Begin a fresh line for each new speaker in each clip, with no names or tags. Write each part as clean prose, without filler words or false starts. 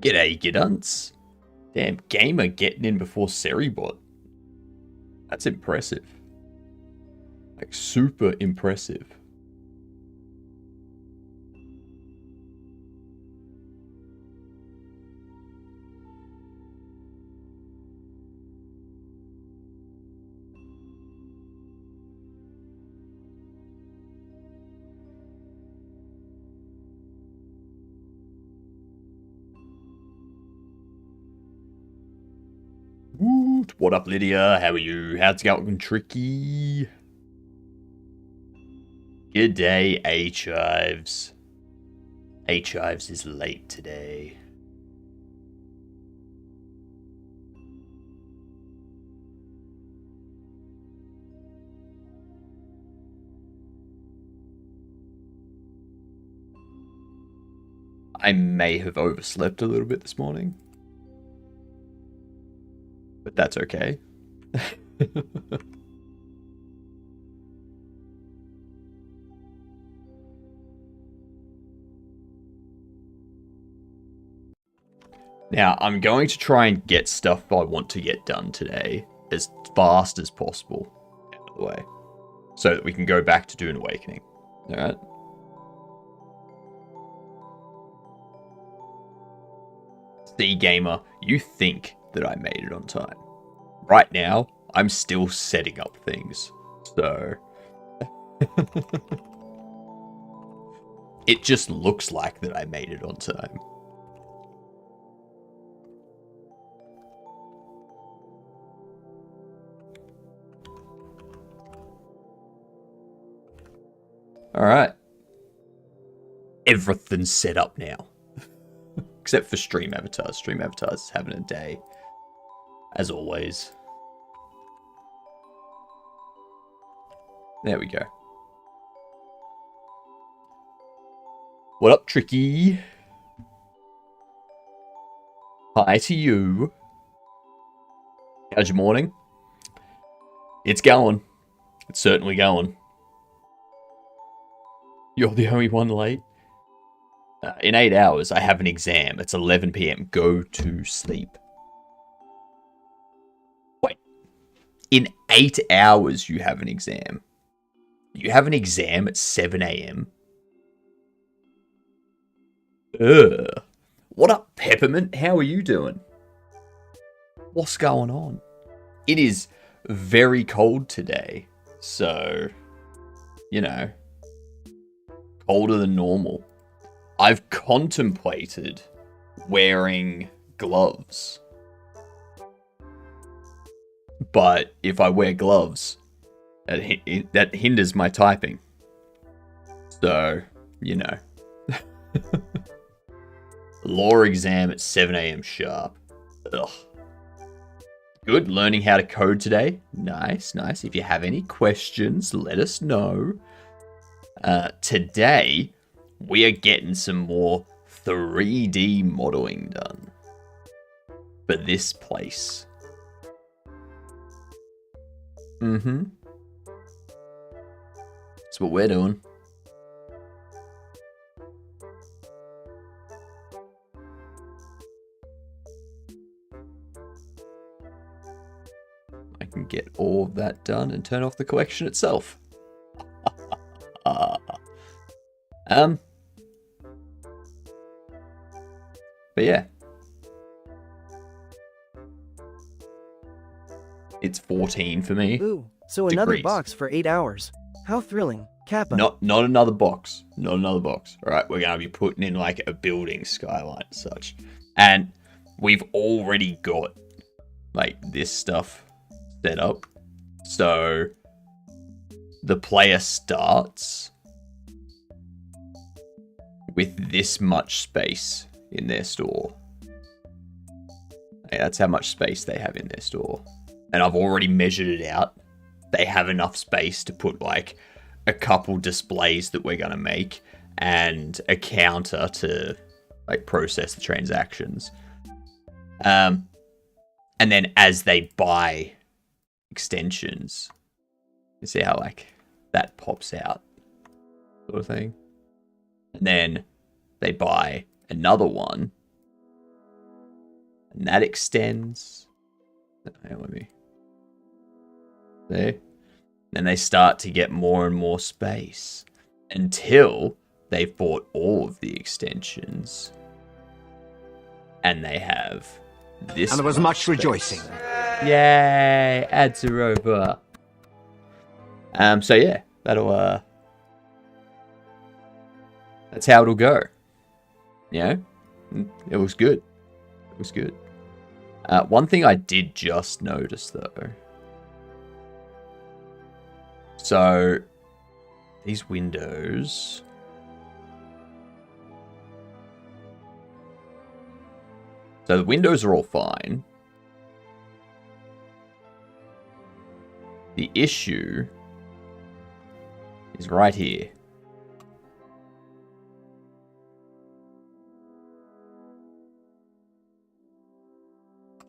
G'day, Gidunts. Damn, Gamer getting in before Seribot. That's impressive. Like, super impressive. Woot. What up, Lydia? How are you? How's it going, Tricky? Good day, H-Ives. H-Ives is late today. I may have overslept a little bit this morning. But that's okay. Now, I'm going to try and get stuff I want to get done today as fast as possible out of the way, so that we can go back to Dune Awakening. Alright? See, Gamer, you think that I made it on time. Right now, I'm still setting up things, so... It just looks like that I made it on time. Alright. Everything's set up now. Except for Stream Avatars. Stream Avatars is having a day. As always. There we go. What up, Tricky? Hi to you. How's your morning? It's going. It's certainly going. You're the only one late. In 8 hours, I have an exam. It's 11 PM. Go to sleep. Wait. In 8 hours, you have an exam. You have an exam at 7 AM? Ugh. What up, Peppermint? How are you doing? What's going on? It is very cold today. So, you know, colder than normal. I've contemplated wearing gloves. But if I wear gloves, that hinders my typing. So, you know. Law exam at 7 AM sharp. Ugh. Good, learning how to code today. Nice, nice. If you have any questions, let us know. Today, we are getting some more 3D modeling done for this place. Mm-hmm. That's what we're doing. I can get all of that done and turn off the collection itself. But yeah. It's 14 for me.
Ooh, so another box for 8 hours. How thrilling. Kappa.
Not another box. Not another box. Alright, we're going to be putting in like a building skyline and such. And we've already got like this stuff set up. So the player starts with this much space in their store. That's how much space they have in their store. And I've already measured it out. They have enough space to put like a couple displays that we're going to make and a counter to like process the transactions. And then as they buy extensions, you see how like that pops out sort of thing. And then they buy another one, And that extends. Hang on, see? Then they start to get more and more space until they've bought all of the extensions. And they have this.
And there was much rejoicing.
Yay! Ads are over. So yeah, that'll that's how it'll go. Yeah, it was good. It was good. One thing I did just notice though. So these windows. So the windows are all fine. The issue is right here.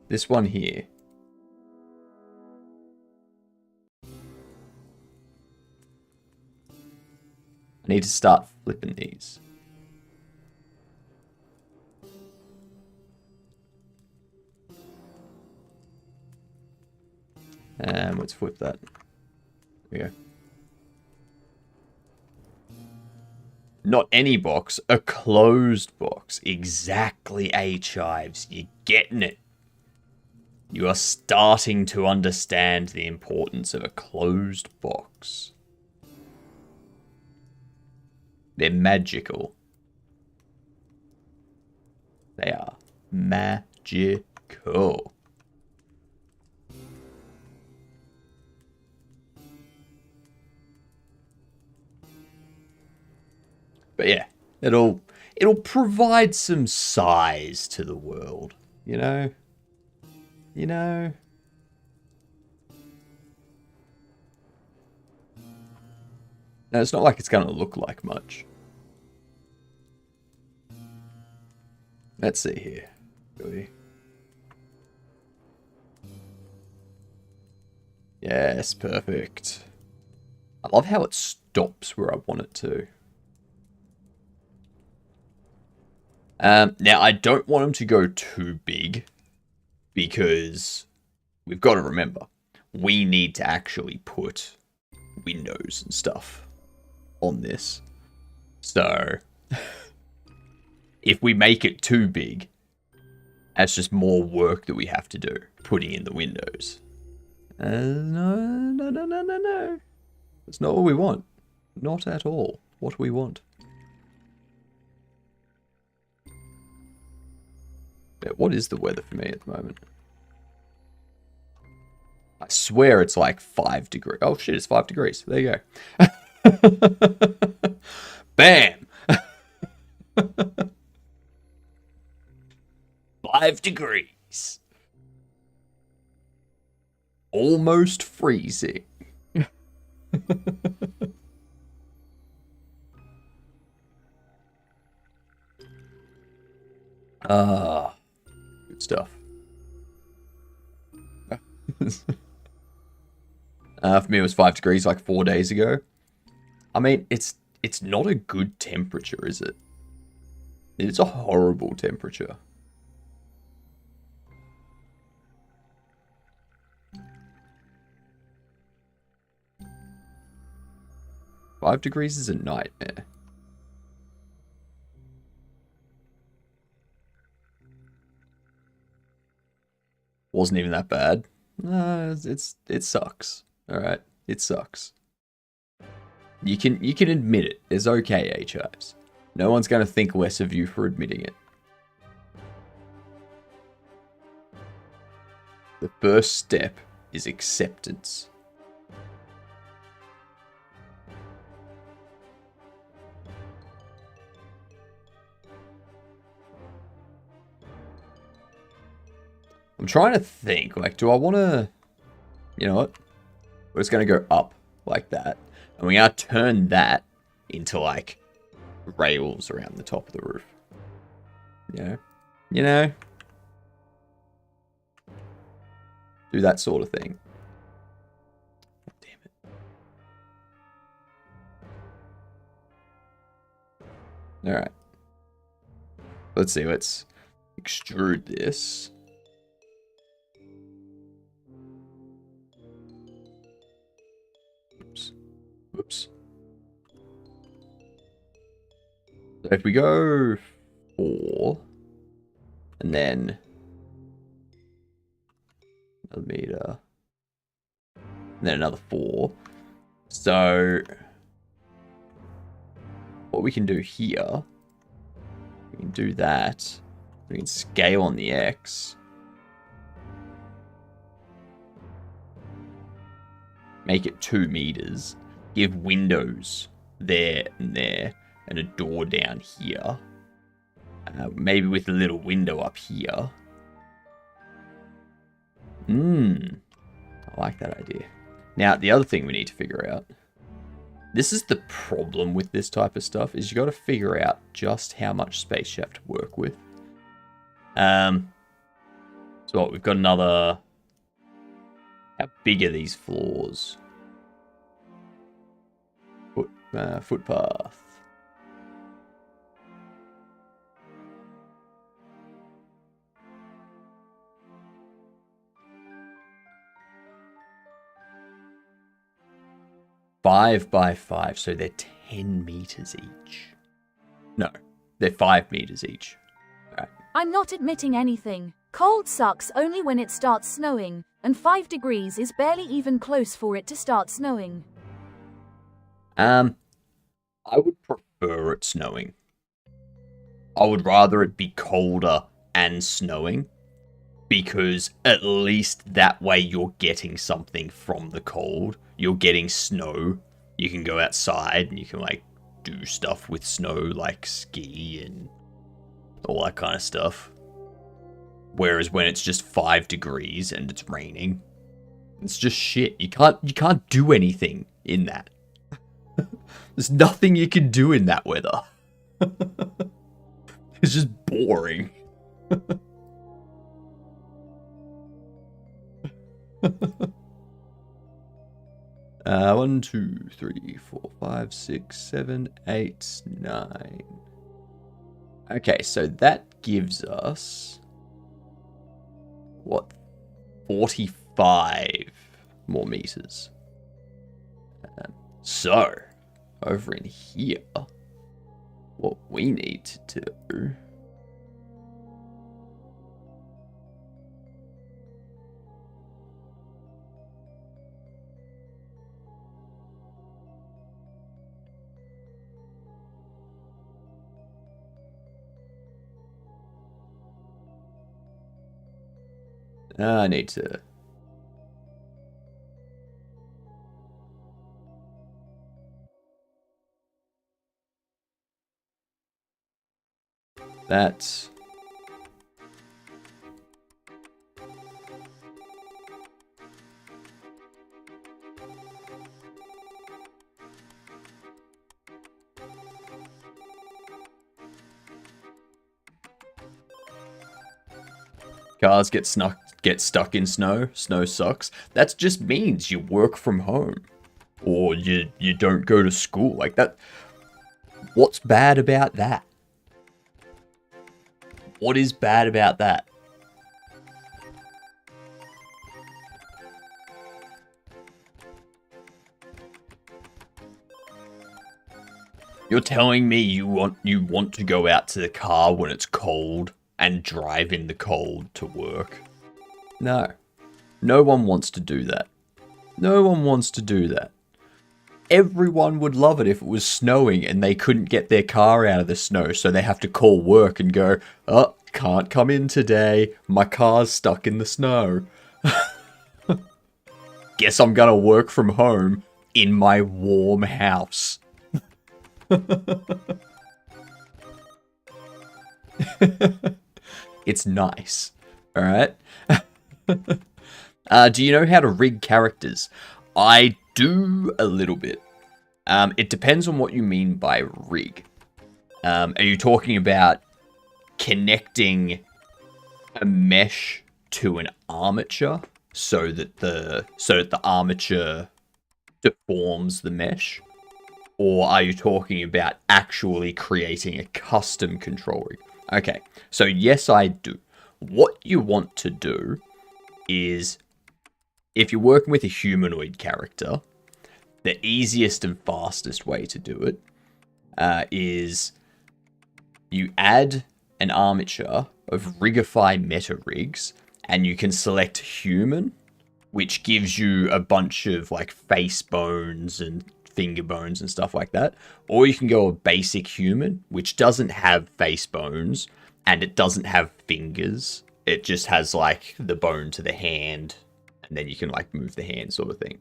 This one here. I need to start flipping these. And let's flip that. There we go. Not any box, a closed box. Exactly, H-Hives. You're getting it. You are starting to understand the importance of a closed box. They're magical. They are magical. But yeah, it'll provide some size to the world, you know? You know? No, it's not like it's going to look like much. Let's see here. Yes, perfect. I love how it stops where I want it to. Now, I don't want them to go too big because we've got to remember, we need to actually put windows and stuff on this. So, if we make it too big, that's just more work that we have to do, putting in the windows. No. That's not what we want. Not at all what we want. Yeah, what is the weather for me at the moment? I swear it's like 5 degrees. Oh shit, it's 5 degrees. There you go. Bam! 5 degrees. Almost freezing. Good stuff. For me, it was 5 degrees like 4 days ago. I mean, it's not a good temperature, is it? It's a horrible temperature. Five degrees is a nightmare. Wasn't even that bad. It sucks. All right, it sucks. You can admit it. It's okay, H-Hives. No one's gonna think less of you for admitting it. The first step is acceptance. I'm trying to think, like, do I want to... You know what? We're just going to go up like that. And we're going to turn that into, like, rails around the top of the roof. You know? Do that sort of thing. Damn it. Alright. Let's see, let's extrude this. Oops. So if we go 4, and then another meter, and then another 4. So what we can do here, we can do that. We can scale on the X. Make it 2 meters. Give windows there and there, and a door down here. Maybe with a little window up here. I like that idea. Now, the other thing we need to figure out. This is the problem with this type of stuff, is you got to figure out just how much space you have to work with. So what, we've got another... How big are these floors? Footpath. Five by 5, so they're 10 meters each. No, they're 5 meters each. Right.
I'm not admitting anything. Cold sucks only when it starts snowing, and 5 degrees is barely even close for it to start snowing.
I would prefer it snowing. I would rather it be colder and snowing, because at least that way you're getting something from the cold. You're getting snow. You can go outside and you can like do stuff with snow, like ski and all that kind of stuff. Whereas when it's just 5 degrees and it's raining, it's just shit. You can't do anything in that. There's nothing you can do in that weather. It's just boring. 1, 2, 3, 4, 5, 6, 7, 8, 9. Okay, so that gives us what, 45 more meters. So over in here, what we need to do I need to... That's... Cars get stuck in snow. Snow sucks. That just means you work from home. Or you don't go to school. Like that. What's bad about that? What is bad about that? You're telling me you want to go out to the car when it's cold and drive in the cold to work? No. No one wants to do that. No one wants to do that. Everyone would love it if it was snowing and they couldn't get their car out of the snow, so they have to call work and go, oh, can't come in today. My car's stuck in the snow. Guess I'm gonna work from home in my warm house. It's nice. Alright? Do you know how to rig characters? I do a little bit. It depends on what you mean by rig. Are you talking about connecting a mesh to an armature so that the armature deforms the mesh? Or are you talking about actually creating a custom control rig? Okay, so yes, I do. What you want to do is, if you're working with a humanoid character, the easiest and fastest way to do it is you add an armature of Rigify meta rigs, and you can select human, which gives you a bunch of like face bones and finger bones and stuff like that. Or you can go a basic human, which doesn't have face bones and it doesn't have fingers. It just has like the bone to the hand, and then you can like move the hand sort of thing.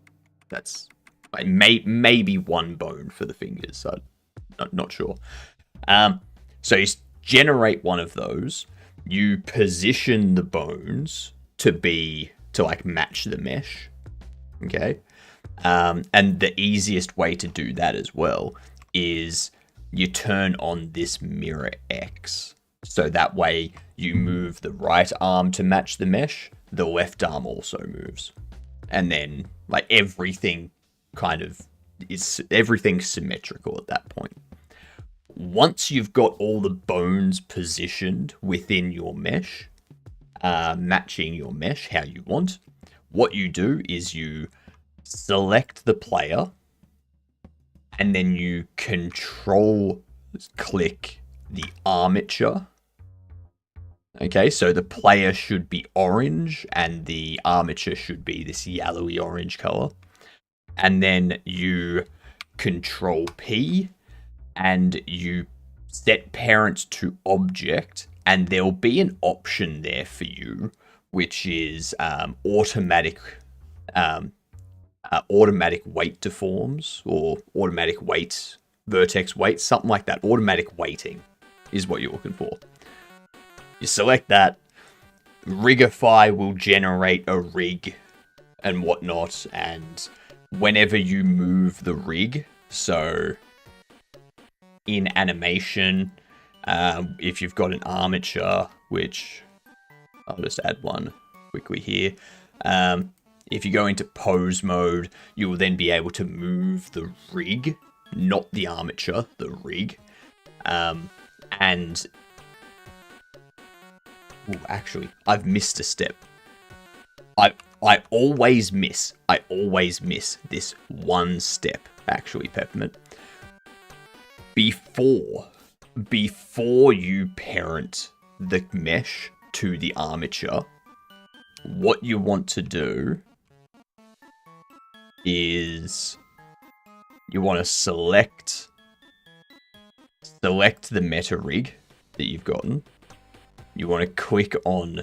That's like maybe one bone for the fingers. I'm not sure. So you generate one of those. You position the bones to like match the mesh. Okay. And the easiest way to do that as well is you turn on this mirror X. So that way you move the right arm to match the mesh, the left arm also moves. And then like everything everything's symmetrical at that point. Once you've got all the bones positioned within your mesh, matching your mesh how you want, what you do is you select the player, and then you control click the armature. Okay, so the player should be orange and the armature should be this yellowy orange color. And then you control P and you set parent to object, and there'll be an option there for you, which is automatic weight deforms, or automatic weight, vertex weight, something like that. Automatic weighting is what you're looking for. You select that, Rigify will generate a rig and whatnot, and whenever you move the rig, so in animation, if you've got an armature, which I'll just add one quickly here, if you go into pose mode, you will then be able to move the rig, not the armature, the rig. And actually, I've missed a step. I always miss this one step, actually, Peppermint. Before you parent the mesh to the armature, what you want to do is you want to select the meta rig that you've gotten. You want to click on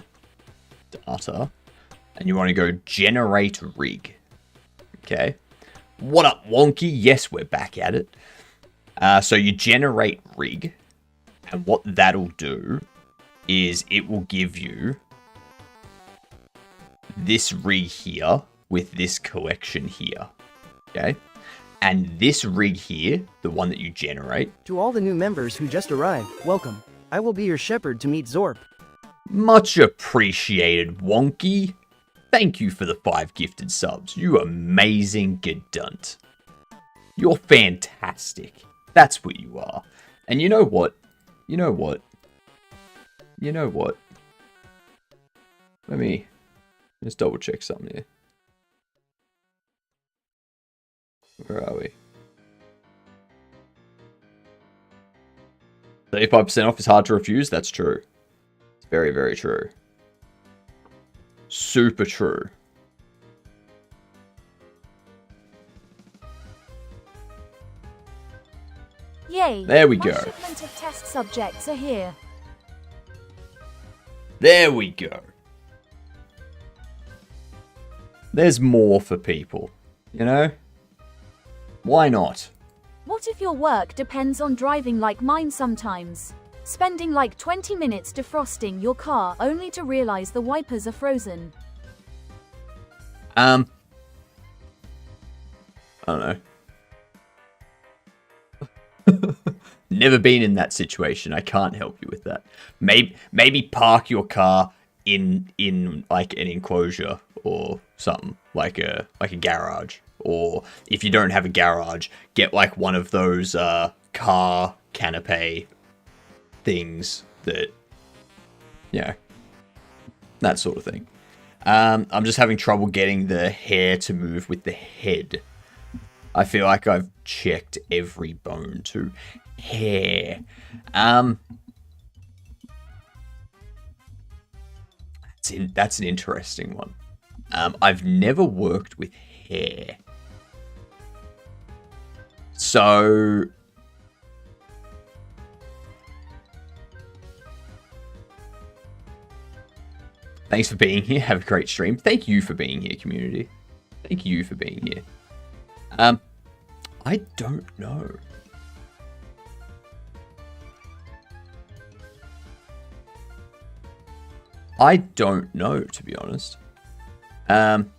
data, and you want to go generate rig. Okay. What up, Wonky? Yes, we're back at it. So you generate rig, and what that'll do is it will give you this rig here with this collection here. Okay. And this rig here, the one that you generate.
To all the new members who just arrived, welcome. I will be your shepherd to meet Zorp.
Much appreciated, Wonky. Thank you for the 5 gifted subs. You amazing gedunt. You're fantastic. That's what you are. And you know what? Let me just double check something here. Where are we? 35% off is hard to refuse. That's true. It's very, very true. Super true.
Yay!
There we
My
go.
shipment of test subjects are here.
There we go. There's more for people, you know? Why not?
What if your work depends on driving like mine sometimes? Spending like 20 minutes defrosting your car only to realize the wipers are frozen.
I don't know. Never been in that situation. I can't help you with that. Maybe park your car in like an enclosure or something, like a garage. Or if you don't have a garage, get like one of those car canopy things that, you know, that sort of thing. I'm just having trouble getting the hair to move with the head. I feel like I've checked every bone to hair. That's an interesting one. I've never worked with hair. So... Thanks for being here. Have a great stream. Thank you for being here, community. Thank you for being here. I don't know. I don't know, to be honest. Gonna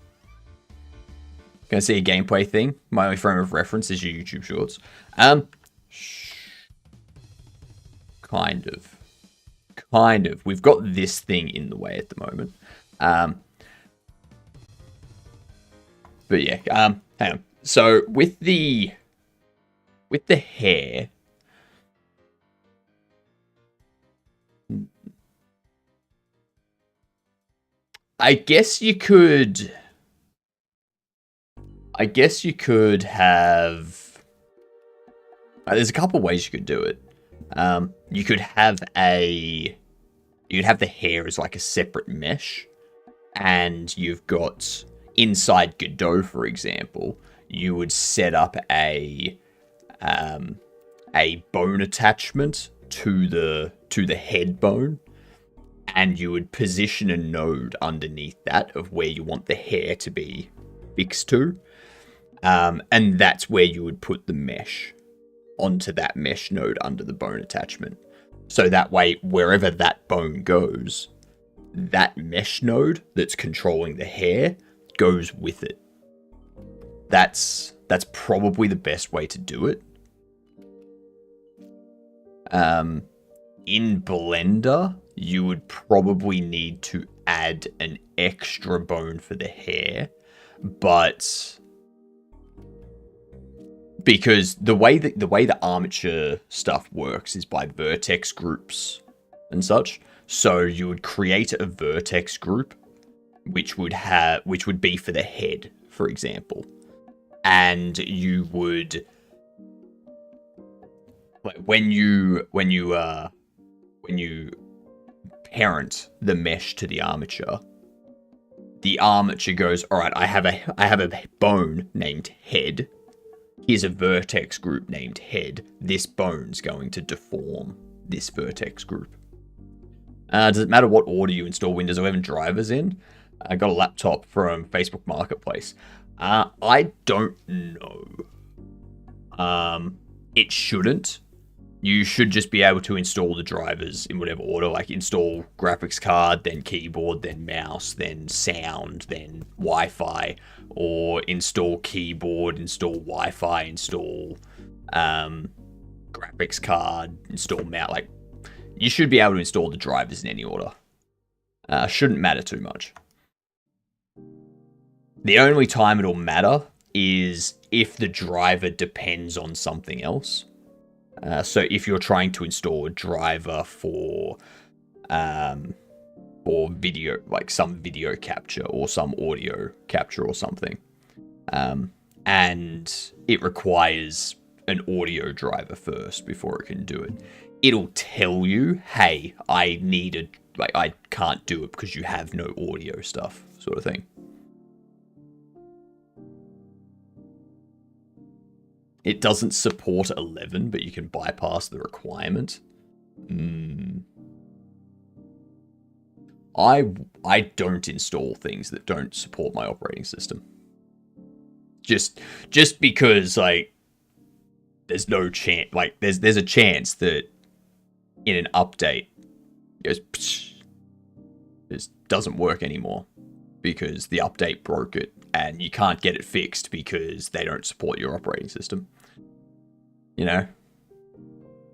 see a gameplay thing. My only frame of reference is your YouTube shorts. Kind of. We've got this thing in the way at the moment. But yeah, hang on. So with the hair, I guess you could have. There's a couple ways you could do it. You could have the hair as like a separate mesh, and you've got inside Godot, for example, you would set up a bone attachment to the head bone, and you would position a node underneath that of where you want the hair to be fixed to, and that's where you would put the mesh onto that mesh node under the bone attachment. So that way, wherever that bone goes, that mesh node that's controlling the hair goes with it. That's probably the best way to do it. In Blender, you would probably need to add an extra bone for the hair, but because the way the armature stuff works is by vertex groups and such. So you would create a vertex group, which would be for the head, for example, and you would, like, when you parent the mesh to the armature goes, all right, I have a bone named head. Here's a vertex group named head. This bone's going to deform this vertex group. Does it matter what order you install Windows 11 drivers in? I got a laptop from Facebook Marketplace. I don't know. It shouldn't. You should just be able to install the drivers in whatever order, like install graphics card, then keyboard, then mouse, then sound, then Wi-Fi, or install keyboard, install Wi-Fi, install graphics card, install mouse. Like, you should be able to install the drivers in any order. Shouldn't matter too much. The only time it'll matter is if the driver depends on something else. So if you're trying to install a driver for video, like some video capture or some audio capture or something, and it requires an audio driver first before it can do it, it'll tell you, hey, I can't do it because you have no audio stuff, sort of thing. It doesn't support 11, but you can bypass the requirement. I don't install things that don't support my operating system. Just because, like, there's no chance, like, there's a chance that in an update it goes, this doesn't work anymore because the update broke it, and you can't get it fixed because they don't support your operating system. You know?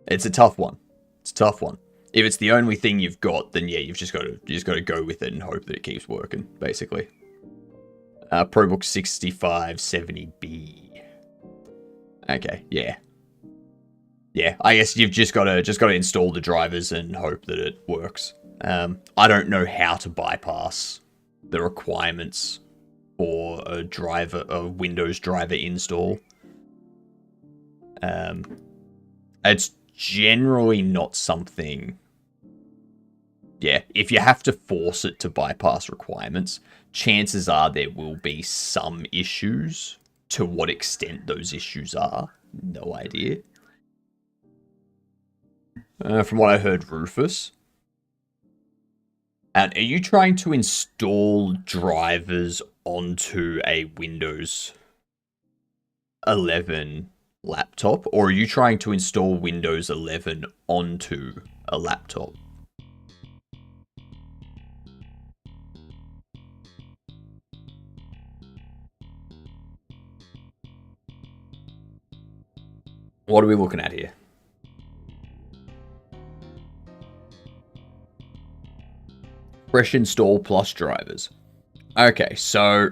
It's a tough one. It's a tough one. If it's the only thing you've got, then yeah, you just got to go with it and hope that it keeps working, basically. ProBook 6570B. Okay, yeah. Yeah, I guess you've just got to install the drivers and hope that it works. I don't know how to bypass the requirements for a Windows driver install. It's generally not something... Yeah, if you have to force it to bypass requirements, chances are there will be some issues. To what extent those issues are, no idea. From what I heard, Rufus. And are you trying to install drivers onto a Windows 11 laptop? Or are you trying to install Windows 11 onto a laptop? What are we looking at here? Fresh install plus drivers. Okay, so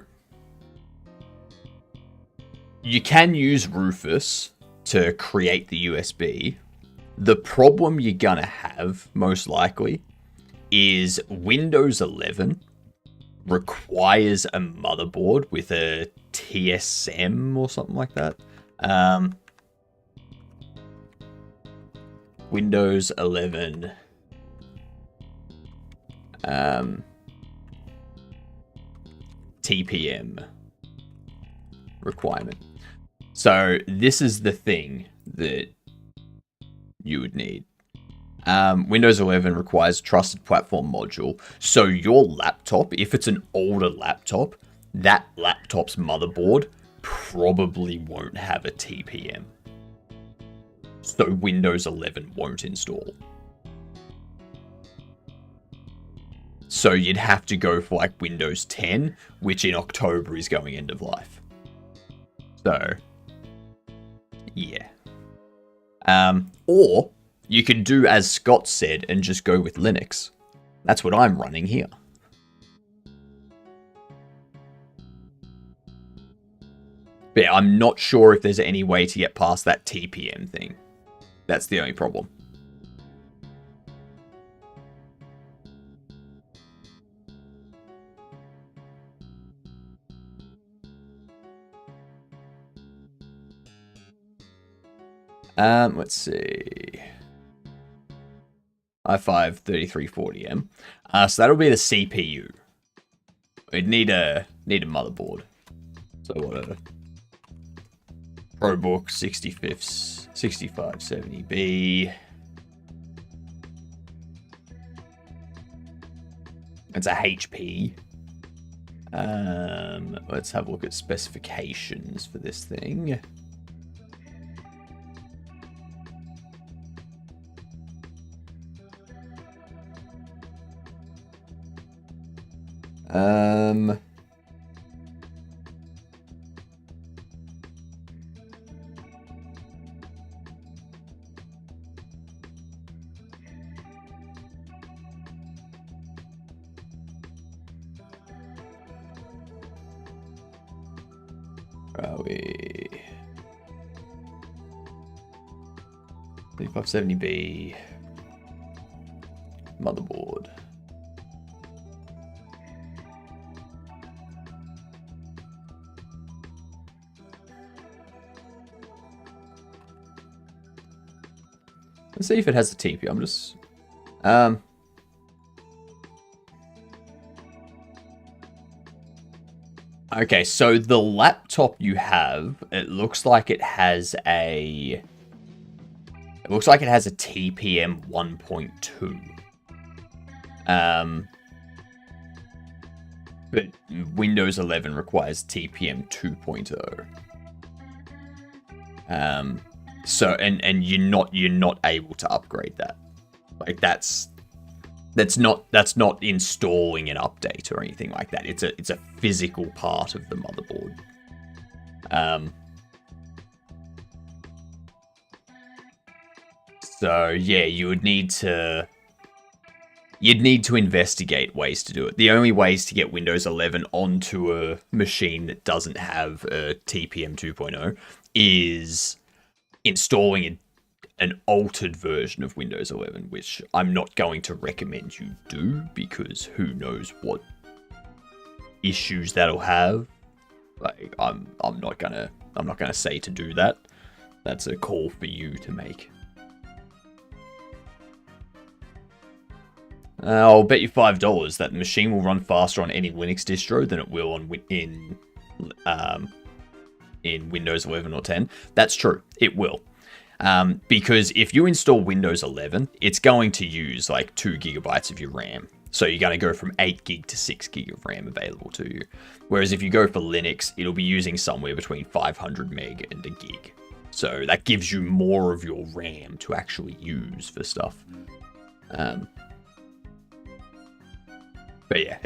you can use Rufus to create the USB. The problem you're gonna have, most likely, is Windows 11 requires a motherboard with a TSM or something like that. Windows 11 TPM requirement. So this is the thing that you would need. Windows 11 requires trusted platform module. So your laptop, if it's an older laptop, that laptop's motherboard probably won't have a TPM. So Windows 11 won't install. So you'd have to go for like Windows 10, which in October is going end of life. So, yeah. Or you could do as Scott said and just go with Linux. That's what I'm running here. But yeah, I'm not sure if there's any way to get past that TPM thing. That's the only problem. Let's see. i5 3340M. So that'll be the CPU. We'd need a motherboard. So what a ProBook 6570B. It's a HP. Let's have a look at specifications for this thing. Where are we? 3570B motherboard. Let's see if it has a TP. I'm just... Okay, so the laptop you have, it looks like it has a... It looks like it has a TPM 1.2. But Windows 11 requires TPM 2.0. So and you're not able to upgrade that. Like that's not installing an update or anything like that. It's a physical part of the motherboard. So yeah, you'd need to investigate ways to do it. The only ways to get Windows 11 onto a machine that doesn't have a TPM 2.0 is installing an altered version of Windows 11, which I'm not going to recommend you do because who knows what issues that'll have. Like I'm not gonna say to do that. That's a call for you to make. I'll bet you $5 that the machine will run faster on any Linux distro than it will on in Windows 11 or 10. That's true. It will. Because if you install Windows 11, it's going to use like 2 gigabytes of your RAM. So you're going to go from 8 gig to 6 gig of RAM available to you. Whereas if you go for Linux, it'll be using somewhere between 500 meg and a gig. So that gives you more of your RAM to actually use for stuff. But yeah,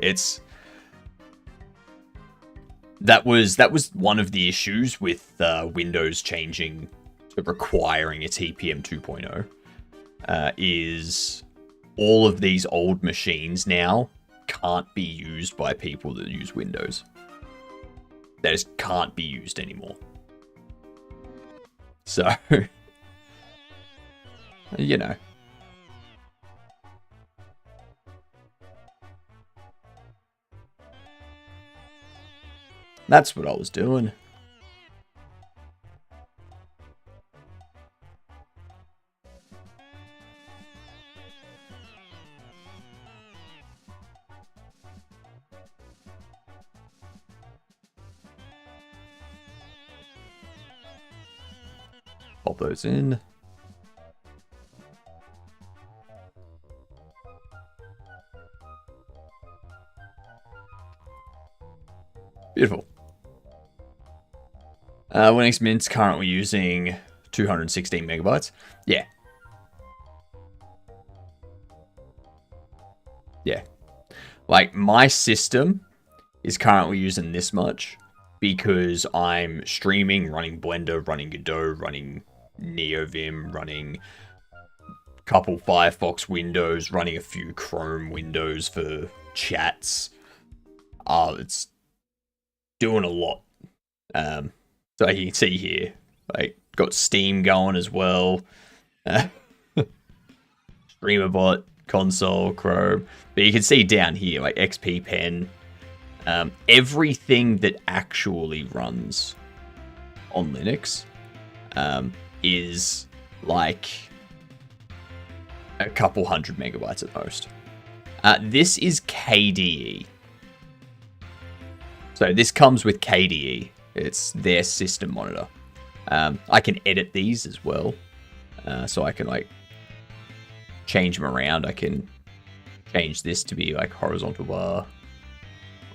that was one of the issues with Windows changing to requiring a TPM 2.0. Is all of these old machines now can't be used by people that use Windows. They just can't be used anymore. So, you know. That's what I was doing. Pop those in. Beautiful. Linux Mint's currently using 216 megabytes. Yeah. Yeah. Like, my system is currently using this much because I'm streaming, running Blender, running Godot, running NeoVim, running a couple Firefox windows, running a few Chrome windows for chats. It's doing a lot. So you can see here, like, got Steam going as well. StreamerBot, console, Chrome. But you can see down here, like XP Pen, everything that actually runs on Linux is like a couple hundred megabytes at most. This is KDE. So this comes with KDE. It's their system monitor. I can edit these as well. So I can like change them around. I can change this to be like horizontal bar,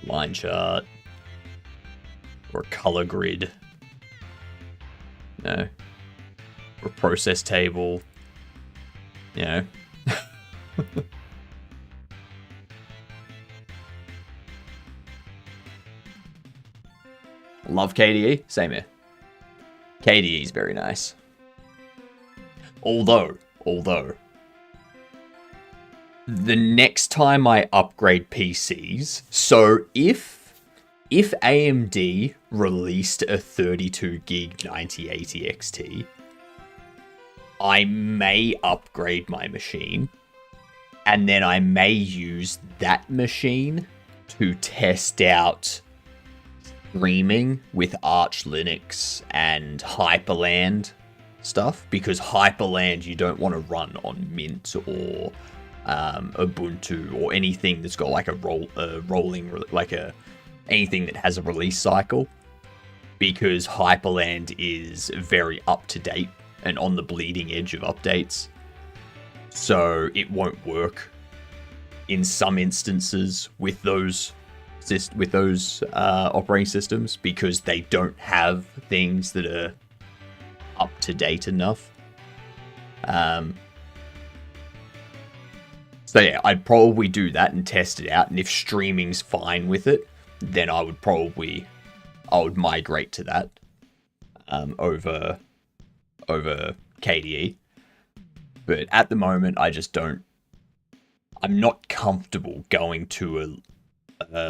line chart, or a color grid. No. Or a process table. You know. Love KDE. Same here. KDE is very nice. Although, the next time I upgrade PCs, so if AMD released a 32 gig 9080 XT, I may upgrade my machine, and then I may use that machine to test out streaming with Arch Linux and Hyperland stuff, because Hyperland you don't want to run on Mint or Ubuntu or anything that's got like a rolling, like anything that has a release cycle, because Hyperland is very up to date and on the bleeding edge of updates, so it won't work in some instances with those operating systems, because they don't have things that are up to date enough. So yeah, I'd probably do that and test it out, and if streaming's fine with it, then I would migrate to that over KDE. But at the moment, I'm not comfortable going to a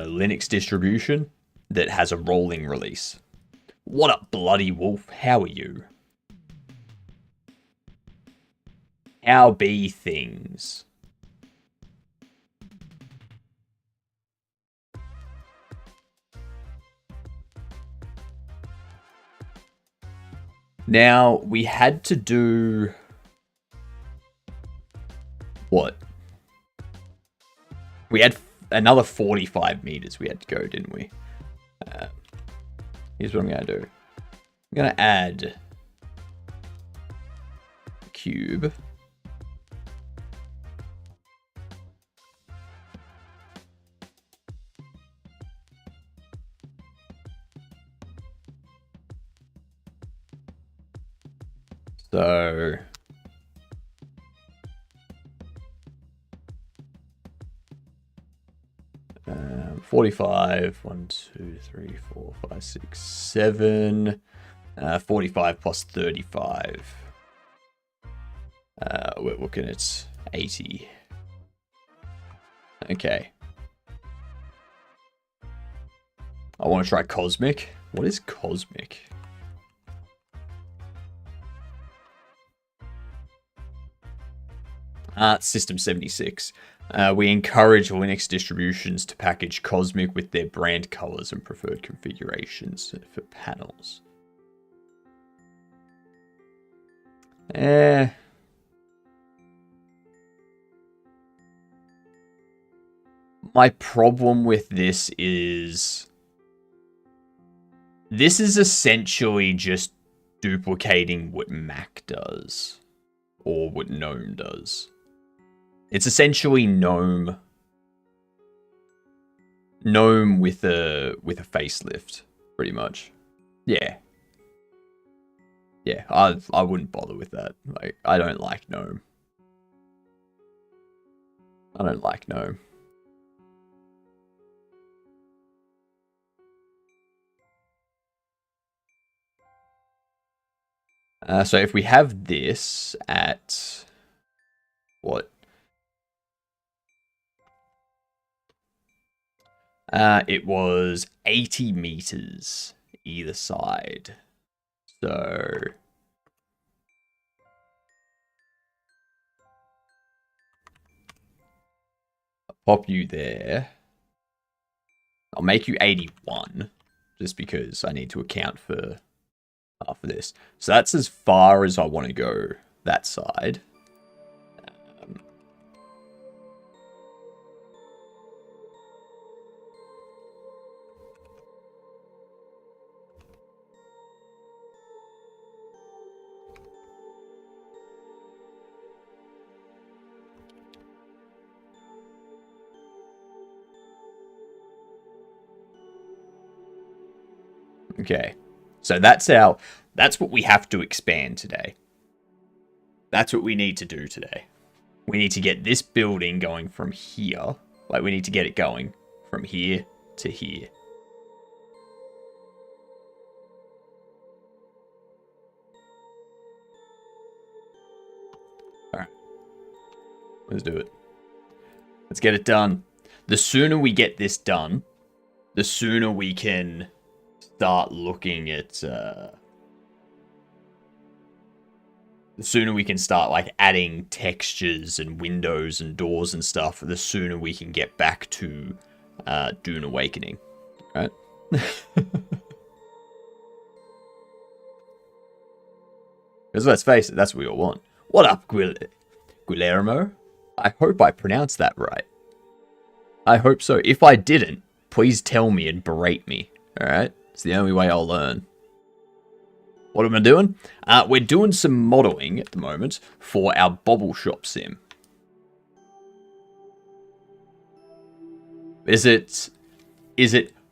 Linux distribution that has a rolling release. What up, Bloody Wolf? How are you? How be things? Now, we had to do... What? We had another 45 meters we had to go, didn't we? Here's what I'm going to do. I'm going to add a cube. So... 45, 1, 2, 3, 4, 5, 6, 7, 45 plus 35. We're looking at 80. Okay. I want to try Cosmic. What is Cosmic? System 76. We encourage Linux distributions to package Cosmic with their brand colors and preferred configurations for panels. My problem with this is essentially just duplicating what Mac does, or what GNOME does. It's essentially GNOME with a facelift, pretty much. Yeah. Yeah, I wouldn't bother with that. Like, I don't like GNOME. I don't like GNOME. So if we have this at what? It was 80 meters either side. So I'll pop you there. I'll make you 81 just because I need to account for this. So that's as far as I want to go that side. Okay, so that's what we have to expand today. That's what we need to do today. We need to get this building going from here. Like, we need to get it going from here to here. Alright. Let's do it. Let's get it done. The sooner we get this done, the sooner we can start looking at the sooner we can start like adding textures and windows and doors and stuff, the sooner we can get back to Dune Awakening, right? Because let's face it, that's what we all want. What up, Guillermo? I hope I pronounced that right. I hope so. If I didn't, please tell me and berate me, alright? It's the only way I'll learn. What am I doing? We're doing some modeling at the moment for our Bobble Shop sim. Is it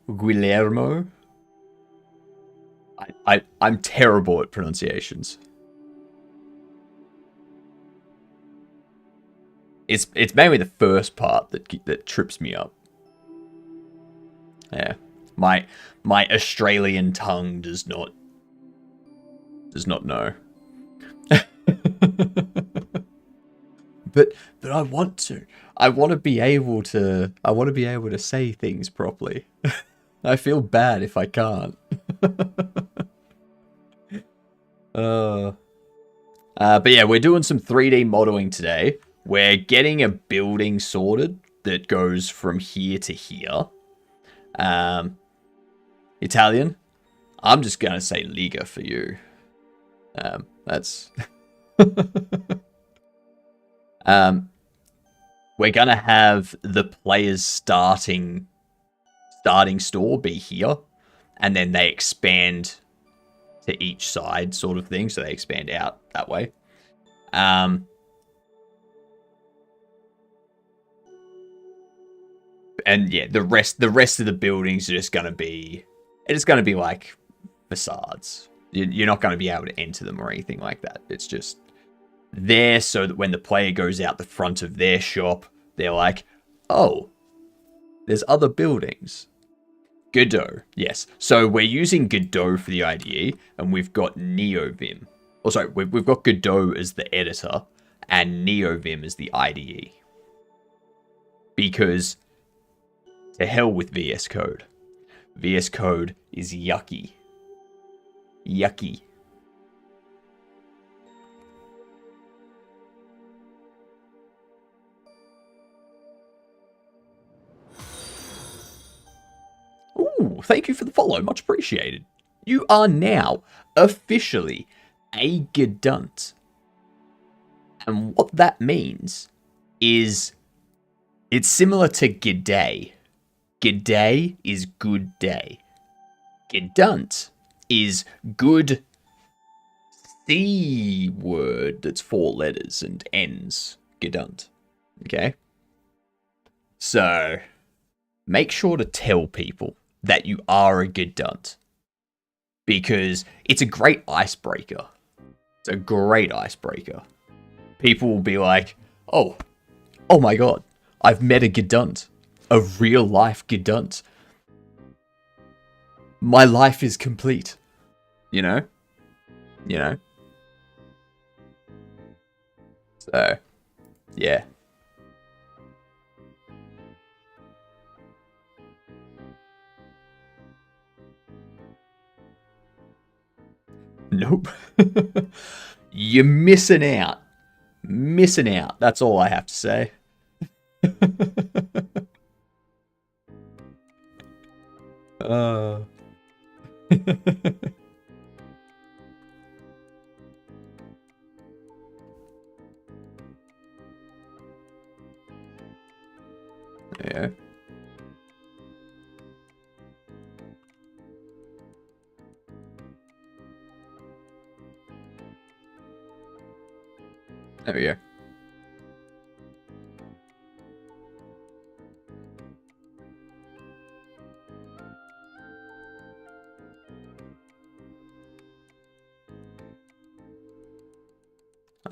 Guillermo? I'm terrible at pronunciations. It's mainly the first part that trips me up. Yeah. My Australian tongue does not know. but I want to. I want to be able to say things properly. I feel bad if I can't. But yeah, we're doing some 3D modeling today. We're getting a building sorted that goes from here to here. Italian, I'm just going to say Liga for you. That's we're gonna have the players starting store be here, and then they expand to each side, sort of thing. So they expand out that way. And yeah, the rest of the buildings are just gonna be, it's gonna be like facades. You're not gonna be able to enter them or anything like that. It's just there so that when the player goes out the front of their shop, they're like, oh, there's other buildings. Godot, yes. So we're using Godot for the IDE, and we've got NeoVim. Oh, sorry, we've got Godot as the editor, and NeoVim as the IDE. Because to hell with VS Code. VS Code is yucky. Yucky. Ooh, thank you for the follow. Much appreciated. You are now officially a Gedunt. And what that means is it's similar to G'day. G'day is good day. Gedunt is good C word that's 4 letters and ends Gedunt. Okay? So, make sure to tell people that you are a Gedunt. Because it's a great icebreaker. It's a great icebreaker. People will be like, oh my god, I've met a Gedunt. A real life Gedunt. My life is complete. You know? You know? So, yeah. Nope. You're missing out. Missing out. That's all I have to say. Yeah. There we go.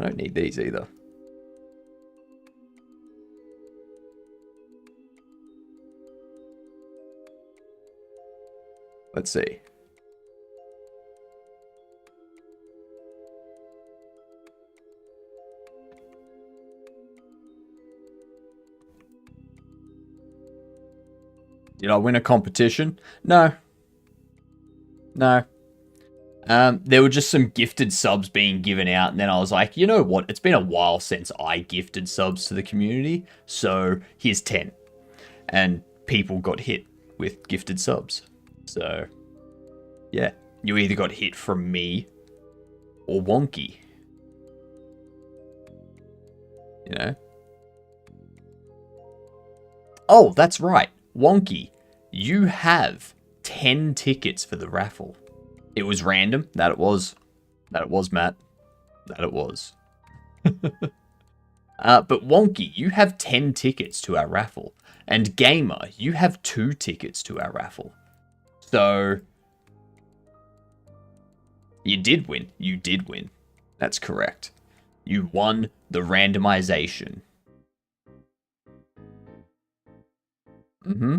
I don't need these either. Let's see. Did I win a competition? No. No. There were just some gifted subs being given out, and then I was like, you know what? It's been a while since I gifted subs to the community, so here's 10. And people got hit with gifted subs. So, yeah. You either got hit from me or Wonky. You know? Oh, that's right. Wonky, you have 10 tickets for the raffle. It was random. That it was. That it was, Matt. That it was. But Wonky, you have 10 tickets to our raffle. And Gamer, you have 2 tickets to our raffle. So, you did win. You did win. That's correct. You won the randomization. Mm-hmm.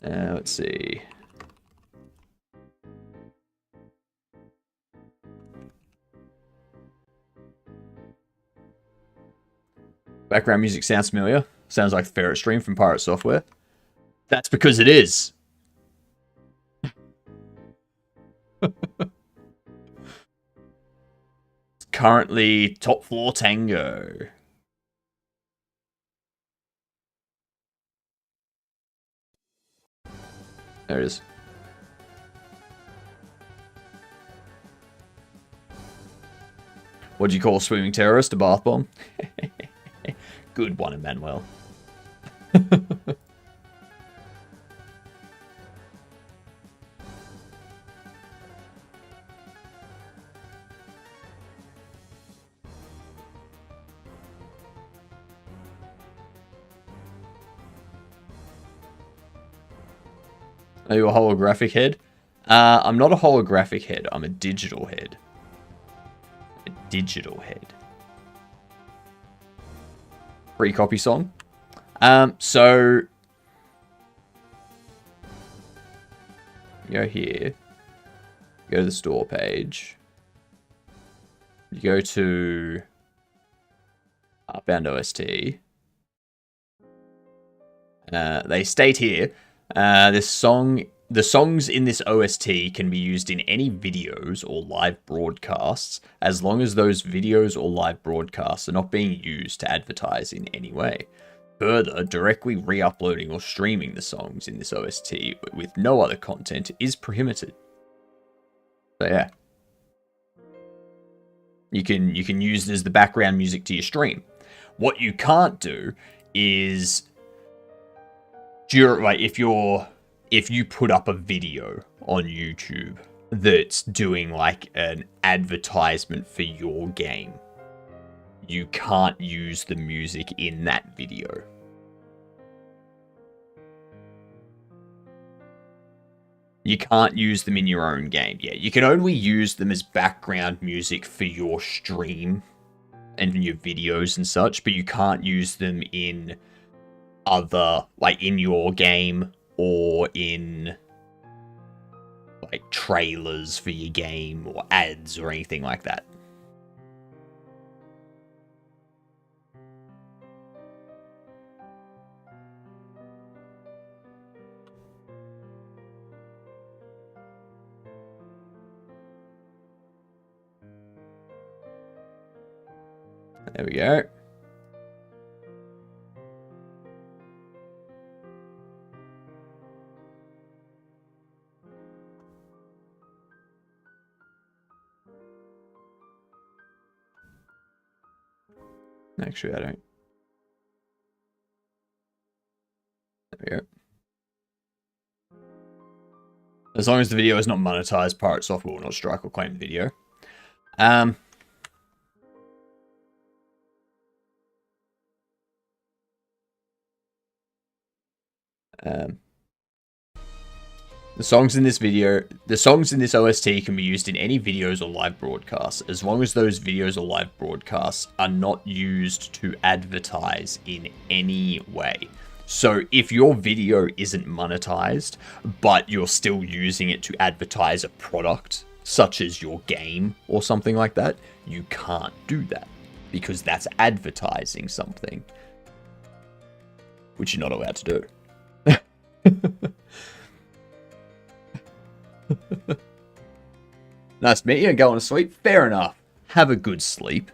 Let's see. Background music sounds familiar. Sounds like Ferret Stream from Pirate Software. That's because it is. It's currently top floor Tango. There it is. What do you call a swimming terrorist? A bath bomb? Good one, Emmanuel. Are you a holographic head? I'm not a holographic head. I'm a digital head. A digital head. Free copy song. So go here. Go to the store page. You go to Upbound OST. They state here, the songs in this OST can be used in any videos or live broadcasts, as long as those videos or live broadcasts are not being used to advertise in any way. Further, directly re-uploading or streaming the songs in this OST with no other content is prohibited. So yeah. You can use it as the background music to your stream. What you can't do is if you put up a video on YouTube that's doing like an advertisement for your game, you can't use the music in that video. You can't use them in your own game. Yeah, you can only use them as background music for your stream and your videos and such, but you can't use them in other, like in your game or in like trailers for your game or ads or anything like that. There we go. Actually, I don't. There we go. As long as the video is not monetized, Pirate Software will not strike or claim the video. The songs in this OST can be used in any videos or live broadcasts, as long as those videos or live broadcasts are not used to advertise in any way. So if your video isn't monetized, but you're still using it to advertise a product, such as your game or something like that, you can't do that, because that's advertising something, which you're not allowed to do. Nice to meet you and going to sleep. Fair enough. Have a good sleep.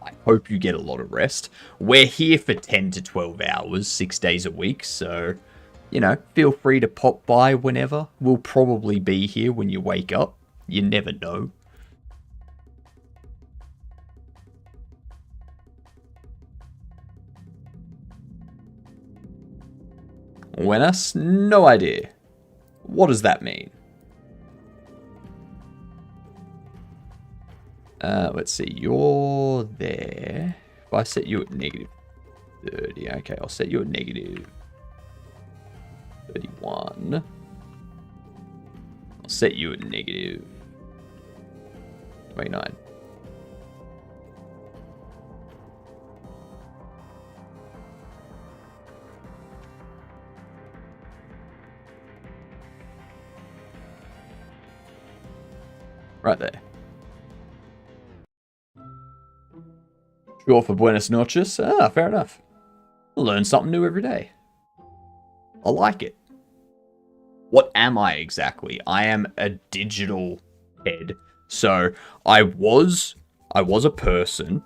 I hope you get a lot of rest. We're here for 10 to 12 hours, 6 days a week, so, you know, feel free to pop by whenever. We'll probably be here when you wake up. You never know. Buenas? No idea. What does that mean? Let's see, you're there. If I set you at -30, okay, I'll set you at -31. I'll set you at -29. Right there. Short for Buenas noches. Ah, fair enough. Learn something new every day. I like it. What am I exactly? I am a digital head. So I was a person,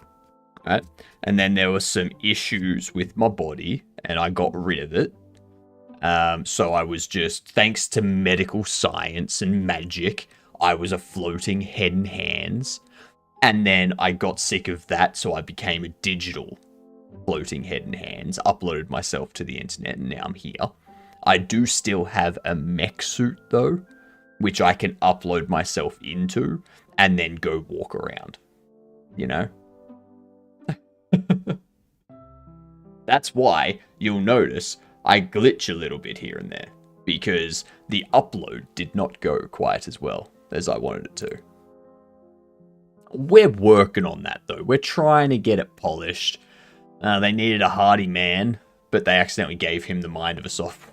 right? And then there were some issues with my body, and I got rid of it. So I was just, thanks to medical science and magic, I was a floating head and hands. And then I got sick of that, so I became a digital floating head and hands, uploaded myself to the internet, and now I'm here. I do still have a mech suit, though, which I can upload myself into and then go walk around. You know? That's why you'll notice I glitch a little bit here and there, because the upload did not go quite as well as I wanted it to. We're working on that, though. We're trying to get it polished. They needed a hardy man, but they accidentally gave him the mind of a soft.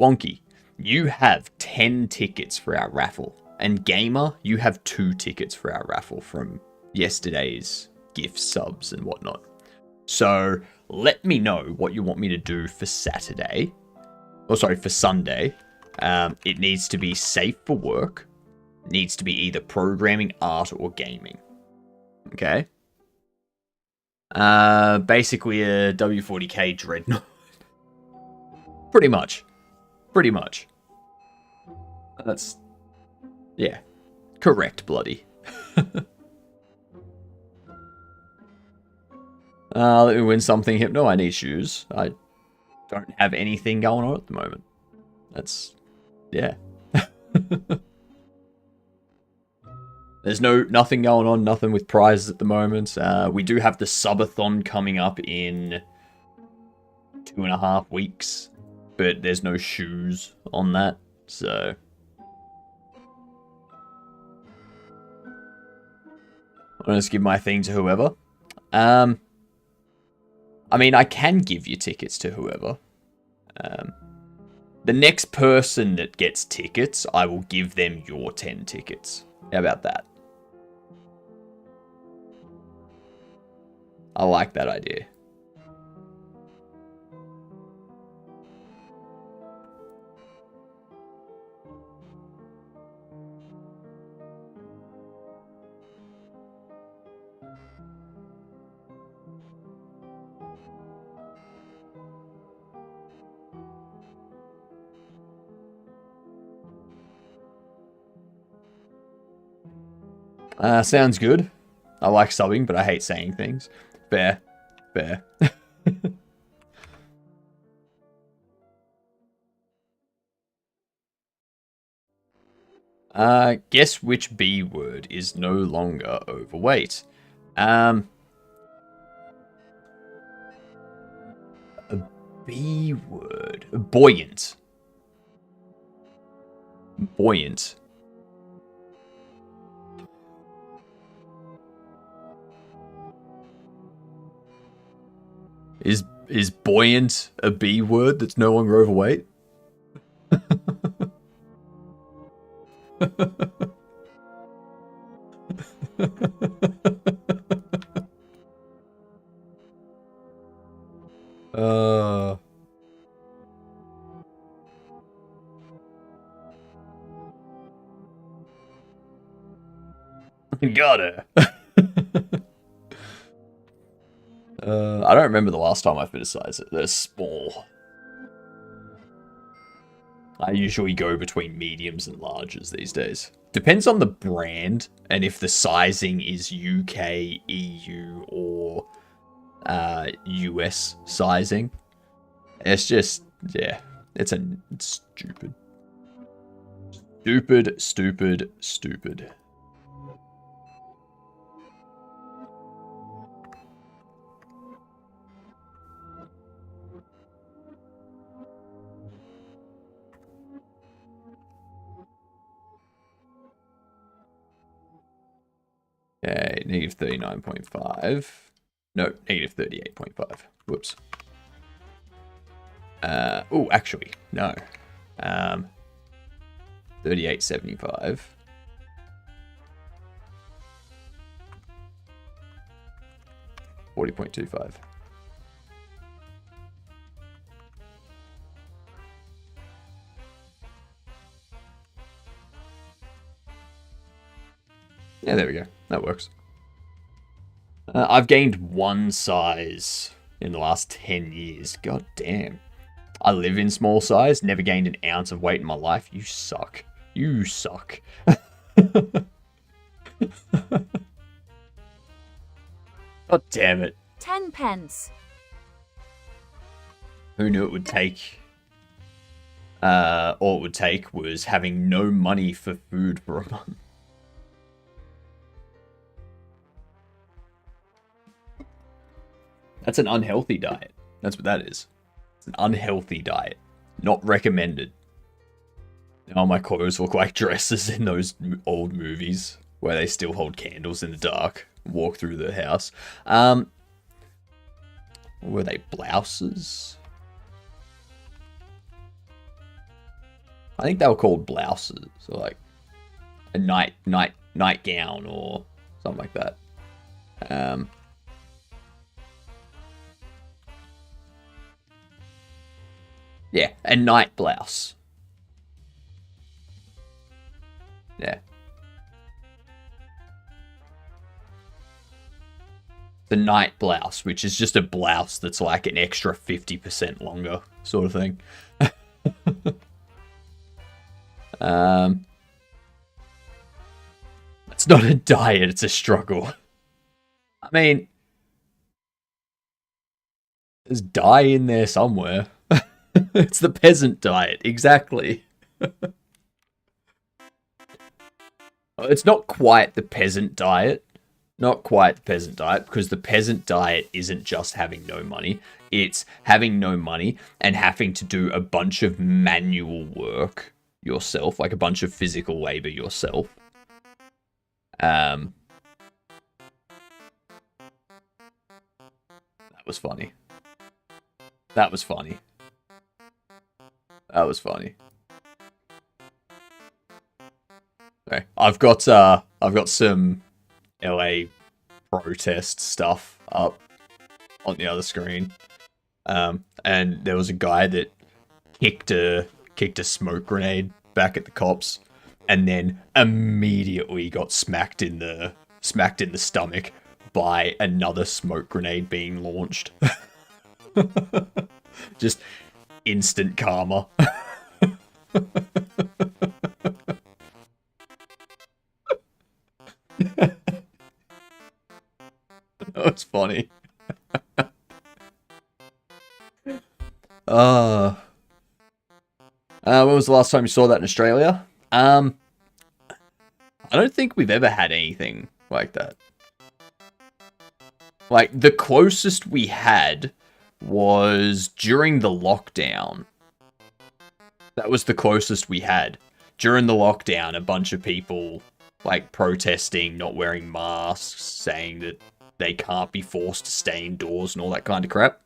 Wonky. You have 10 tickets for our raffle. And Gamer, you have 2 tickets for our raffle from yesterday's gift subs and whatnot. So, let me know what you want me to do for Saturday. Oh, sorry, for Sunday. It needs to be safe for work. It needs to be either programming, art, or gaming. Okay? Basically a W40K Dreadnought. Pretty much. That's... yeah. Correct, bloody. Let me win something, Hypno. I need shoes. I don't have anything going on at the moment. That's... yeah. There's nothing going on, nothing with prizes at the moment. We do have the subathon coming up in 2.5 weeks, but there's no shoes on that, so... I'll just give my thing to whoever. I mean, I can give you tickets to whoever. The next person that gets tickets, I will give them your 10 tickets. How about that? I like that idea. Sounds good. I like subbing, but I hate saying things. Fair. Guess which B word is no longer overweight? A B word. Buoyant. Is buoyant a B word that's no longer overweight? Got her. I don't remember the last time I criticized it. They're small. I usually go between mediums and larges these days. Depends on the brand and if the sizing is UK, EU, or US sizing. It's just, yeah, it's stupid. Stupid. Okay, negative 39.5. No, negative 38.5. Whoops. Oh, actually, no. 38.75. $40.25. Yeah, there we go. That works. I've gained 1 size in the last 10 years. God damn. I live in small size, never gained an ounce of weight in my life. You suck. You suck. God damn it.
10 pence.
Who knew it would take... all it would take was having no money for food for a month. That's an unhealthy diet. That's what that is. It's an unhealthy diet. Not recommended. Now my clothes look like dresses in those old movies where they still hold candles in the dark, walk through the house. Were they blouses? I think they were called blouses, or like a nightgown or something like that. Yeah, a night blouse. Yeah. The night blouse, which is just a blouse that's like an extra 50% longer, sort of thing. It's not a diet, it's a struggle. I mean, there's dye in there somewhere. It's the peasant diet, exactly. It's not quite the peasant diet. Not quite the peasant diet, because the peasant diet isn't just having no money. It's having no money and having to do a bunch of manual work yourself, like a bunch of physical labor yourself. That was funny. That was funny. That was funny. Okay, I've got some LA protest stuff up on the other screen. And there was a guy that kicked a smoke grenade back at the cops, and then immediately got smacked in the stomach by another smoke grenade being launched. Just instant karma. That's funny. When was the last time you saw that in Australia? I don't think we've ever had anything like that. Like, the closest we had was during the lockdown. That was the closest we had. During the lockdown, a bunch of people, like, protesting, not wearing masks, saying that they can't be forced to stay indoors and all that kind of crap.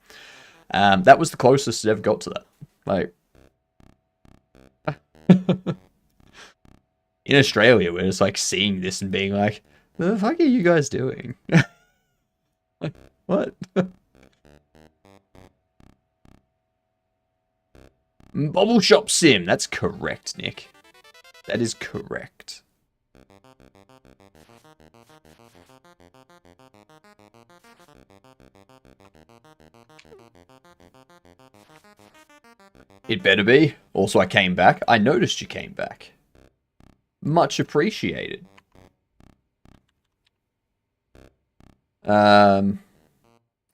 That was the closest it ever got to that. Like, in Australia, we're just like seeing this and being like, the fuck are you guys doing? Like, what? Bobble Shop Sim. That's correct, Nick. That is correct. It better be. Also, I came back. I noticed you came back. Much appreciated.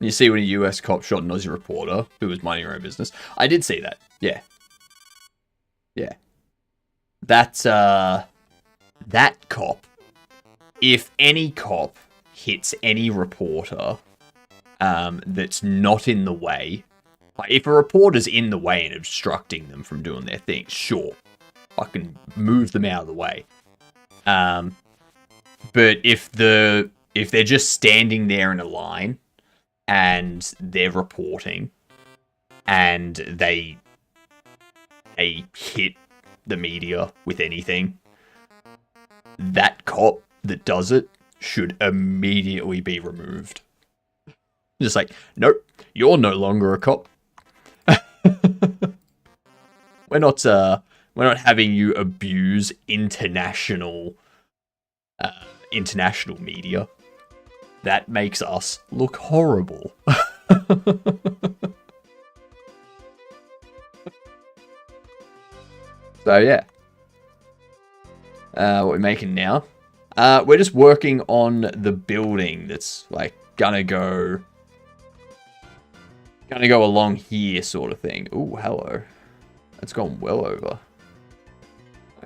You see when a US cop shot an Aussie reporter who was minding her own business. I did see that. Yeah. Yeah. That's, that cop. If any cop hits any reporter, that's not in the way. Like, if a reporter's in the way and obstructing them from doing their thing, sure. Fucking move them out of the way. But if they're just standing there in a line and they're reporting and they hit the media with anything, that cop that does it should immediately be removed. Just like, nope, you're no longer a cop. We're not having you abuse international media. that makes us look horrible. So yeah. What we're making now. We're just working on the building that's like gonna go along here sort of thing. Ooh, hello. That's gone well over.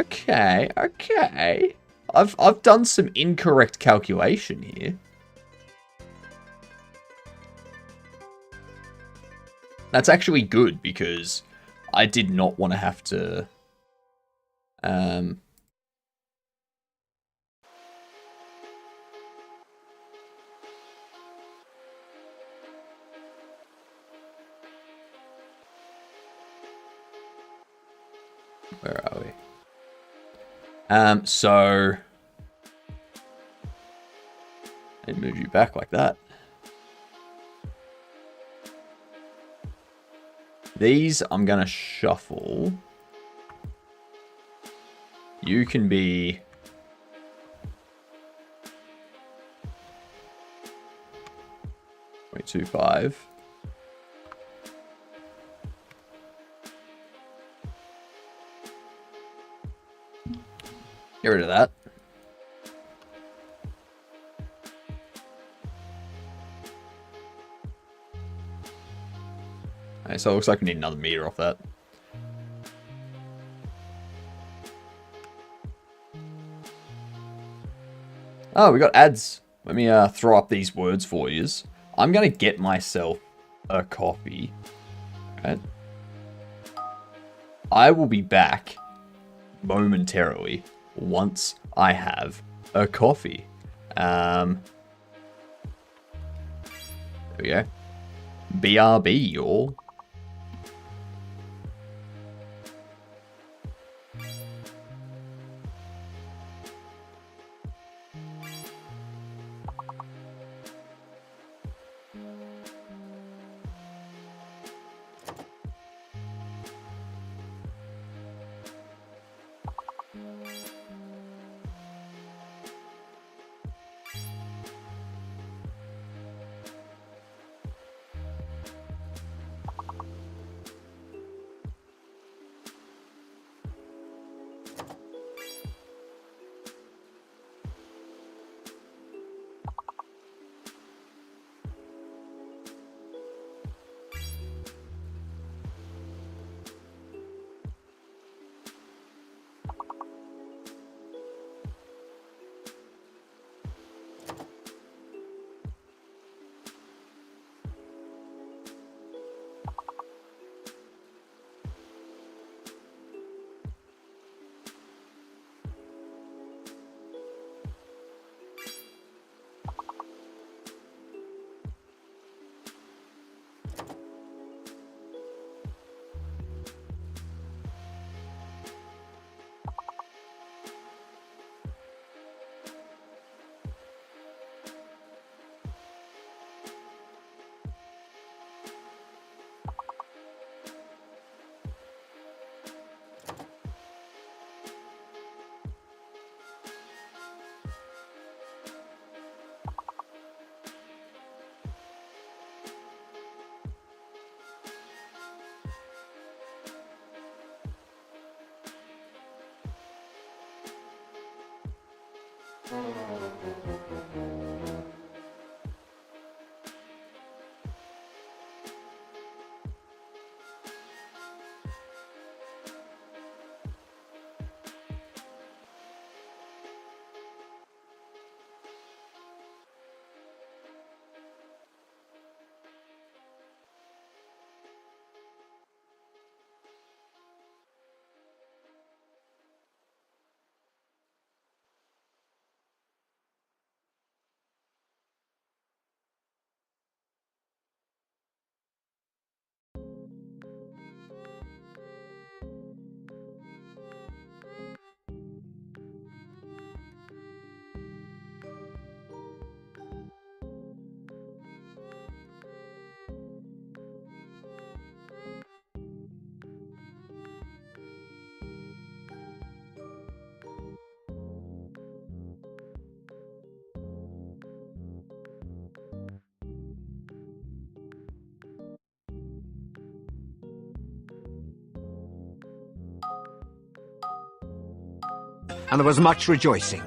Okay, okay. I've done some incorrect calculation here. That's actually good because I did not want to have to where are we? So I'd move you back like that. These I'm gonna shuffle. You can be 0.25. Get rid of that. Okay, so it looks like we need another meter off that. Oh, we got ads. Let me throw up these words for you. I'm gonna get myself a coffee. Right. I will be back momentarily once I have a coffee. There we go. BRB, y'all.
and there was much rejoicing.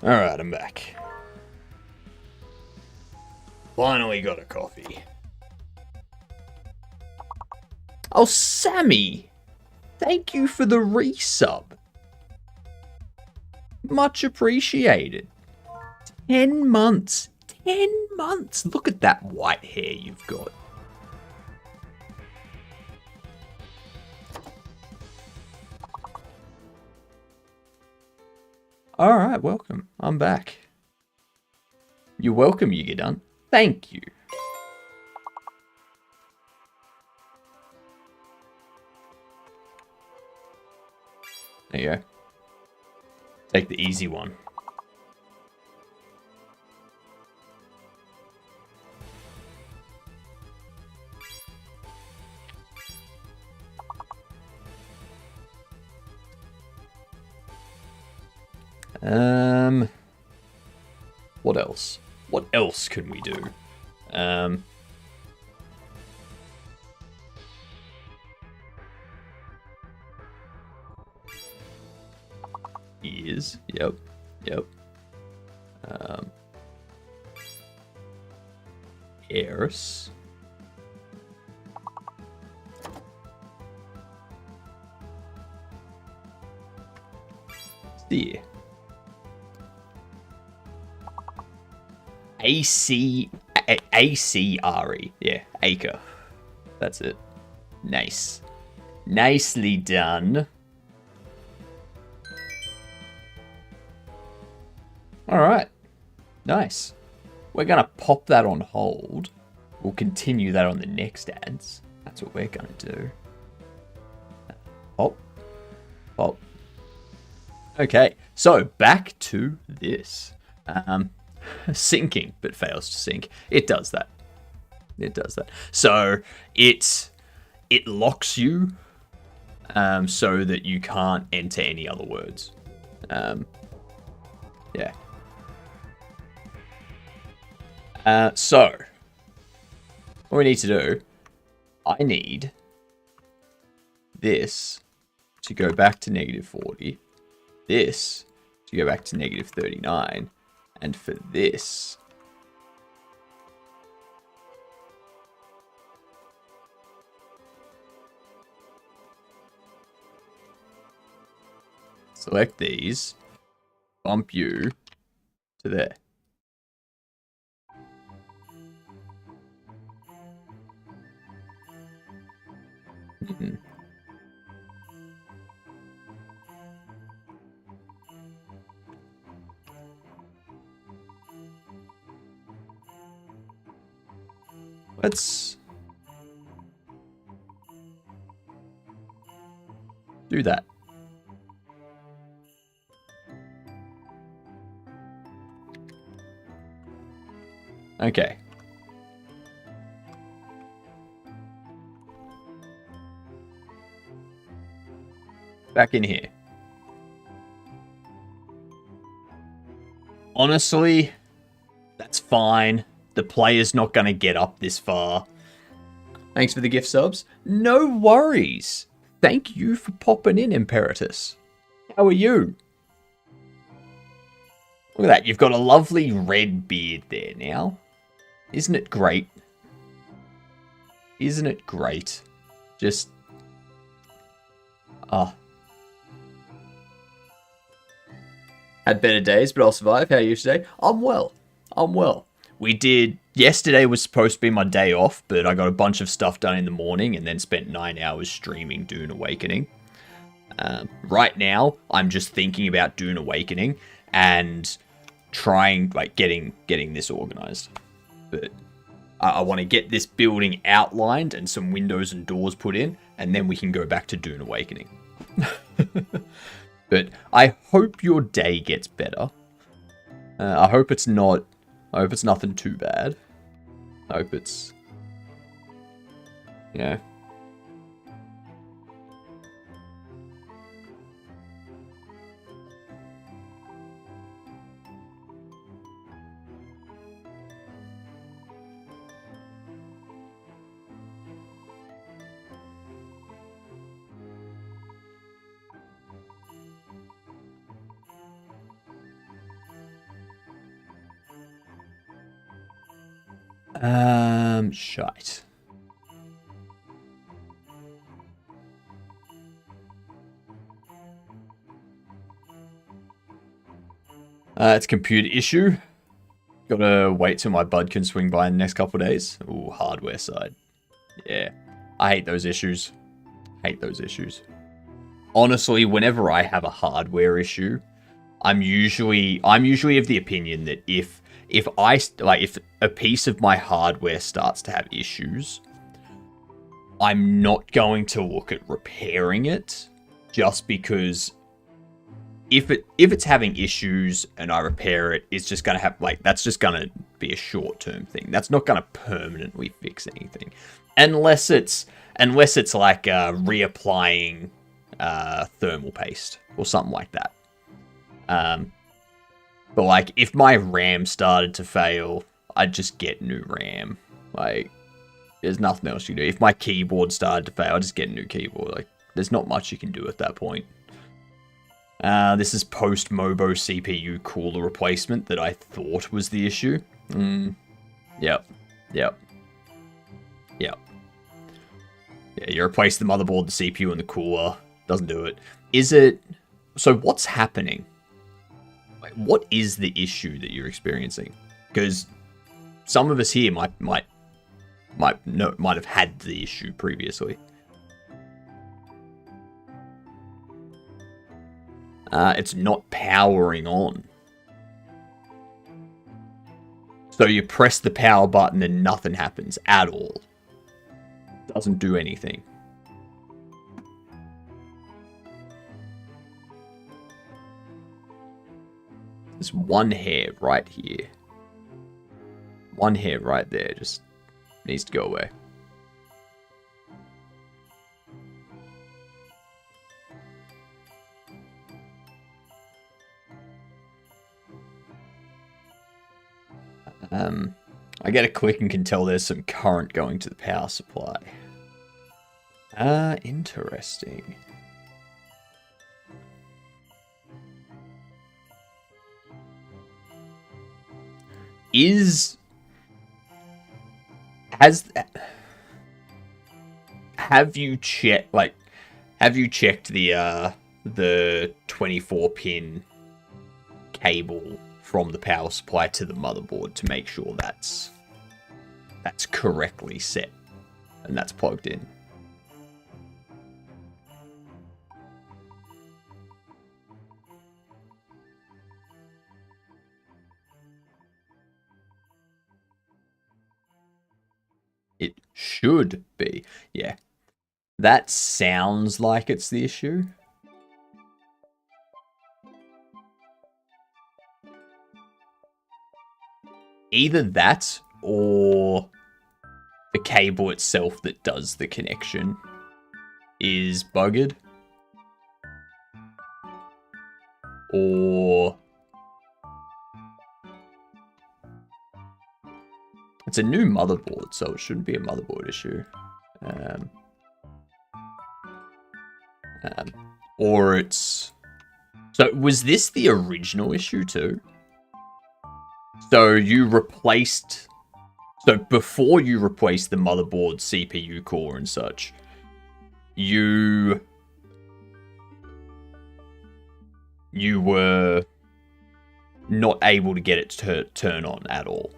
Alright, I'm back. Finally got a coffee. Oh, Sammy! Thank you for the resub. Much appreciated. 10 months. 10 months! Look at that white hair you've got. Alright, welcome. I'm back. You're welcome, you get done. Thank you. There you go. Take the easy one. What else? What else can we do? Ears. Yep. Ears. See. A-C-R-E. Yeah, acre. That's it. Nice. Nicely done. Alright. Nice. We're going to pop that on hold. We'll continue that on the next ads. That's what we're going to do. Pop. Pop. Okay, so back to this. Sinking, but fails to sync. It does that. It does that. So it locks you so that you can't enter any other words. Yeah. So what we need to do, I need this to go back to -40, this to go back to -39, and for this select these, bump you to there. Let's do that. Okay. Back in here. Honestly, that's fine. The player's not going to get up this far. Thanks for the gift subs. No worries. Thank you for popping in, Imperatus. How are you? Look at that. You've got a lovely red beard there now. Isn't it great? Isn't it great? Just... Had better days, but I'll survive. How are you today? I'm well. I'm well. We did... Yesterday was supposed to be my day off, but I got a bunch of stuff done in the morning and then spent 9 hours streaming Dune Awakening. Right now, I'm just thinking about Dune Awakening and trying, like, getting this organized. But I want to get this building outlined and some windows and doors put in, and then we can go back to Dune Awakening. But I hope your day gets better. I hope it's not... I hope it's nothing too bad. I hope it's... You know... Shite. It's a computer issue. Gotta wait till my bud can swing by in the next couple of days. Ooh, hardware side. Yeah. I hate those issues. Hate those issues. Honestly, whenever I have a hardware issue, I'm usually of the opinion that if a piece of my hardware starts to have issues, I'm not going to look at repairing it, just because if it's having issues and I repair it, it's just gonna have, like, that's just gonna be a short-term thing. That's not gonna permanently fix anything, unless it's like reapplying thermal paste or something like that. But, like, if my RAM started to fail, I'd just get new RAM. Like, there's nothing else you can do. If my keyboard started to fail, I'd just get a new keyboard. Like, there's not much you can do at that point. This is post-Mobo CPU cooler replacement that I thought was the issue. Yep. Yeah, you replace the motherboard, the CPU, and the cooler. Doesn't do it. Is it... So what's happening? What is the issue that you're experiencing? Because some of us here might have had the issue previously. It's not powering on. So you press the power button and nothing happens at all. Doesn't do anything. There's one hair right here. One hair right there just needs to go away. I get a click and can tell there's some current going to the power supply. Interesting. Have you checked the 24 pin cable from the power supply to the motherboard to make sure that's correctly set and that's plugged in? It should be. Yeah. That sounds like it's the issue. Either that or the cable itself that does the connection is bugged. Or it's a new motherboard, so it shouldn't be a motherboard issue. Or it's... So was this the original issue too? So you replaced... So before you replaced the motherboard, CPU core and such, you were not able to get it to turn on at all.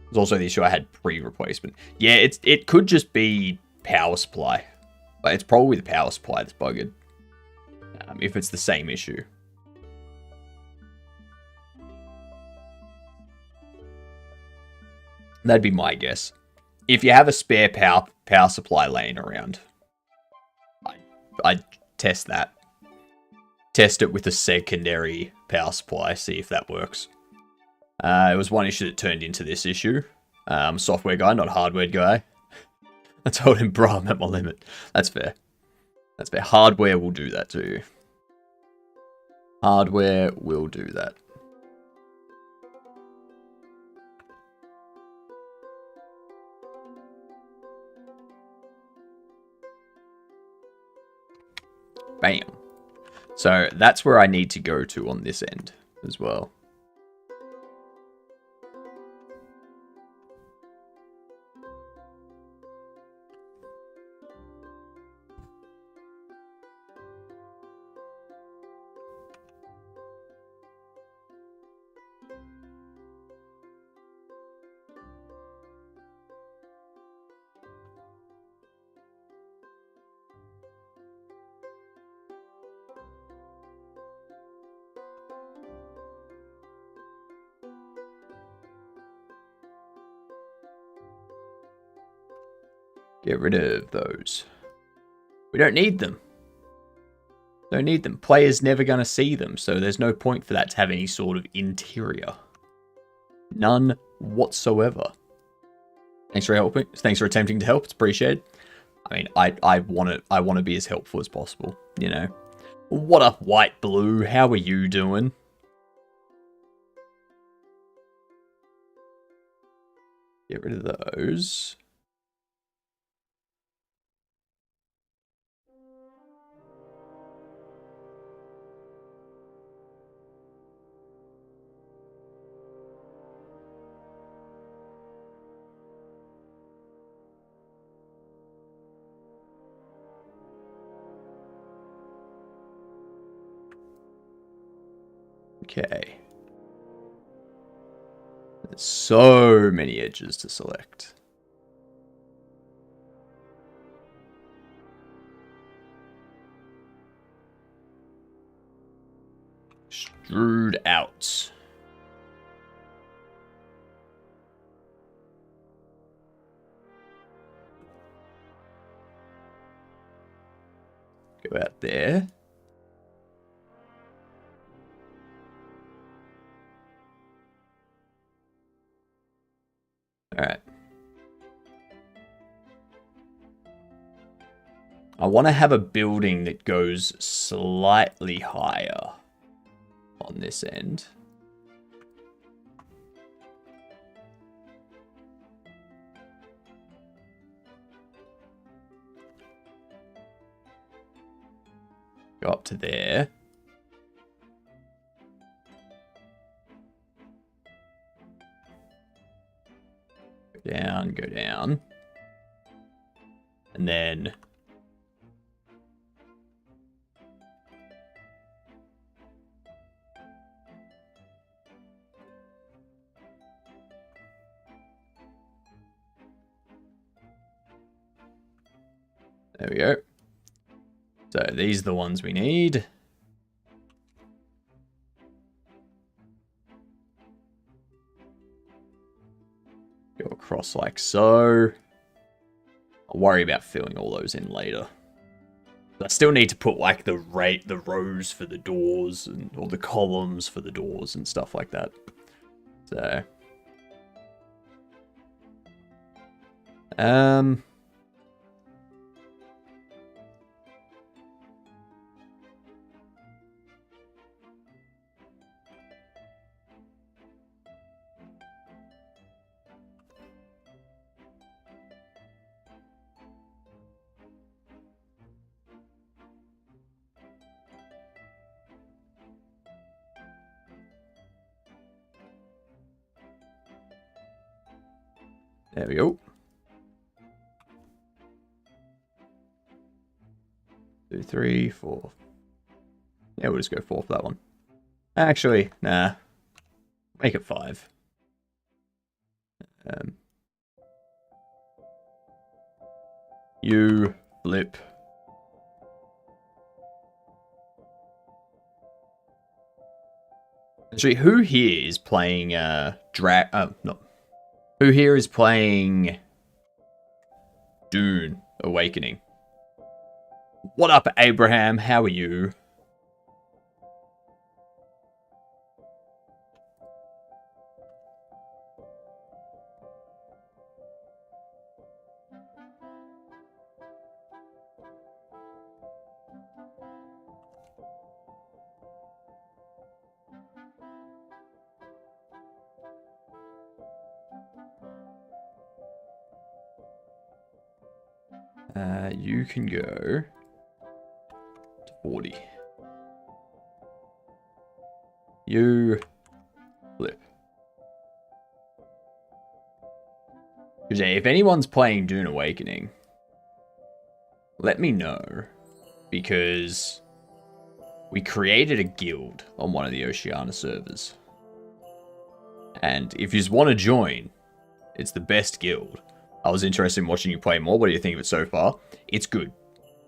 There's also the issue I had pre-replacement. Yeah, it could just be power supply. But it's probably the power supply that's bugged. If it's the same issue. That'd be my guess. If you have a spare power supply laying around, I'd test that. Test it with a secondary power supply, see if that works. It was one issue that turned into this issue. I'm a software guy, not a hardware guy. I told him, bro, I'm at my limit. That's fair. That's fair. Hardware will do that to you. Hardware will do that. Bam. So that's where I need to go to on this end as well. Get rid of those. We don't need them. Don't need them. Players never going to see them, so there's no point for that to have any sort of interior. None whatsoever. Thanks for helping. Thanks for attempting to help. It's appreciated. I mean, I want to be as helpful as possible, you know. What up, White Blue? How are you doing? Get rid of those. Okay. There's so many edges to select. Extrude out. Go out there. want to have a building that goes slightly higher on this end. Go up to there. Go down. And then there we go. So these are the ones we need. Go across like so. I'll worry about filling all those in later. I still need to put like the rows for the doors and or the columns for the doors and stuff like that. So there we go. 2, 3, 4. Yeah, we'll just go 4 for that one. Actually, nah. Make it 5. You flip. Actually, who here is playing no. Who here is playing Dune Awakening? What up, Abraham? How are you? You can go to 40. You flip. Because if anyone's playing Dune Awakening, let me know. Because we created a guild on one of the Oceania servers. And if you just want to join, it's the best guild. I was interested in watching you play more. What do you think of it so far? It's good.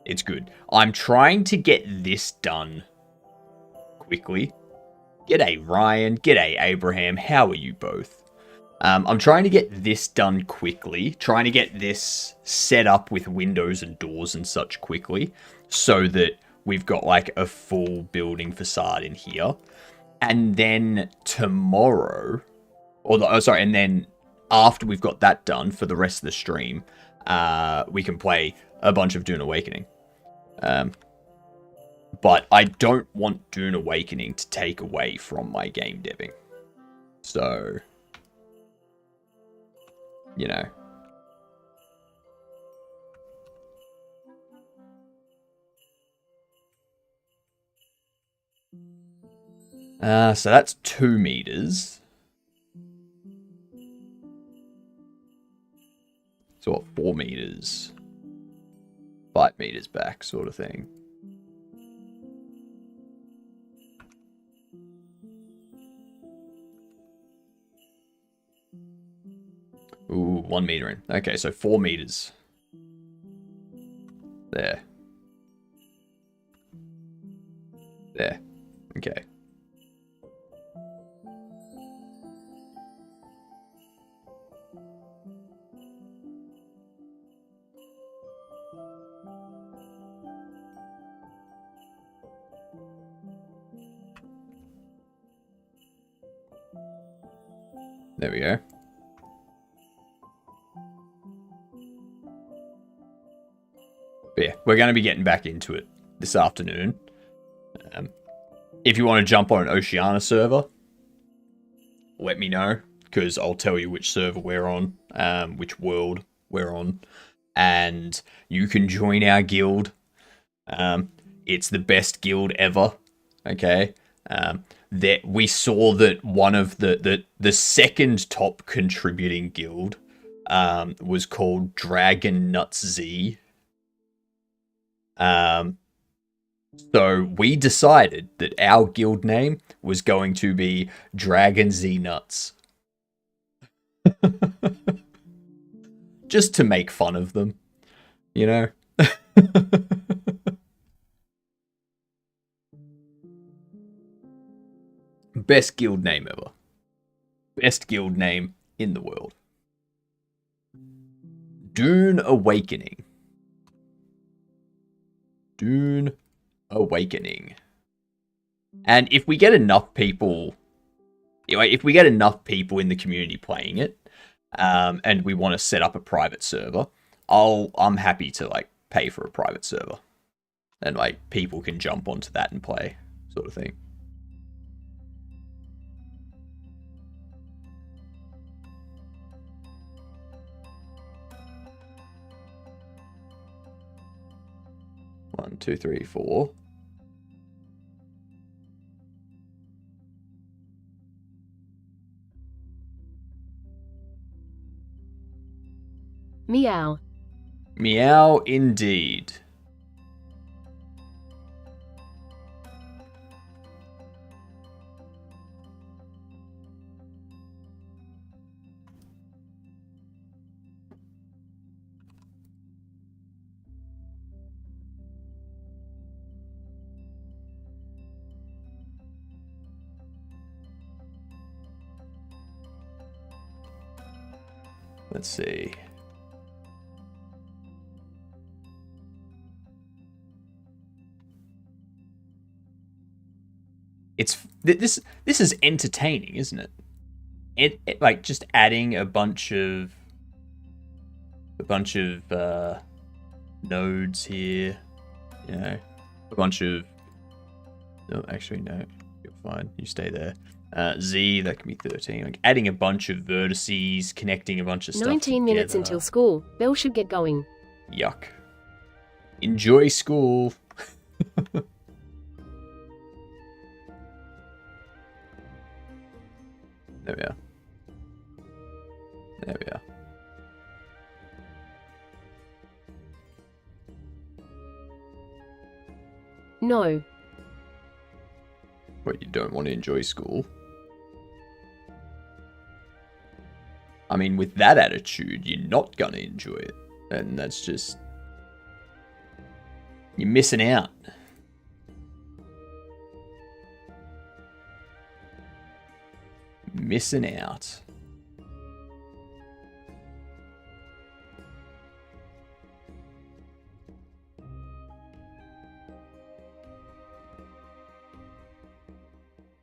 It's good. I'm trying to get this done quickly. G'day, Ryan. G'day, Abraham. How are you both? I'm trying to get this done quickly. Trying to get this set up with windows and doors and such quickly. So that we've got like a full building facade in here. And then tomorrow... and then after we've got that done for the rest of the stream, we can play a bunch of Dune Awakening. But I don't want Dune Awakening to take away from my game deving. So, you know. So that's 2 meters. So what, 4 meters? 5 meters back, sort of thing. Ooh, 1 meter in. Okay, so 4 meters. There. There. Okay. There we go. But yeah, we're going to be getting back into it this afternoon. If you want to jump on an Oceania server, let me know, because I'll tell you which server we're on, which world we're on, and you can join our guild. It's the best guild ever. Okay. That we saw that one of the second top contributing guild was called Dragon Nuts Z. So we decided that our guild name was going to be Dragon Z Nuts. Just to make fun of them, you know? Best guild name ever. Best guild name in the world. Dune Awakening. Dune Awakening. And if we get enough people, if we get enough people in the community playing it, and we want to set up a private server, I'm happy to like pay for a private server, and like people can jump onto that and play, sort of thing. One, two, three, four.
Meow.
Meow indeed. Let's see. This is entertaining, isn't it? It like just adding a bunch of nodes here, you know, a bunch of. No, actually no, you're fine. You stay there. Z, that can be 13. Like adding a bunch of vertices, connecting a bunch of stuff.
19 minutes
together.
until school. Bell should get going.
Yuck. Enjoy school. There we are. There we are.
No.
But you don't want to enjoy school? I mean, with that attitude, you're not gonna enjoy it. And that's just... You're missing out. Missing out.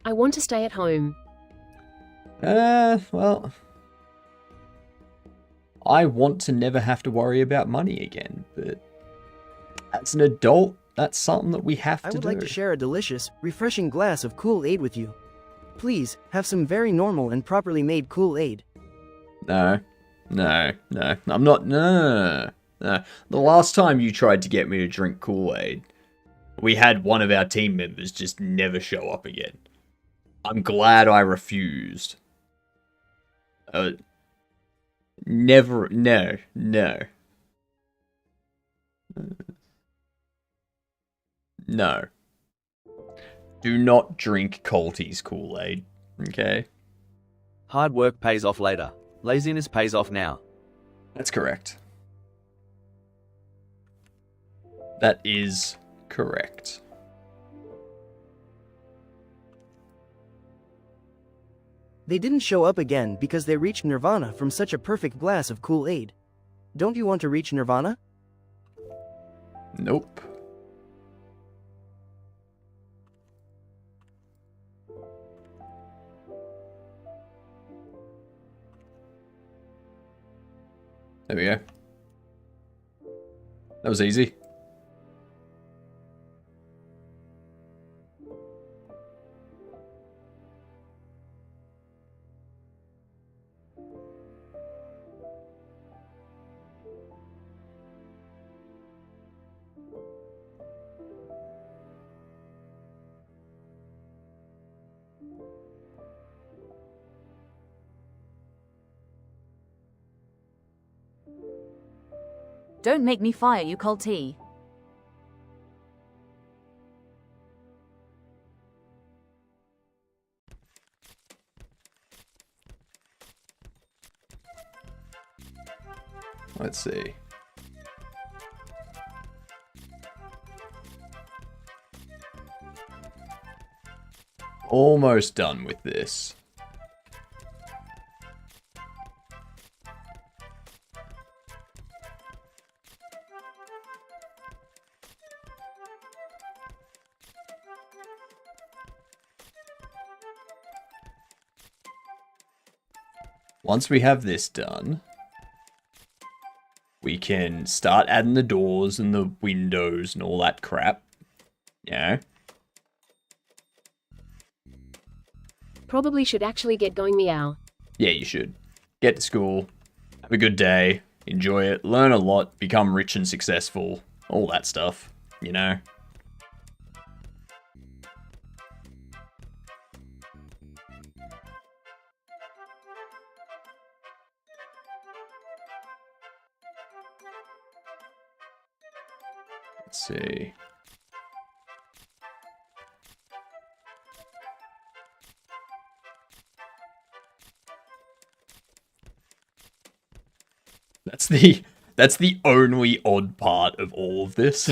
I want to stay at home.
Well... I want to never have to worry about money again, but... As an adult, that's something that we have to do.
I would like to share a delicious, refreshing glass of Kool-Aid with you. Please, have some very normal and properly made Kool-Aid.
No. I'm not... No. The last time you tried to get me to drink Kool-Aid, we had one of our team members just never show up again. I'm glad I refused. Never... No. No. Do not drink Colty's Kool-Aid, okay?
Hard work pays off later. Laziness pays off now.
That's correct. That is correct.
They didn't show up again because they reached Nirvana from such a perfect glass of Kool-Aid. Don't you want to reach Nirvana?
Nope. There we go. That was easy.
Don't make me fire you, culty.
Let's see. Almost done with this. Once we have this done, we can start adding the doors and the windows and all that crap. Yeah.
Probably should actually get going, meow.
Yeah, you should. Get to school, have a good day, enjoy it, learn a lot, become rich and successful, all that stuff, you know? Let's see. That's the only odd part of all of this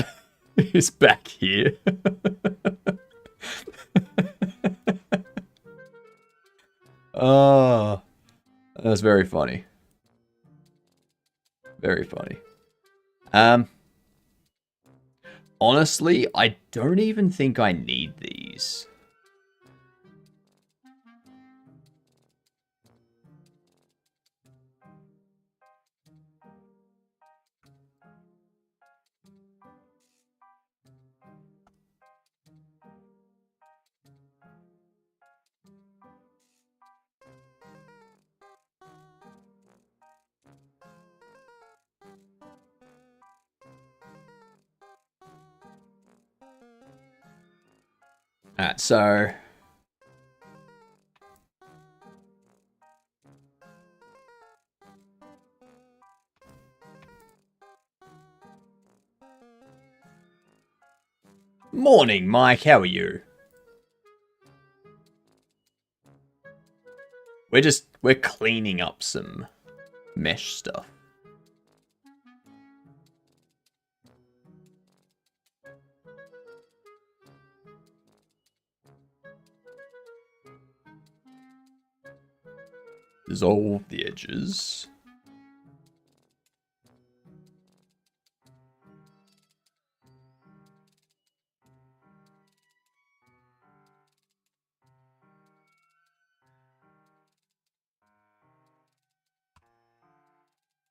is back here. Oh, that's very funny. Very funny. Honestly, I don't even think I need these. Alright, so morning, Mike, how are you? We're cleaning up some mesh stuff. Dissolve the edges.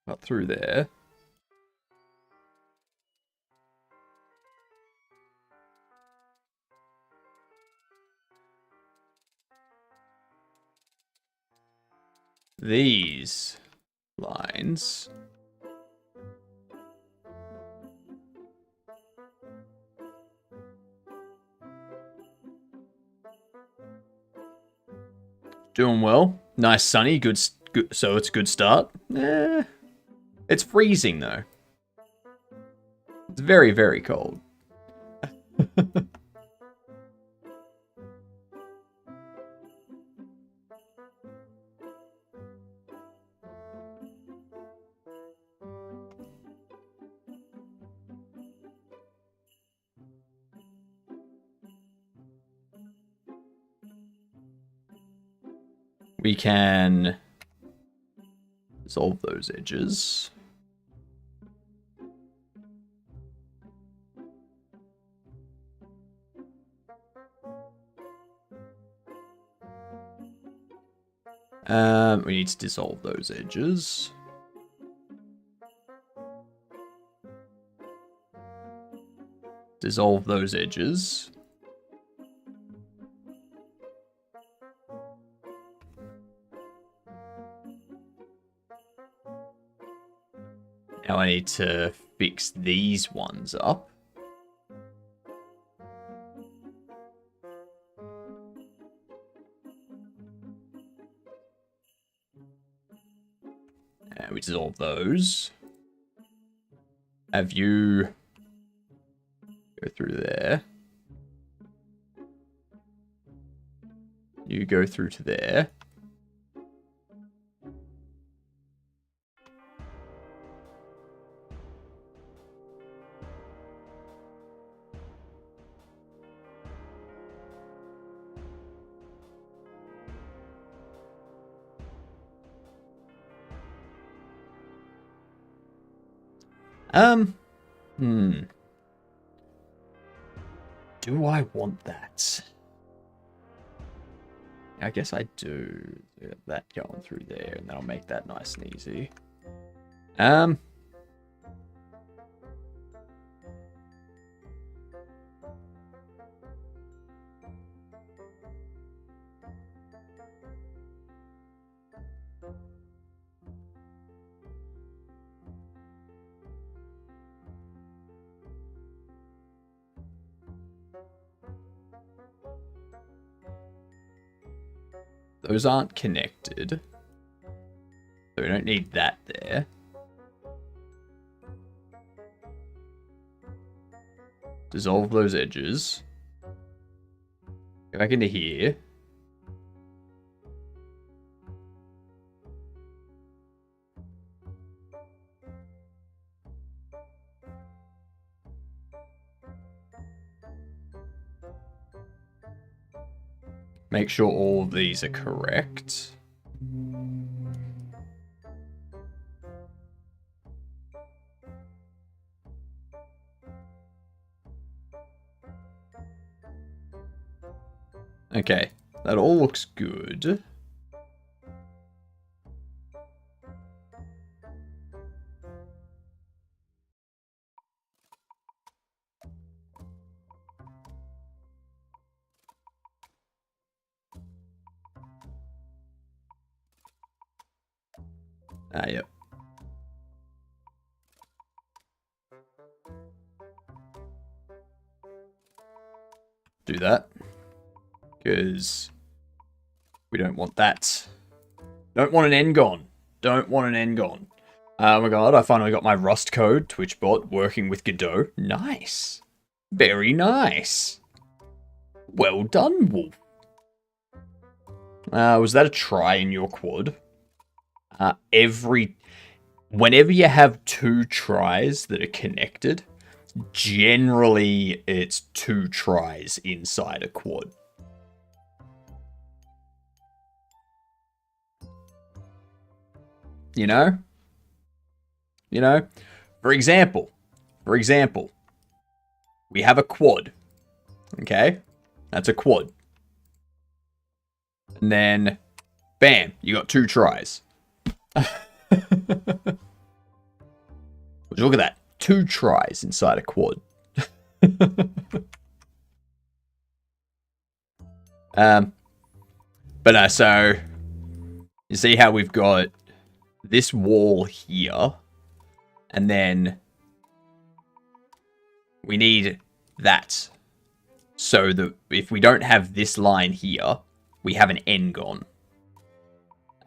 Up through there. These lines. Doing well. Nice sunny, good, so it's a good start. It's freezing though. It's very, very cold. We can dissolve those edges. We need to dissolve those edges. Dissolve those edges. Now I need to fix these ones up. And we dissolve those. have you go through there. You go through to there. Do I want that? I guess I do. That going through there, and that'll make that nice and easy. Those aren't connected. So we don't need that there. Dissolve those edges. Go back into here. Make sure all of these are correct. Okay, that all looks good. Yep. Do that. Because we don't want that. Don't want an Engon. Don't want an Engon. Oh my god, I finally got my Rust code, TwitchBot, working with Godot. Nice. Very nice. Well done, Wolf. Was that a try in your quad? Whenever you have two tries that are connected, generally it's two tries inside a quad. You know? For example, we have a quad. Okay? That's a quad. And then, bam, you got two tries. Look at that. Two tries inside a quad. But so you see how we've got this wall here, and then we need that. So that if we don't have this line here, we have an Engon.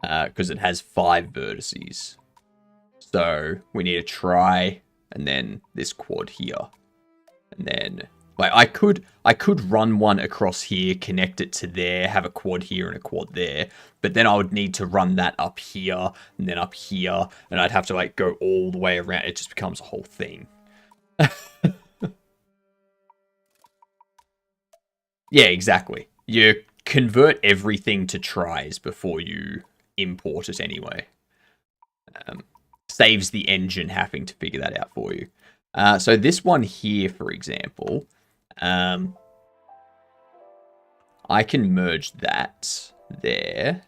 Because it has 5 vertices. So we need a try, and then this quad here. And then, like, I could run one across here, connect it to there, have a quad here and a quad there. But then I would need to run that up here, and then up here. And I'd have to, like, go all the way around. It just becomes a whole thing. Yeah, exactly. You convert everything to tries before you import it anyway. Saves the engine having to figure that out for you. So this one here, for example, I can merge that there.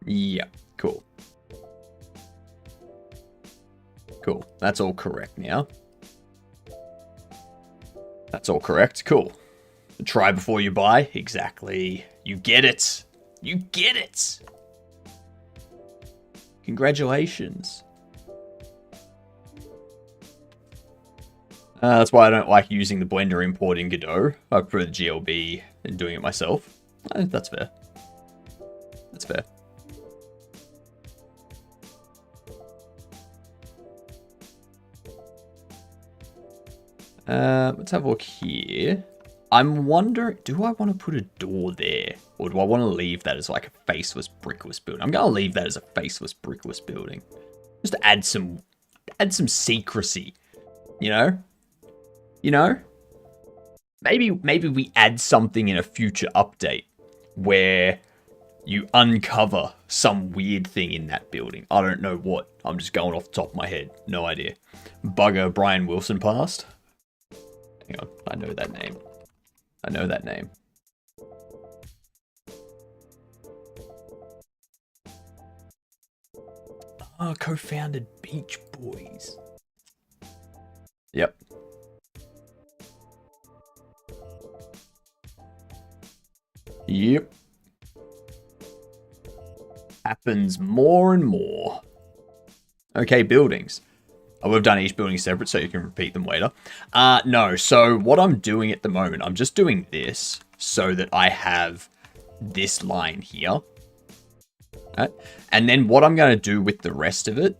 Yeah, cool. Cool. That's all correct now. That's all correct. Cool. Try before you buy. Exactly. You get it. You get it. Congratulations. That's why I don't like using the Blender import in Godot. I prefer the GLB and doing it myself. That's fair. That's fair. Let's have a look here. I'm wondering, do I want to put a door there? Or do I want to leave that as like a faceless brickless building? I'm going to leave that as a faceless brickless building. Just to add some secrecy, you know? You know? Maybe we add something in a future update where you uncover some weird thing in that building. I don't know what. I'm just going off the top of my head. No idea. Bugger Brian Wilson passed. Hang on, I know that name. I know that name. Oh, co-founded Beach Boys. Yep. Yep. Happens more and more. Okay, buildings. I would have done each building separate so you can repeat them later. No, so what I'm doing at the moment, I'm just doing this so that I have this line here. Right? And then what I'm going to do with the rest of it,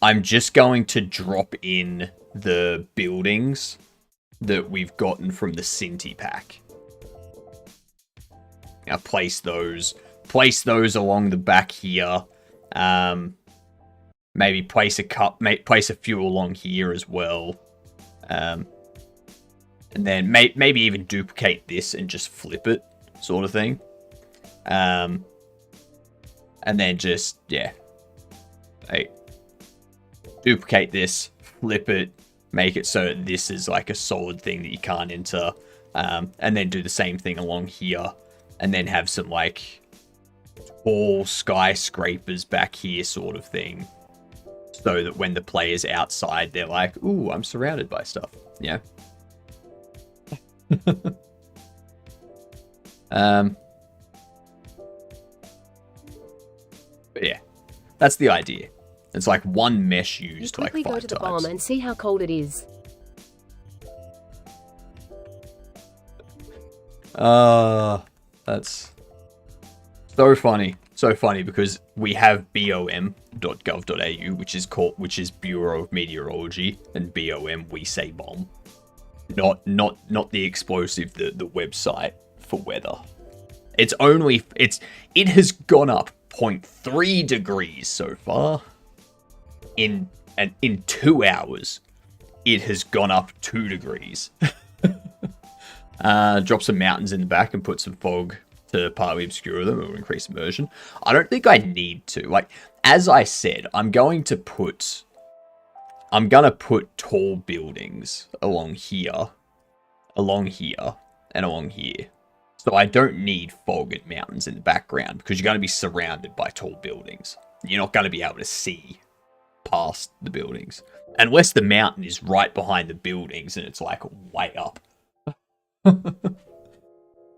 I'm just going to drop in the buildings that we've gotten from the Cinti pack. Now place those along the back here. Maybe place a few along here as well. And then maybe even duplicate this and just flip it, sort of thing. And then just, yeah. Duplicate this, flip it, make it so that this is like a solid thing that you can't enter. And then do the same thing along here. And then have some like tall skyscrapers back here sort of thing. So that when the player's outside, they're like, ooh, I'm surrounded by stuff. Yeah. But yeah, that's the idea. It's like one mesh used like 5 times.
Quickly go to the bomb and see how cold it is.
That's so funny. So funny because we have bom.gov.au, which is Bureau of Meteorology, and BOM we say bomb. Not the explosive, the website for weather. It has gone up 0.3 degrees so far. In 2 hours, it has gone up 2 degrees. Drop some mountains in the back and put some fog to partly obscure them or increase immersion. I don't think I need to. Like, as I said, I'm gonna put tall buildings along here, and along here. So I don't need fog and mountains in the background because you're gonna be surrounded by tall buildings. You're not gonna be able to see past the buildings. Unless the mountain is right behind the buildings and it's like way up.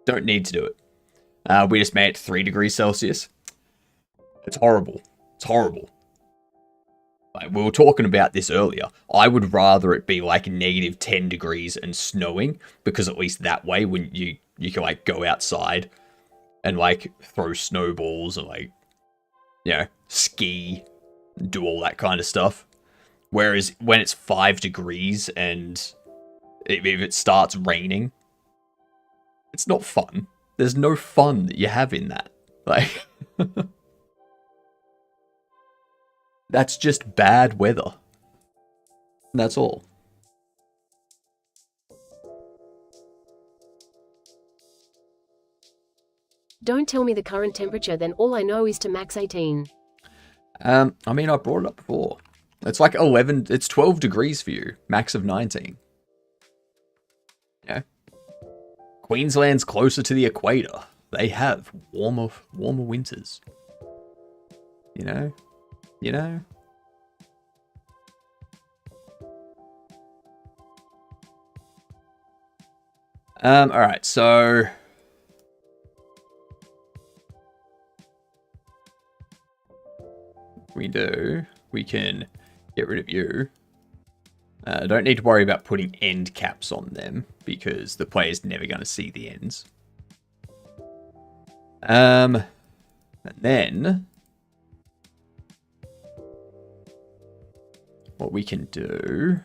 Don't need to do it. We just made it 3 degrees Celsius. It's horrible. It's horrible. Like, we were talking about this earlier. I would rather it be like negative 10 degrees and snowing, because at least that way when you can like go outside and like throw snowballs and like, you know, ski, do all that kind of stuff. Whereas when it's 5 degrees and if it starts raining, it's not fun. There's no fun that you have in that. Like, that's just bad weather. That's all.
Don't tell me the current temperature, then all I know is to max 18.
I mean, I brought it up before. It's like 12 degrees for you. Max of 19. Yeah. Queensland's closer to the equator. They have warmer winters. You know? You know? Alright, so we can get rid of you. I don't need to worry about putting end caps on them because the player's never going to see the ends. And then what we can do...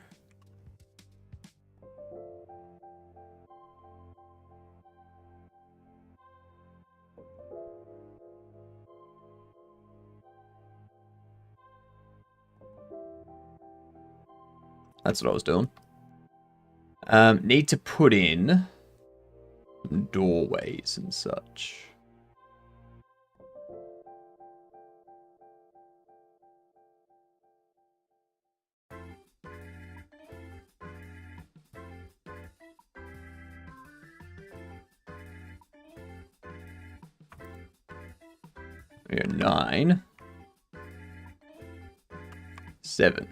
That's what I was doing. Need to put in some doorways and such. We are 9, 7.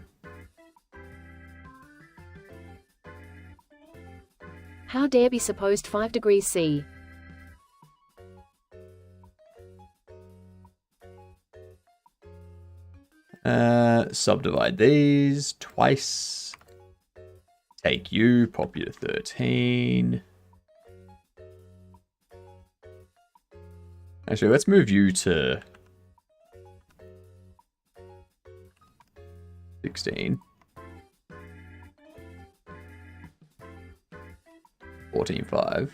How dare be supposed 5 degrees C?
Subdivide these twice. Take you, pop you to 13. Actually, let's move you to 16. 14.5.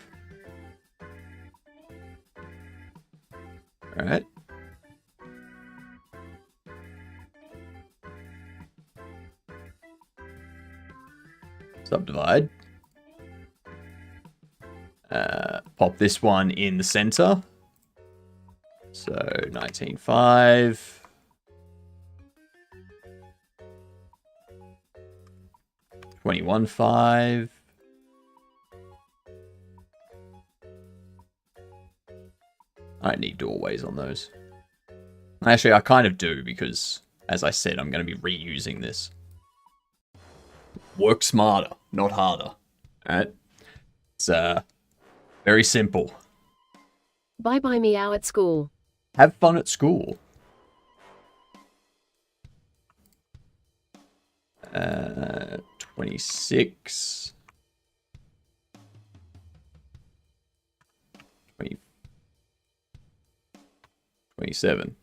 All right. Subdivide. Pop this one in the center. So 19.5. 21.5. I don't need doorways on those. Actually, I kind of do because, as I said, I'm going to be reusing this. Work smarter, not harder. Alright? It's very simple.
Bye-bye meow at school.
Have fun at school. 26. 27.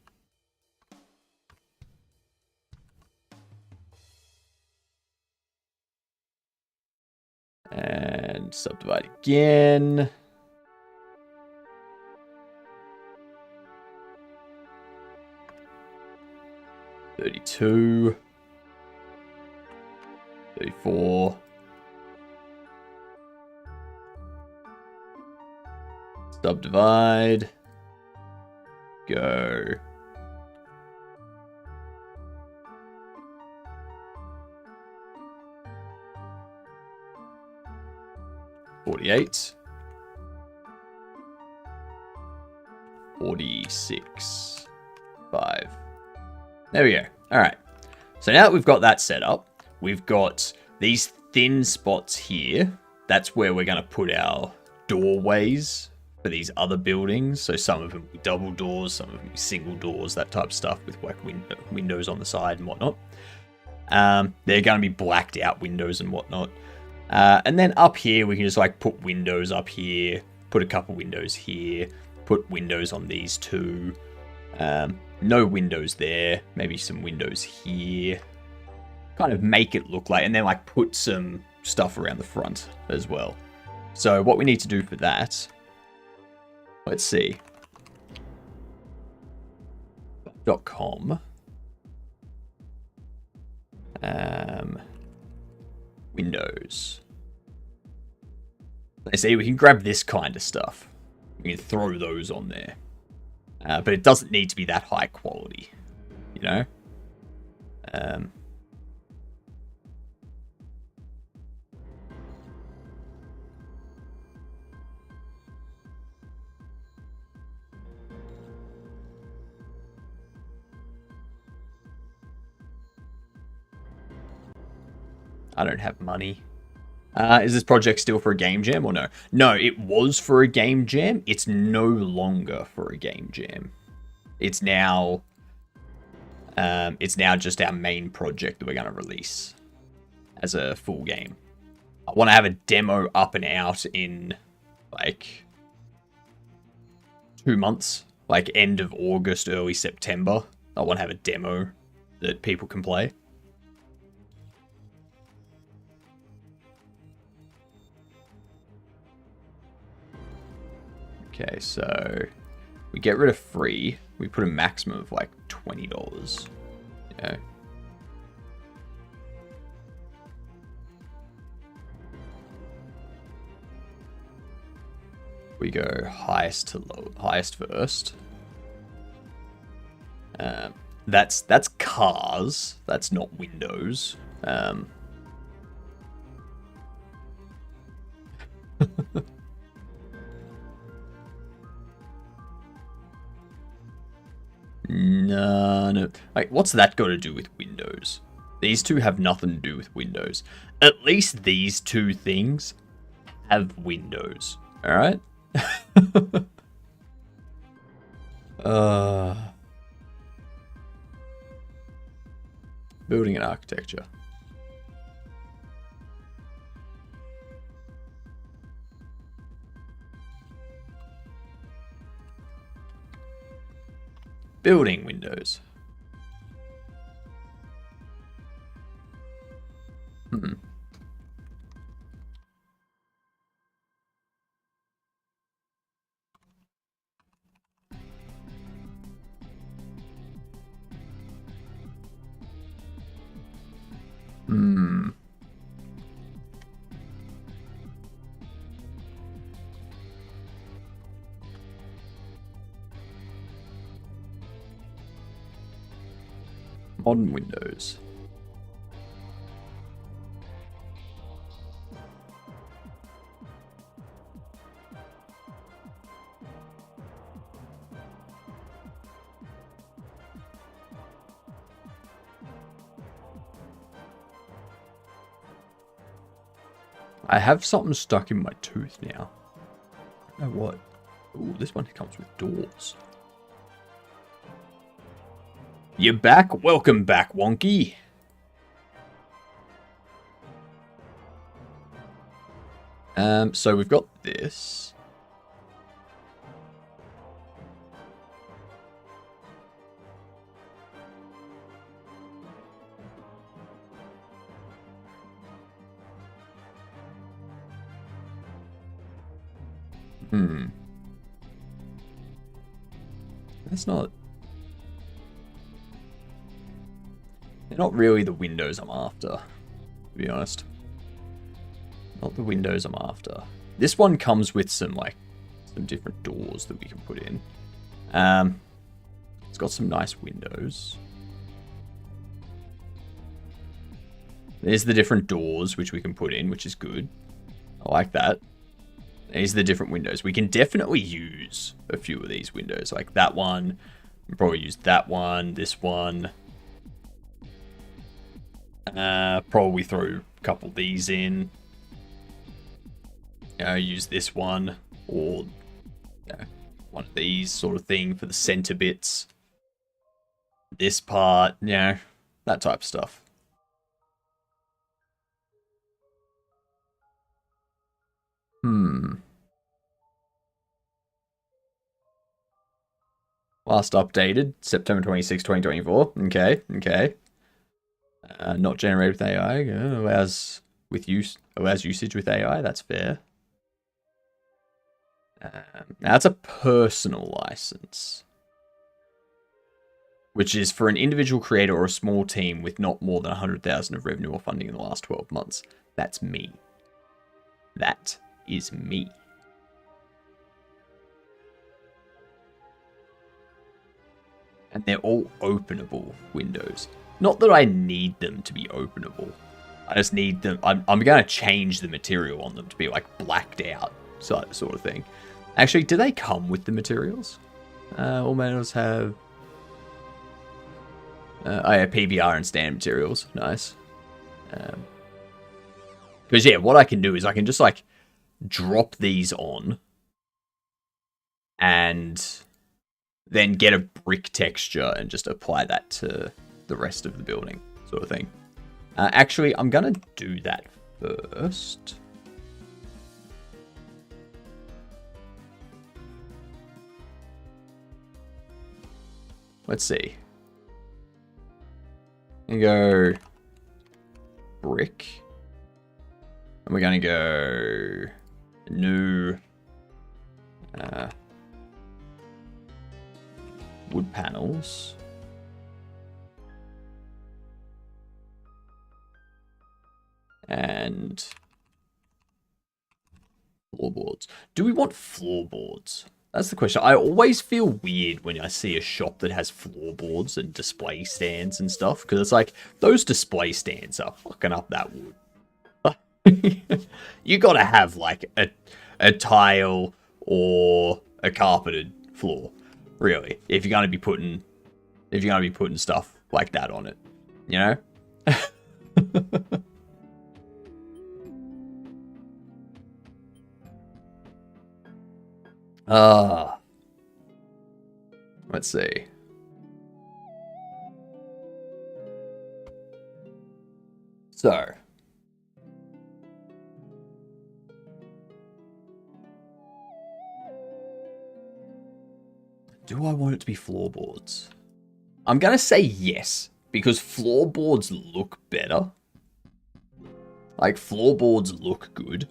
And subdivide again. 32. 34. Subdivide. Go. $48. 46. 5. There we go. All right. So now that we've got that set up, we've got these thin spots here. That's where we're going to put our doorways for these other buildings. So some of them will be double doors, some of them will be single doors, that type of stuff with like windows on the side and whatnot. They're going to be blacked out windows and whatnot. And then up here, we can just like put windows up here, put a couple windows here, put windows on these two. No windows there, maybe some windows here. Kind of make it look like, and then like put some stuff around the front as well. So what we need to do for that, let's see. .com. Windows. Let's see, we can grab this kind of stuff. We can throw those on there. But it doesn't need to be that high quality, you know? I don't have money. Is this project still for a game jam or no? No, it was for a game jam. It's no longer for a game jam. It's now just our main project that we're going to release. as a full game. I want to have a demo up and out in like 2 months, like end of August, early September. I want to have a demo that people can play. Okay, so we get rid of free. We put a maximum of like $20. Yeah. We go highest to low, highest first. That's cars. That's not windows. No. Like, what's that got to do with windows? These two have nothing to do with windows. At least these two things have windows. All right. Building and architecture. Building windows. Modern windows. I have something stuck in my tooth now. I don't know what. Ooh, this one comes with doors. You're back? Welcome back, Wonky. So we've got this. That's not... They're not really the windows I'm after, to be honest. Not the windows I'm after. This one comes with some, like, some different doors that we can put in. It's got some nice windows. There's the different doors which we can put in, which is good. I like that. These are the different windows. We can definitely use a few of these windows, like that one. We'll probably use that one, this one. Probably throw a couple of these in. Use this one, or one of these sort of thing for the center bits. This part, that type of stuff. Last updated, September 26, 2024. Okay. Not generated with AI. Allows usage with AI. That's fair. Now it's a personal license, which is for an individual creator or a small team with not more than 100,000 of revenue or funding in the last 12 months. That's me. That is me. And they're all openable windows. Not that I need them to be openable. I just need them. I'm going to change the material on them to be like blacked out sort of thing. Actually, do they come with the materials? All metals have... PBR and standard materials. Nice. Because, what I can do is I can just, like, drop these on and then get a brick texture and just apply that to the rest of the building, sort of thing. Actually, I'm gonna do that first. Let's see. You go brick. And we're gonna go new wood panels. And floorboards. Do we want floorboards? That's the question. I always feel weird when I see a shop that has floorboards and display stands and stuff, because it's like, those display stands are fucking up that wood. You gotta have like a tile or a carpeted floor, really, if you're gonna be putting stuff like that on it, you know? Let's see. So, do I want it to be floorboards? I'm gonna say yes, because floorboards look better. Like, floorboards look good.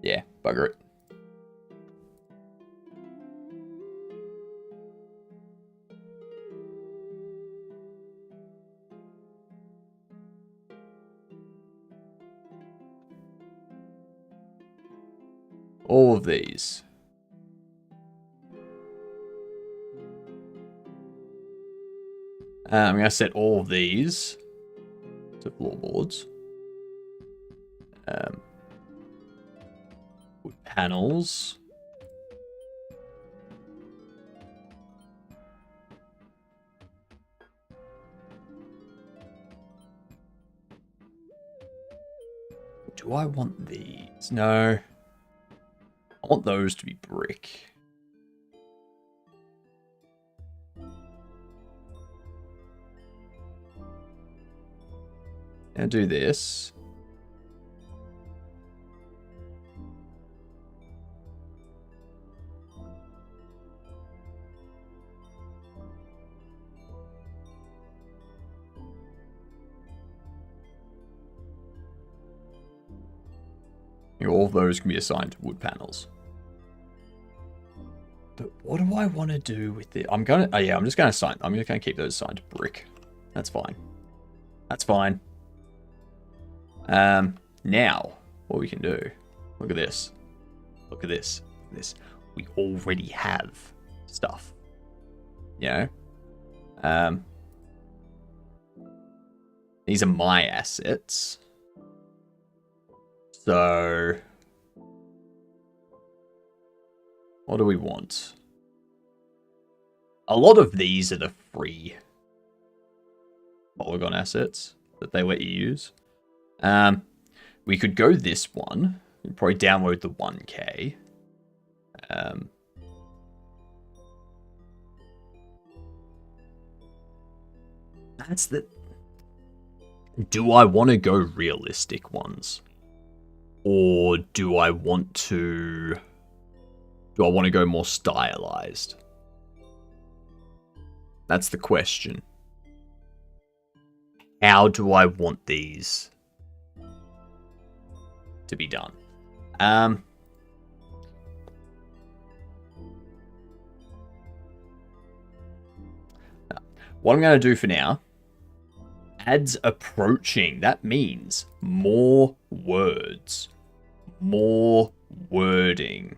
Yeah, bugger it. All of these. I'm going to set all of these to floorboards. Wood panels. Do I want these? No. I want those to be brick. Now do this. All of those can be assigned to wood panels. But what do I want to do with it? I'm just going to keep those assigned to brick. That's fine. That's fine. Now, what we can do, look at this. Look at this. We already have stuff. You know? These are my assets. So, what do we want? A lot of these are the free polygon assets that they let you use. We could go this one. We'd probably download the 1K. That's the... Do I want to go realistic ones? Or do I want to go more stylized? That's the question. How do I want these to be done? What I'm going to do for now, ads approaching. That means more words, more wording.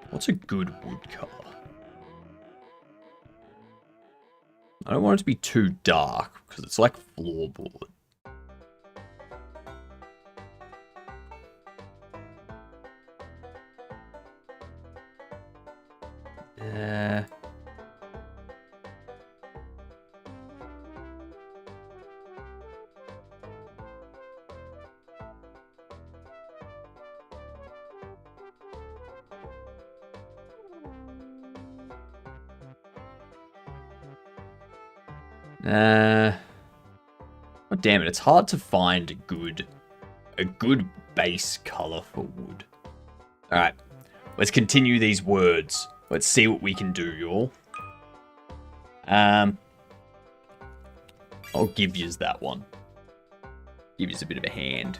What's a good wood color? I don't want it to be too dark, because it's like floorboard. Oh, damn it, it's hard to find a good base color for wood. Alright, let's continue these words. Let's see what we can do, y'all. I'll give yous that one. Give yous a bit of a hand.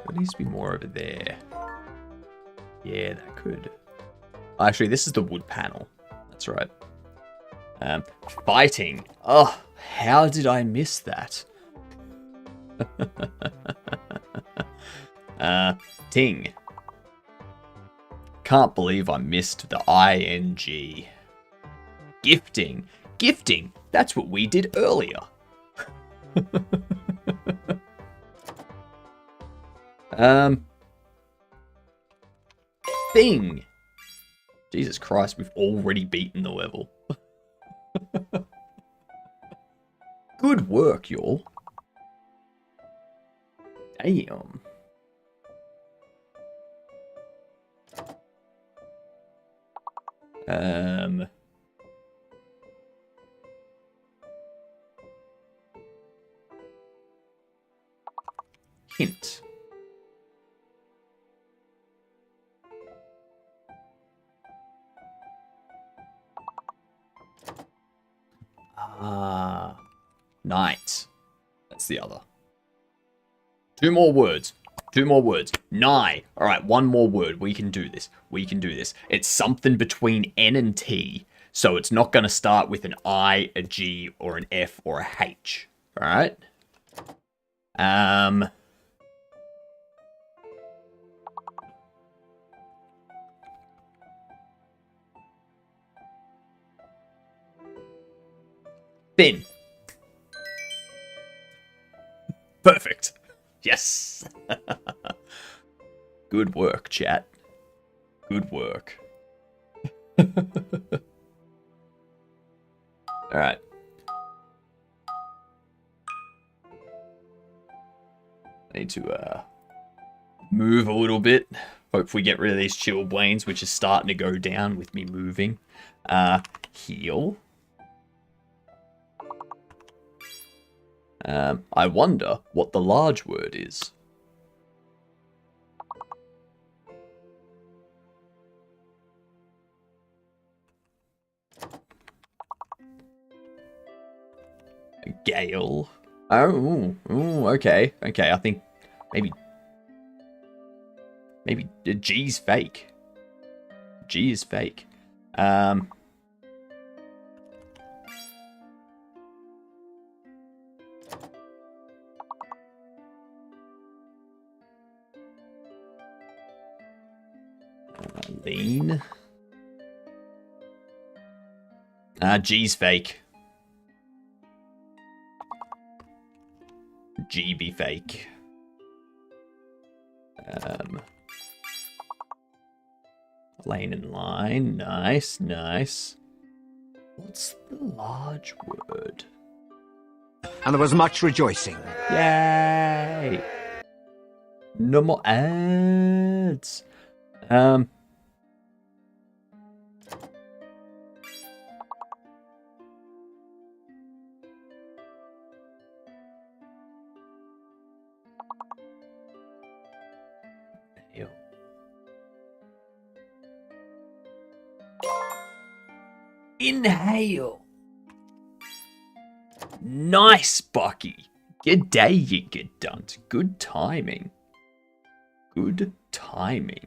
There needs to be more over there. Yeah, that could. Actually, this is the wood panel. That's right. Fighting. Oh, how did I miss that? Ting. Can't believe I missed the ing. Gifting. Gifting. That's what we did earlier. Thing. Jesus Christ, we've already beaten the level. Good work, y'all. Damn. Hint. Night. That's the other. Two more words. Two more words. Nigh. Alright, one more word. We can do this. We can do this. It's something between N and T. So it's not going to start with an I, a G, or an F, or a H. Alright? Thin. Perfect. Yes. Good work, chat. Good work. Alright. I need to move a little bit. Hope we get rid of these chilblains, which is starting to go down with me moving. Heal. I wonder what the large word is. Gale. Oh, okay. Okay, I think maybe G's fake. G is fake. Lean. G's fake. G be fake. Lane and line. Nice, nice. What's the large word?
And there was much rejoicing.
Yay! No more ads. Inhale. Nice, Bucky. Good day, you good dunt. Good timing. Good timing.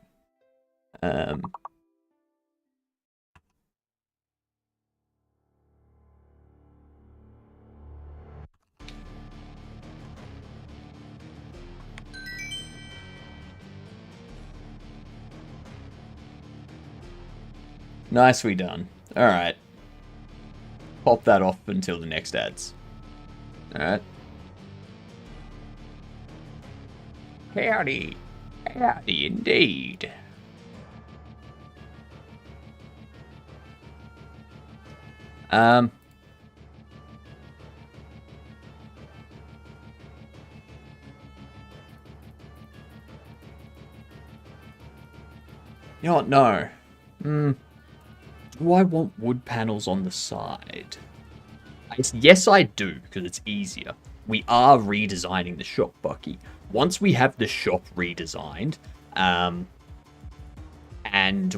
Nicely done. Alright. Pop that off until the next ads. Alright. Howdy. Howdy indeed. You know what? No. Do I want wood panels on the side? Yes, I do, because it's easier. We are redesigning the shop, Bucky. Once we have the shop redesigned, and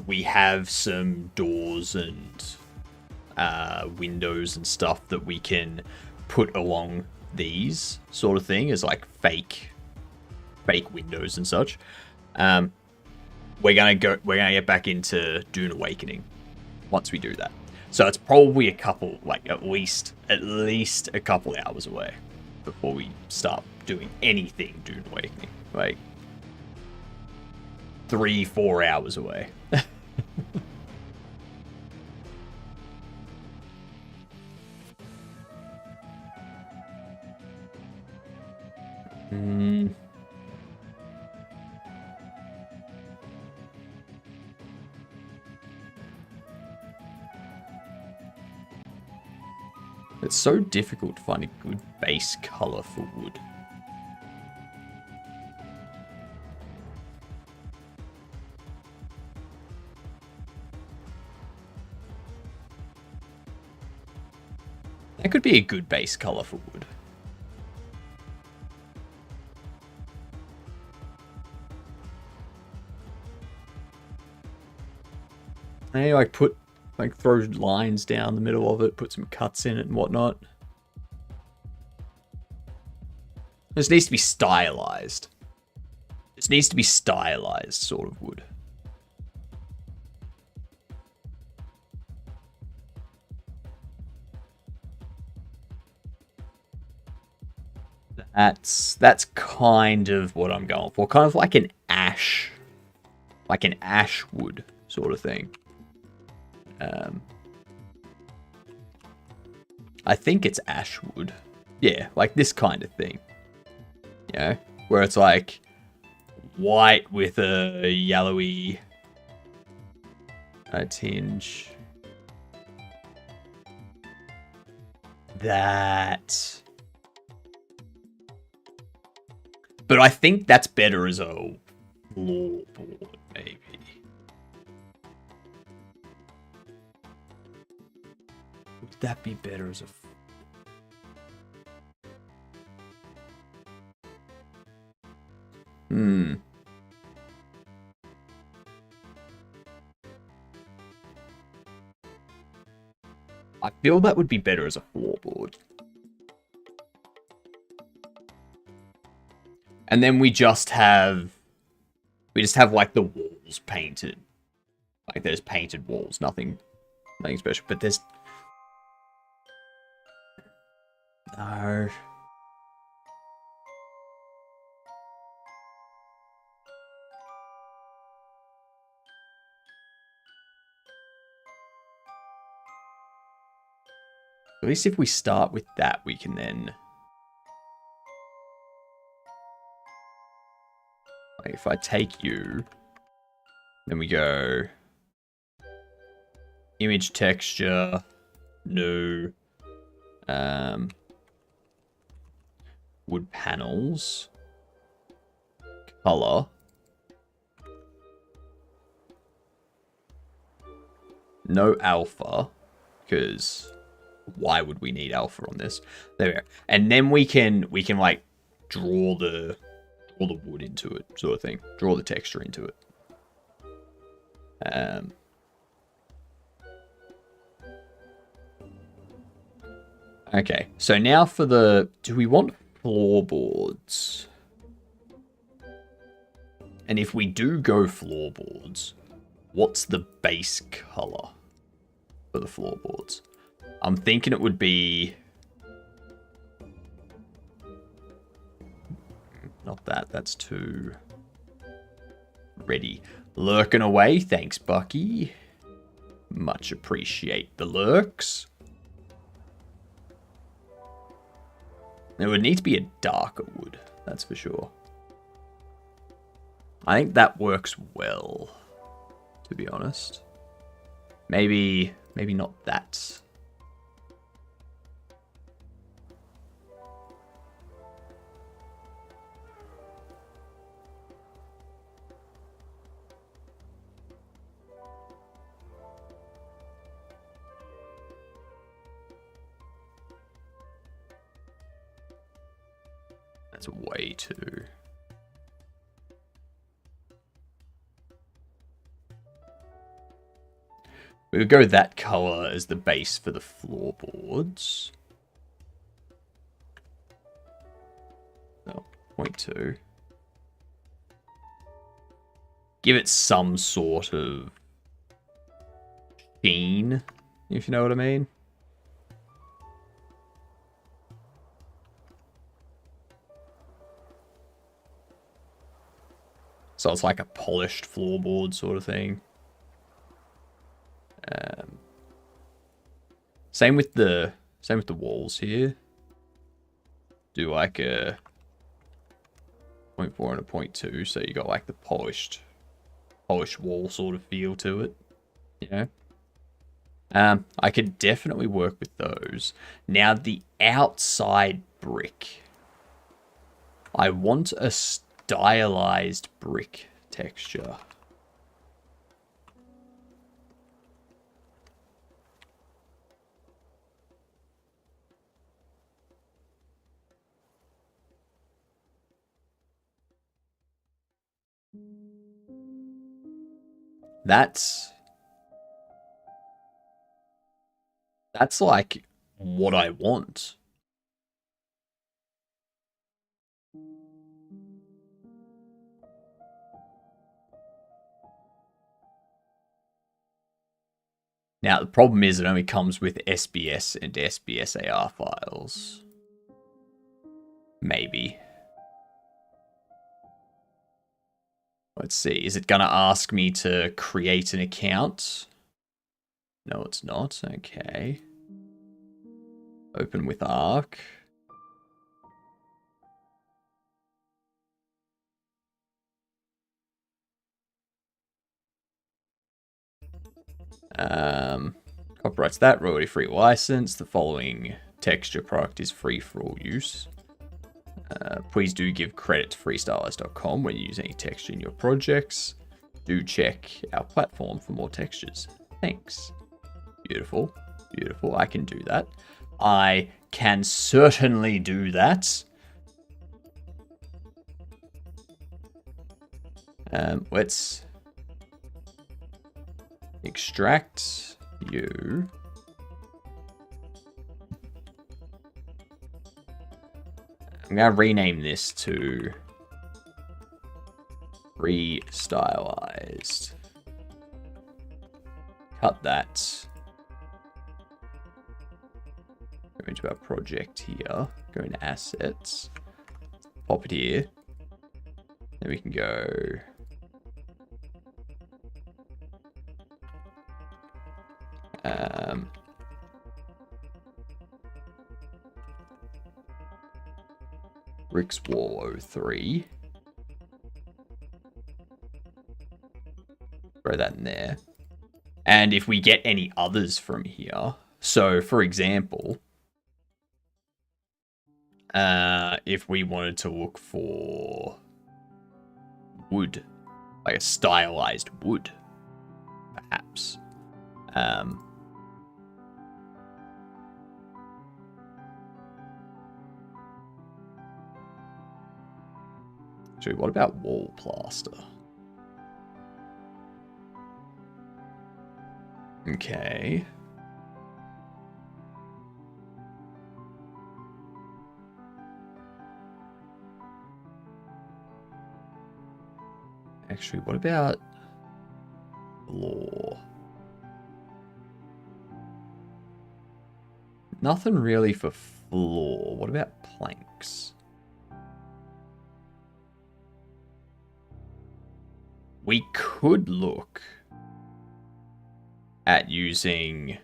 we have some doors and windows and stuff that we can put along these sort of thing as like fake windows and such, we're gonna get back into Dune Awakening once we do that. So it's probably a couple, like at least a couple hours away before we start doing anything Dune Awakening. Like 3-4 hours away. It's so difficult to find a good base color for wood. That could be a good base color for wood. Maybe like throw lines down the middle of it, put some cuts in it and whatnot. This needs to be stylized. This needs to be stylized sort of wood. That's kind of what I'm going for. Kind of like an ash wood sort of thing. I think it's ash wood. Yeah, like this kind of thing. You know, where it's like white with a yellowy tinge. That. But I think that's better as a floorboard, maybe. Would that be better as a... I feel that would be better as a floorboard. And then we just have like the walls painted. Like there's painted walls, nothing special. But there's no. At least if we start with that, we can then. Like if I take you, then we go image texture, new, wood panels, color, no alpha, because why would we need alpha on this? There we go. And then we can like draw the wood into it, sort of thing. Draw the texture into it. Okay, so now for the... Do we want floorboards? And if we do go floorboards, what's the base color for the floorboards? I'm thinking it would be... Not that, that's too... Ready. Lurking away, thanks Bucky. Much appreciate the lurks. It would need to be a darker wood, that's for sure. I think that works well, to be honest. Maybe not that. That's way too... We would go that color as the base for the floorboards. Oh, 0.2. Give it some sort of sheen, if you know what I mean. So it's like a polished floorboard sort of thing. Same with the walls here. Do like a 0.4 and a 0.2, so you got like the polished wall sort of feel to it. You know? I could definitely work with those. Now the outside brick. I want a stylized brick texture. That's like what I want. Now the problem is it only comes with SBS and SBSAR files. Maybe. Let's see. Is it going to ask me to create an account? No, it's not. Okay. Open with Arc. Copyrights that, royalty-free license. The following texture product is free for all use. Please do give credit to freestylers.com when you use any texture in your projects. Do check our platform for more textures. Thanks. Beautiful. Beautiful. I can do that. I can certainly do that. Let's extract you. I'm going to rename this to Restylized. Cut that. Go into our project here. Go into assets. Pop it here. Then we can go. Rick's Wall 03. Throw that in there. And if we get any others from here, so for example, if we wanted to look for wood, like a stylized wood, perhaps. Actually, what about wall plaster? Okay. Actually, what about floor? Nothing really for floor. What about planks? We could look at using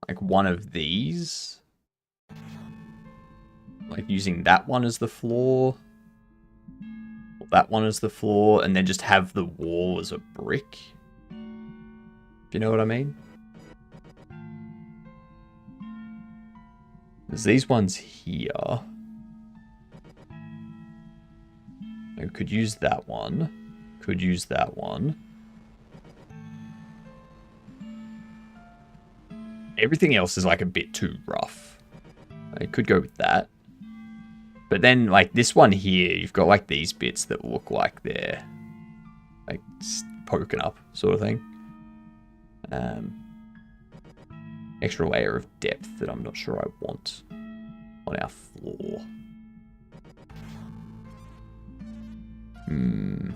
like one of these. Like using that one as the floor. Or that one as the floor. And then just have the wall as a brick. If you know what I mean? There's these ones here. I could use that one. Could use that one. Everything else is like a bit too rough. I could go with that. But then like this one here, you've got like these bits that look like they're like poking up sort of thing. Extra layer of depth that I'm not sure I want on our floor. And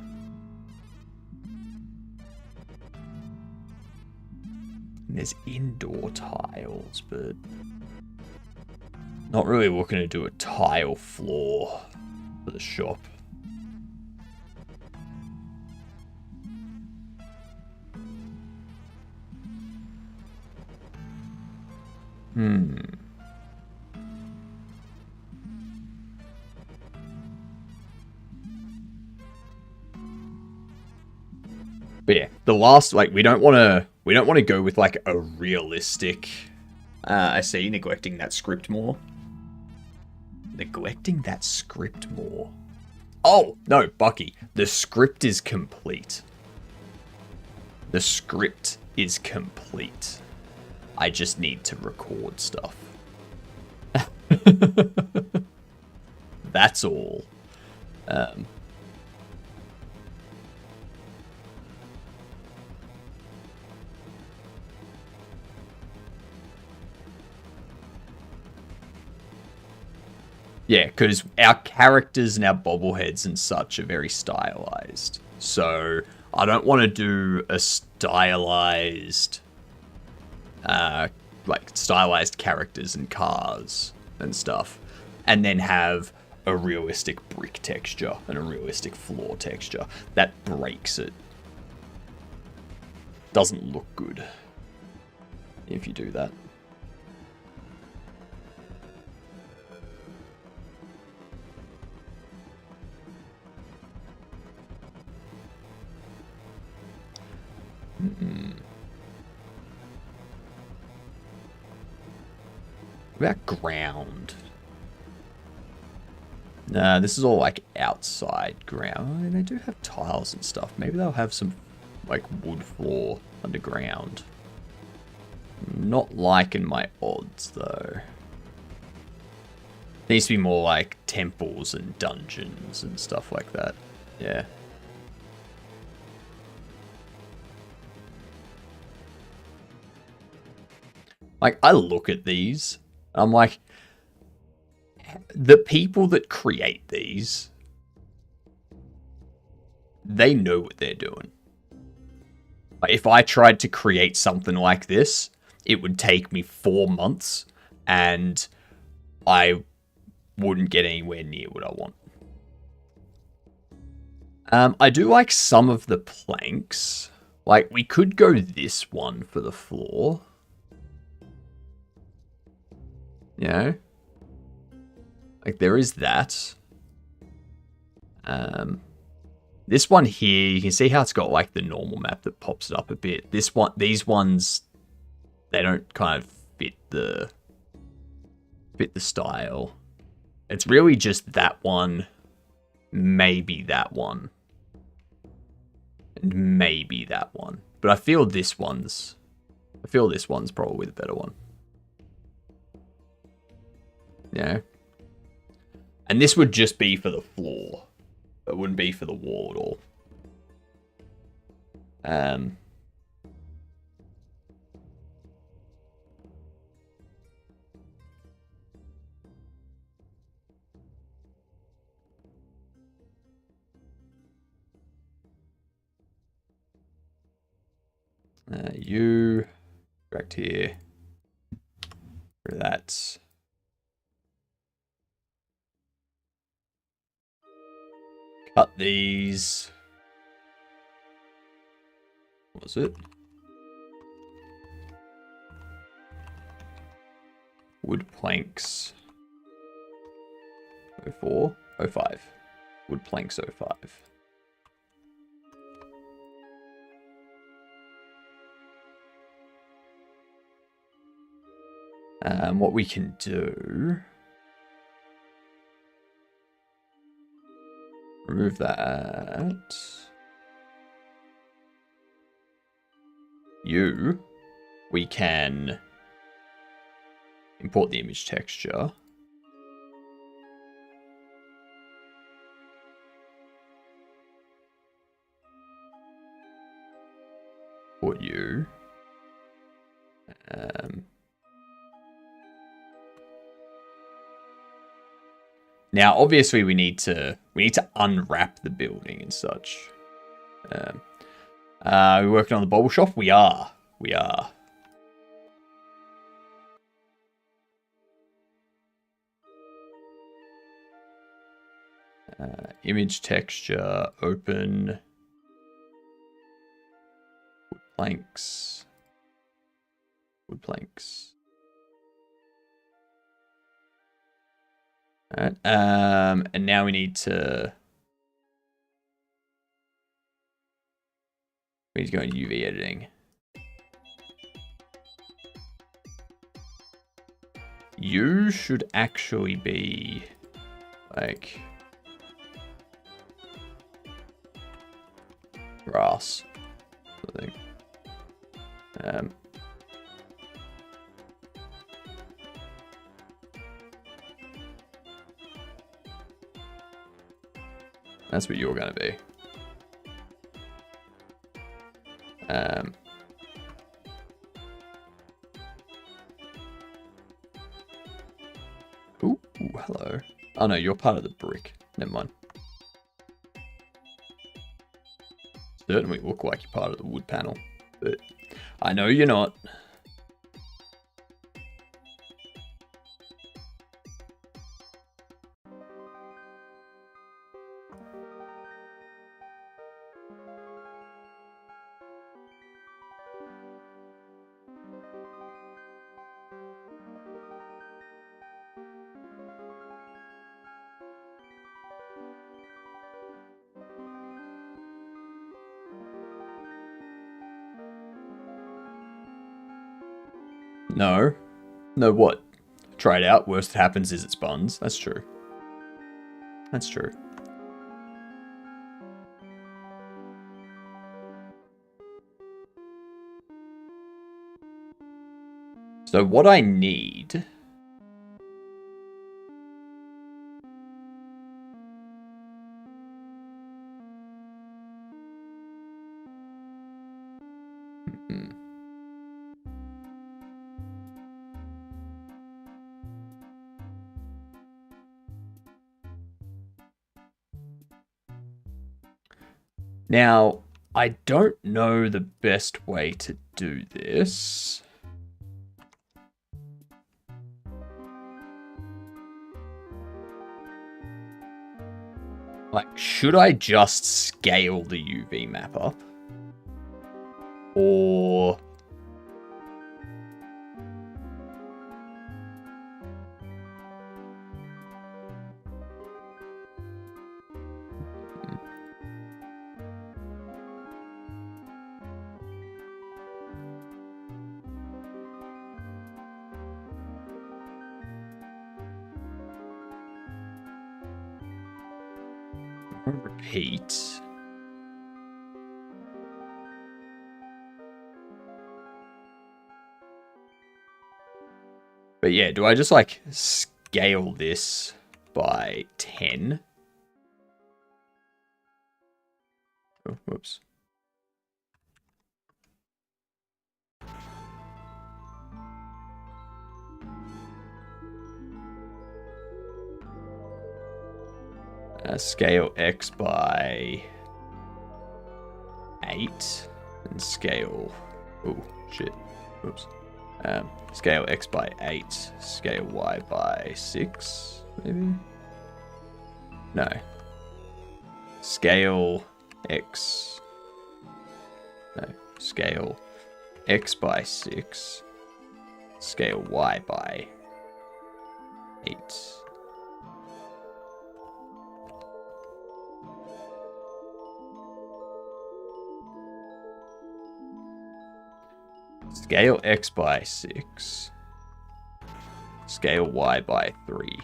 there's indoor tiles, but not really looking to do a tile floor for the shop. But yeah, the last, like, we don't want to go with like a realistic. I see, neglecting that script more. Neglecting that script more. Oh no, Bucky, the script is complete. The script is complete. I just need to record stuff. That's all. Yeah, because our characters and our bobbleheads and such are very stylized. So I don't want to do a stylized, like stylized characters and cars and stuff, and then have a realistic brick texture and a realistic floor texture. That breaks it. Doesn't look good if you do that. What about ground? Nah, this is all like outside ground. I mean, they do have tiles and stuff. Maybe they'll have some like wood floor underground. Not liking my odds though. Needs to be more like temples and dungeons and stuff like that. Yeah. Like, I look at these, I'm like, the people that create these, they know what they're doing. Like, if I tried to create something like this, it would take me 4 months, and I wouldn't get anywhere near what I want. I do like some of the planks. Like, we could go this one for the floor. You know? Like, there is that. This one here, you can see how it's got, like, the normal map that pops it up a bit. This one, these ones, they don't kind of fit the style. It's really just that one, maybe that one, and maybe that one. But I feel this one's probably the better one. Yeah. And this would just be for the floor. It wouldn't be for the wall at all. You direct here. That. Cut these. What was it? Wood planks. 04, 05. Wood planks 05. What we can do... Remove that. We can import the image texture. Import you. Now, obviously, we need to unwrap the building and such. We're working on the Bobble Shop. We are. Image texture, open. Wood planks. Wood planks. Alright, and now we need to go into UV editing. You should actually be like grass, I think. That's what you're going to be. Ooh, hello. Oh no, you're part of the brick. Never mind. Certainly look like you're part of the wood panel, but I know you're not. No. No, what? Try it out. Worst that happens is it spawns. That's true. That's true. So what I need... Now, I don't know the best way to do this. Like, should I just scale the UV map up? Or... repeat. But yeah, do I just like scale this by 10? Oh, whoops. Scale X by 8 and scale Oh, shit. Oops. Scale X by 8. Scale Y by 6, maybe? No. Scale X. No. Scale X by 6. Scale Y by 8. Scale X by 6. Scale Y by 3.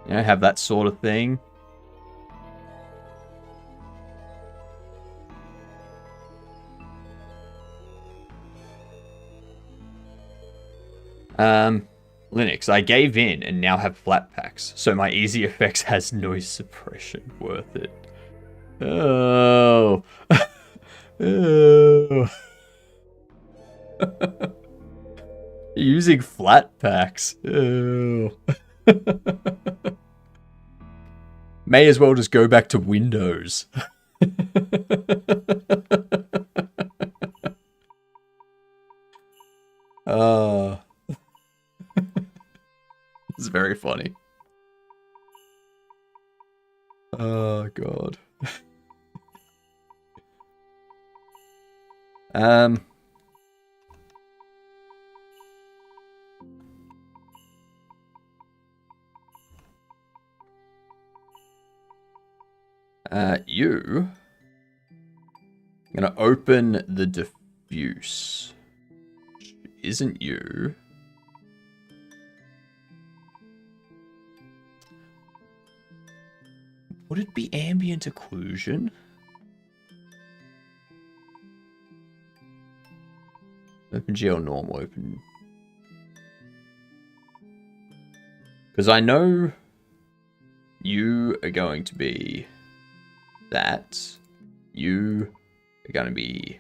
You know, have that sort of thing. Linux, I gave in and now have flat packs, so my easy effects has noise suppression. Worth it. Oh. Oh. Using flat packs. Oh. May as well just go back to Windows. It's very funny. Oh god. You I'm gonna open the diffuse. Isn't you? Would it be ambient occlusion? OpenGL normal open. Because I know you are going to be that. You are going to be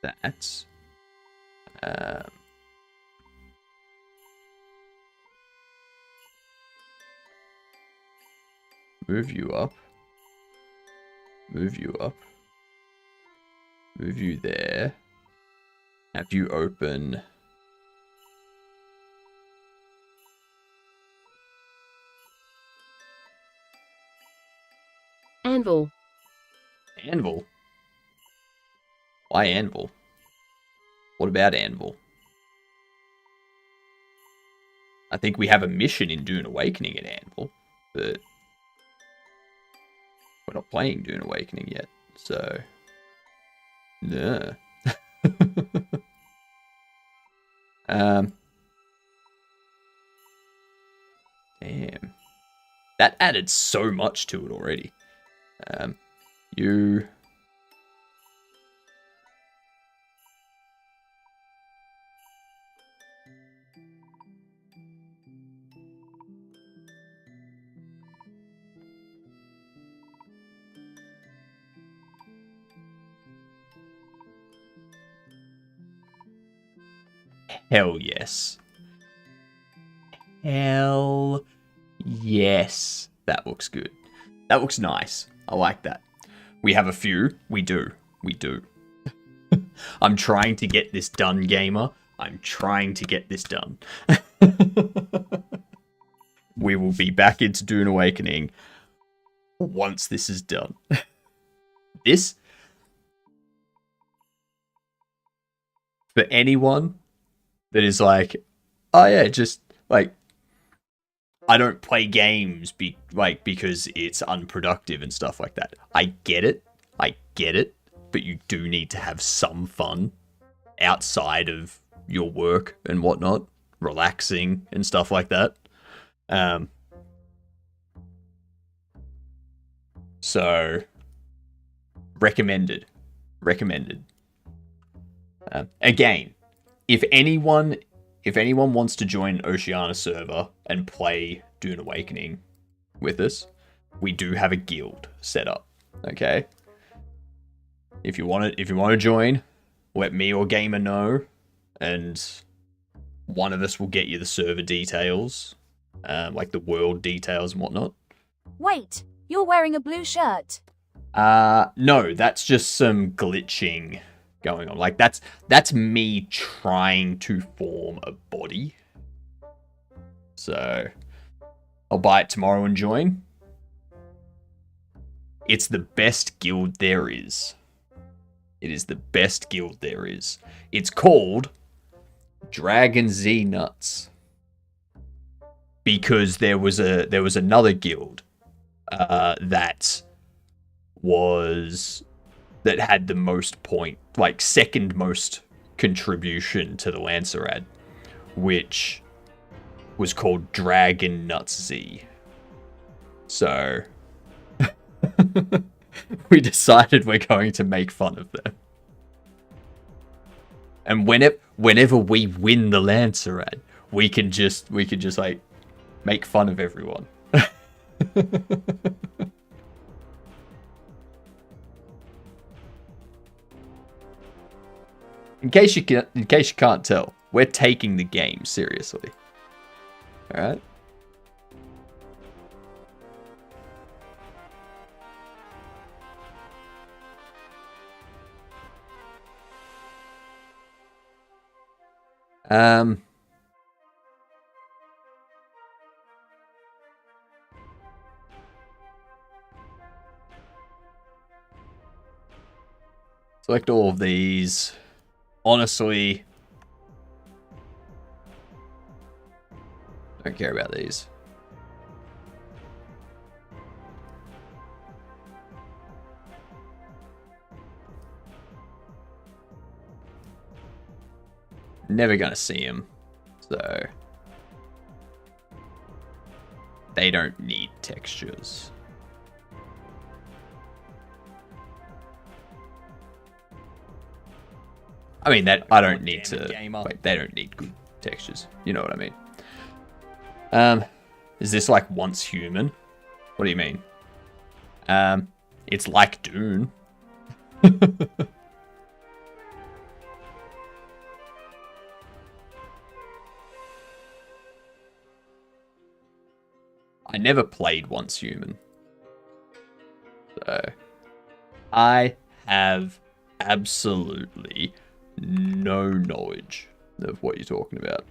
that. Move you up. Move you up. Move you there. Have you open...
Anvil.
Anvil? Why Anvil? What about Anvil? I think we have a mission in Dune Awakening at Anvil, but we're not playing Dune Awakening yet, so... Nah. Damn. That added so much to it already. You... Hell yes. Hell yes. That looks good. That looks nice. I like that. We have a few. We do. We do. I'm trying to get this done, gamer. I'm trying to get this done. We will be back into Dune Awakening once this is done. This, for anyone that is like, oh yeah, just like, I don't play games because it's unproductive and stuff like that. I get it, but you do need to have some fun outside of your work and whatnot, relaxing and stuff like that. So, recommended. Again, if anyone wants to join Oceania server and play Dune Awakening with us, we do have a guild set up. Okay. If you want to join, let me or Gamer know, and one of us will get you the server details, like the world details and whatnot.
Wait, you're wearing a blue shirt.
No, that's just some glitching going on. Like that's me trying to form a body. So I'll buy it tomorrow and join. It's the best guild there is. It is the best guild there is. It's called Dragon Z Nuts. Because there was another guild that had the most point, like second most contribution to the Lancerad, which was called Dragon Nuts Z. So we decided we're going to make fun of them. And whenever we win the Lancerad, we can just like make fun of everyone. In case you can't tell, we're taking the game seriously. All right. Select all of these. Honestly, don't care about these. Never gonna see him, so they don't need textures. I mean, that I don't need to. Wait, they don't need good textures. You know what I mean? Is this like once human? What do you mean? It's like Dune. I never played Once Human. So I have absolutely no knowledge of what you're talking about.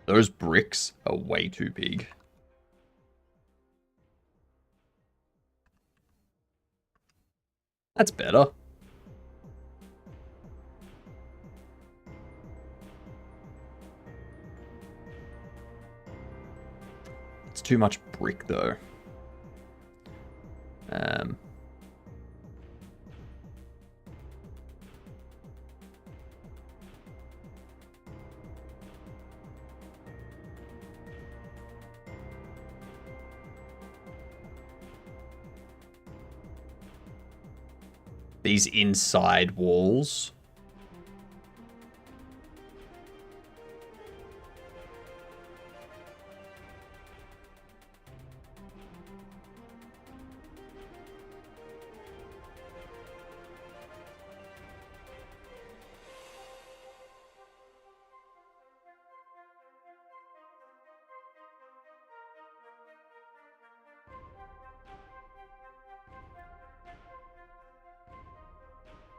Those bricks are way too big. That's better. It's too much brick though. These inside walls.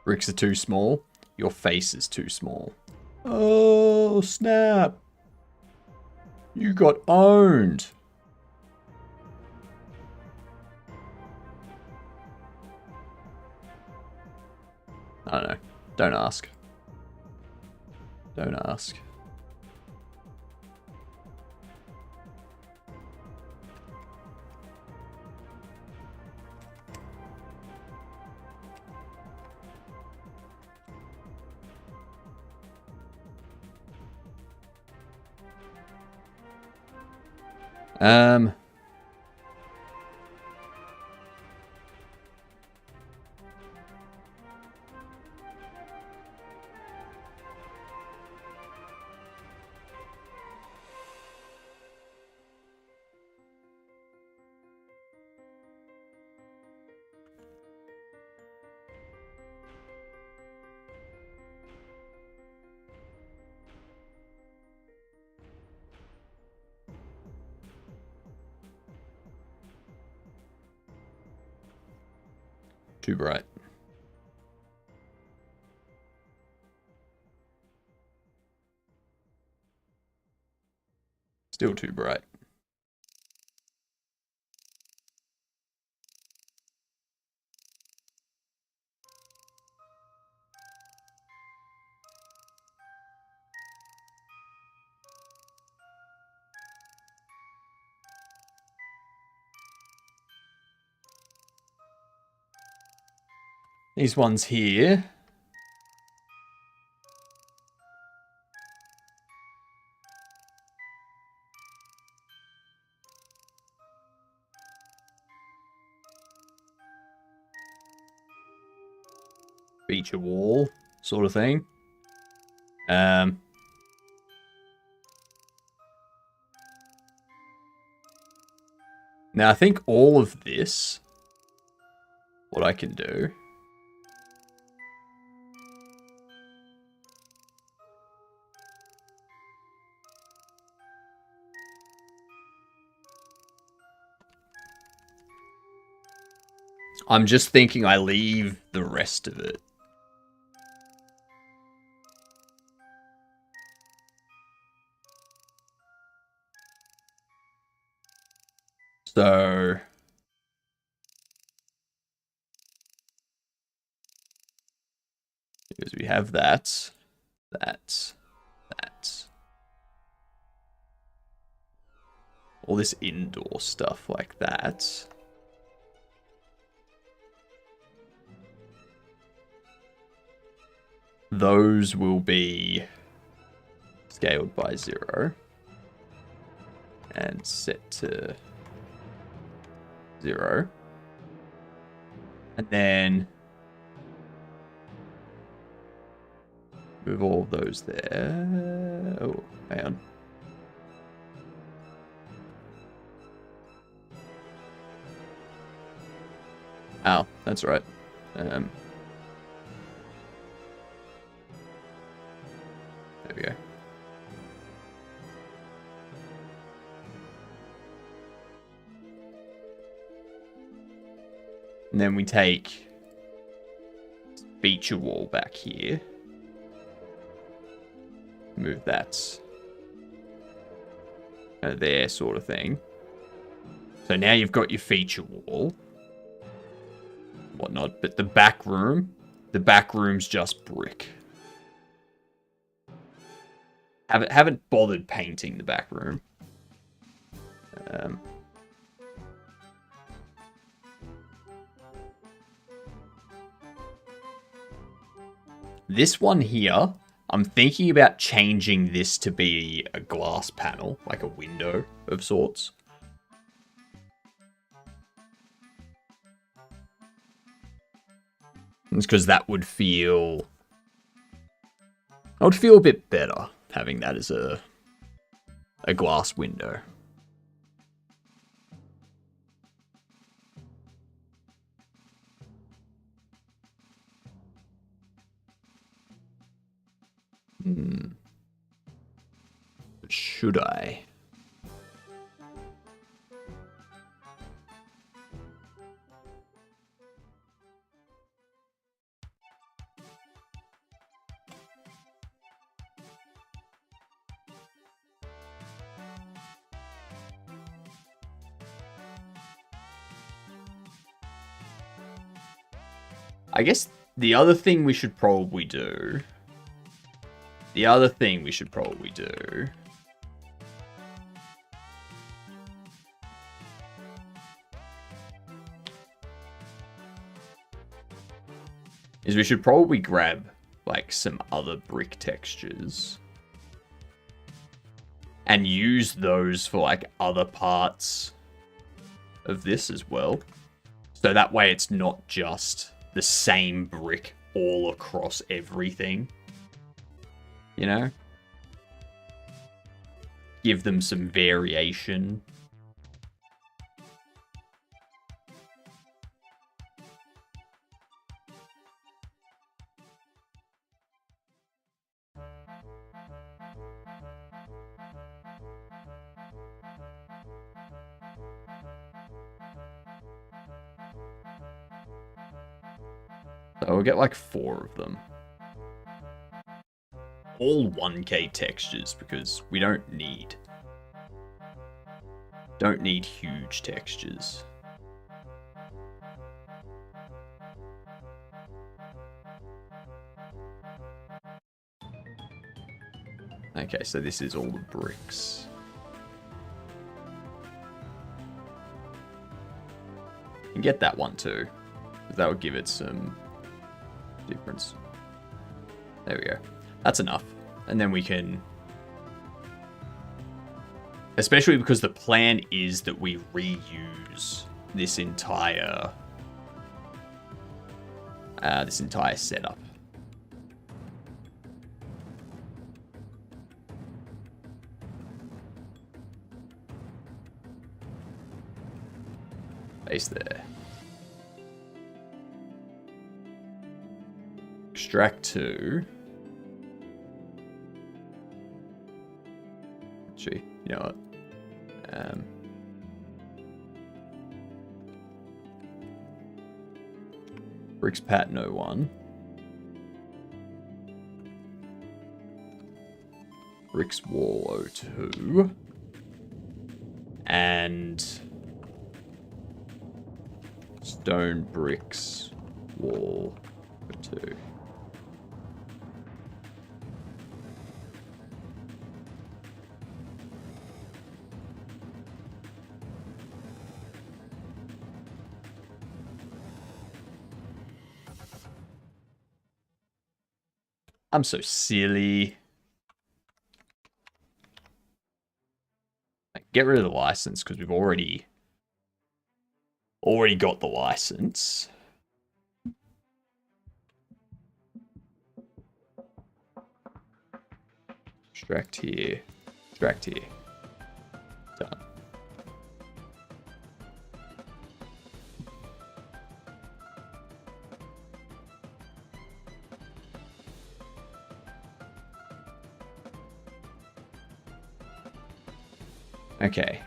Bricks are too small. Your face is too small. Oh, snap. You got owned. I don't know. Don't ask. Don't ask. Too bright. Still too bright. These ones here. Feature wall, sort of thing. Now I think all of this, what I can do, I'm just thinking I leave the rest of it. So, because we have that. All this indoor stuff like that. Those will be scaled by 0 and set to 0. And then move all of those there. Oh, hang on. Oh, that's right. There we go. And then we take feature wall back here. Move that there, sort of thing. So now you've got your feature wall, whatnot, but the back room's just brick. Haven't bothered painting the back room. This one here, I'm thinking about changing this to be a glass panel, like a window of sorts. It's because that would feel... I would feel a bit better having that as a glass window. Should I? I guess the other thing we should probably do... is we should probably grab, like, some other brick textures. And use those for, like, other parts of this as well. So that way it's not just the same brick all across everything. You know? Give them some variation. So we'll get like 4 of them. All 1K textures because we don't need huge textures. Okay, so this is all the bricks. And get that one too. That would give it some difference. There we go. That's enough. And then we can... Especially because the plan is that we reuse this entire setup. Base there. Extract 2. Actually, you know what? Bricks pattern 01. Bricks wall 02. And stone bricks wall 02. I'm so silly. Get rid of the license because we've already got the license. Extract here. Extract here. Done. Okay.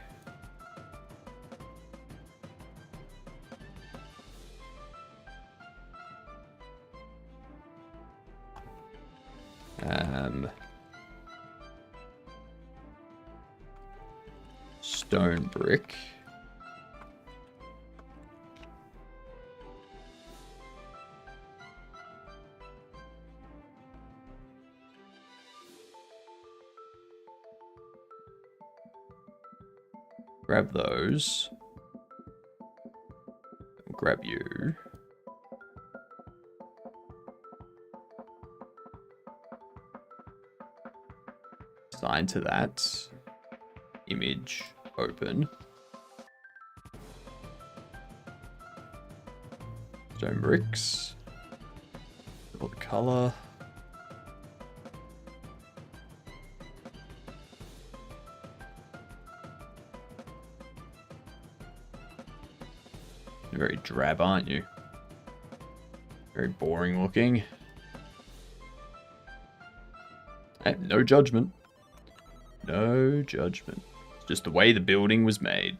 Stone brick. Grab those. Grab you. Assign to that. Image. Open. Stone bricks. All the color. You're very drab, aren't you? Very boring looking. Hey, no judgment. No judgment. It's just the way the building was made.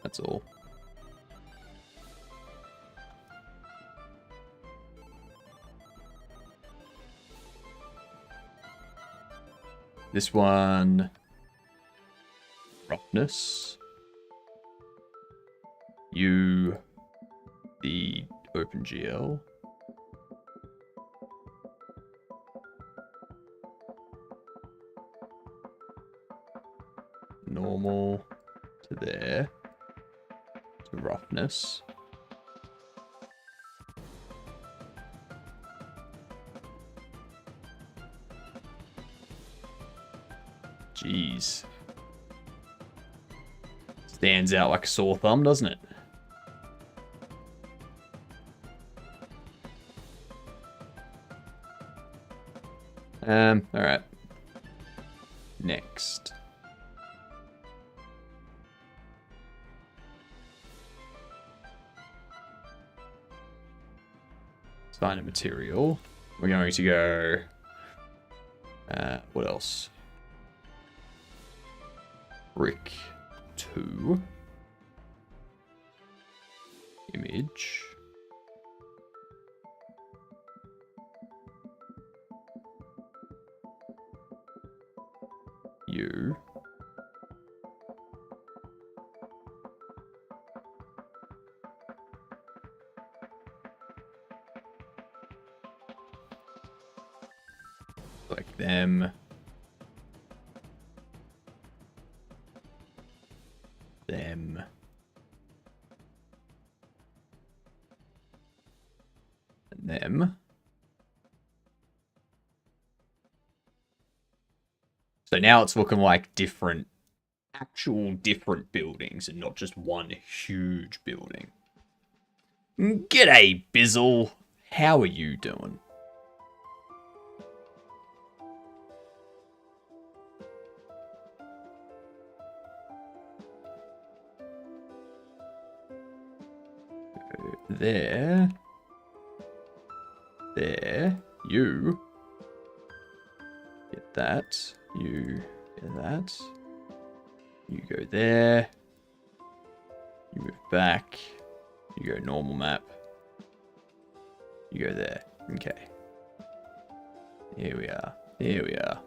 That's all. This one... roughness. You... the OpenGL. Normal to there. To roughness. Jeez. Stands out like a sore thumb, doesn't it? Alright. Next. Find a material. We're going to go... what else? Brick 2. Image. Like them. Them. And them. So now it's looking like actual different buildings and not just one huge building. G'day, Bizzle. How are you doing? There. There. You. Get that. You get that. You go there. You move back. You go normal map. You go there. Okay. Here we are. Here we are.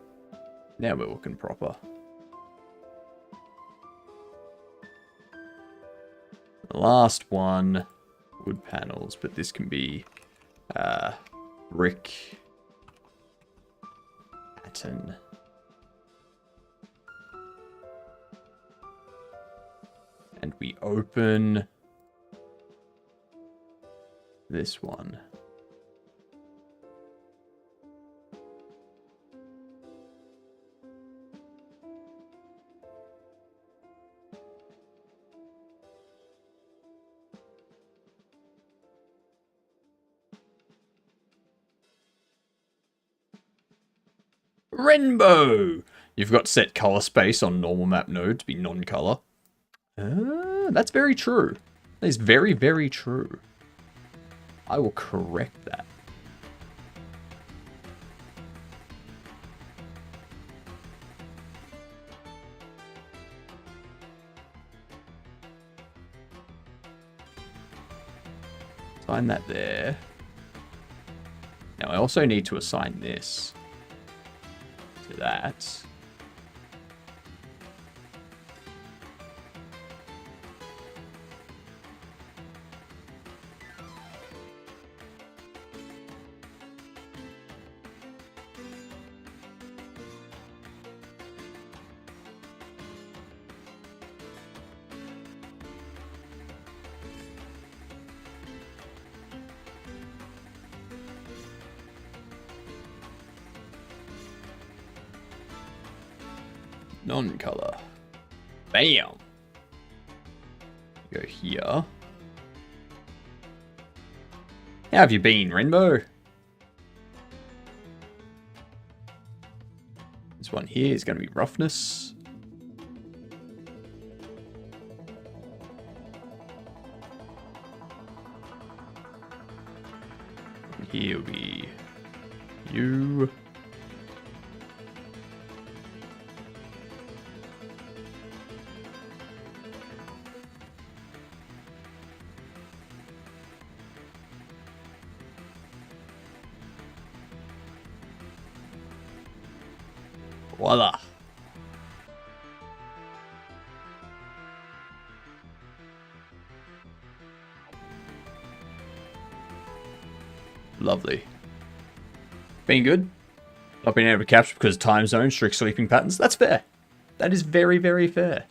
Now we're looking proper. The last one. Wood panels, but this can be brick pattern. And we open this one. Rainbow! You've got set color space on normal map node to be non-color. That's very true. That is very, very true. I will correct that. Assign that there. Now I also need to assign this to that. Non-color. Bam! Go here. How have you been, Rainbow? This one here is going to be roughness. And here will be you. Voila. Lovely. Been good. Not being able to capture because of time zone, strict sleeping patterns. That's fair. That is very, very fair.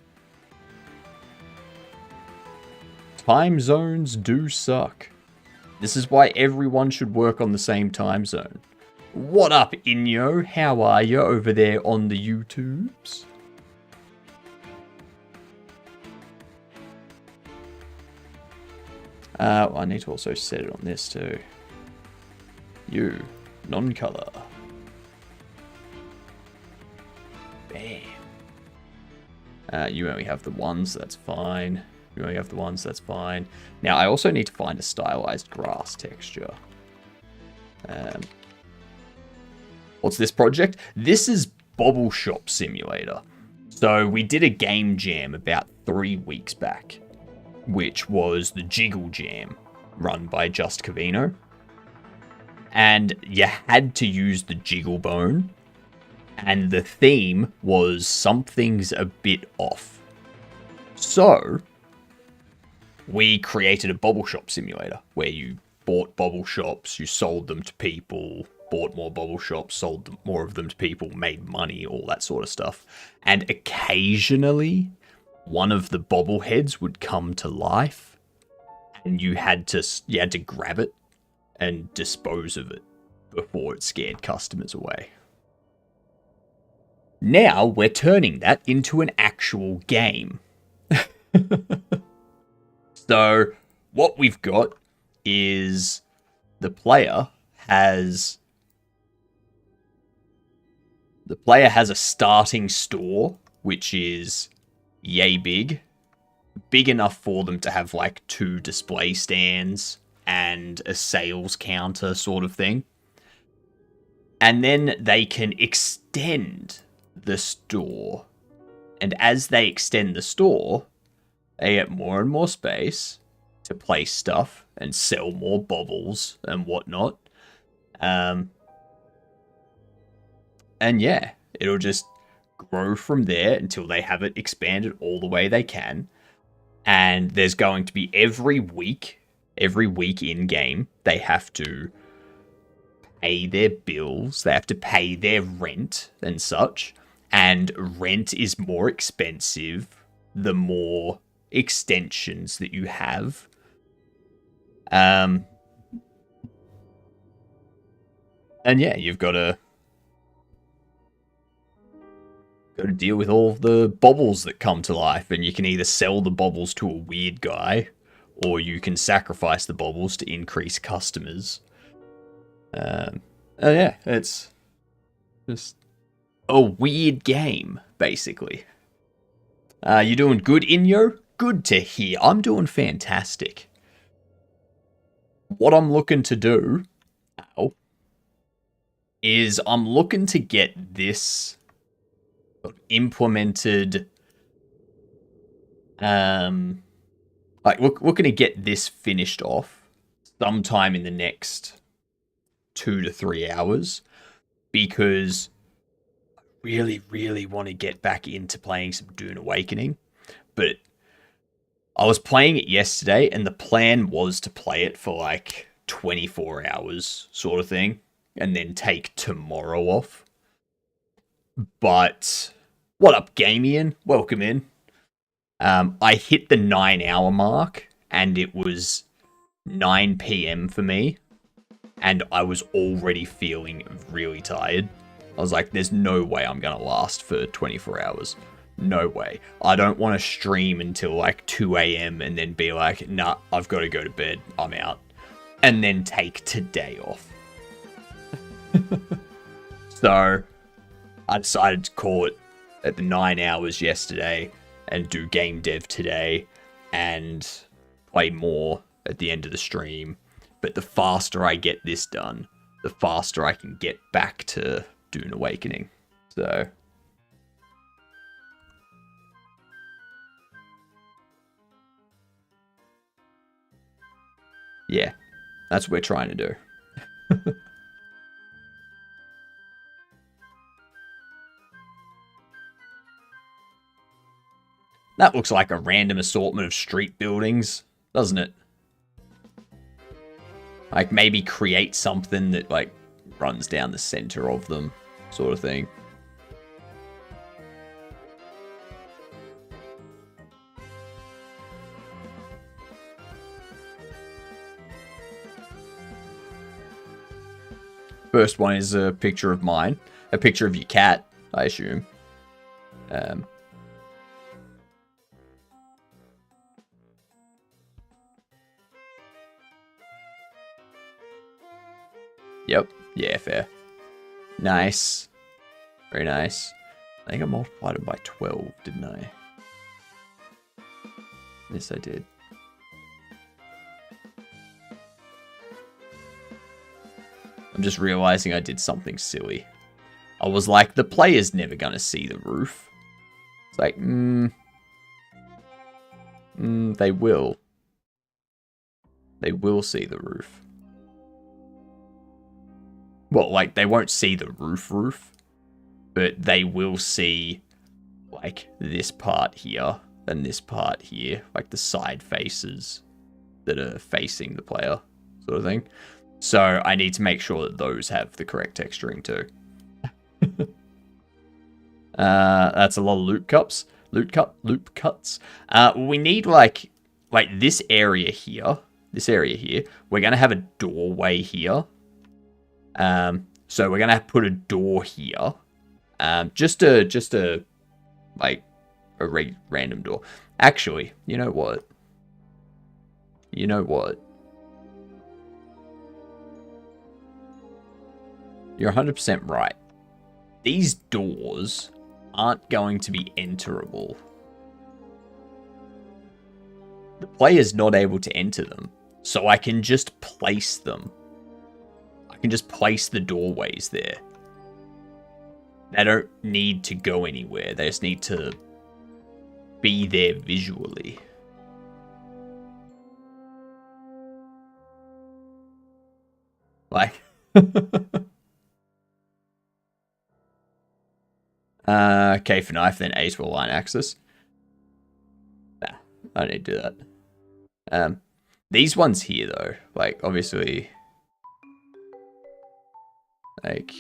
Time zones do suck. This is why everyone should work on the same time zone. What up, Inyo? How are you over there on the YouTubes? Well, I need to also set it on this too. You, non-color. Bam. You only have the ones, so that's fine. You only have the ones, that's fine. Now, I also need to find a stylized grass texture. What's this project? This is Bobble Shop Simulator. So we did a game jam about 3 weeks back, which was the Jiggle Jam run by Just Cavino. And you had to use the jiggle bone. And the theme was something's a bit off. So we created a Bobble Shop Simulator where you bought bobble shops, you sold them to people, bought more bobble shops, sold more of them to people, made money, all that sort of stuff. And occasionally, one of the bobbleheads would come to life, and you had to grab it and dispose of it before it scared customers away. Now we're turning that into an actual game. So what we've got is the player has a starting store, which is yay big enough for them to have like 2 display stands and a sales counter sort of thing. And then they can extend the store. And as they extend the store, they get more and more space to place stuff and sell more bobbles and whatnot. And yeah, it'll just grow from there until they have it expanded all the way they can. And there's going to be every week in game, they have to pay their bills, they have to pay their rent and such. And rent is more expensive the more extensions that you have. And yeah, you've got to deal with all the bobbles that come to life, and you can either sell the bobbles to a weird guy, or you can sacrifice the bobbles to increase customers. And yeah, it's just a weird game, basically. You doing good, Inyo? Good to hear. I'm doing fantastic. What I'm looking to do is I'm looking to get this implemented. Like we're going to get this finished off sometime in the next 2 to 3 hours, because I really, really want to get back into playing some Dune Awakening. But I was playing it yesterday, and the plan was to play it for like 24 hours sort of thing, and then take tomorrow off. But what up, Gamian? Welcome in. I hit the 9-hour mark, and it was 9 p.m. for me, and I was already feeling really tired. I was like, there's no way I'm going to last for 24 hours. No way. I don't want to stream until like 2 a.m. and then be like, nah, I've got to go to bed. I'm out. And then take today off. So I decided to call it at the 9 hours yesterday and do game dev today and play more at the end of the stream. But the faster I get this done, the faster I can get back to Dune Awakening. So yeah, that's what we're trying to do. That looks like a random assortment of street buildings, doesn't it? Like maybe create something that like runs down the center of them, sort of thing. First one is a picture of mine. A picture of your cat, I assume. Yep. Yeah, fair. Nice. Very nice. I think I multiplied it by 12, didn't I? Yes, I did. I'm just realizing I did something silly. I was like, the player's never gonna see the roof. It's like, they will. They will see the roof. Well, like, they won't see the roof, but they will see, like, this part here and this part here, like the side faces that are facing the player, sort of thing. So I need to make sure that those have the correct texturing too. That's a lot of loop cuts. Loop cuts. We need like this area here. This area here. We're gonna have a doorway here. So we're gonna put a door here. Just a like a random door. Actually, you know what? You know what? You're 100% right. These doors aren't going to be enterable. The player's not able to enter them, so I can just place them. I can just place the doorways there. They don't need to go anywhere. They just need to be there visually. Like... okay, for knife, then A to align axis. Nah, I don't need to do that. These ones here, though, like, obviously, like,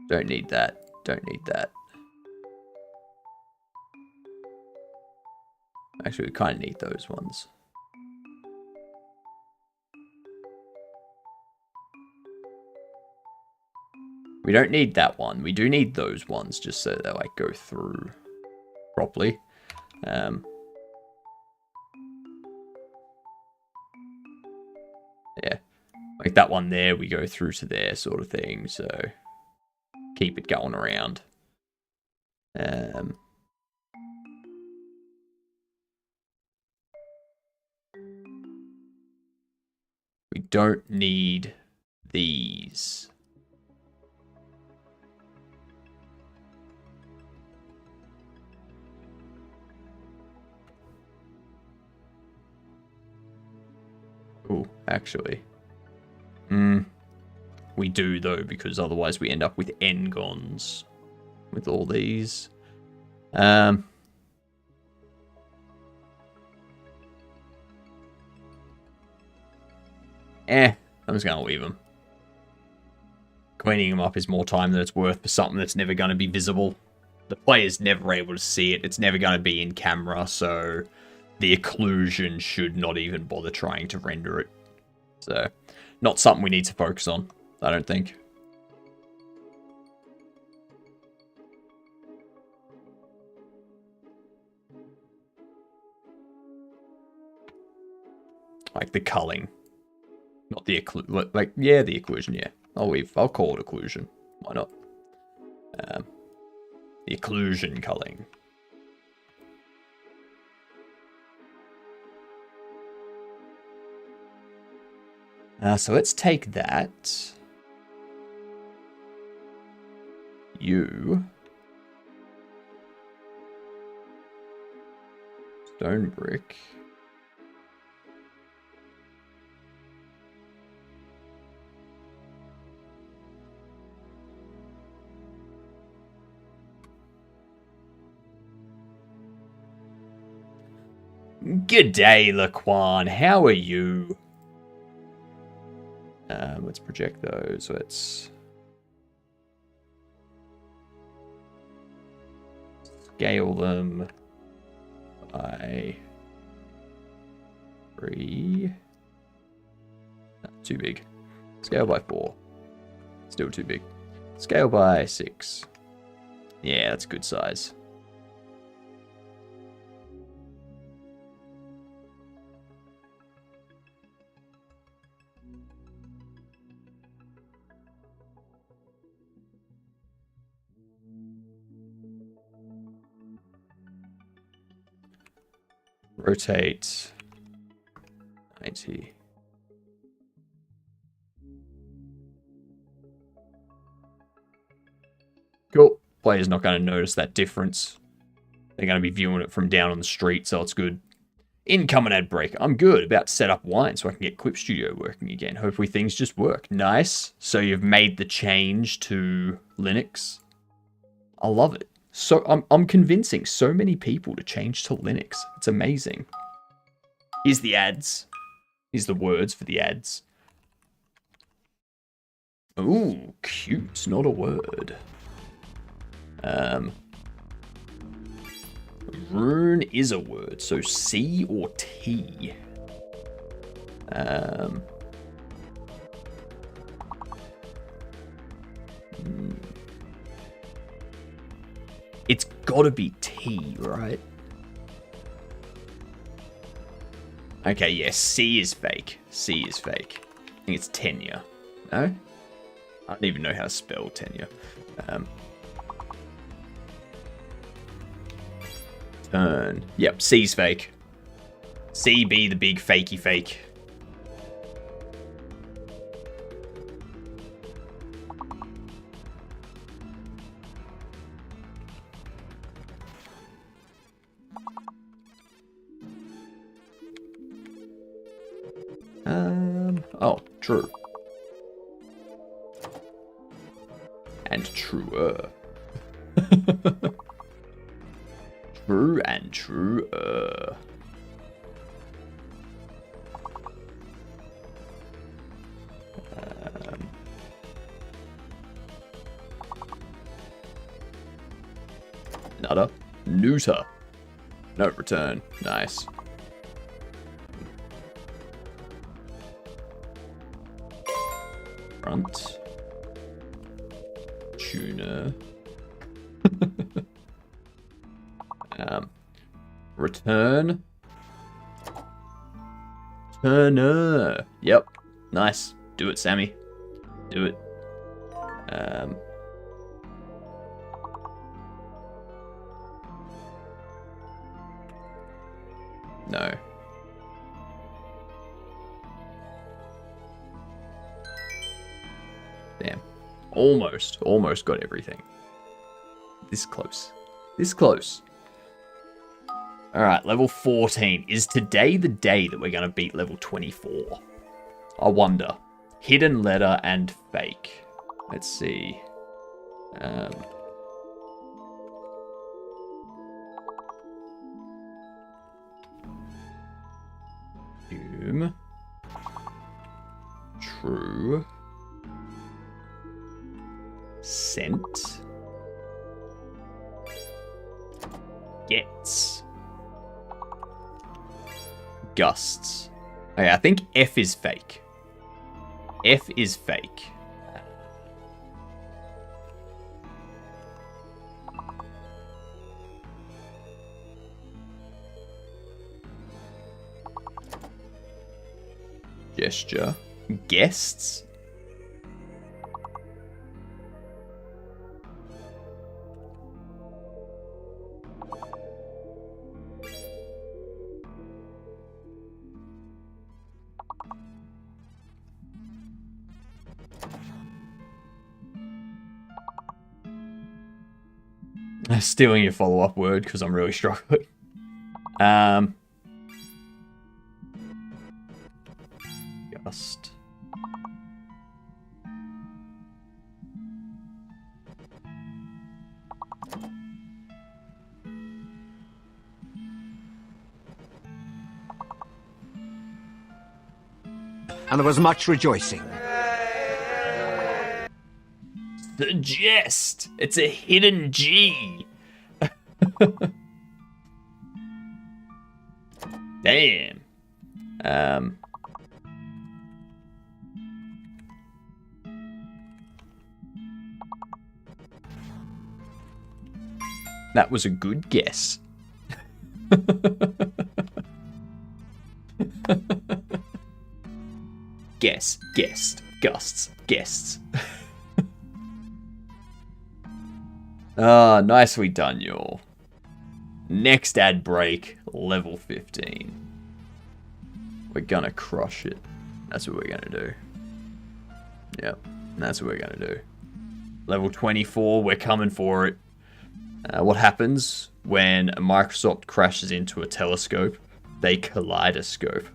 don't need that, don't need that. Actually, we kind of need those ones. We don't need that one. We do need those ones just so they like go through properly. Yeah, like that one there, we go through to there sort of thing. So keep it going around. We don't need these. Oh, actually. We do, though, because otherwise we end up with N-gons with all these. I'm just going to leave them. Cleaning them up is more time than it's worth for something that's never going to be visible. The player's never able to see it. It's never going to be in camera, so the occlusion should not even bother trying to render it. So, not something we need to focus on, I don't think. Like the culling. Not the occlusion. Like, yeah, the occlusion, yeah. I'll call it occlusion. Why not? The occlusion culling. So let's take that. You. Stone brick. Good day, Laquan. How are you? Let's project those. Let's scale them by 3. Too big. Scale by 4. Still too big. Scale by 6. Yeah, that's good size. Rotate 90. Cool. Player's not going to notice that difference. They're going to be viewing it from down on the street, so it's good. Incoming ad break. I'm good. About to set up wine so I can get Clip Studio working again. Hopefully things just work. Nice. So you've made the change to Linux. I love it. So I'm convincing so many people to change to Linux. It's amazing. Here's the ads. Here's the words for the ads. Ooh, cute, not a word. Rune is a word, so C or T. It's gotta be T, right? Okay, yeah, C is fake. C is fake. I think it's tenure. No? I don't even know how to spell tenure. Turn. Yep, C's fake. C be the big fakey fake. Oh, true. And truer. True and truer. Nutter. Neuter. No, return. Nice. Front. Tuner. Return. Turner. Yep. Nice. Do it, Sammy. Do it. No. Damn. Almost got everything. This close. This close. Alright, level 14. Is today the day that we're going to beat level 24? I wonder. Hidden letter and fake. Let's see. Doom. True. Scent. Gets. Gusts. Okay, I think F is fake. F is fake. Gesture. Guests. Stealing your follow-up word because I'm really struggling. Just.
And there was much rejoicing.
Suggest. It's a hidden G. Damn. That was a good guess. Guess, guessed, gusts, guests. Ah, nicely done, y'all. Next ad break, level 15. We're gonna crush it. That's what we're gonna do. Yep, that's what we're gonna do. Level 24, we're coming for it. What happens when Microsoft crashes into a telescope? They kaleidoscope.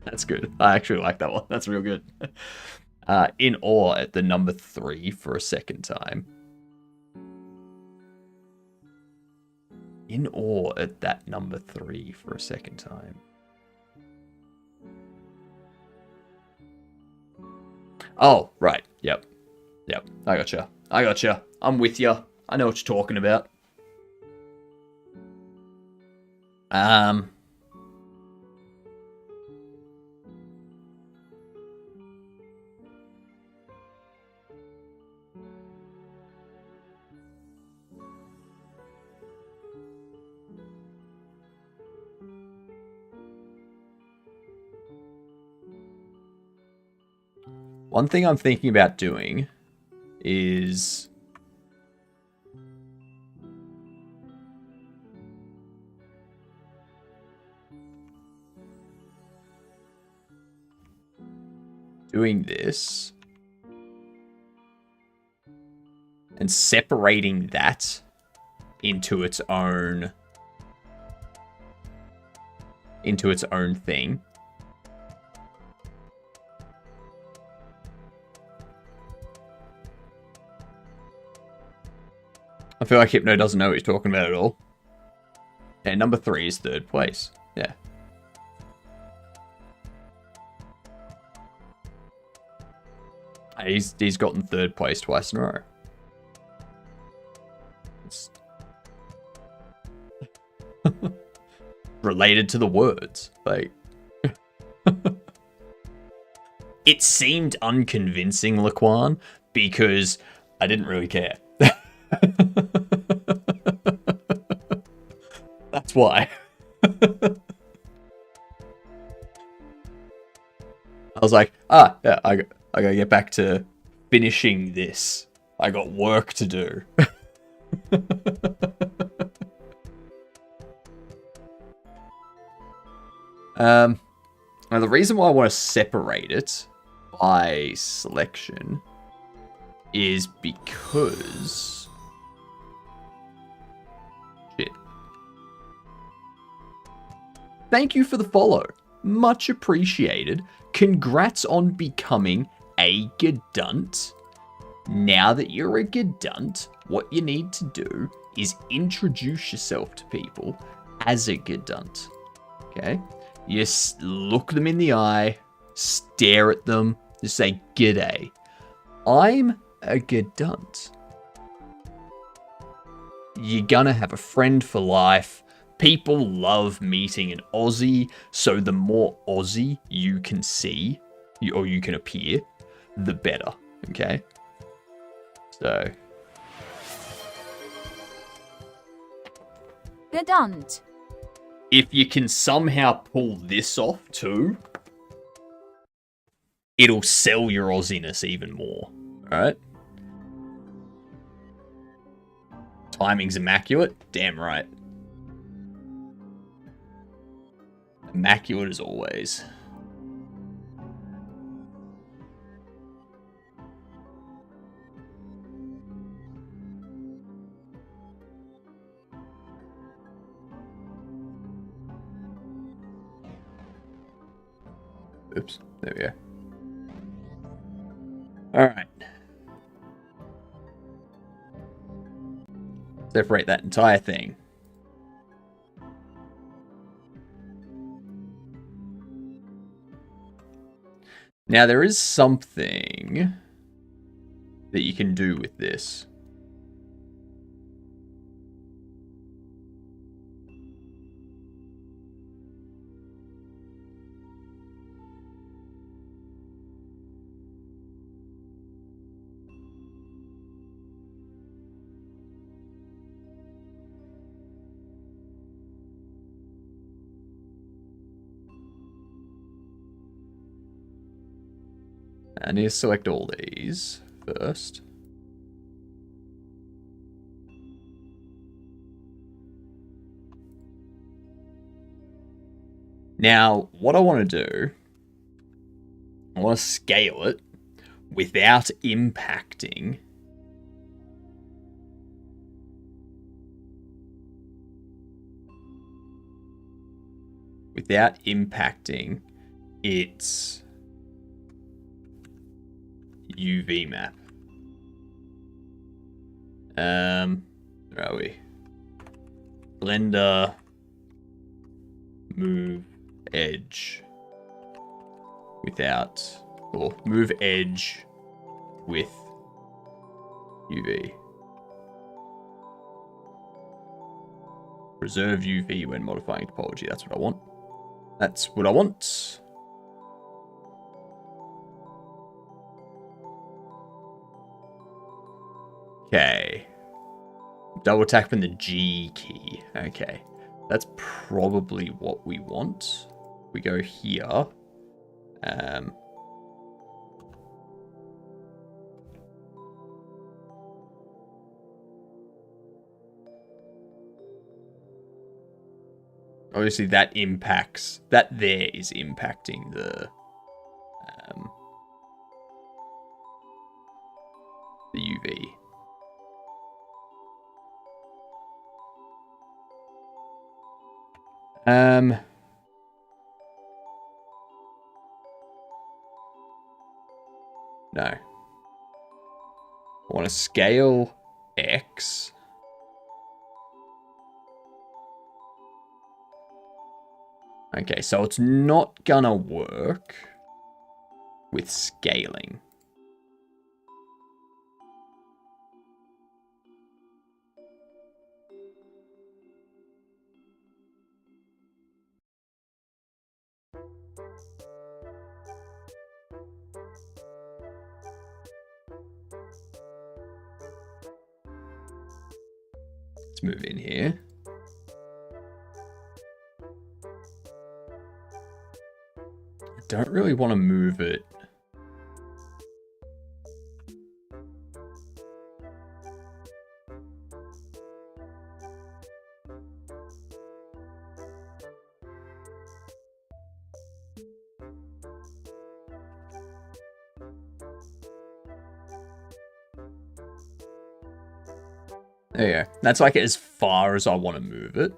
That's good. I actually like that one. That's real good. In awe at the number 3 for a second time. In awe at that number 3 for a second time. Oh, right. Yep. Yep. I gotcha. I gotcha. I'm with you. I know what you're talking about. One thing I'm thinking about doing is doing this and separating that into its own thing. I feel like Hypno doesn't know what he's talking about at all. And number 3 is 3rd place. Yeah. He's gotten 3rd place twice in a row. It's related to the words. Like, it seemed unconvincing, Laquan, because I didn't really care. That's why. I was like, yeah, I gotta get back to finishing this. I got work to do. Now the reason why I want to separate it by selection is because... Shit. Thank you for the follow. Much appreciated. Congrats on becoming a Gadunt. Now that you're a Gadunt, what you need to do is introduce yourself to people as a Gadunt. Okay? You look them in the eye, stare at them, just say, "G'day. I'm a Gadunt." You're gonna have a friend for life. People love meeting an Aussie, so the more Aussie you can see, or you can appear, the better, okay? So...
Gadunt.
if you can somehow pull this off too, it'll sell your Aussiness even more, alright? Timing's immaculate? Damn right. Immaculate as always. Oops, there we go. Alright. Separate that entire thing. Now there is something that you can do with this. I need to select all these first. Now, what I want to do, I want to scale it without impacting its UV map. Where are we? Blender, move edge without Or move edge with UV. Preserve UV when modifying topology. That's what I want. That's what I want. Okay. Double tap in the G key. Okay. That's probably what we want. We go here. Obviously that impacts, that there is impacting the UV. No. I want to scale X. Okay, so it's not gonna work with scaling. Let's move in here. I don't really want to move it. There you go. That's like as far as I want to move it.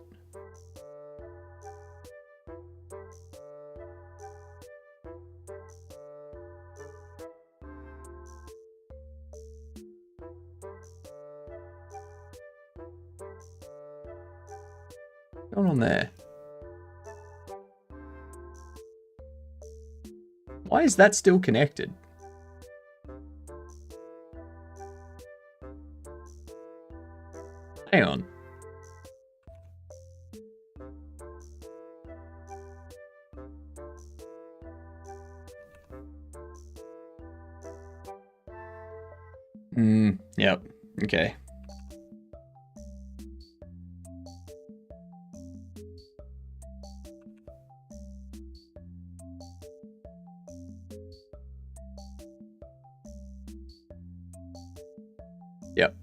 What's going on there? Why is that still connected? Hang on. Yep. Okay. Yep.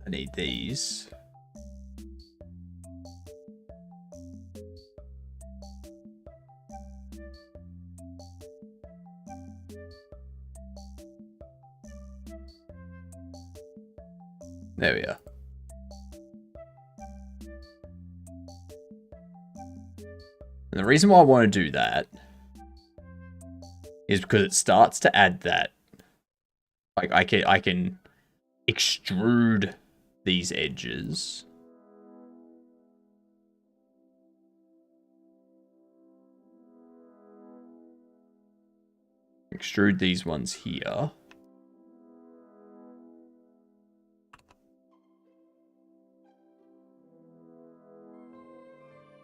I need these. There we are. And the reason why I want to do that is because it starts to add that. Like I can extrude these edges. Extrude these ones here.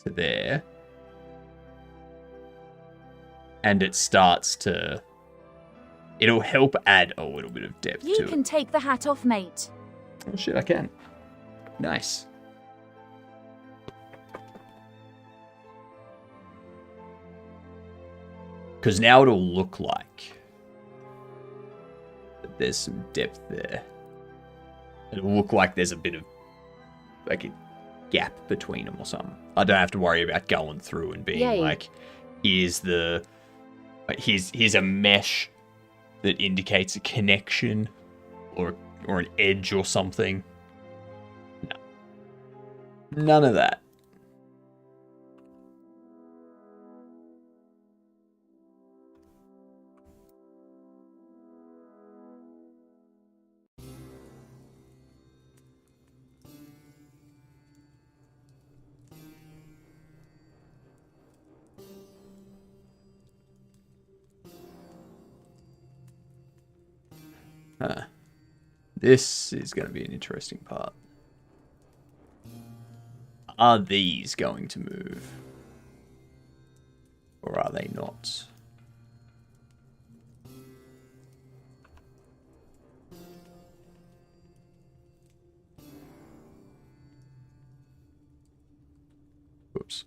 To there. And it starts to... It'll help add a little bit of depth to it.
You can take the hat off, mate.
Oh shit, I can. Nice. Because now it'll look like that there's some depth there. It'll look like there's a bit of like a gap between them or something. I don't have to worry about going through and being like, here's the... Here's a mesh that indicates a connection or an edge or something. No. None of that. Huh. This is going to be an interesting part. Are these going to move? Or are they not? Whoops.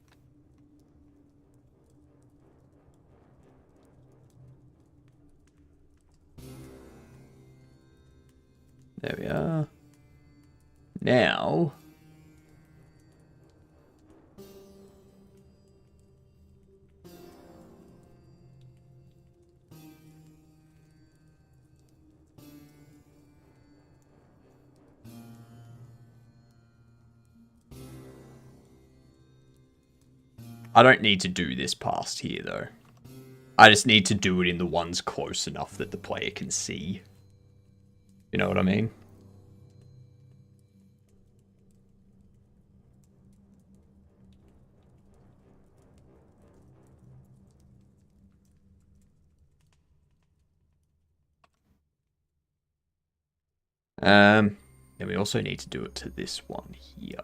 There we are. Now... I don't need to do this past here, though. I just need to do it in the ones close enough that the player can see. You know what I mean? And we also need to do it to this one here.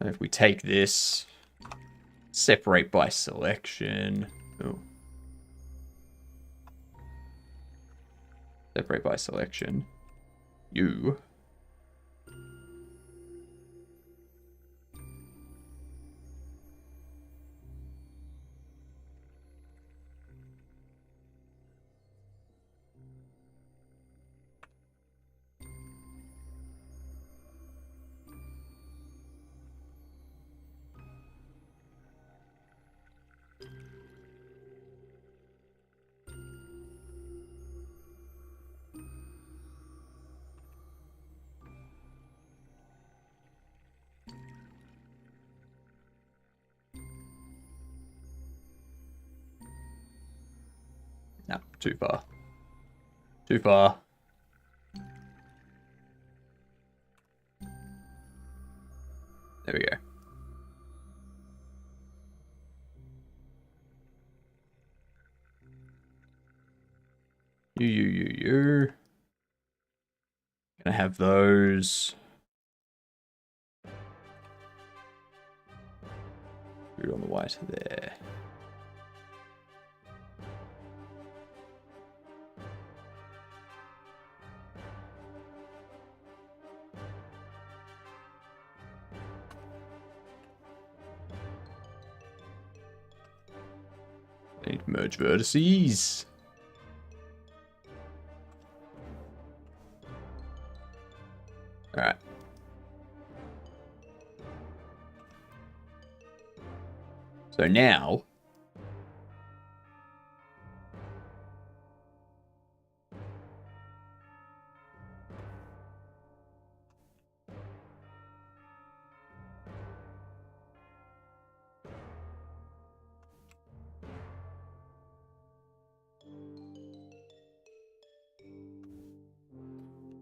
And if we take this, separate by selection. Oh. Separate by selection. You. No, too far. Too far. There we go. You. Gonna have those. Food on the way to there. Need to merge vertices. Alright. So now...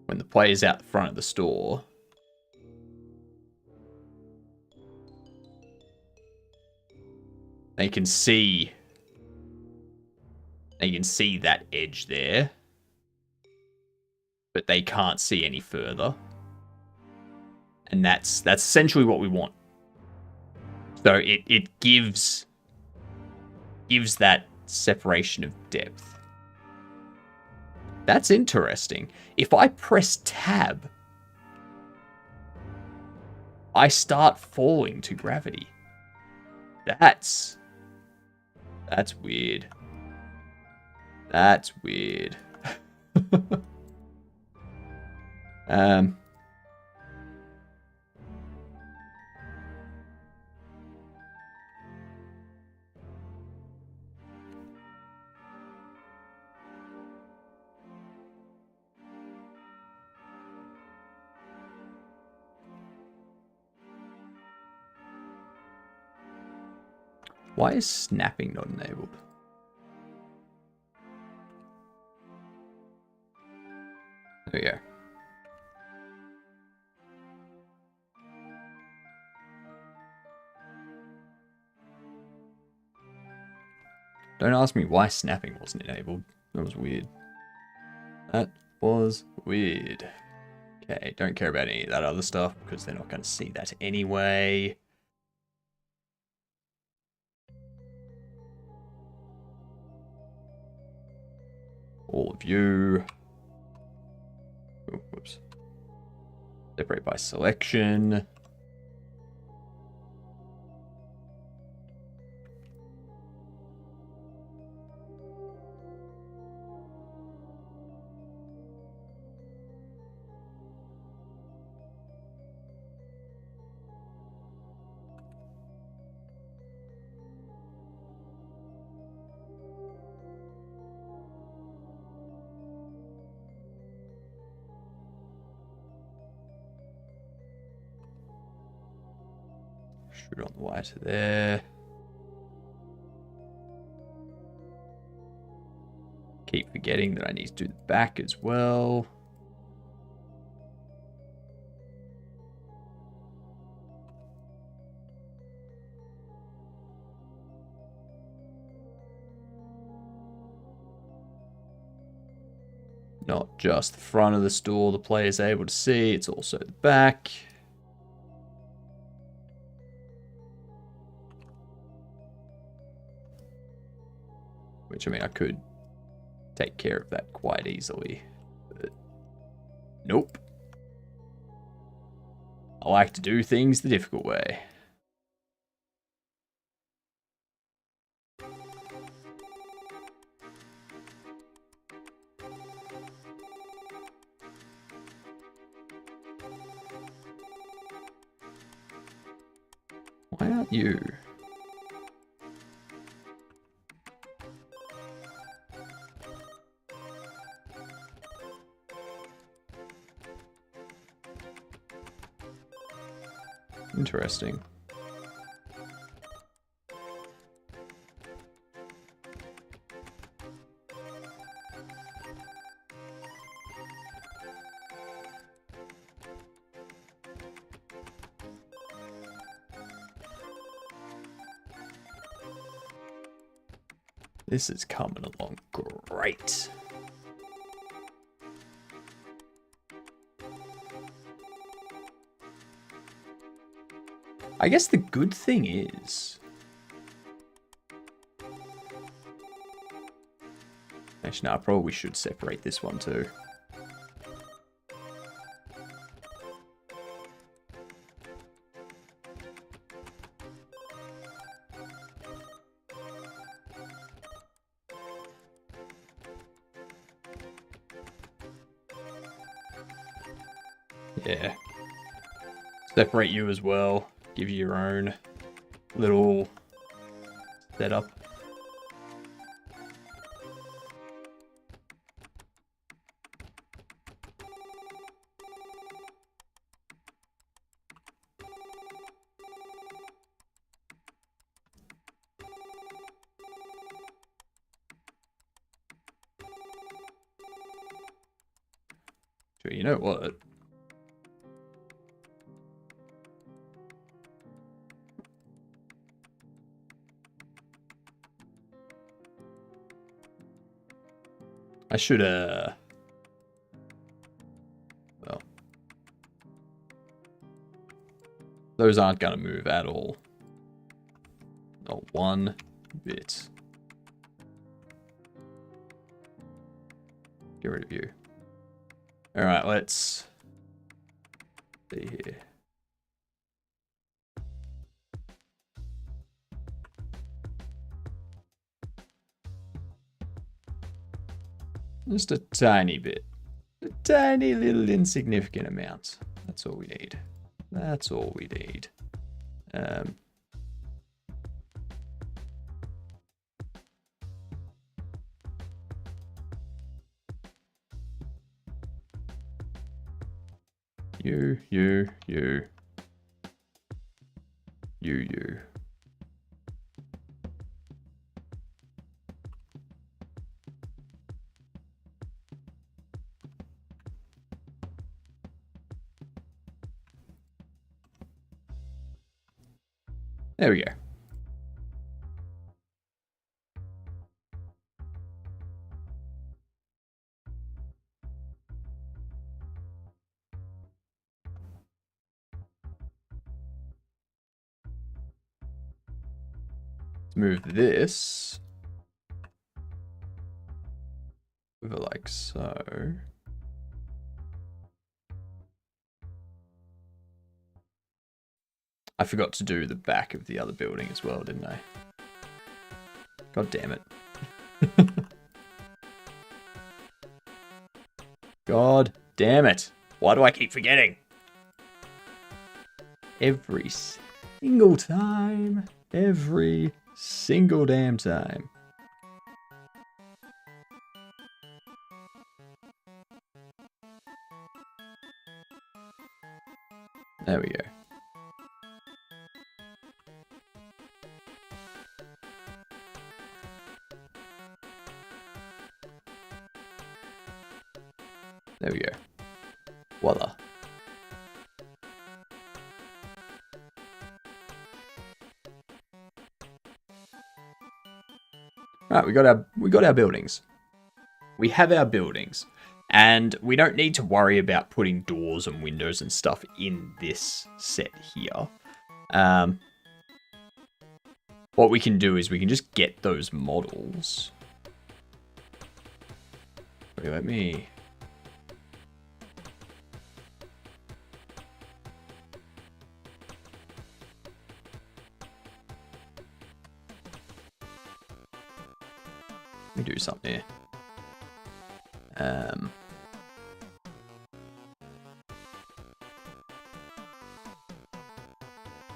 when the player's out the front of the store, they can see that edge there, but they can't see any further. And that's essentially what we want. So it gives that separation of depth. That's interesting. If I press tab, I start falling to gravity. That's weird. That's weird. Why is snapping not enabled? There we go. Don't ask me why snapping wasn't enabled. That was weird. That was weird. Okay, don't care about any of that other stuff because they're not going to see that anyway. All of you. Oh, whoops. Separate by selection. Shoot on the way to there. Keep forgetting that I need to do the back as well. Not just the front of the store the player's able to see, it's also the back. Which, I mean, I could take care of that quite easily. But nope. I like to do things the difficult way. Why aren't you? Interesting. This is coming along great. I guess the good thing is... Actually, no, I probably should separate this one too. Yeah. Separate you as well. Give you your own little setup. So you know what? I should, well. Those aren't going to move at all. Not one bit. Get rid of you. Alright, let's see here. Just a tiny bit. A tiny little insignificant amount. That's all we need. That's all we need. You. There we go. Move this over like so. I forgot to do the back of the other building as well, didn't I? God damn it. God damn it. Why do I keep forgetting? Every single time. Every single damn time. There we go. There we go. Voila. Right, we got our buildings. We have our buildings. And we don't need to worry about putting doors and windows and stuff in this set here. What we can do is we can just get those models. Wait, let me... Let me do something here.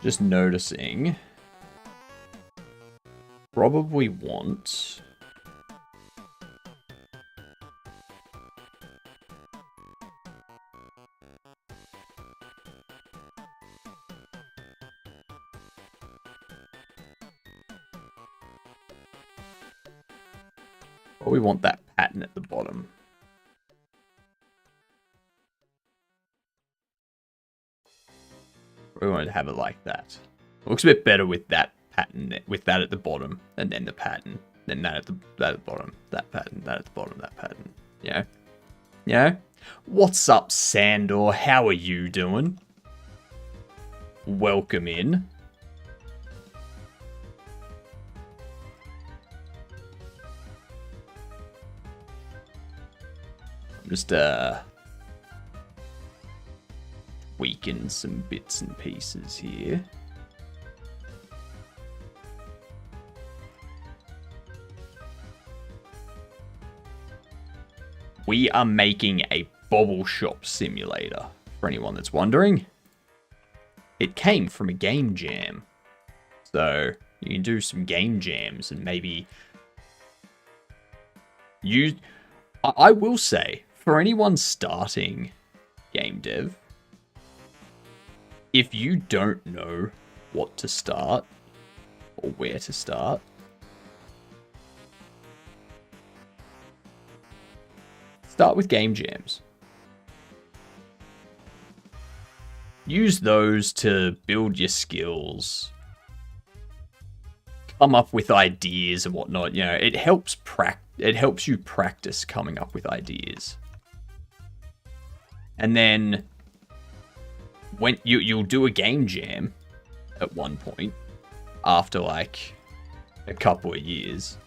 Just noticing. Probably want... Well, we want that pattern at the bottom. We wanted to have it like that. It looks a bit better with that pattern, with that at the bottom, and then the pattern, then that at the bottom, that pattern, that at the bottom, that pattern. Yeah. Yeah. What's up, Sandor? How are you doing? Welcome in. Just tweaking some bits and pieces here. We are making a Bobble Shop Simulator, for anyone that's wondering. It came from a game jam. So you can do some game jams and maybe use... I will say, for anyone starting game dev, if you don't know what to start or where to start, start with game jams. Use those to build your skills, come up with ideas and whatnot. You know, it helps you practice coming up with ideas. And then when you'll do a game jam at one point after like a couple of years,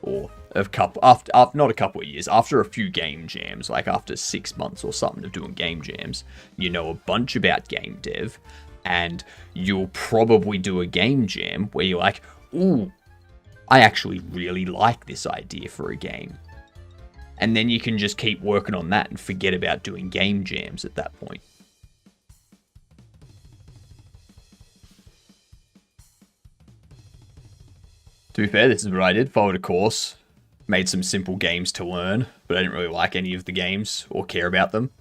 or not a couple of years, after a few game jams, like after 6 months or something of doing game jams, you know a bunch about game dev, and you'll probably do a game jam where you're like, ooh, I actually really like this idea for a game. And then you can just keep working on that and forget about doing game jams at that point. To be fair, this is what I did. Followed a course, made some simple games to learn, but I didn't really like any of the games or care about them.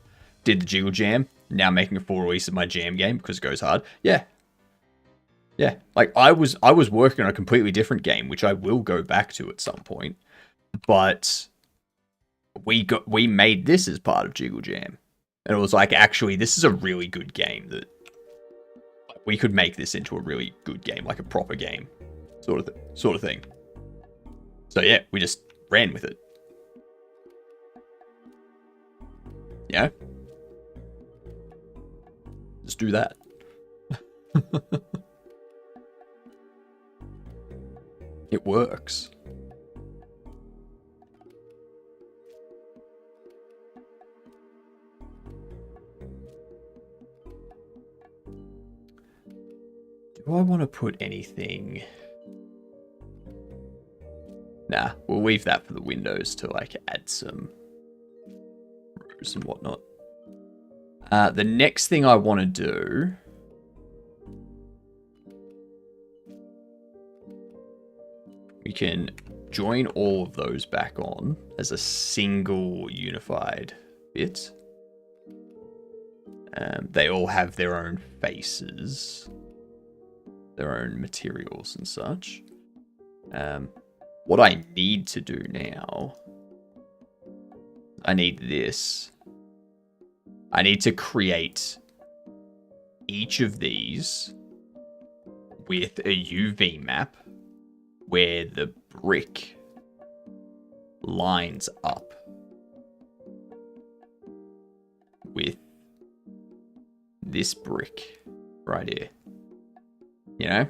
Did the Jiggle Jam, now making a full release of my jam game because it goes hard. Yeah. Yeah, like I was working on a completely different game, which I will go back to at some point. But we made this as part of Jiggle Jam. And it was like, actually, this is a really good game that we could make this into a really good game, like a proper game. Sort of thing. So yeah, we just ran with it. Yeah. Just do that. It works. Do I want to put anything? Nah, we'll leave that for the windows to like add some rows and whatnot. The next thing I want to do, we can join all of those back on as a single unified bit. They all have their own faces, their own materials and such. What I need to do now, I need this. I need to create each of these with a UV map where the brick lines up with this brick right here. You know?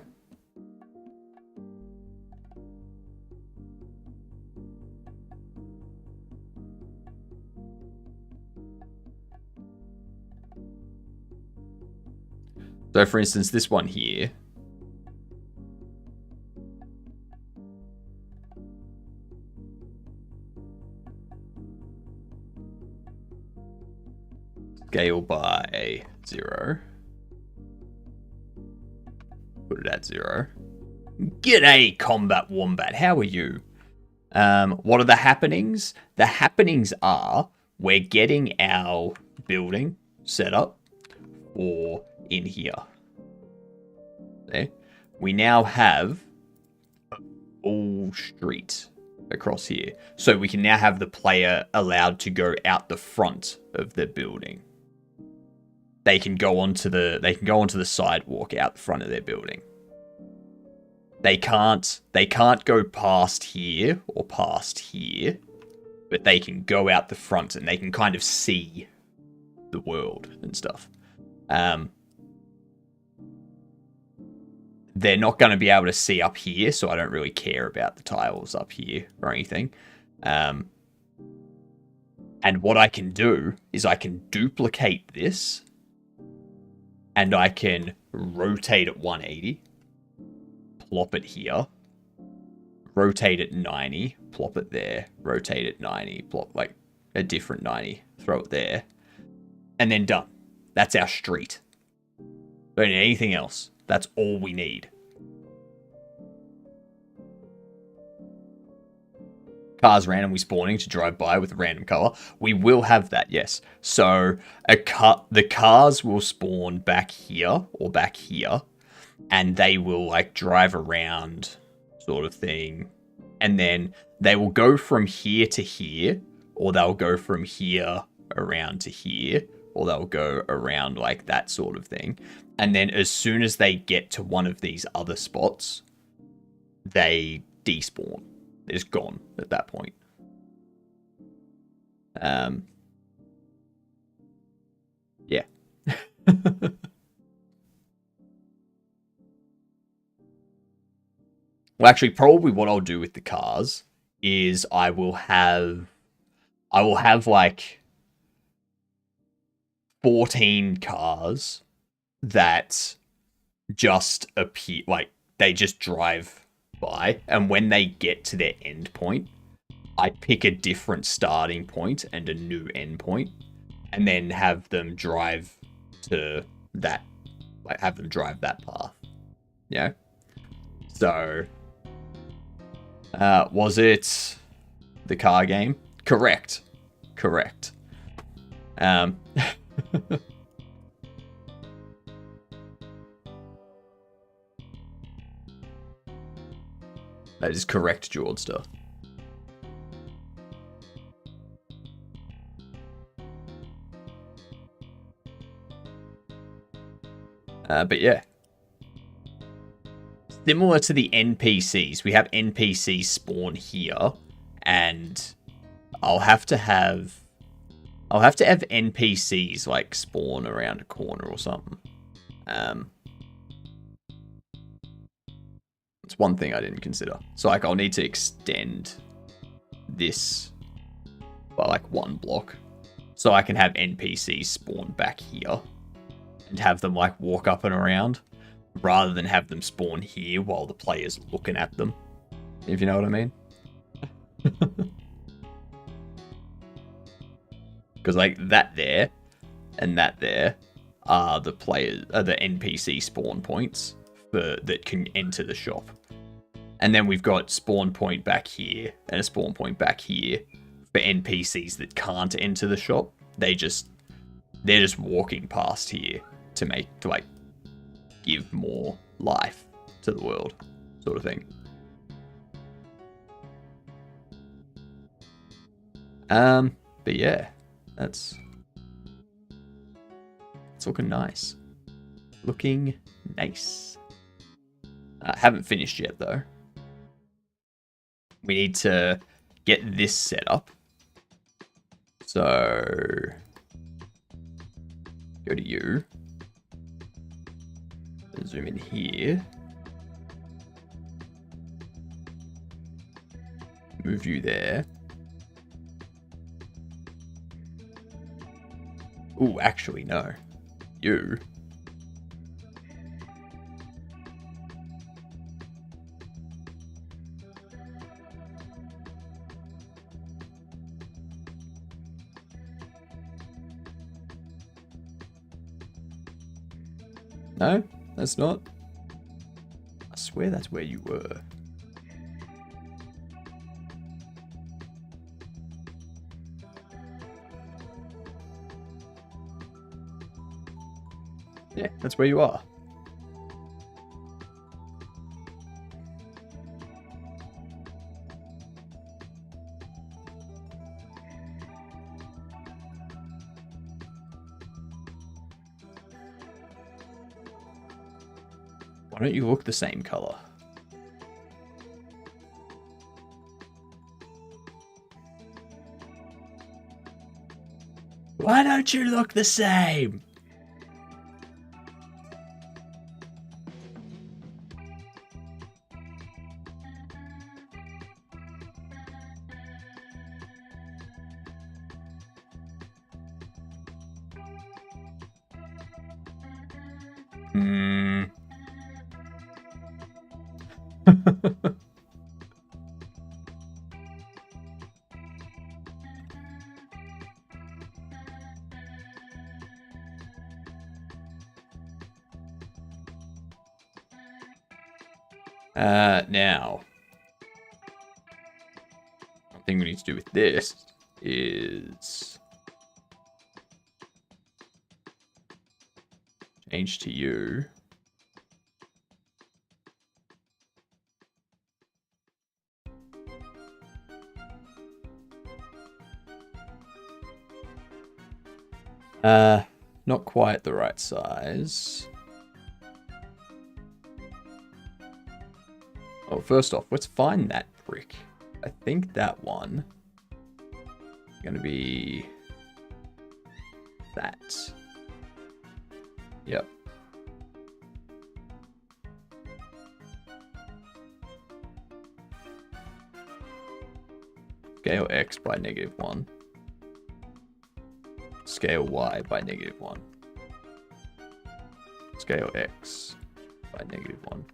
So for instance, this one here, scale by 0. Put it at 0. G'day, Combat Wombat. How are you? What are the happenings? The happenings are we're getting our building set up for in here. There. We now have a full street across here. So we can now have the player allowed to go out the front of the building. They can go onto the sidewalk out the front of their building. They can't go past here or past here, but they can go out the front and they can kind of see the world and stuff. They're not going to be able to see up here, so I don't really care about the tiles up here or anything. And what I can do is I can duplicate this, and I can rotate it 180, plop it here, rotate it 90, plop it there, rotate it 90, plop like a different 90, throw it there, and then done. That's our street. Don't need anything else. That's all we need. Cars randomly spawning to drive by with a random color. We will have that, yes. So the cars will spawn back here or back here, and they will like drive around, sort of thing, and then they will go from here to here, or they'll go from here around to here, or they'll go around like that sort of thing. And then as soon as they get to one of these other spots, they despawn. They're just gone at that point. Yeah. Well, actually, probably what I'll do with the cars is I will have like 14 cars that just appear, like they just drive by, and when they get to their end point, I pick a different starting point and a new end point, and then have them drive to that, like have them drive that path. Yeah. So, was it the car game? Correct. That is correct, Jordster. But yeah. Similar to the NPCs, we have NPCs spawn here, and I'll have to have NPCs like spawn around a corner or something. It's one thing I didn't consider. So like I'll need to extend this by like 1 block. So I can have NPCs spawn back here and have them like walk up and around rather than have them spawn here while the player's looking at them. If you know what I mean. Because like that there and that there are the NPC spawn points that can enter the shop. And then we've got spawn point back here and a spawn point back here for NPCs that can't enter the shop. They're just walking past here to like give more life to the world, sort of thing. But yeah, that's looking nice. Looking nice. Haven't finished yet though. We need to get this set up. So go to you. Zoom in here. Move you there. Ooh, actually, no. You. No, that's not. I swear that's where you were. Yeah, that's where you are. Why don't you look the same color? Why don't you look the same? Now, one thing we need to do with this is change to you. Not quite the right size. Oh, first off, let's find that brick. I think that one is going to be that. Yep. Scale X by -1. Scale Y by -1. Scale X by -1.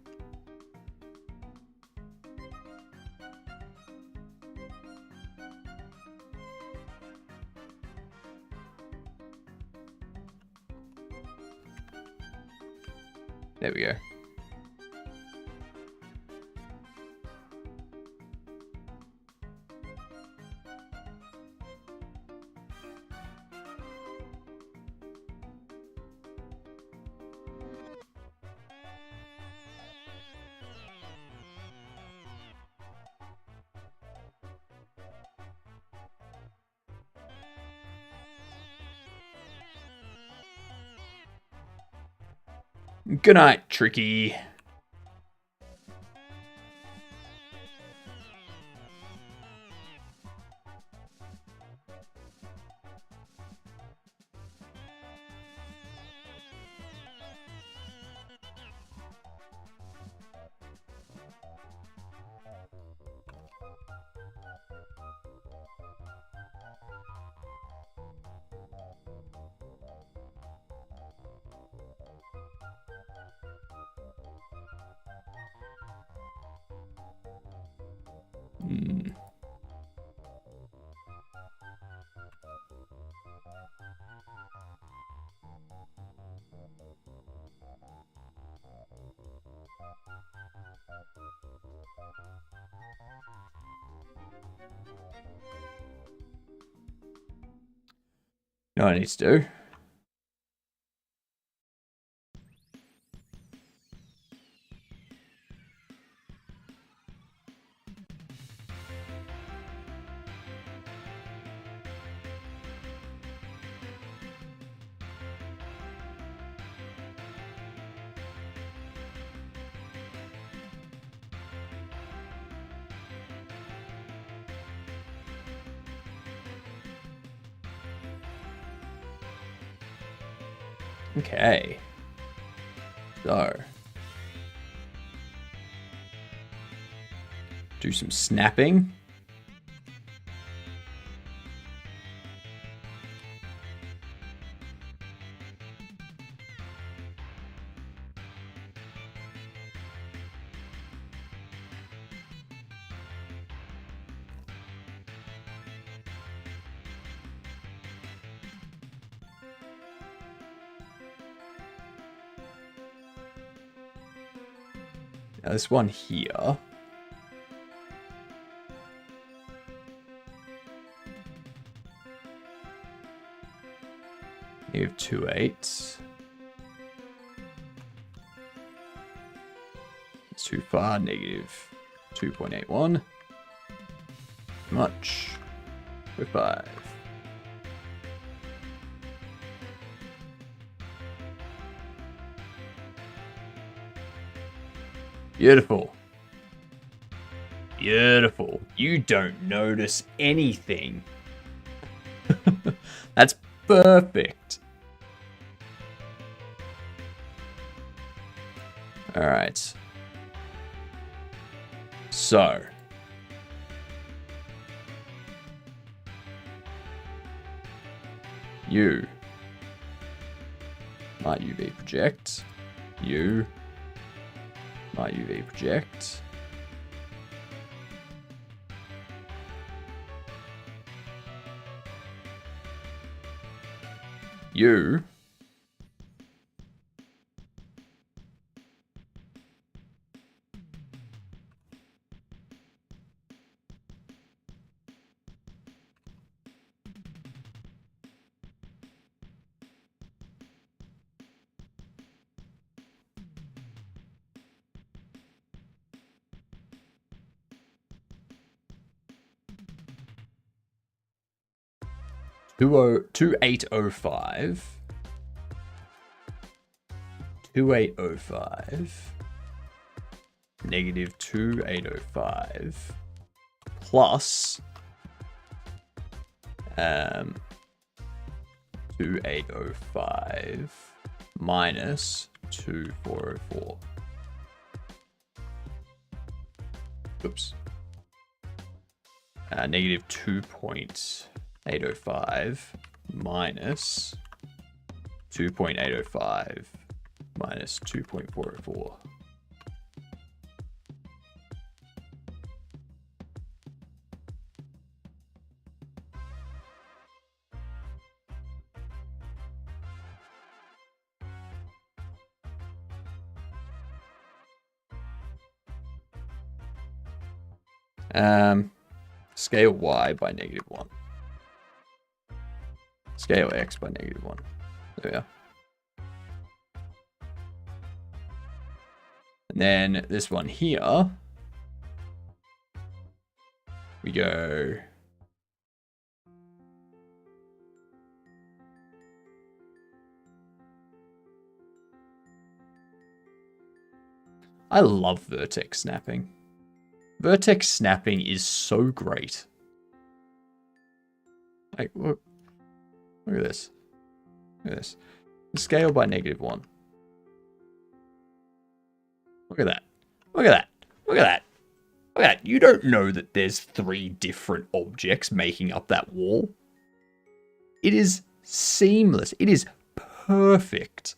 There we go. Good night, Tricky. You know what I need to do? Okay. So. Do some snapping. Now this one here. Negative 2.8. It's too far. Negative 2.81. Much. 5. Beautiful. Beautiful. You don't notice anything. That's perfect. All right. So. You. My UV project. You. My UV project. You. Two eight oh five. 2805 negative 2805 plus 2805 minus 2404. Oops. Negative 2.805 minus 2.805 minus 2.404. Scale y by -1. Scale x by -1. There we are. And then this one here, we go I love vertex snapping. Vertex snapping is so great. Like, look at this. Look at this. Scale by -1. Look at that. Look at that. Look at that. Look at that. You don't know that there's 3 different objects making up that wall. It is seamless. It is perfect.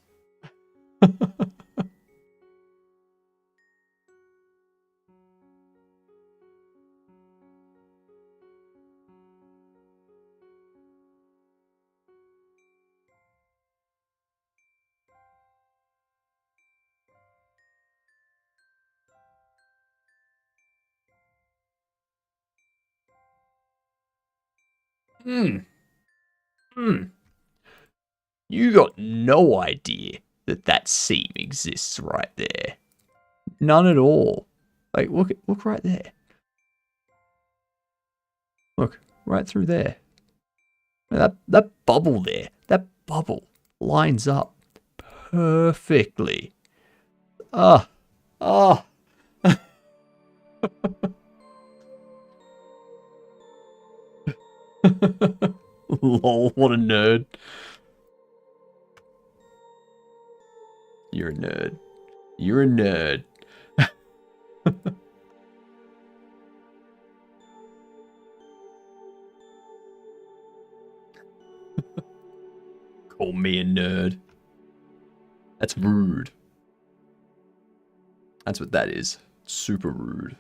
You got no idea that that seam exists right there. None at all. Like, look right there. Look, right through there. That bubble there, that bubble lines up perfectly. Ah, ah. Lol, what a nerd. You're a nerd. You're a nerd. Call me a nerd. That's rude. That's what that is. Super rude.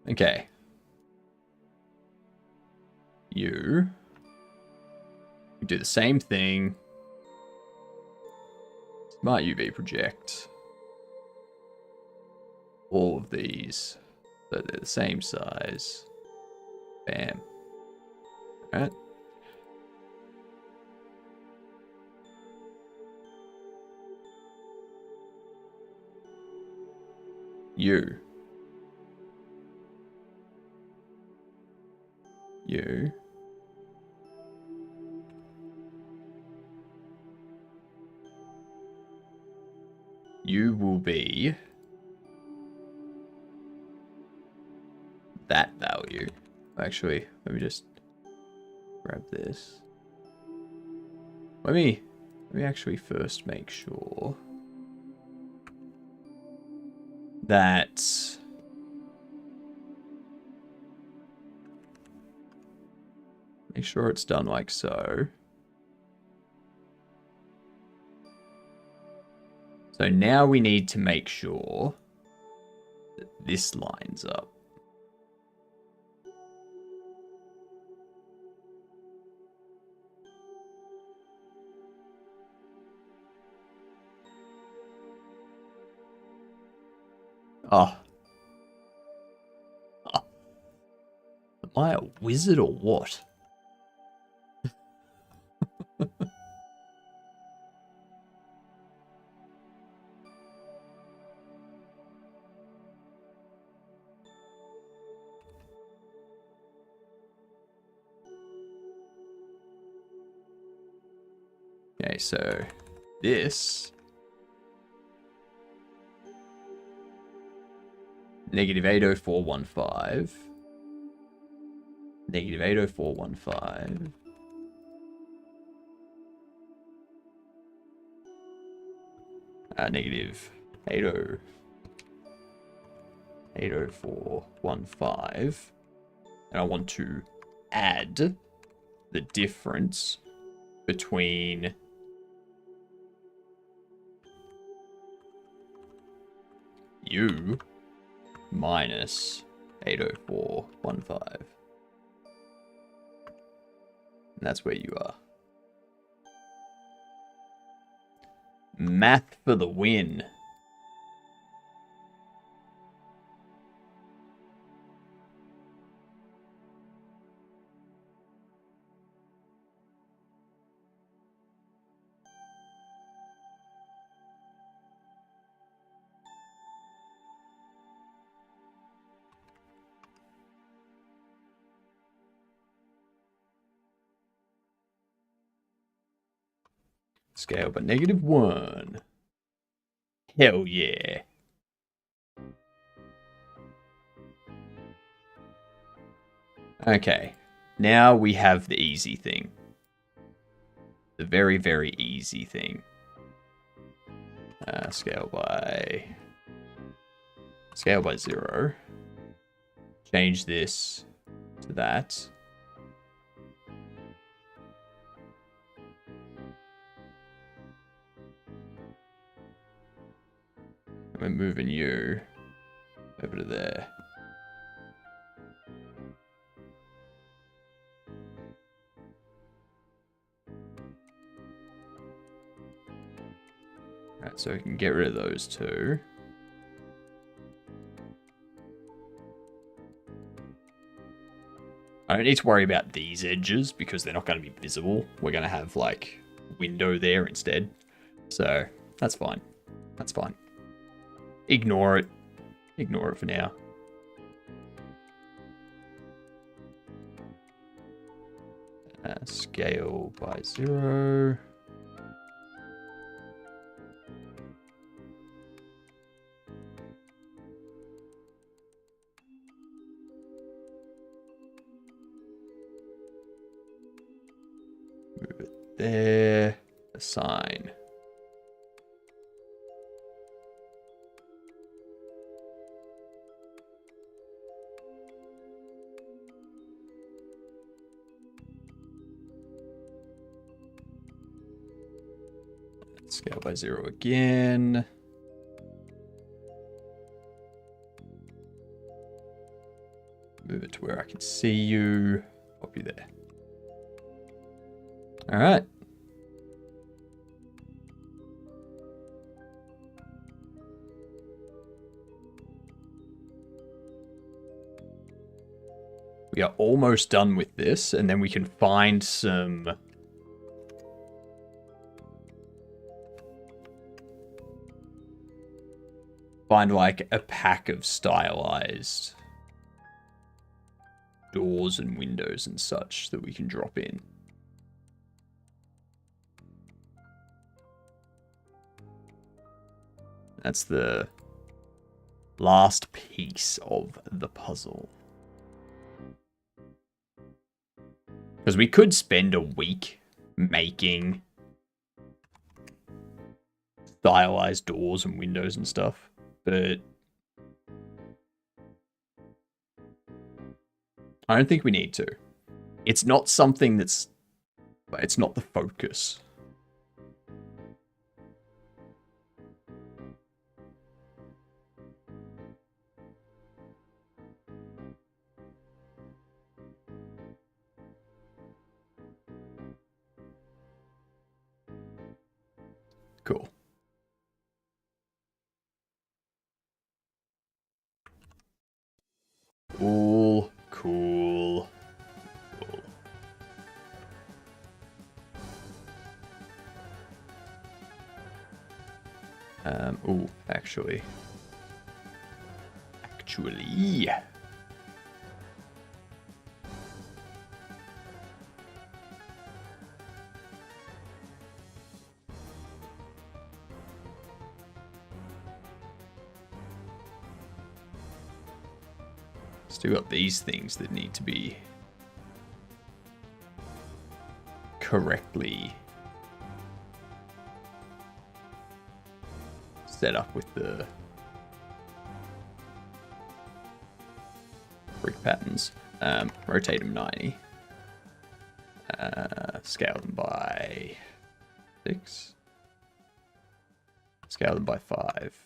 Okay. You do the same thing. Smart UV project. All of these. So they're the same size. Bam. Alright. You. You will be that value. Actually, let me just grab this. Let me actually first make sure that make sure it's done like so. So now we need to make sure that this lines up. Oh. Oh. Am I a wizard or what? Okay, so this -80415, -80415, -80415, and I want to add the difference between you minus 80415. And that's where you are. Math for the win. Scale by -1. Hell yeah. Okay, now we have the easy thing. The very, very easy thing. Scale by 0. Change this to that. We're moving you over to there. Alright, so we can get rid of those two. I don't need to worry about these edges because they're not going to be visible. We're going to have like window there instead. So that's fine. That's fine. Ignore it. Ignore it for now. Scale by 0. Move it there. Assign. Scale by 0 again. Move it to where I can see you. Pop you there. All right. We are almost done with this, and then we can find some... Find like a pack of stylized doors and windows and such that we can drop in. That's the last piece of the puzzle. Because we could spend a week making stylized doors and windows and stuff, but I don't think we need to. It's not something that's... It's not the focus. Cool. Cool, cool, cool. Oh, actually. Still got these things that need to be correctly set up with the brick patterns. Rotate them 90. Scale them by 6. Scale them by 5.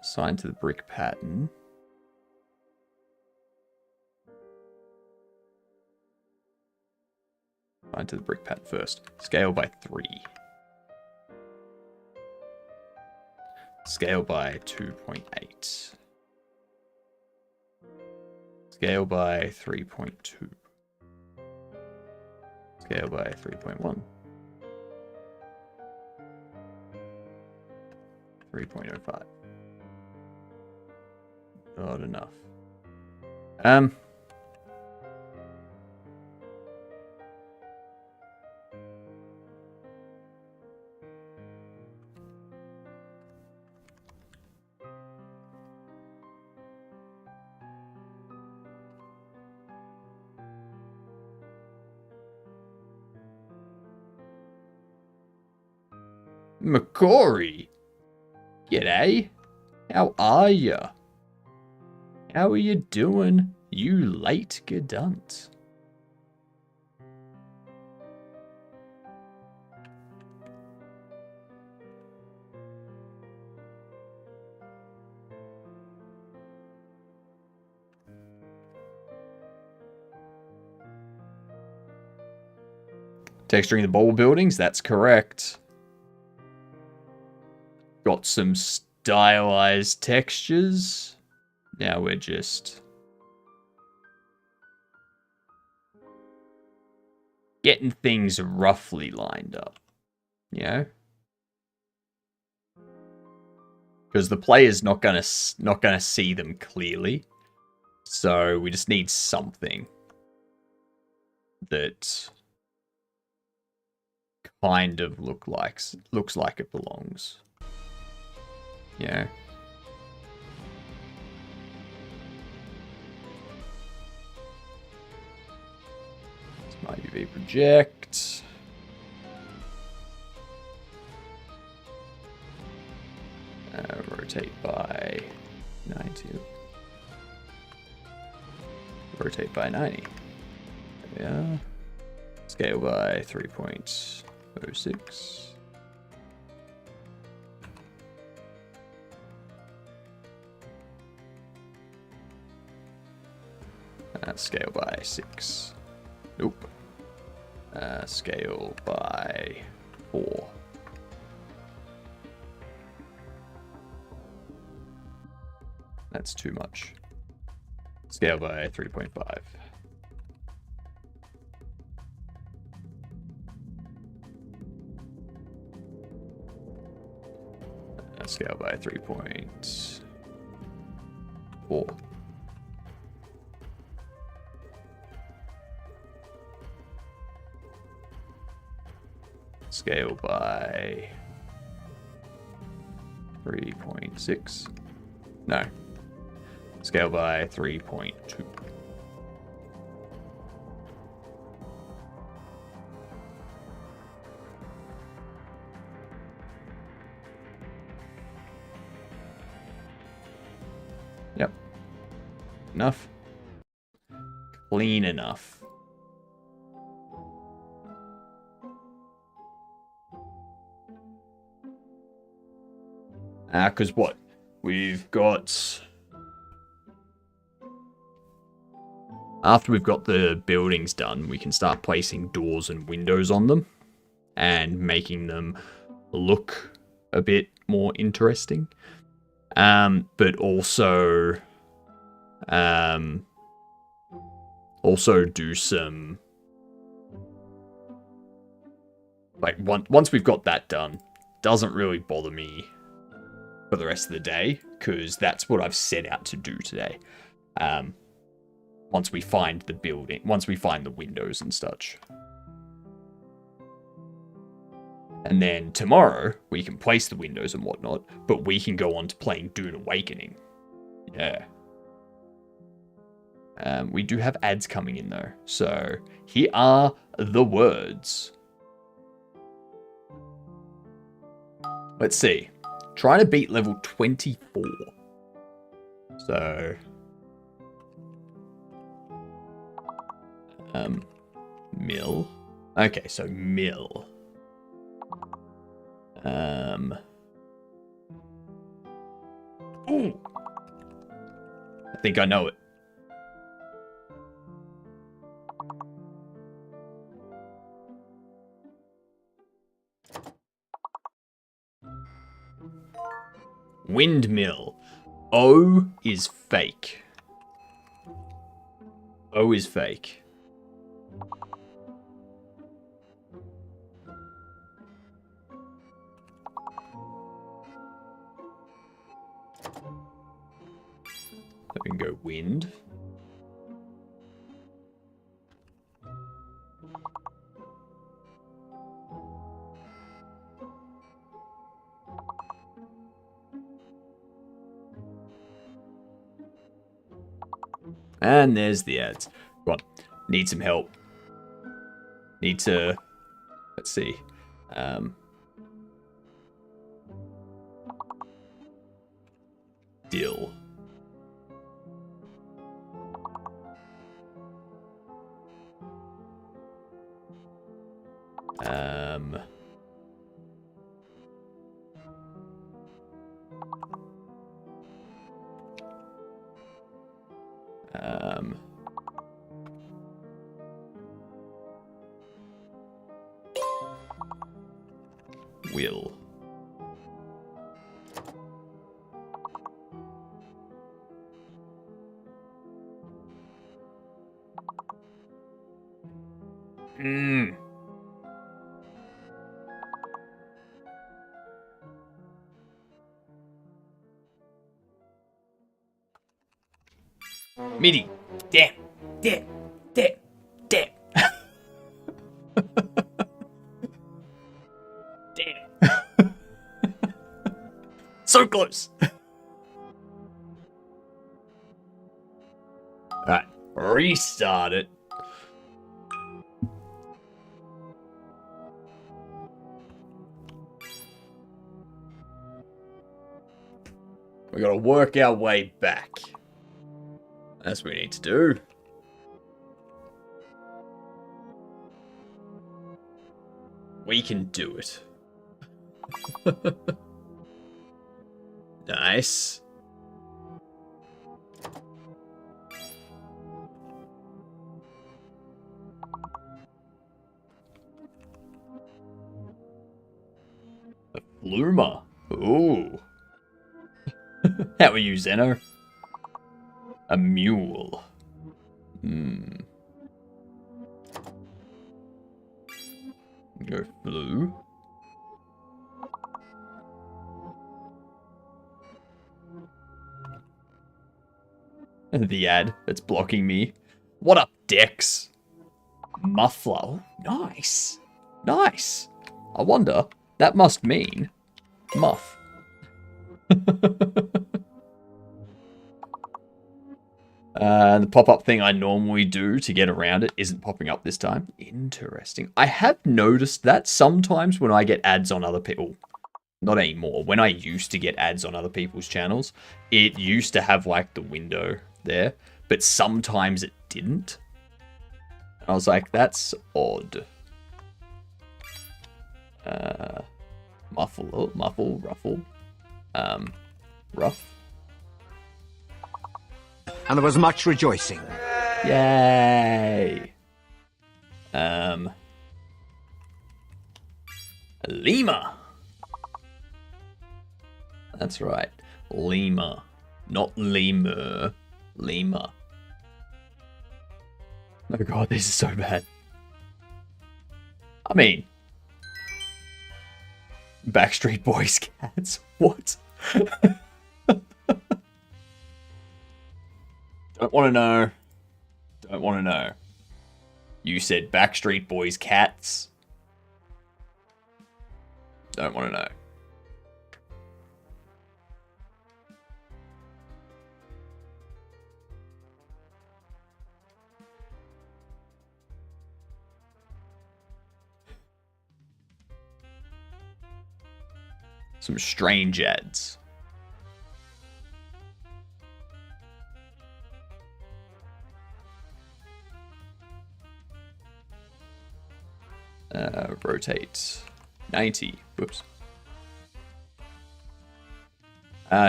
Assign to the brick pattern. Assign to the brick pattern first. Scale by 3. Scale by 2.8. Scale by 3.2. Scale by 3.1. 3.05. Not enough. McCory, g'day. How are ya? How are you doing, you late gedunt? Texturing the ball buildings, that's correct. Got some stylized textures. Now we're just getting things roughly lined up, you know? Because the player's not gonna see them clearly, so we just need something that kind of looks like it belongs. Yeah. It's my UV project. Rotate by 90. Rotate by 90. Yeah. Scale by 3.06. Scale by 6. Nope. Scale by 4. That's too much. Scale by 3.5. Scale by 3.4. Scale by 3.6. No. Scale by 3.2. Yep. Enough. Clean enough. Because what? We've got... After we've got the buildings done, we can start placing doors and windows on them and making them look a bit more interesting. But also do some... Like, once we've got that done, doesn't really bother me for the rest of the day, because that's what I've set out to do today. Once we find the building, once we find the windows and such. And then tomorrow, we can place the windows and whatnot, but we can go on to playing Dune Awakening. Yeah. We do have ads coming in though, so here are the words. Let's see. Trying to beat level 24. So... mill. Okay, so mill. Ooh. I think I know it. Windmill. O is fake. O is fake. So we can go wind. And there's the ads. Go on. Need some help. Need to... Let's see. Dill. will. Mmm. Midi. Damn. Damn. Damn. Damn. Damn. So close. Alright. Restart it. We gotta work our way back. That's what we need to do. We can do it. Nice. A Fluma. Ooh. How are you, Zeno? A mule. Go blue. The ad that's blocking me. What up, Dex? Muffler. Oh, nice. Nice. I wonder, that must mean muff. The pop-up thing I normally do to get around it isn't popping up this time. Interesting. I have noticed that sometimes when I get ads on other people, not anymore, when I used to get ads on other people's channels, it used to have like the window there, but sometimes it didn't. I was like, that's odd. Muffle, ruffle. Rough.
And there was much rejoicing.
Yay! Lima. That's right. Lima. Not lemur. Lima. Oh god, this is so bad. I mean... Backstreet Boys cats. What? Don't want to know. Don't want to know. You said Backstreet Boys cats. Don't want to know. Some strange ads. Rotate 90. Whoops.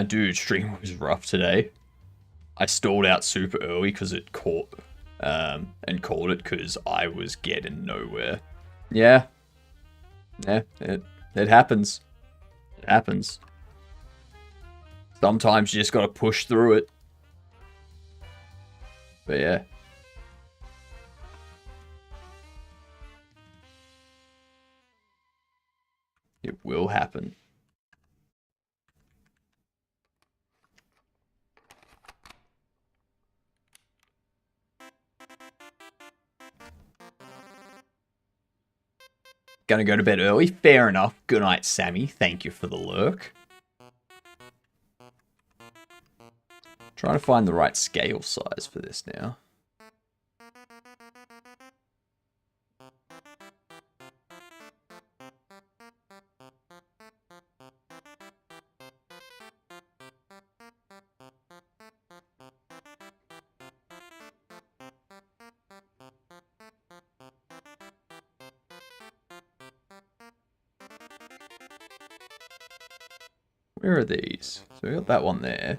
Dude, stream was rough today. I stalled out super early because it caught and called it because I was getting nowhere. Yeah, it happens. It happens. Sometimes you just gotta push through it. But yeah. It will happen. Gonna go to bed early? Fair enough. Good night, Sammy. Thank you for the lurk. Trying to find the right scale size for this now. Where are these? So we got that one there.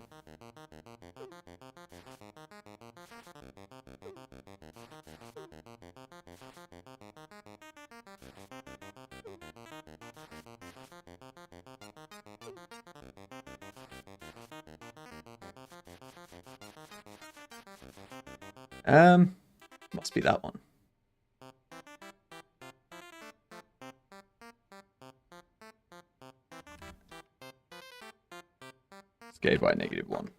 Must be that one. Scale by -1.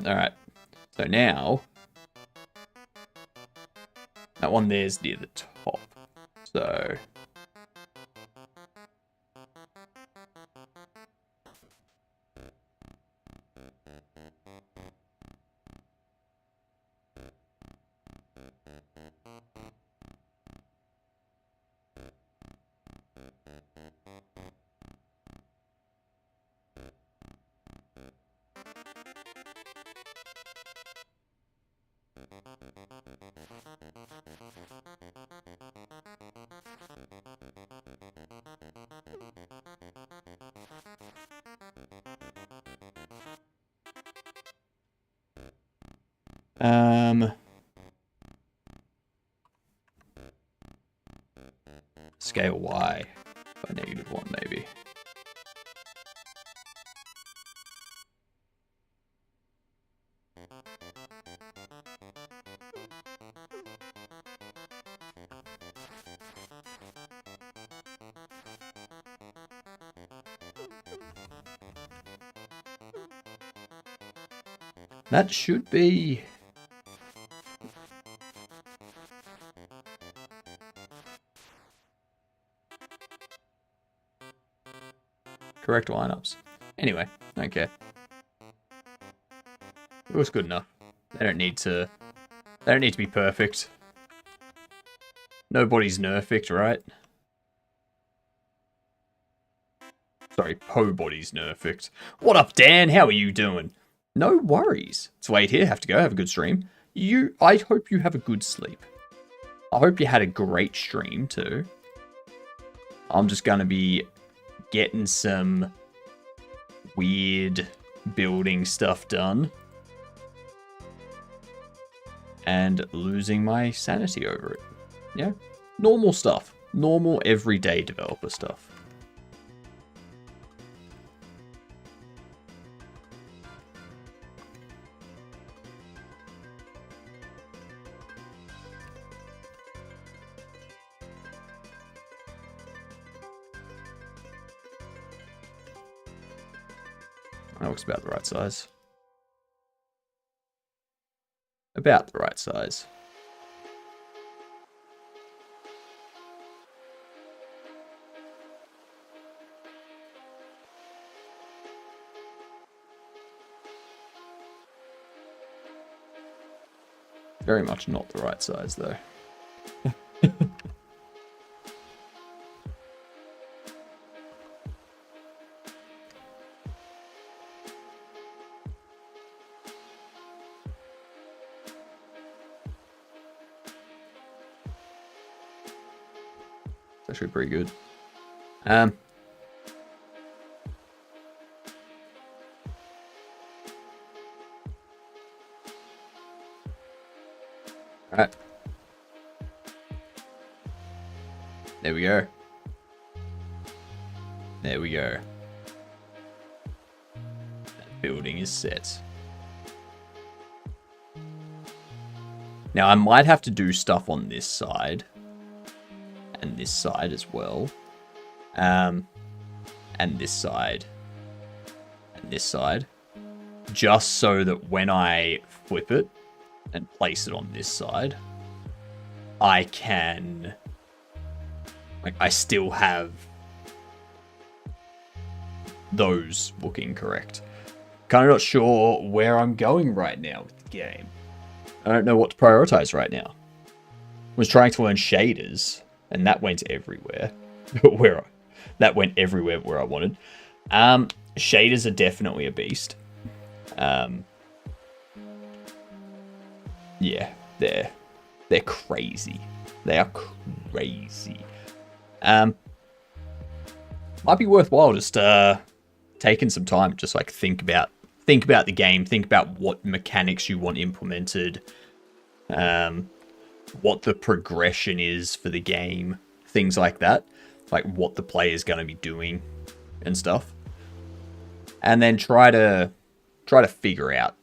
Alright. So now, that one there's near the top. So, scale Y by -1 maybe. That should be... correct lineups. Anyway, don't care. It was good enough. They don't need to be perfect. Nobody's nerfed, right? Sorry, Pobody's nerfed. What up, Dan? How are you doing? No worries. It's Wade here. Have to go. Have a good stream. I hope you have a good sleep. I hope you had a great stream too. I'm just gonna be getting some weird building stuff done and losing my sanity over it. Yeah, normal stuff. Normal everyday developer stuff. That looks about the right size. About the right size. Very much not the right size though. Actually pretty good. Alright. There we go. There we go. That building is set. Now I might have to do stuff on this side. And this side as well. And this side. And this side. Just so that when I flip it and place it on this side, I can... like, I still have those looking correct. Kind of not sure where I'm going right now with the game. I don't know what to prioritize right now. I was trying to learn shaders, and that went everywhere. That went everywhere where I wanted. Shaders are definitely a beast. Yeah, they're crazy. They are crazy. Might be worthwhile just taking some time, just like think about think about the game, think about what mechanics you want implemented, what the progression is for the game, things like that, like what the player's going to be doing and stuff, and then try to figure out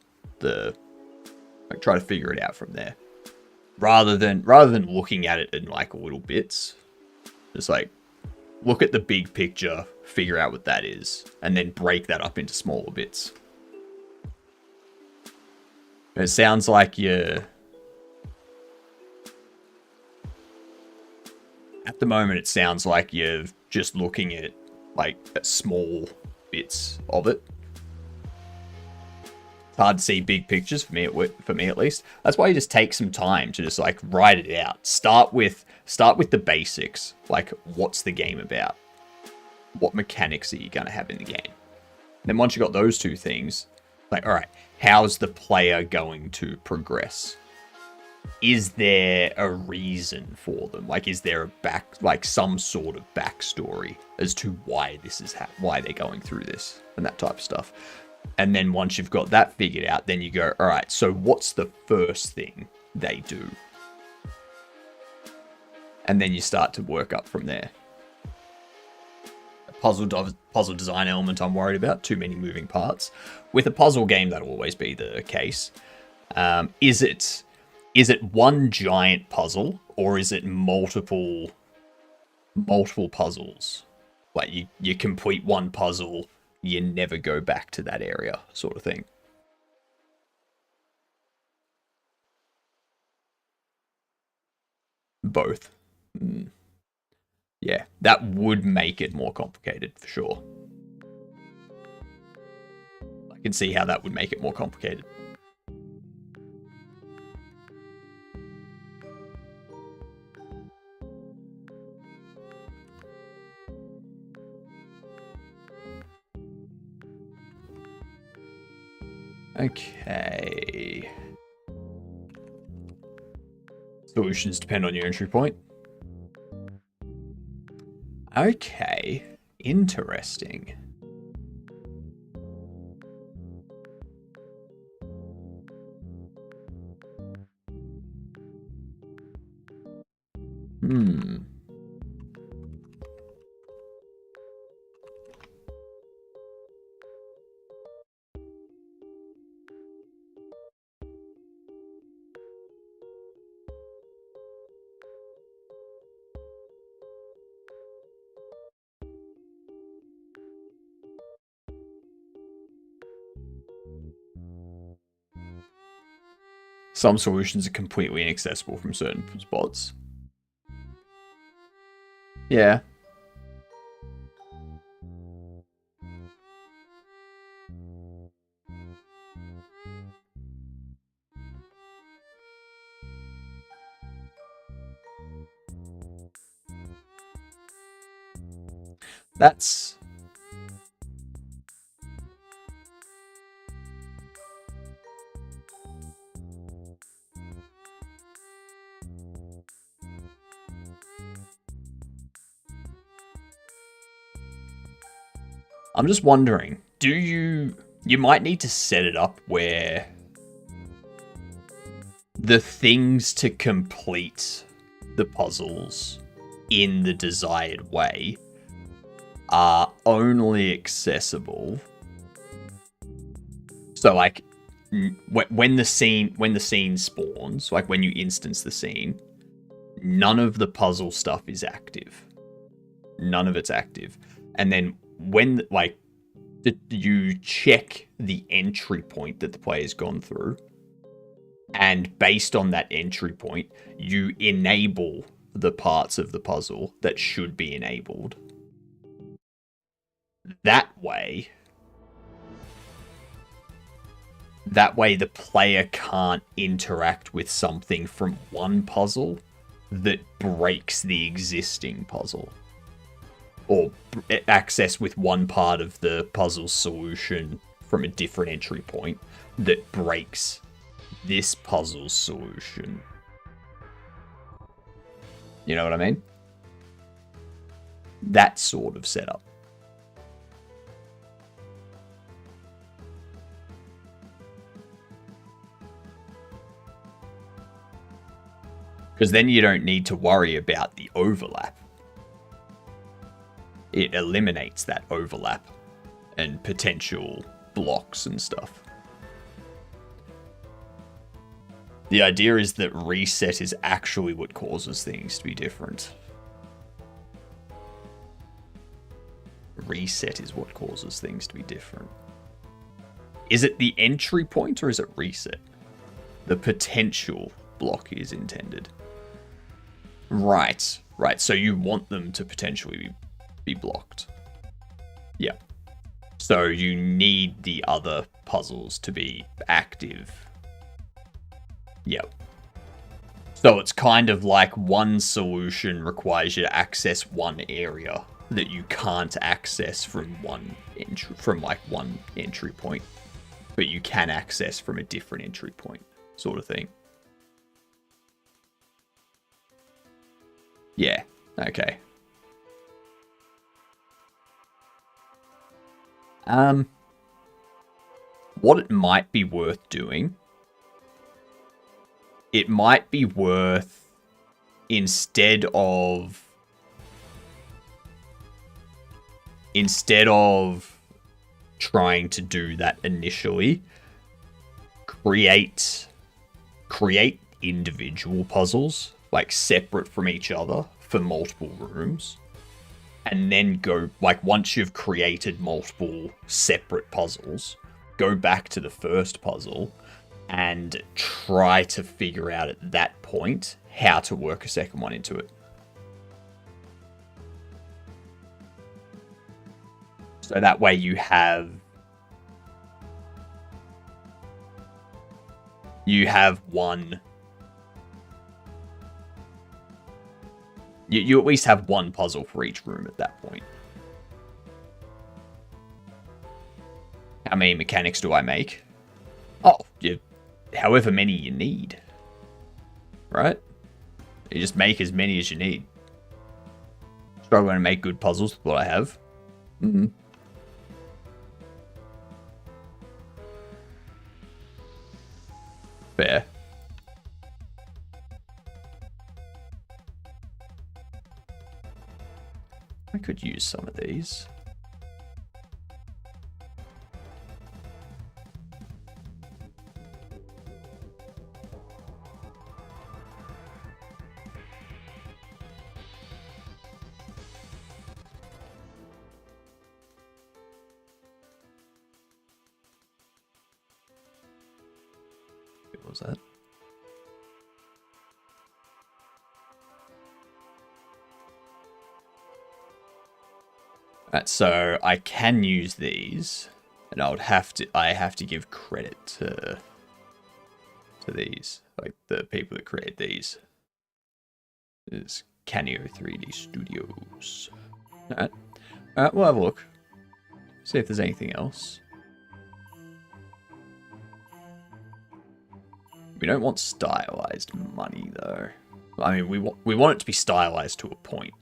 try to figure it out from there, rather than looking at it in like little bits. Just like look at the big picture, figure out what that is, and then break that up into smaller bits. It sounds like at the moment, it sounds like you're just looking at like small bits of it. It's hard to see big pictures for me at least. That's why you just take some time to just like write it out. Start with the basics. Like, what's the game about? What mechanics are you going to have in the game? Then once you got those two things, like, all right, how's the player going to progress? Is there a reason for them? Like, is there some sort of backstory as to why this is why they're going through this and that type of stuff? And then once you've got that figured out, then you go, all right, so what's the first thing they do? And then you start to work up from there. Puzzle design element I'm worried about. Too many moving parts. With a puzzle game, that'll always be the case. Is it one giant puzzle, or is it multiple puzzles? Like you complete one puzzle, you never go back to that area, sort of thing. Both. Yeah, that would make it more complicated for sure. I can see how that would make it more complicated. Okay. Solutions depend on your entry point. Okay. Interesting. Some solutions are completely inaccessible from certain spots. Yeah. That's... I'm just wondering, you might need to set it up where the things to complete the puzzles in the desired way are only accessible. So like when the scene spawns, like when you instance the scene, none of the puzzle stuff is active. None of it's active. And then when like you check the entry point that the player's gone through, and based on that entry point, you enable the parts of the puzzle that should be enabled. That way the player can't interact with something from one puzzle that breaks the existing puzzle. Or access with one part of the puzzle solution from a different entry point that breaks this puzzle solution. You know what I mean? That sort of setup. Because then you don't need to worry about the overlap. It eliminates that overlap and potential blocks and stuff. The idea is that reset is actually what causes things to be different. Reset is what causes things to be different. Is it the entry point or is it reset? The potential block is intended. Right. So you want them to potentially be blocked. Yeah. So you need the other puzzles to be active. Yep. So it's kind of like one solution requires you to access one area that you can't access from one entry point, but you can access from a different entry point, sort of thing. Yeah. Okay. What it might be worth doing. It might be worth, instead of trying to do that initially, create individual puzzles, like separate from each other for multiple rooms. And then go, like, once you've created multiple separate puzzles, go back to the first puzzle and try to figure out at that point how to work a second one into it. So that way you have one. You at least have one puzzle for each room at that point. How many mechanics do I make? Oh, however many you need. Right? You just make as many as you need. Struggling to make good puzzles with what I have. Mm-hmm. Fair. I could use some of these. What was that? Right, so I can use these, and I have to give credit to these, like the people that create these. This is Canio 3D Studios. Alright, we'll have a look. See if there's anything else. We don't want stylized money though. I mean, we want it to be stylized to a point.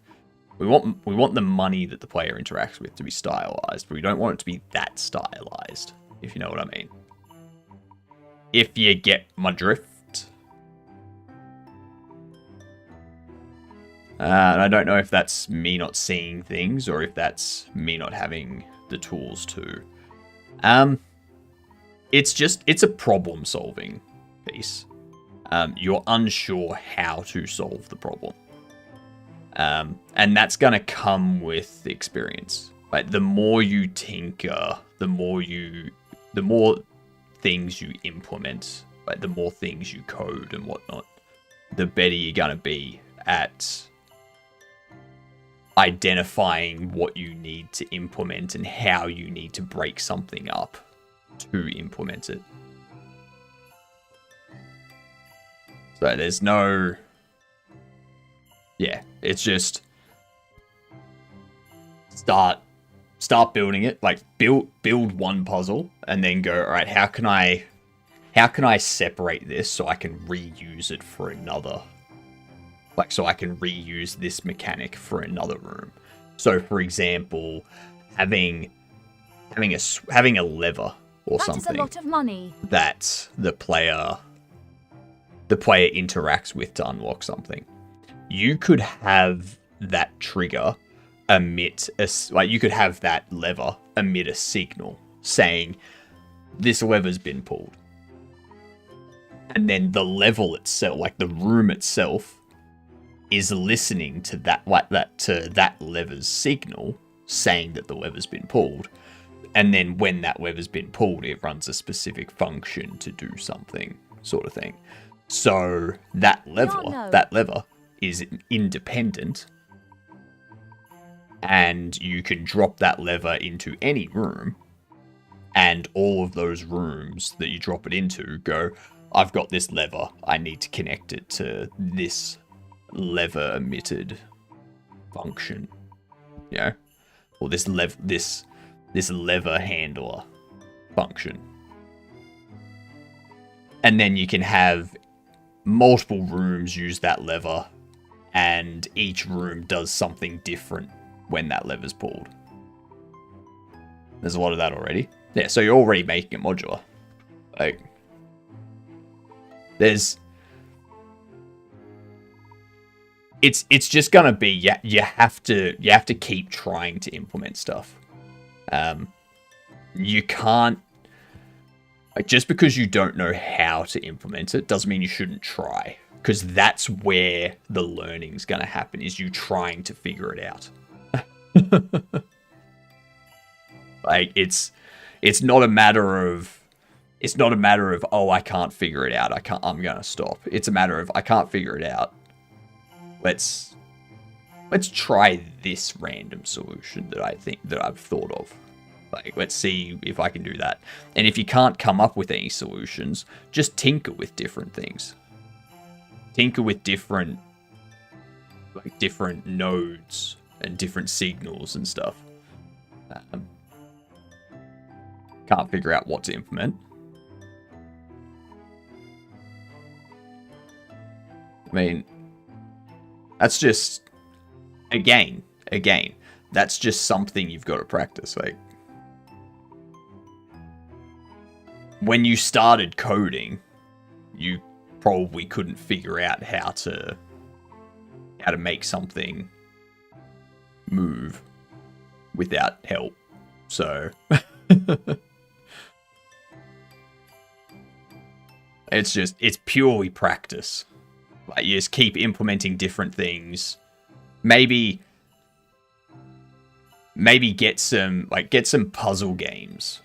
We want the money that the player interacts with to be stylized, but we don't want it to be that stylized, if you know what I mean. If you get my drift. And I don't know if that's me not seeing things or if that's me not having the tools to. It's a problem solving piece. You're unsure how to solve the problem. And that's going to come with experience. Like, the more you tinker, the more things you implement, like the more things you code and whatnot, the better you're going to be at identifying what you need to implement and how you need to break something up to implement it. So there's no... Yeah, it's just start building it. Like build one puzzle and then go, all right, how can I separate this so I can reuse it for another? Like, so I can reuse this mechanic for another room. So, for example, having a lever or
That
something
is a lot of money.
that the player the player interacts with to unlock something. You could have that trigger emit you could have that lever emit a signal saying this lever's been pulled. And then the level itself, like the room itself, is listening to that lever's signal saying that the lever's been pulled. And then when that lever's been pulled, it runs a specific function to do something, sort of thing. So that lever is independent, and you can drop that lever into any room, and all of those rooms that you drop it into go, I've got this lever, I need to connect it to this lever emitted function, you know, or this lever handler function. And then you can have multiple rooms use that lever, and each room does something different when that lever's pulled. There's a lot of that already. Yeah, so you're already making it modular. Like, it's just gonna be, you have to keep trying to implement stuff. You can't, like, just because you don't know how to implement it doesn't mean you shouldn't try, because that's where the learning's gonna happen, is you trying to figure it out. Like, it's not a matter of oh, I can't figure it out, I'm gonna stop. It's a matter of I can't figure it out. Let's try this random solution that I've thought of. Like, let's see if I can do that. And if you can't come up with any solutions, just tinker with different things. Tinker with different nodes and different signals and stuff. Can't figure out what to implement. I mean, that's just, again, that's just something you've got to practice. Like, when you started coding, you probably couldn't figure out how to make something move without help. So it's purely practice. Like, you just keep implementing different things. Maybe get some puzzle games.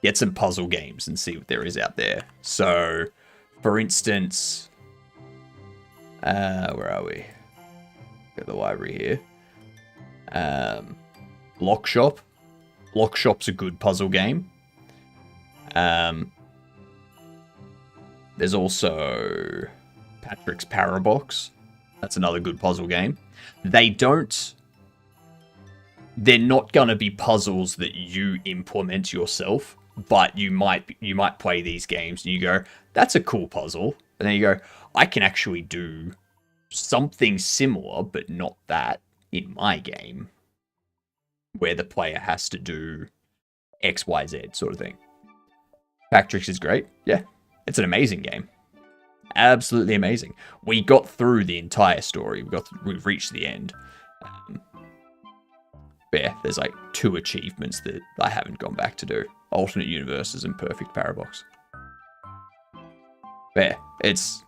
Get some puzzle games and see what there is out there. So, for instance, where are we? Got the library here. Block Shop. Block Shop's a good puzzle game. There's also Patrick's Parabox. That's another good puzzle game. They're not gonna be puzzles that you implement yourself, but you might play these games and you go, that's a cool puzzle. And then you go, I can actually do something similar, but not that, in my game, where the player has to do X, Y, Z sort of thing. Patrick's is great. Yeah, it's an amazing game. Absolutely amazing. We got through the entire story. We've reached the end. But yeah, there's like 2 achievements that I haven't gone back to do. Alternate universes and perfect parabox. But yeah, it's,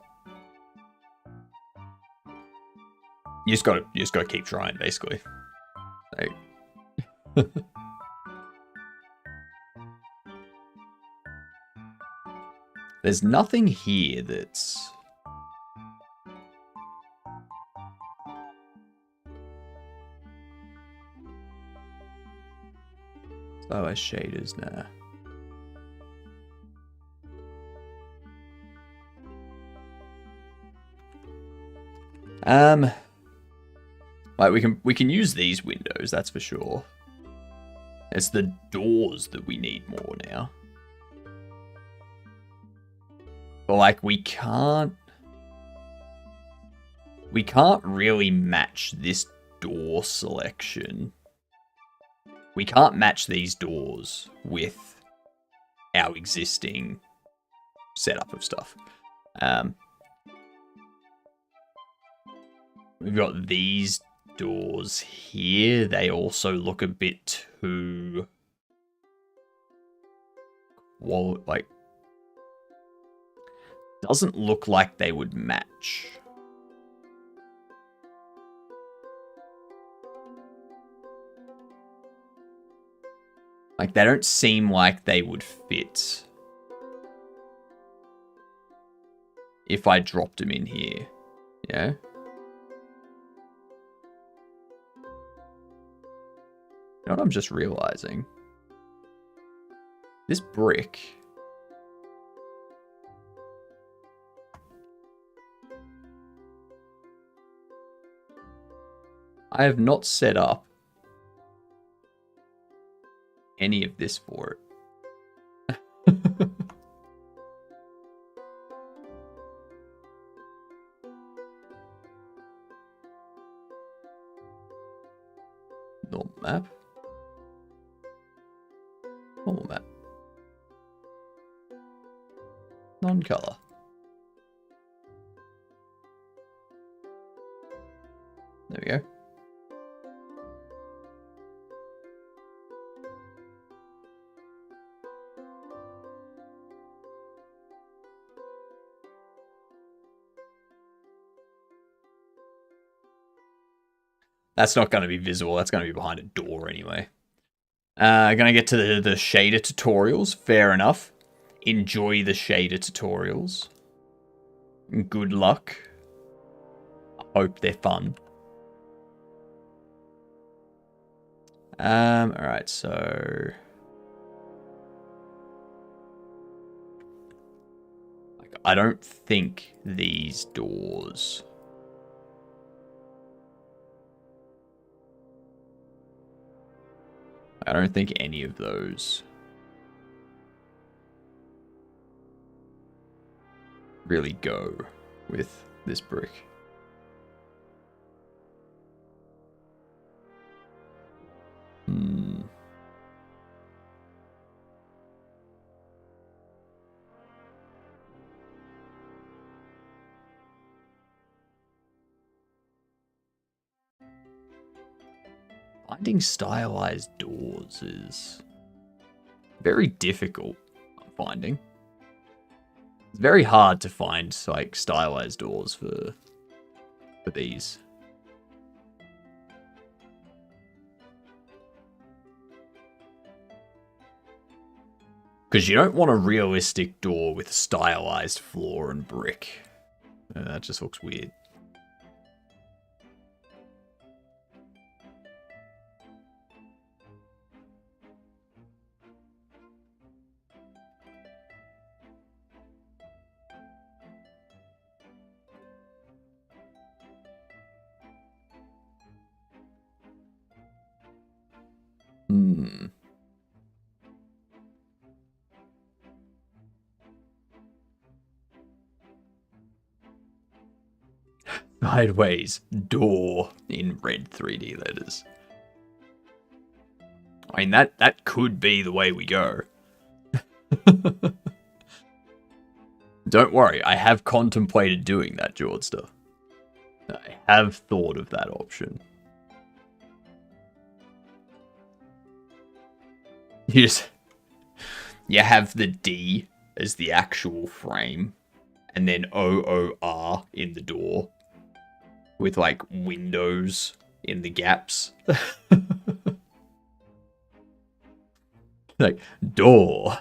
you just gotta keep trying, basically. Like, there's nothing here that's as shaders, nah. Like, we can use these windows, that's for sure. It's the doors that we need more now. But, like, we can't really match this door selection. We can't match these doors with our existing setup of stuff. We've got these doors here. They also look a bit too... well, like... doesn't look like they would match. Like, they don't seem like they would fit if I dropped them in here. Yeah? You know what I'm just realizing? This brick... I have not set up any of this for it. Normal map. Normal map. Non-color. There we go. That's not going to be visible. That's going to be behind a door anyway. Going to get to the shader tutorials. Fair enough. Enjoy the shader tutorials. Good luck. I hope they're fun. Alright, so... I don't think these doors... I don't think any of those really go with this brick. Finding stylized doors is very difficult, I'm finding. It's very hard to find like stylized doors for these. Because you don't want a realistic door with stylized floor and brick. That just looks weird. Sideways door in red 3D letters. I mean, that could be the way we go. Don't worry, I have contemplated doing that, Jordster. I have thought of that option. You have the D as the actual frame, and then OOR in the door, with like windows in the gaps. Like, door.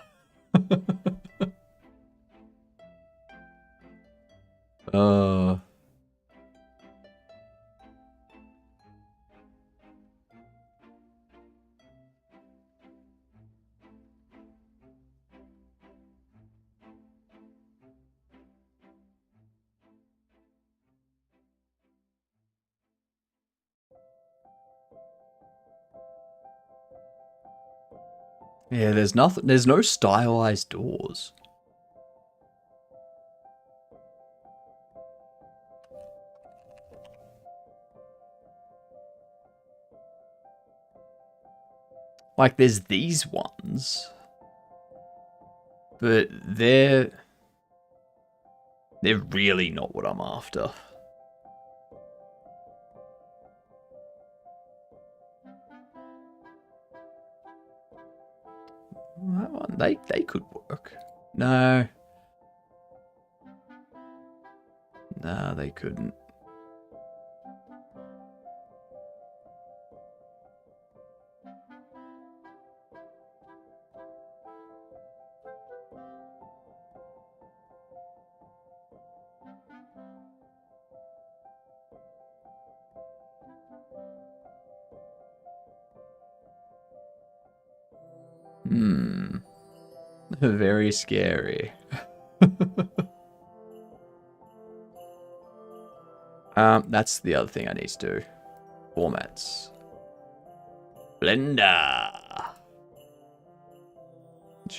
Yeah, there's no stylized doors. Like, there's these ones, but they're They're really not what I'm after. That one, they could work. No. No, they couldn't. Very scary. That's the other thing I need to do. Formats. Blender.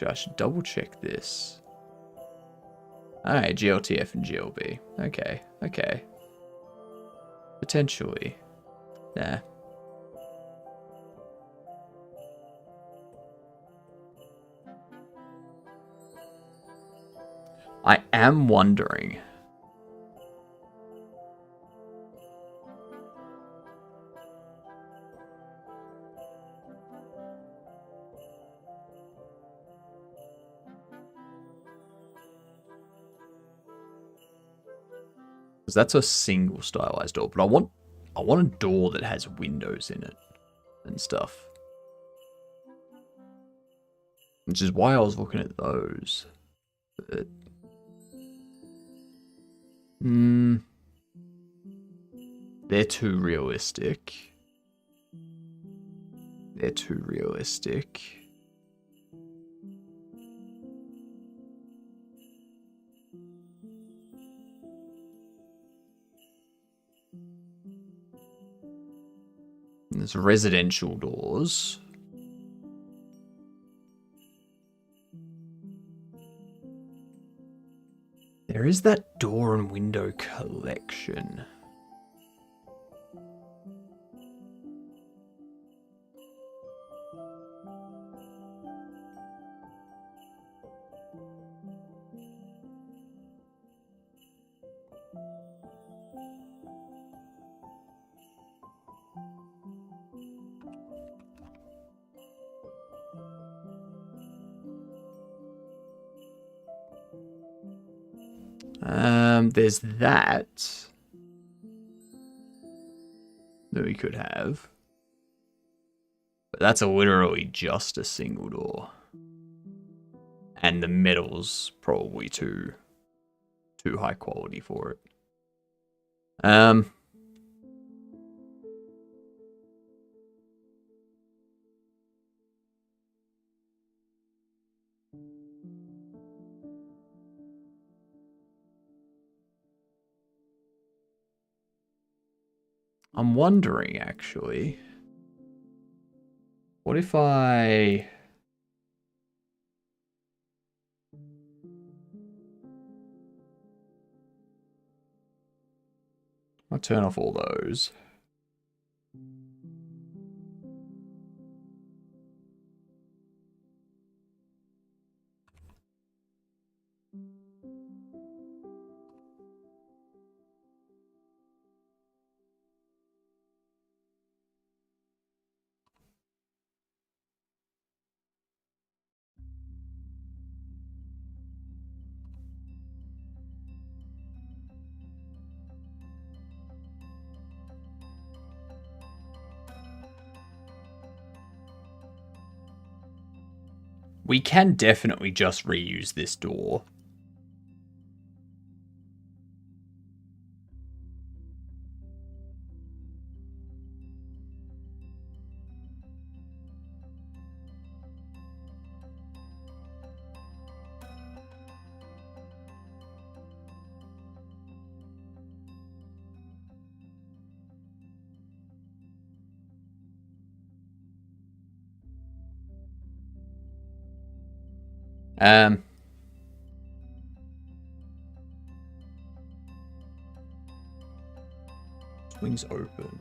I should double check this. Alright, GLTF and GLB. Okay, okay. Potentially. Nah. I am wondering. Because that's a single stylized door, but I want a door that has windows in it and stuff. Which is why I was looking at those. But they're too realistic. They're too realistic. There's residential doors. There is that door and window collection. There's that we could have. But that's literally just a single door. And the metal's probably too high quality for it. I'm wondering, actually, what if I turn off all those? We can definitely just reuse this door. Wings open.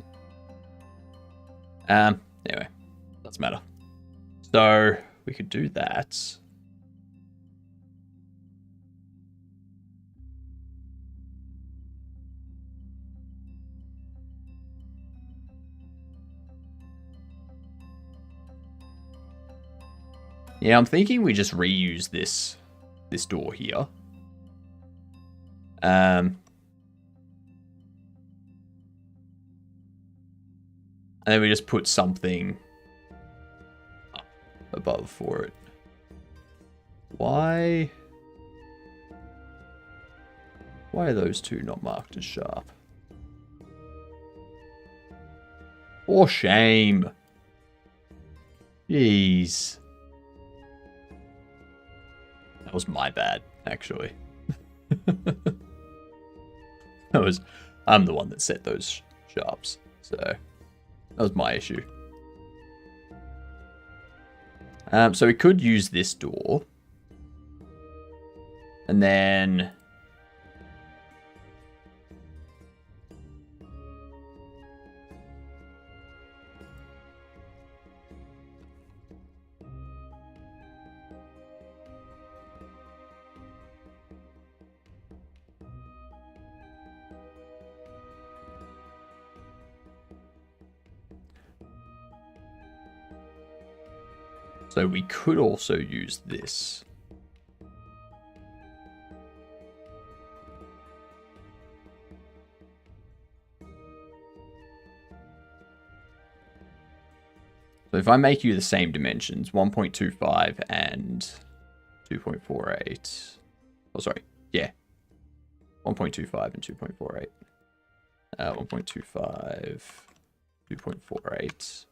Anyway, doesn't matter. So we could do that. Yeah, I'm thinking we just reuse this door here. And then we just put something up above for it. Why are those two not marked as sharp? For shame. Jeez. That was my bad, actually. I'm the one that set those sharps, so that was my issue. So we could use this door. And then... So we could also use this. So if I make you the same dimensions, 1.25 and 2.48. Oh, sorry. Yeah. 1.25 and 2.48. 1.25, 2.48.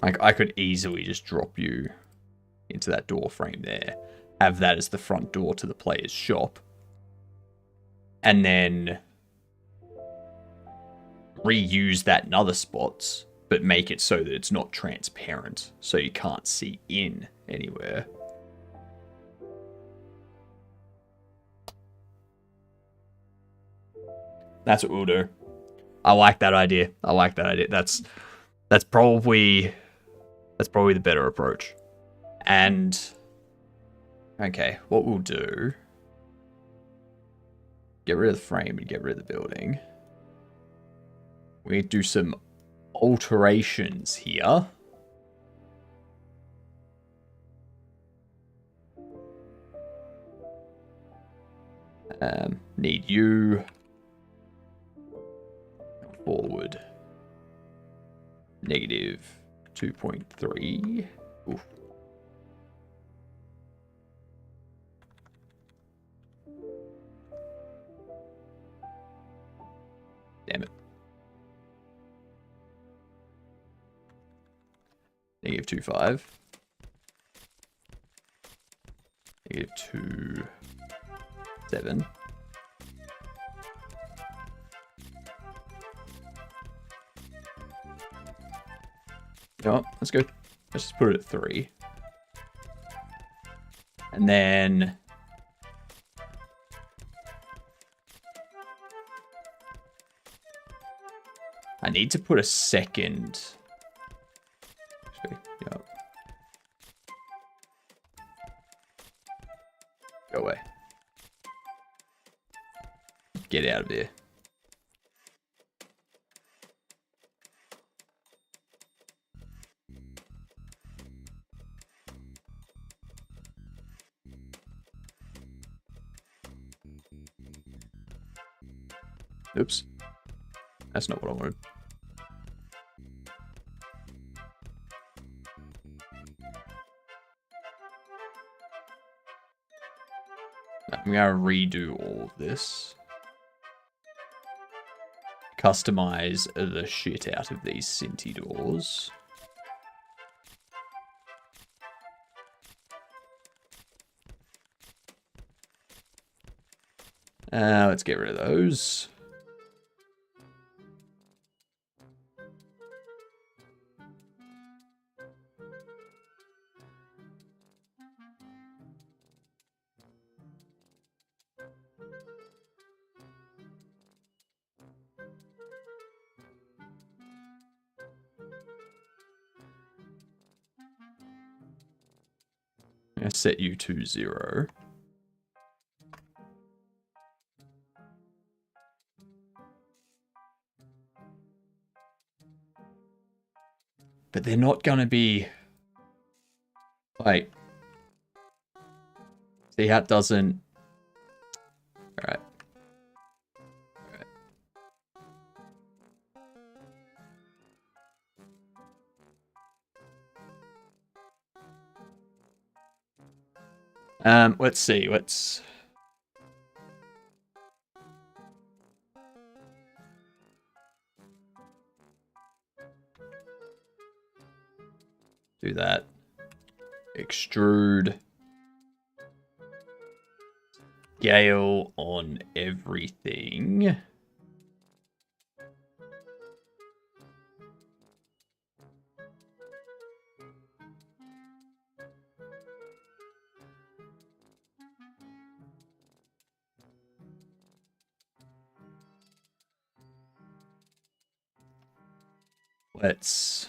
Like, I could easily just drop you into that door frame there. Have that as the front door to the player's shop. And then reuse that in other spots, but make it so that it's not transparent, so you can't see in anywhere. That's what we'll do. I like that idea. I like that idea. That's probably the better approach. And okay, what we'll do, get rid of the frame and get rid of the building. We do some alterations here. Need you forward negative 2.3. Oof. Damn it. Negative 2.5. Negative 2.7. You know what? That's good. Let's just put it at 3. And then I need to put a second. Actually, yeah. Go away. Get out of here. Oops. That's not what I wanted. I'm gonna redo all of this. Customize the shit out of these Cinti doors. Let's get rid of those. I'm gonna set you to 0. But they're not going to be... Like... See how it doesn't... Alright. Let's see. Let's do that. Extrude. Scale on everything. Let's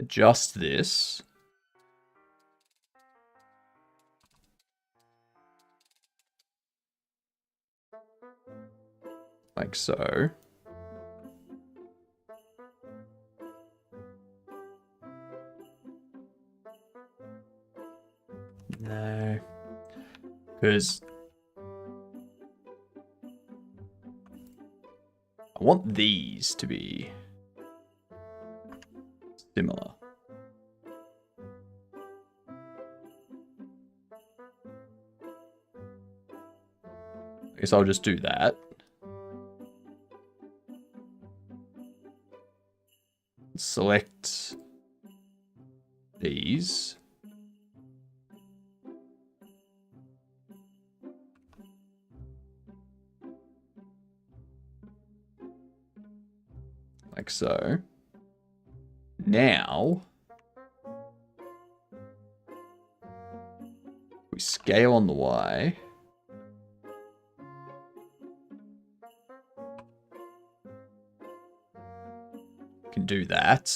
adjust this. Like so. No. Because I want these to be similar. I guess I'll just do that. Select these. Like so. Now, we scale on the Y. Can do that.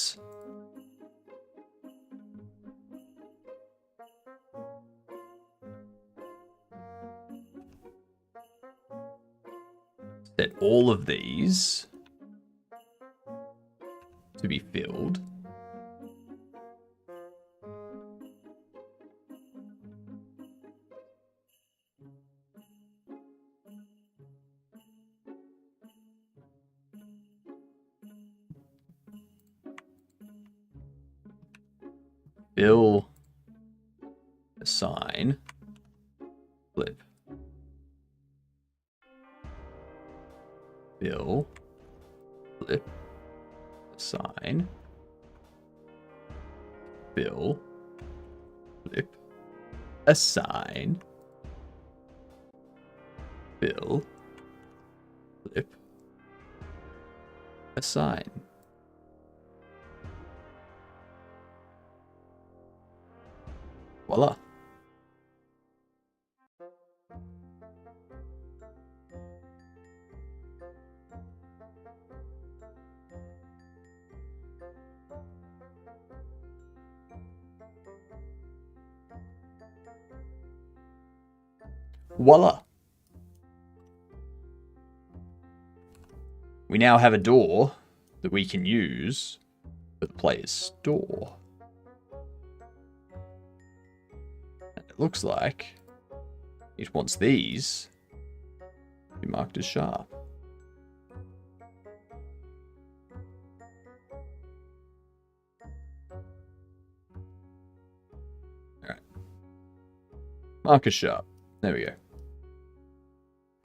Set all of these to be filled. Fill, assign, flip. Fill, flip, assign, fill, flip, assign, fill, flip, assign. Voila. Voila. We now have a door that we can use for the player's store. And it looks like it wants these to be marked as sharp. Alright. Mark as sharp. There we go.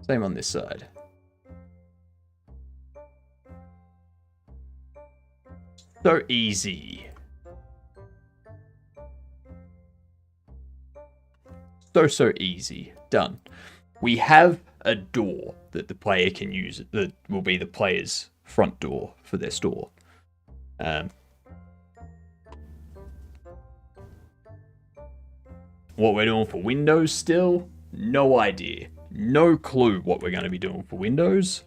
Same on this side. So easy. So easy. Done. We have a door that the player can use. That will be the player's front door for their store. What we're doing for Windows still? No idea. No clue what we're going to be doing for Windows.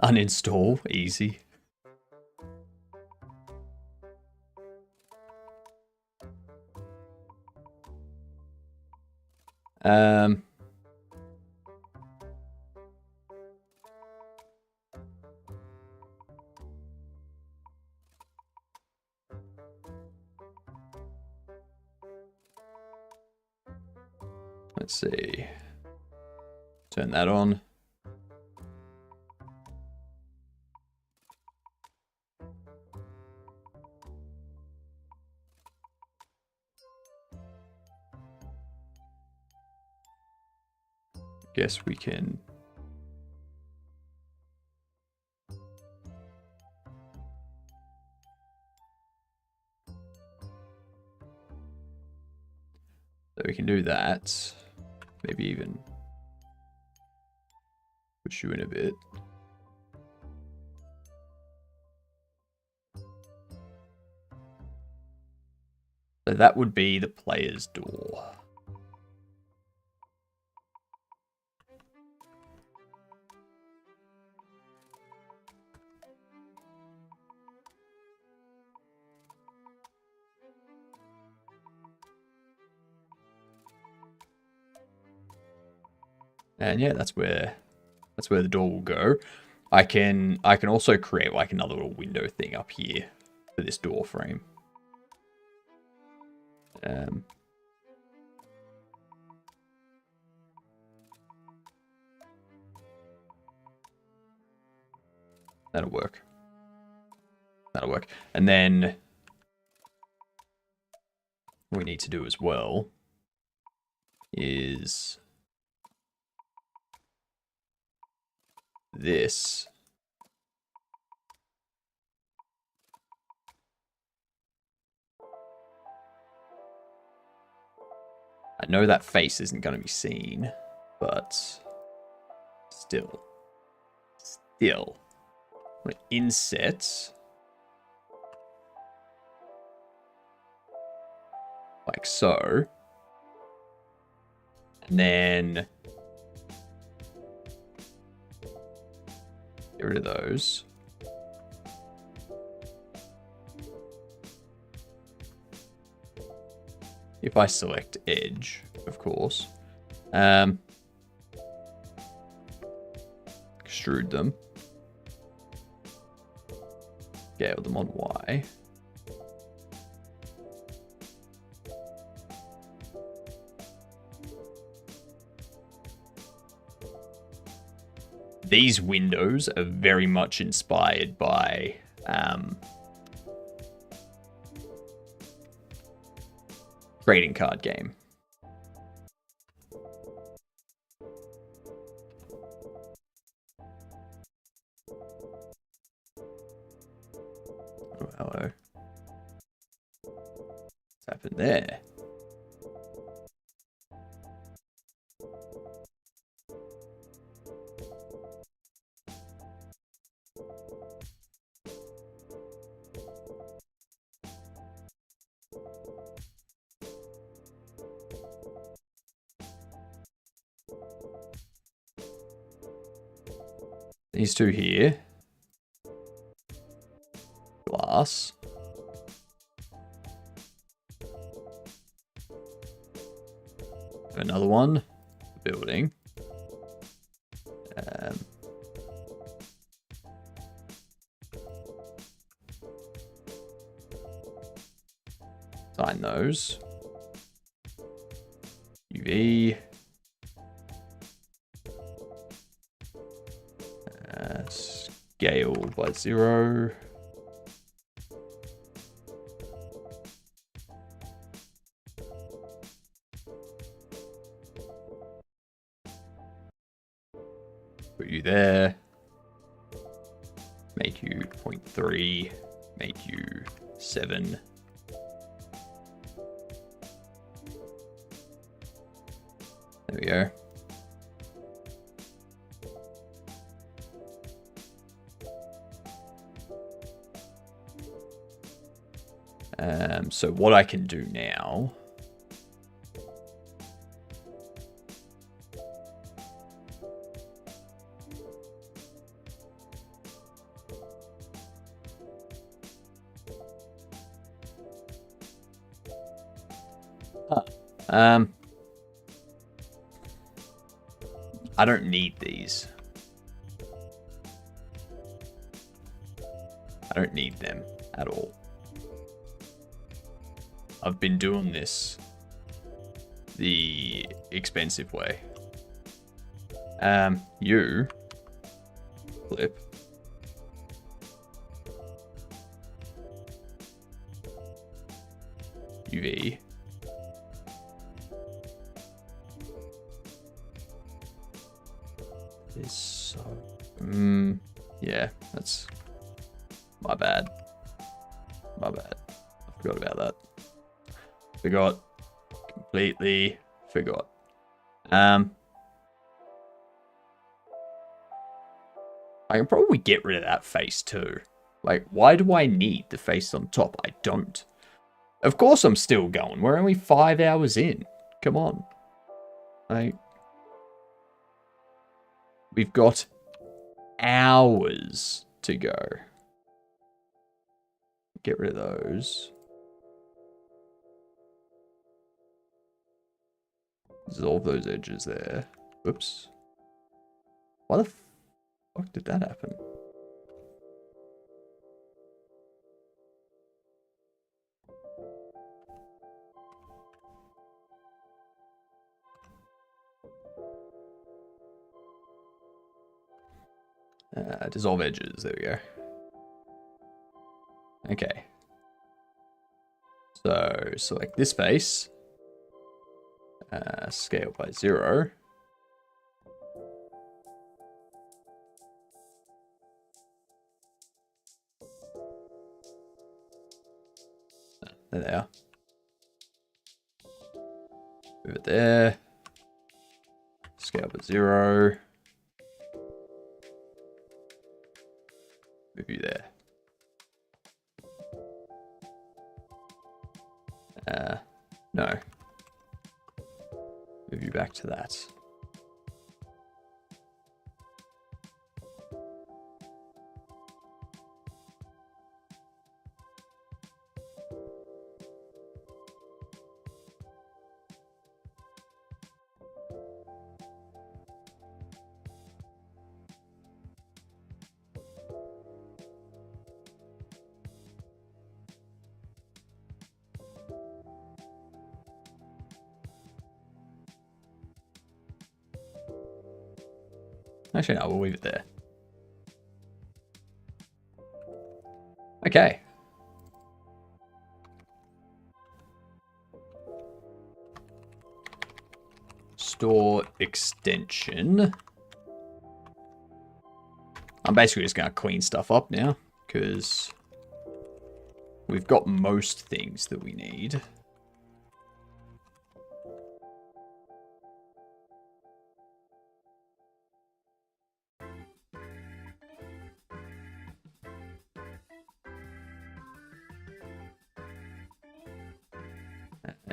Uninstall, easy. Let's see. Turn that on. Guess we can. So we can do that. Maybe even push you in a bit. So that would be the player's door. And yeah, that's where the door will go. I can also create like another little window thing up here for this door frame. That'll work. That'll work. And then what we need to do as well is this. I know that face isn't going to be seen, but still. I'm going to inset like so, and then get rid of those. If I select edge, of course, extrude them, scale them on Y. These windows are very much inspired by trading card game. Oh, hello. What's happened there? These two here. Glass. Another one. Building. Sign those. UV. Scale by 0. Put you there. Make you 0.3. Make you 7. There we go. So what I can do now I don't need these. I don't need them at all. I've been doing this the expensive way. You flip. UV. This so. Yeah, that's my bad. My bad. I forgot about that. Forgot. Completely forgot. I can probably get rid of that face too. Like, why do I need the face on top? I don't. Of course I'm still going. We're only 5 hours in. Come on. Like, we've got hours to go. Get rid of those. Dissolve those edges there. Oops. Why the fuck did that happen? Dissolve edges. There we go. Okay. So select this face. Scale by 0. There they are. Move it there. Scale by 0. Move you there. No. Move you back to that. Actually, no, we'll leave it there. Okay. Store extension. I'm basically just going to clean stuff up now, because we've got most things that we need.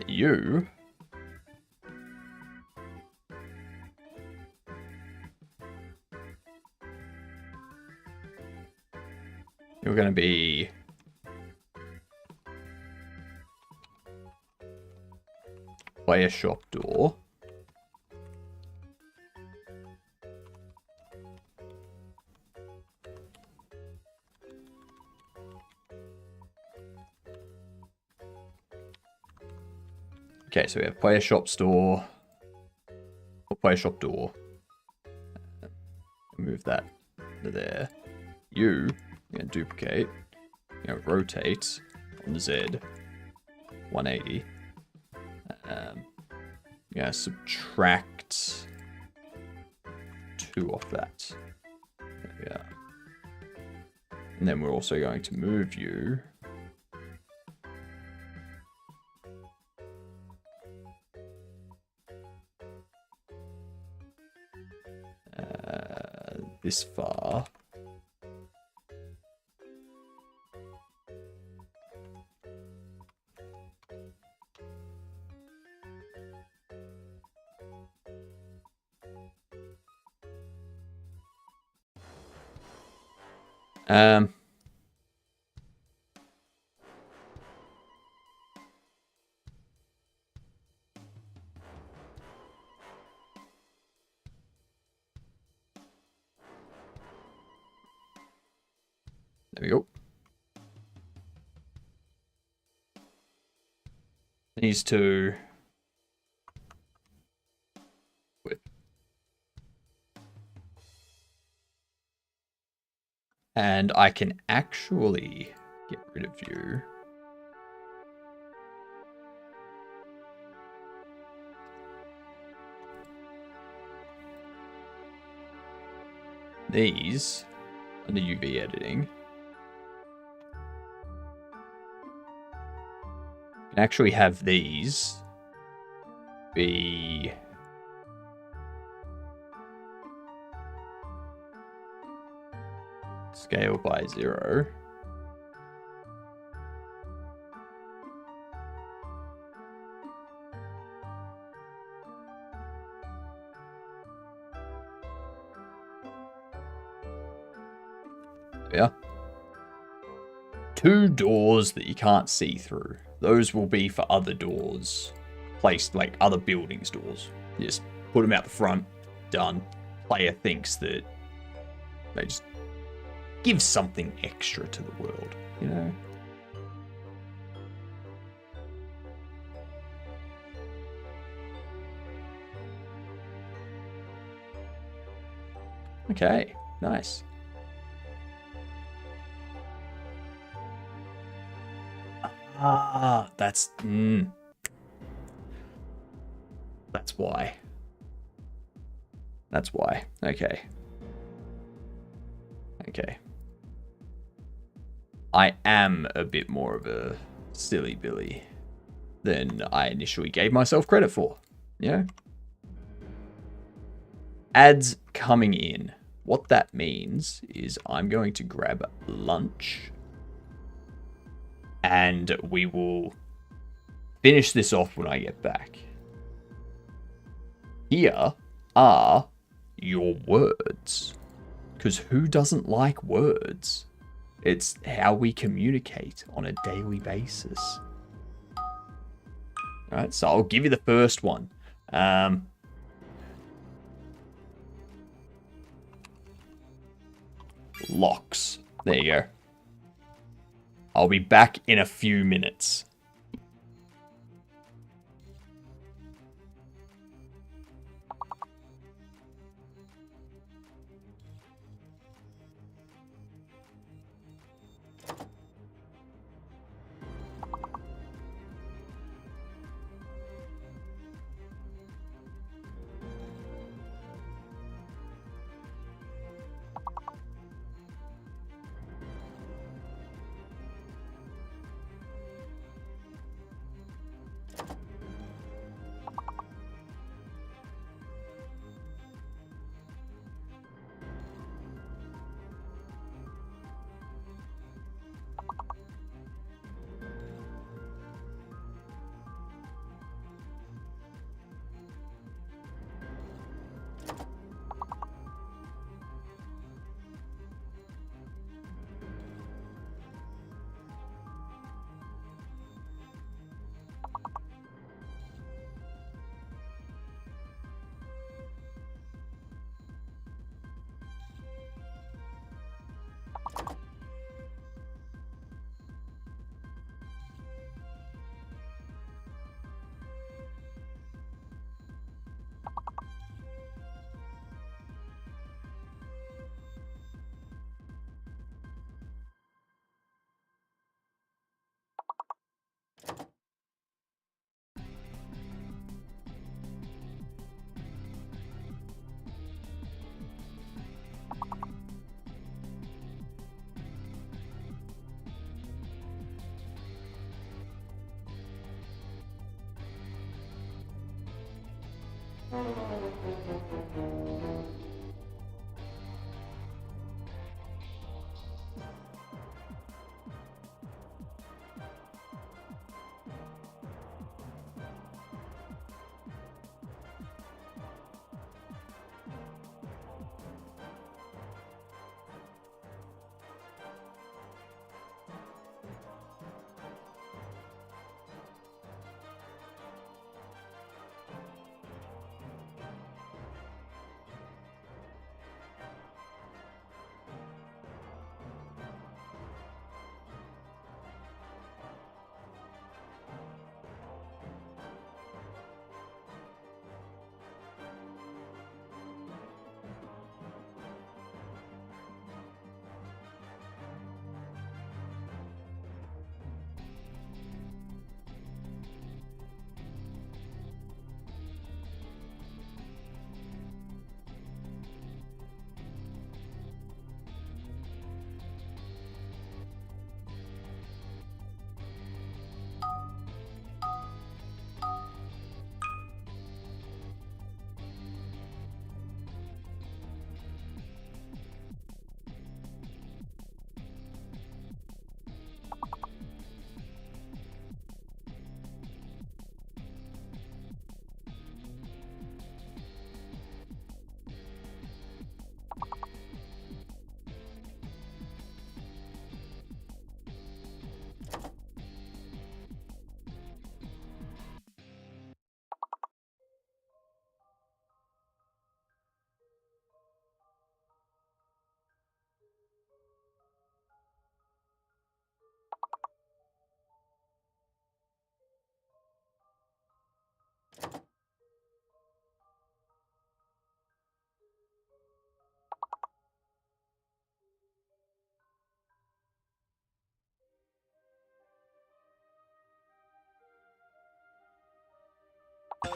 You you're going to be player shop door. Okay, so we have player shop store or player shop door. Move that to there. You're going to duplicate. You're going to rotate on the Z 180. You're going to subtract 2 off that. There we are. And then we're also going to move you this far. There we go. These two. And I can actually get rid of you. These under UV editing can actually have these be scale by 0. Yeah. 2 doors that you can't see through. Those will be for other doors. Placed like other buildings' doors. You just put them out the front. Done. Player thinks that they just give something extra to the world, you know? Okay, nice. Ah, that's why. That's why. Okay. Okay. I am a bit more of a silly Billy than I initially gave myself credit for. Yeah. Ads coming in. What that means is I'm going to grab lunch and we will finish this off when I get back. Here are your words. Because who doesn't like words? It's how we communicate on a daily basis. Alright, so I'll give you the first one. Locks. There you go. I'll be back in a few minutes.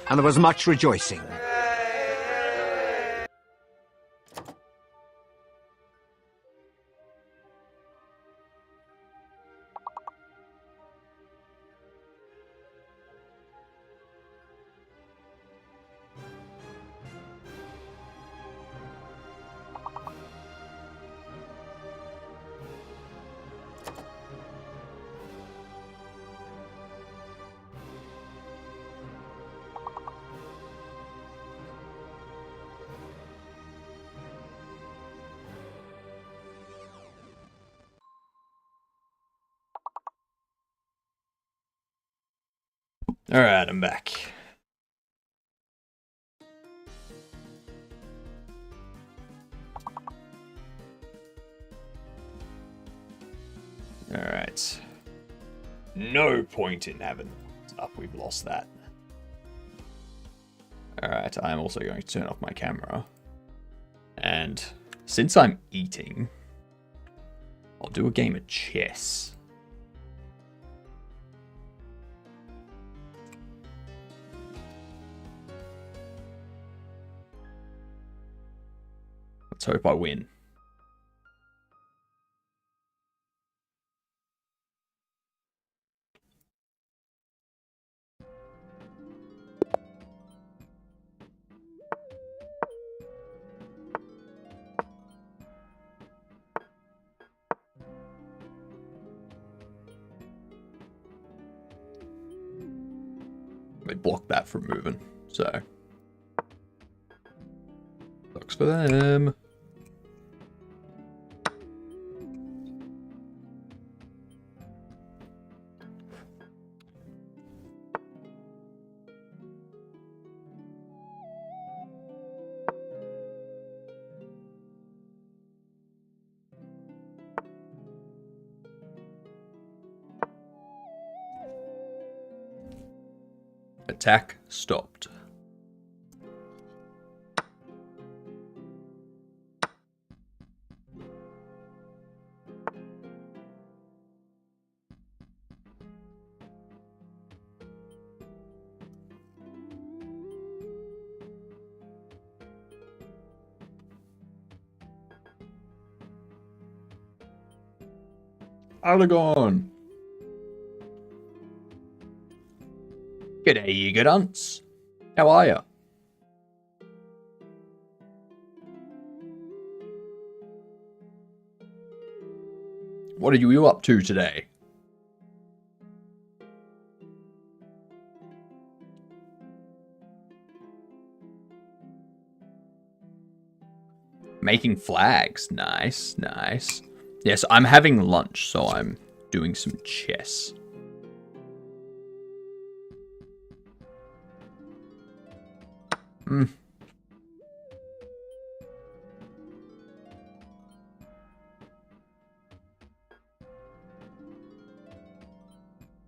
and there was much rejoicing.
Alright, I'm back. Alright. No point in having up. We've lost that. Alright, I'm also going to turn off my camera. And since I'm eating, I'll do a game of chess. Let's hope I win. They blocked that from moving, so sucks for them. Attack stopped. Aragon. G'day, you good hunts. How are ya? What are you up to today? Making flags. Nice, nice. Yes, I'm having lunch, so I'm doing some chess.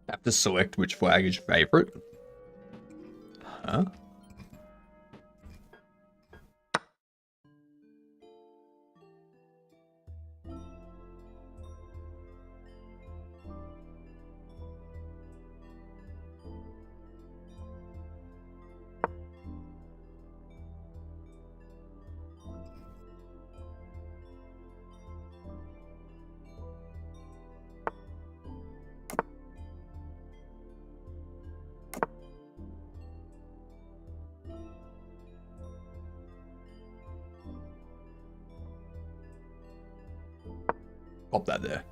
Have to select which flag is your favorite. Huh? Pop that there.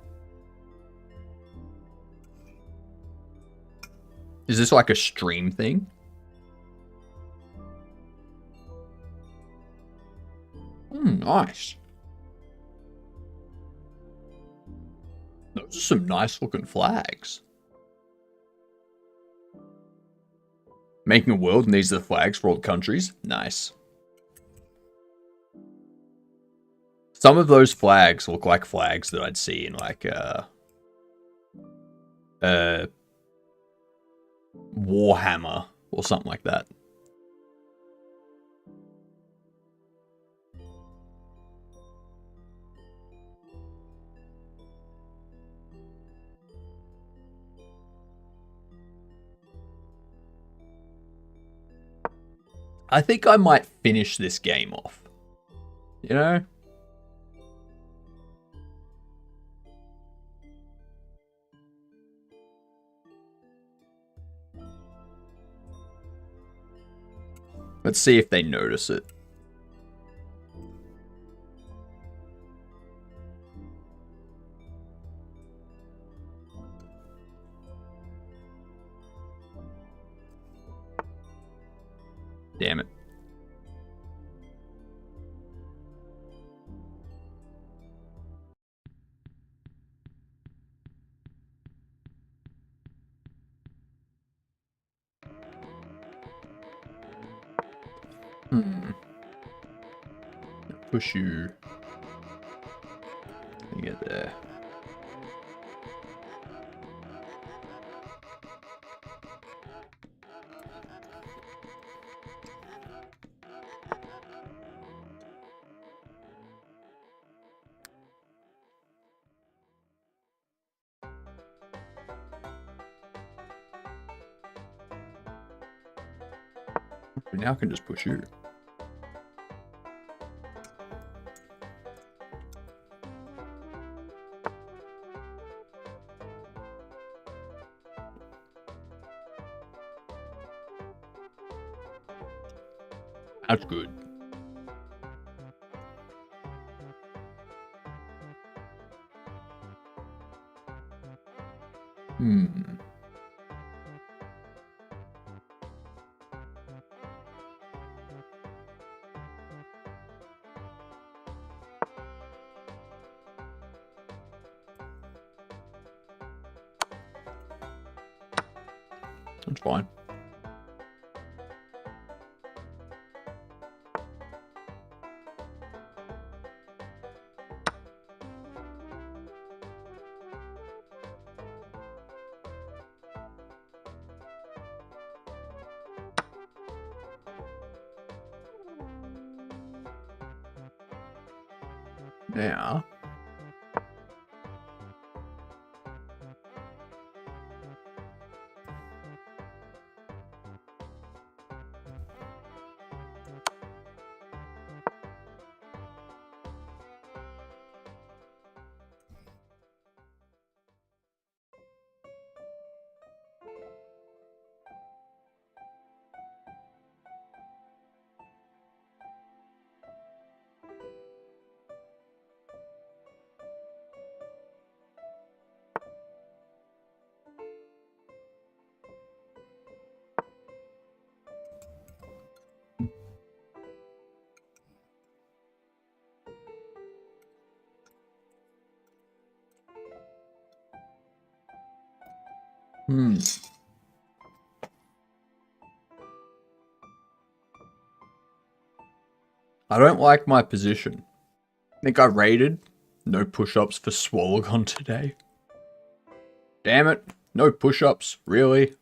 Is this like a stream thing? Nice. Those are some nice looking flags. Making a world and these are the flags for all the countries. Nice. Some of those flags look like flags that I'd see in like Warhammer or something like that. I think I might finish this game off. You know? Let's see if they notice it. Damn it. Push you. Get there. Now I can just push you. That's good. That's fine. Now, I don't like my position. I think I rated no push-ups for Swallogon today. Damn it. No push-ups, really?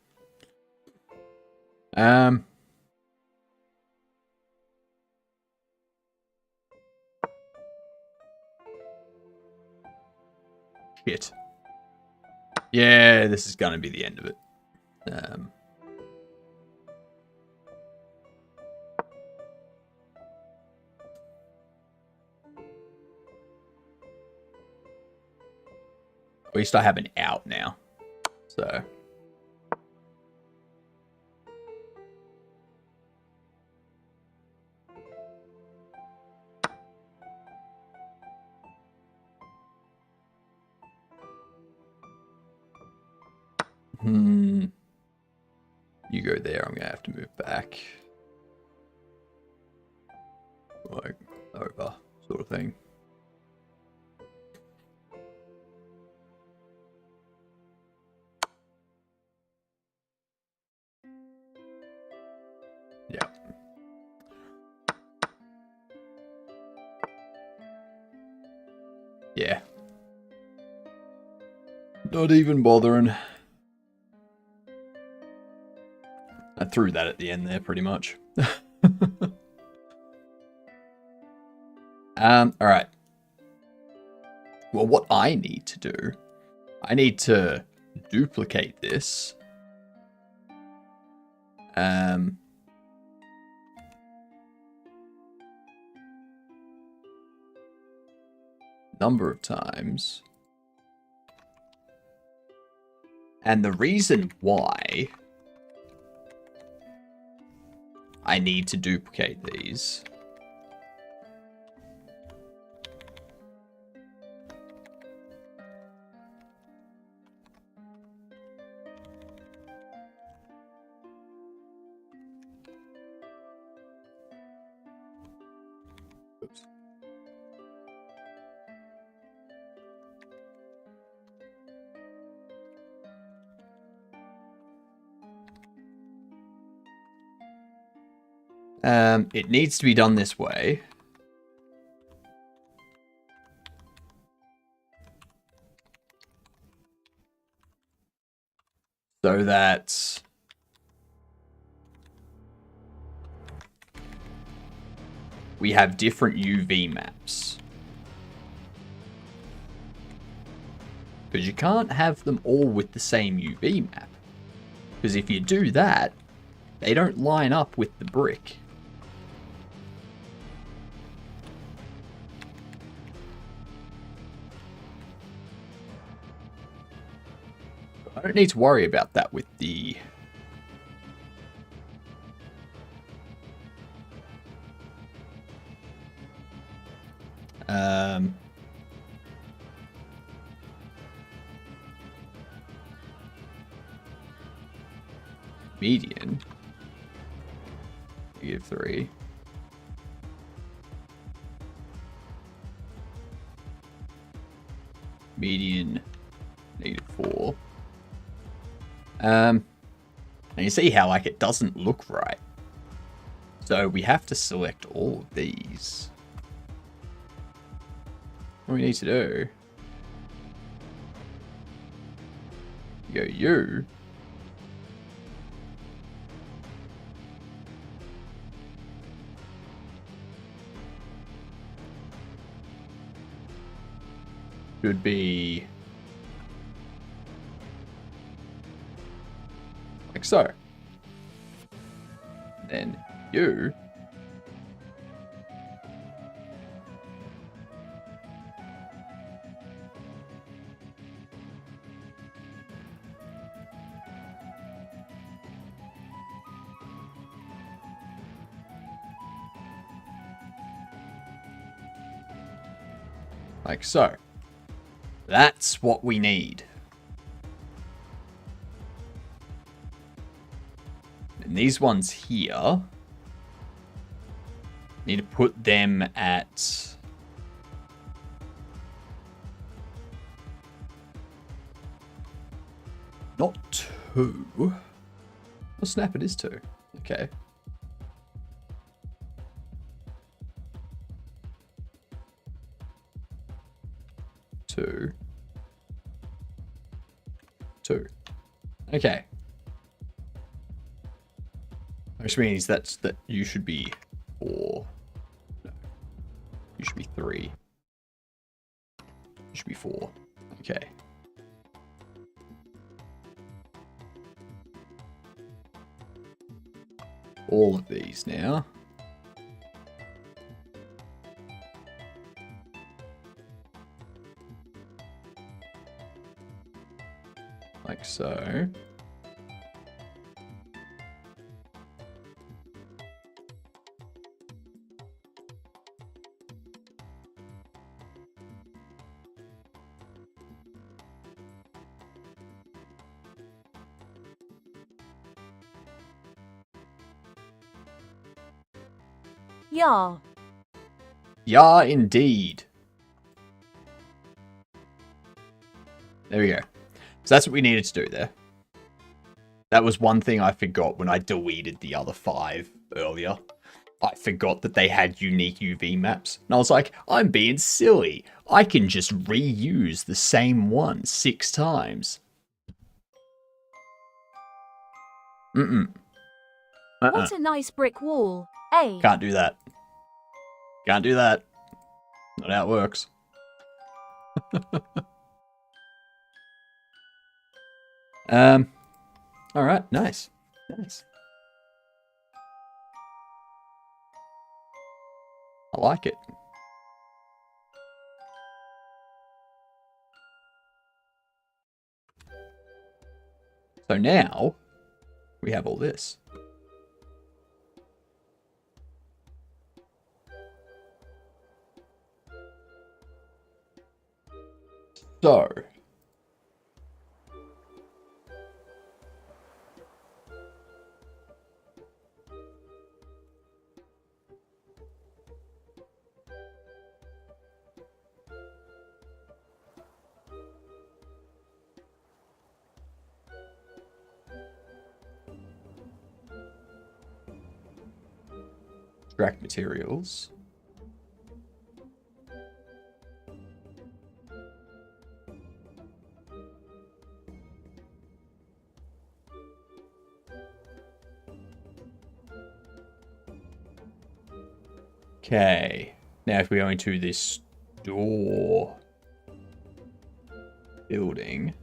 Shit. Yeah, this is gonna be the end of it. At least I have an out now. So. You go there, I'm gonna have to move back. Like, over, sort of thing. Yeah. Yeah. Not even bothering. I threw that at the end there, pretty much. Alright. Well, what I need to do, I need to duplicate this. number of times. And the reason why I need to duplicate these it needs to be done this way. So that we have different UV maps. Because you can't have them all with the same UV map. Because if you do that, they don't line up with the brick. I don't need to worry about that with the median. -3. Median -4. And you see how like it doesn't look right. So we have to select all of these. What we need to do, you should be like so. Then you like so. That's what we need. And these ones here, need to put them at not 2. Oh snap, it is 2. Okay. Two. Okay. Which means that you should be 4. No. You should be 3. You should be 4. Okay. All of these now. Like so.
Yeah.
Yeah, indeed. There we go. So that's what we needed to do there. That was one thing I forgot when I deleted the other 5 earlier. I forgot that they had unique UV maps. And I was like, I'm being silly. I can just reuse the same one 6 times.
What a nice brick wall, eh?
Can't do that. Can't do that. Not how it works. Alright, nice. Nice. I like it. So now we have all this. So extract materials. Okay, now if we go into this door building.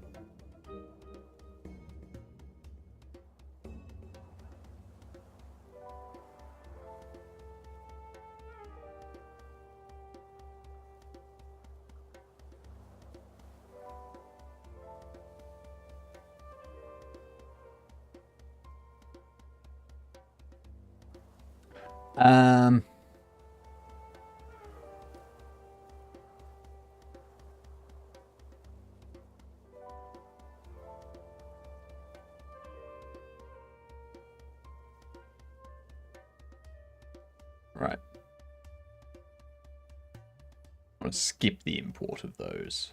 Right. I want to skip the import of those.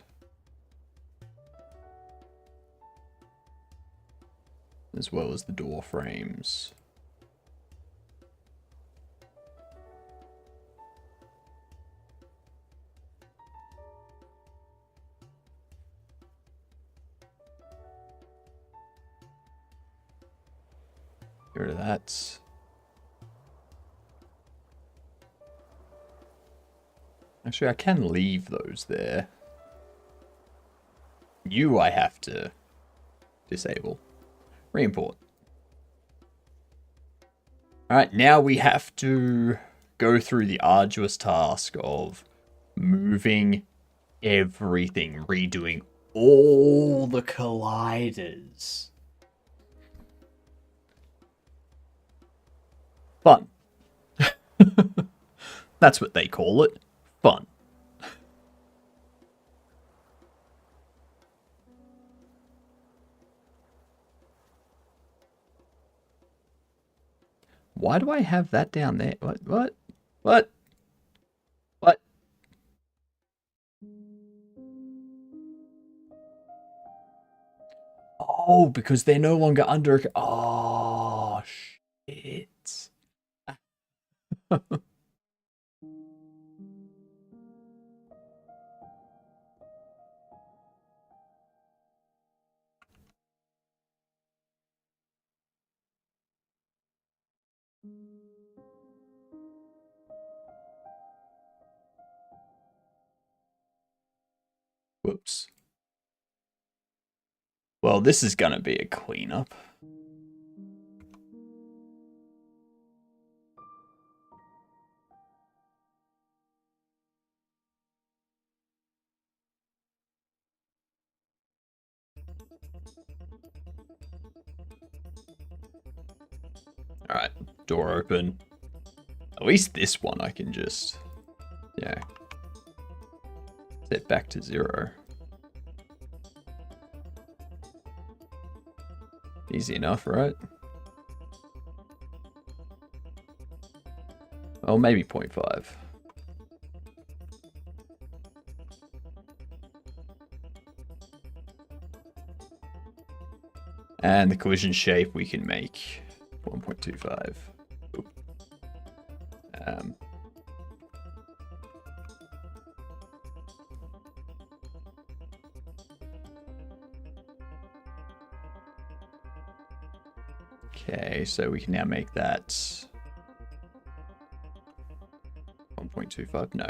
As well as the door frames. Get rid of that. Actually, I can leave those there. You I have to disable. Re-import. Alright, now we have to go through the arduous task of moving everything, redoing all the colliders. Fun. That's what they call it. Fun. Why do I have that down there? What? Oh, because they're no longer under... Oh, shit. Whoops. Well, this is gonna be a cleanup. Alright, door open. At least this one I can just... Yeah. Set back to 0. Easy enough, right? Oh, maybe 0.5. And the collision shape we can make 1.25. Okay, so we can now make that 1.25. No,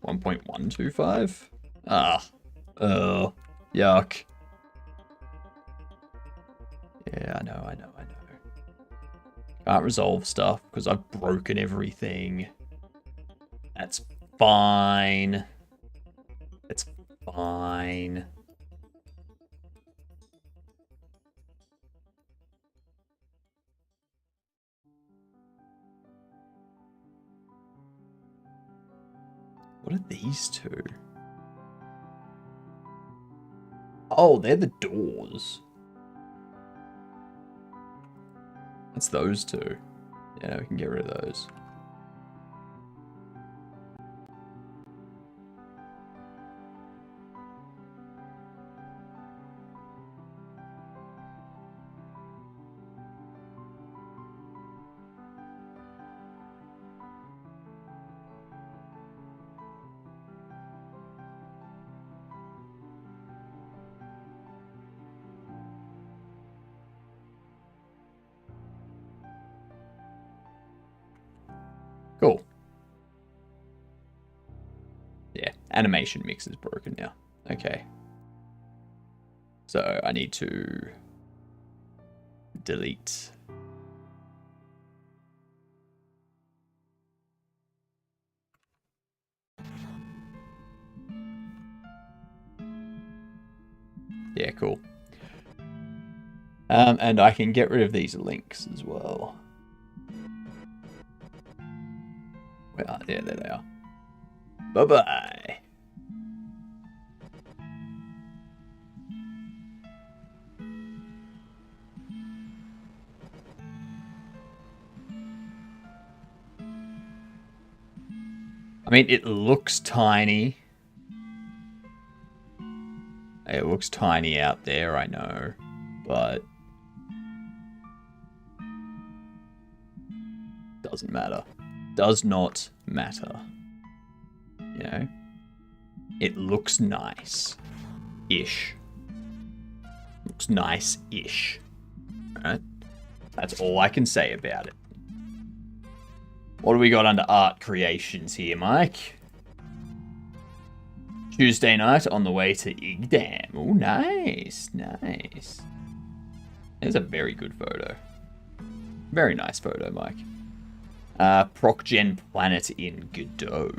1.125. Ah, oh, yuck. Yeah, I know. Can't resolve stuff because I've broken everything. That's fine. It's fine. What are these two? Oh, they're the doors. That's those two. Yeah, we can get rid of those. Cool. Yeah, animation mix is broken now. Okay. So I need to delete. Yeah, cool. And I can get rid of these links as well. Where are they? Yeah, there they are. Bye-bye. I mean, it looks tiny. It looks tiny out there, I know. But doesn't matter. Does not matter. You know? It looks nice. Ish. Looks nice-ish. Alright? That's all I can say about it. What do we got under art creations here, Mike? Tuesday night on the way to Igdam. Oh, nice. Nice. There's a very good photo. Very nice photo, Mike. ProcGen Planet in Godot.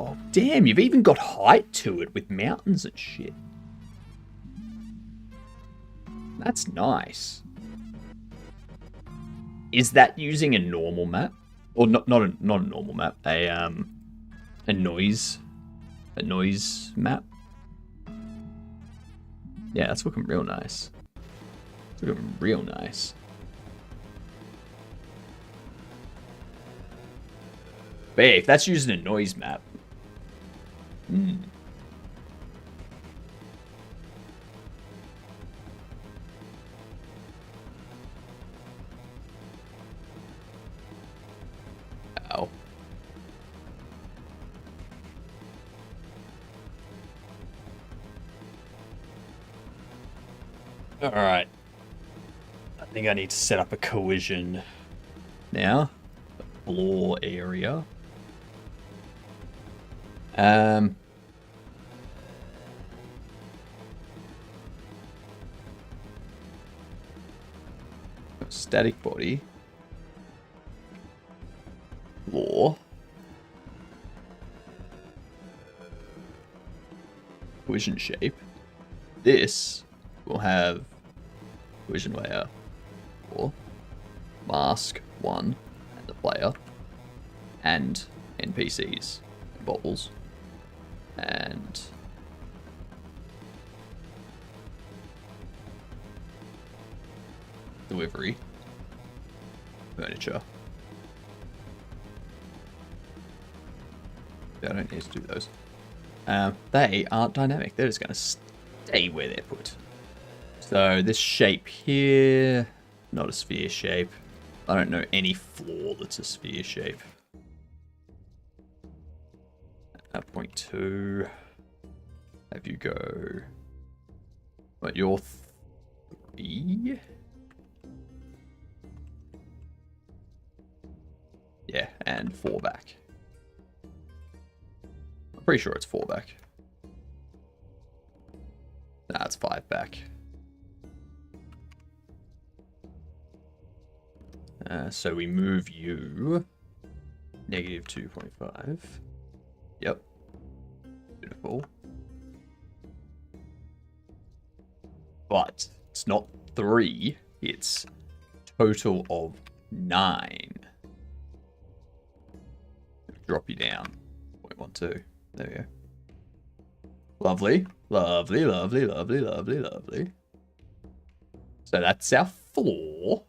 Oh, damn, you've even got height to it with mountains and shit. That's nice. Is that using a normal map? Or not a normal map, a noise map? Yeah, that's looking real nice. It's looking real nice. But yeah, if that's using a noise map. Ow. Alright. I think I need to set up a collision now. The floor area. Static body. Floor. Collision shape. This will have collision layer 4, mask 1, and the player, and NPCs, and bobbles, and delivery, furniture. I don't need to do those. They aren't dynamic. They're just going to stay where they're put. So this shape here, not a sphere shape. I don't know any floor that's a sphere shape. At point 2, have you go. But you're 3. Yeah, and 4 back. I'm pretty sure it's 4 back. Nah, it's 5 back. So we move you -2.5. Yep. Beautiful. But it's not 3, it's total of 9. Drop you down 0.12. There we go. Lovely. Lovely, lovely, lovely, lovely, lovely. So that's our floor.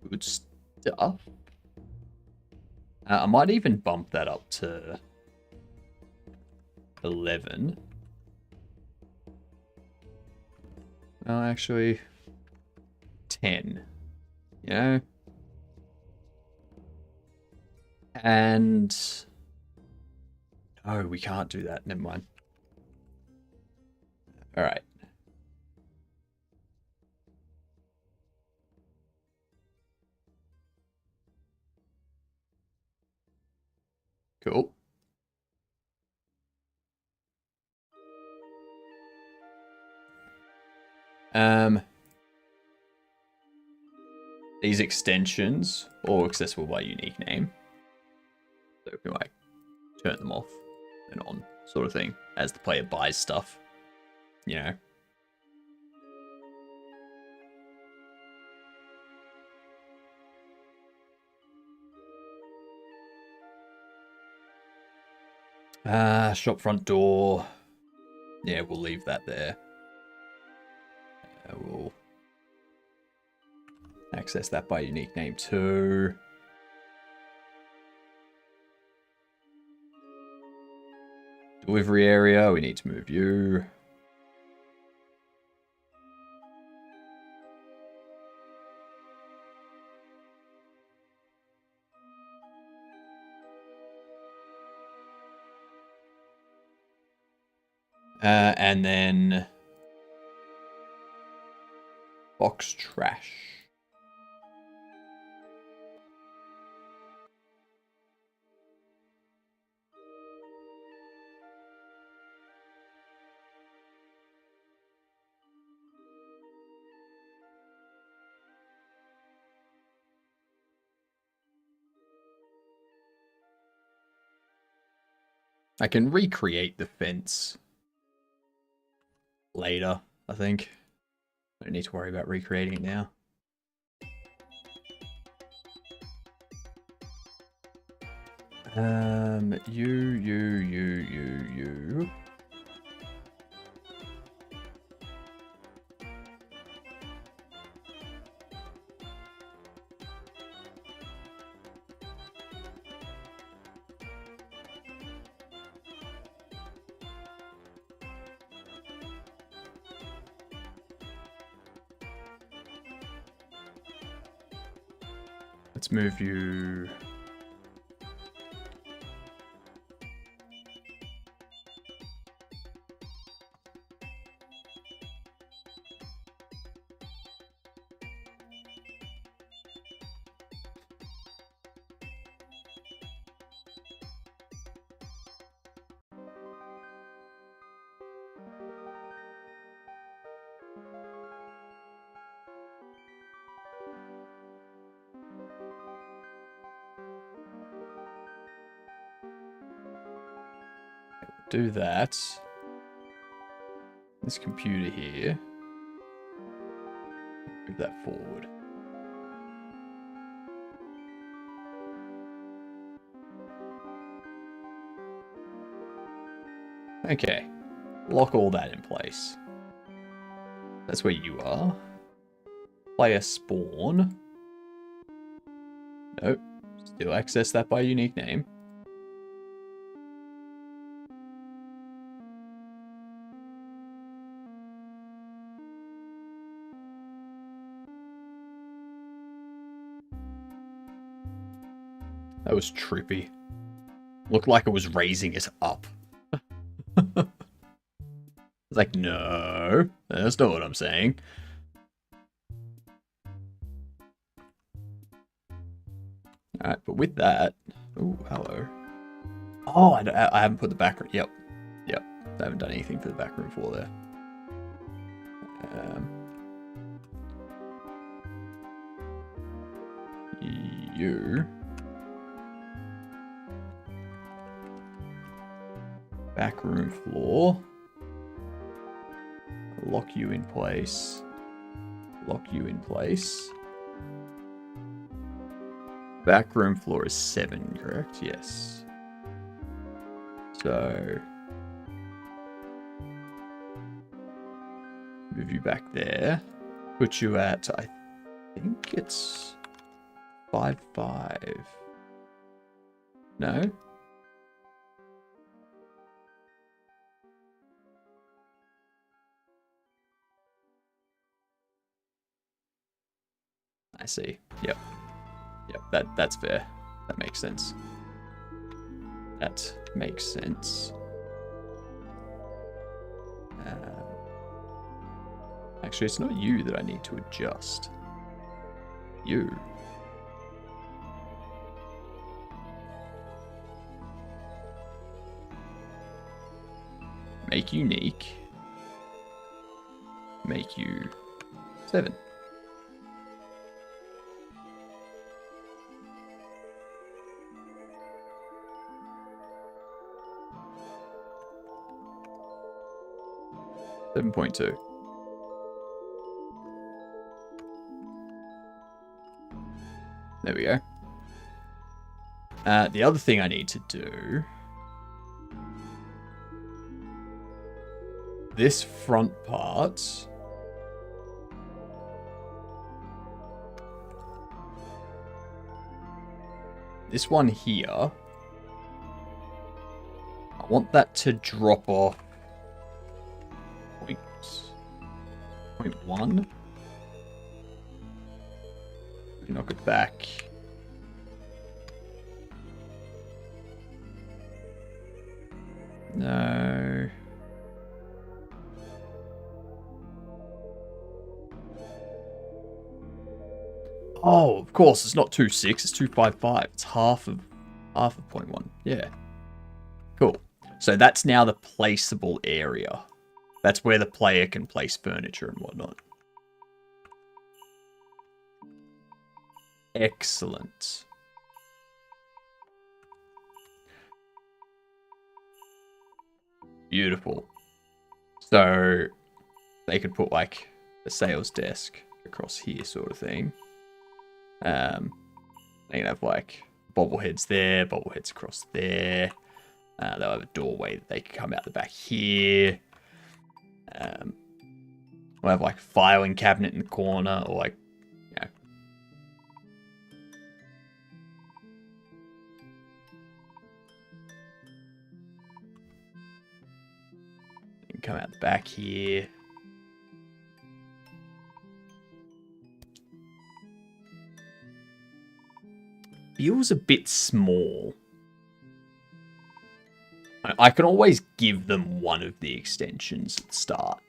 Good stuff. I might even bump that up to 11. No, actually, 10. You know? And... no, we can't do that. Never mind. Alright. Cool. These extensions, all accessible by unique name. So we can like turn them off and on, sort of thing, as the player buys stuff. You know. Shop front door. Yeah, we'll leave that there. We'll access that by unique name too. Delivery area, we need to move you. And then box trash. I can recreate the fence later, I think. I don't need to worry about recreating it now. You. Let's move you. Do that. This computer here. Move that forward. Okay. Lock all that in place. That's where you are. Player spawn. Nope. Still access that by unique name. That was trippy. Looked like it was raising it up. It's like, no, that's not what I'm saying. Alright, but with that... oh, hello. Oh, I haven't put the background... Yep. I haven't done anything for the backroom floor there. You... backroom floor. Lock you in place. Lock you in place. Backroom floor is 7, correct? Yes. So move you back there. Put you at, I think it's 5-5. No? I see. Yep. Yep, that's fair. That makes sense. That makes sense. Actually, it's not you that I need to adjust. You. Make unique. Make you 7. $7.2. There we go. The other thing I need to do... This front part... This one here... I want that to drop off... 0.1. Knock it back. No. Oh, of course, it's not 2.6, it's 2.55. It's half of 0.1. Yeah. Cool. So that's now the placeable area. That's where the player can place furniture and whatnot. Excellent. Beautiful. So they could put like a sales desk across here sort of thing. They can have like bobbleheads there, bobbleheads across there. They'll have a doorway that they can come out the back here. We'll have like a filing cabinet in the corner, or like, you know. You can come out the back here. Feels a bit small. I can always give them one of the extensions at the start.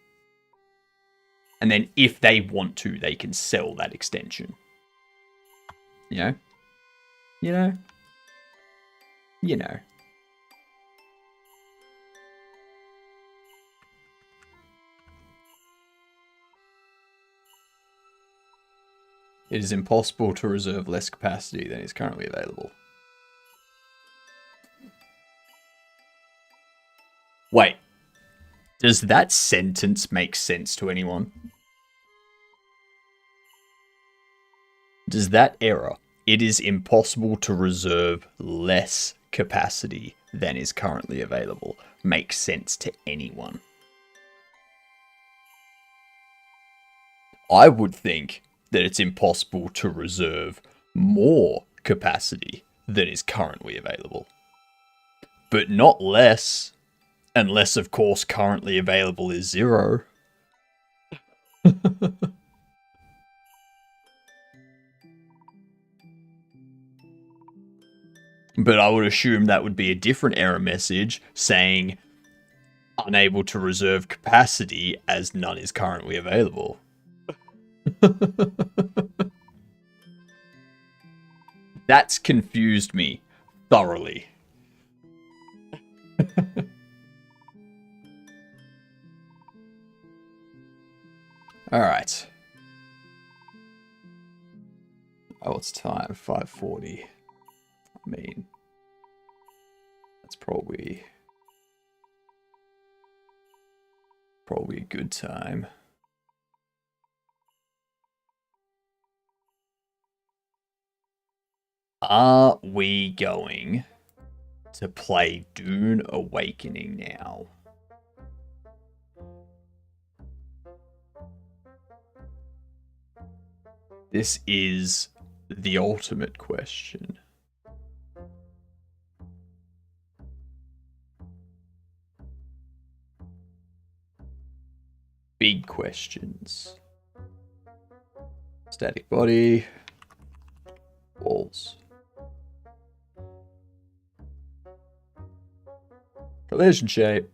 And then if they want to, they can sell that extension. You know? You know? You know. It is impossible to reserve less capacity than is currently available. Wait. Does that sentence make sense to anyone? Does that error, it is impossible to reserve less capacity than is currently available, make sense to anyone? I would think that it's impossible to reserve more capacity than is currently available. But not less. Unless, of course, currently available is 0. But I would assume that would be a different error message saying unable to reserve capacity as none is currently available. That's confused me thoroughly. Alright. Oh, it's time. 5:40. I mean, that's probably a good time. Are we going to play Dune Awakening now? This is the ultimate question. Big questions. Static body. Walls. Collision shape.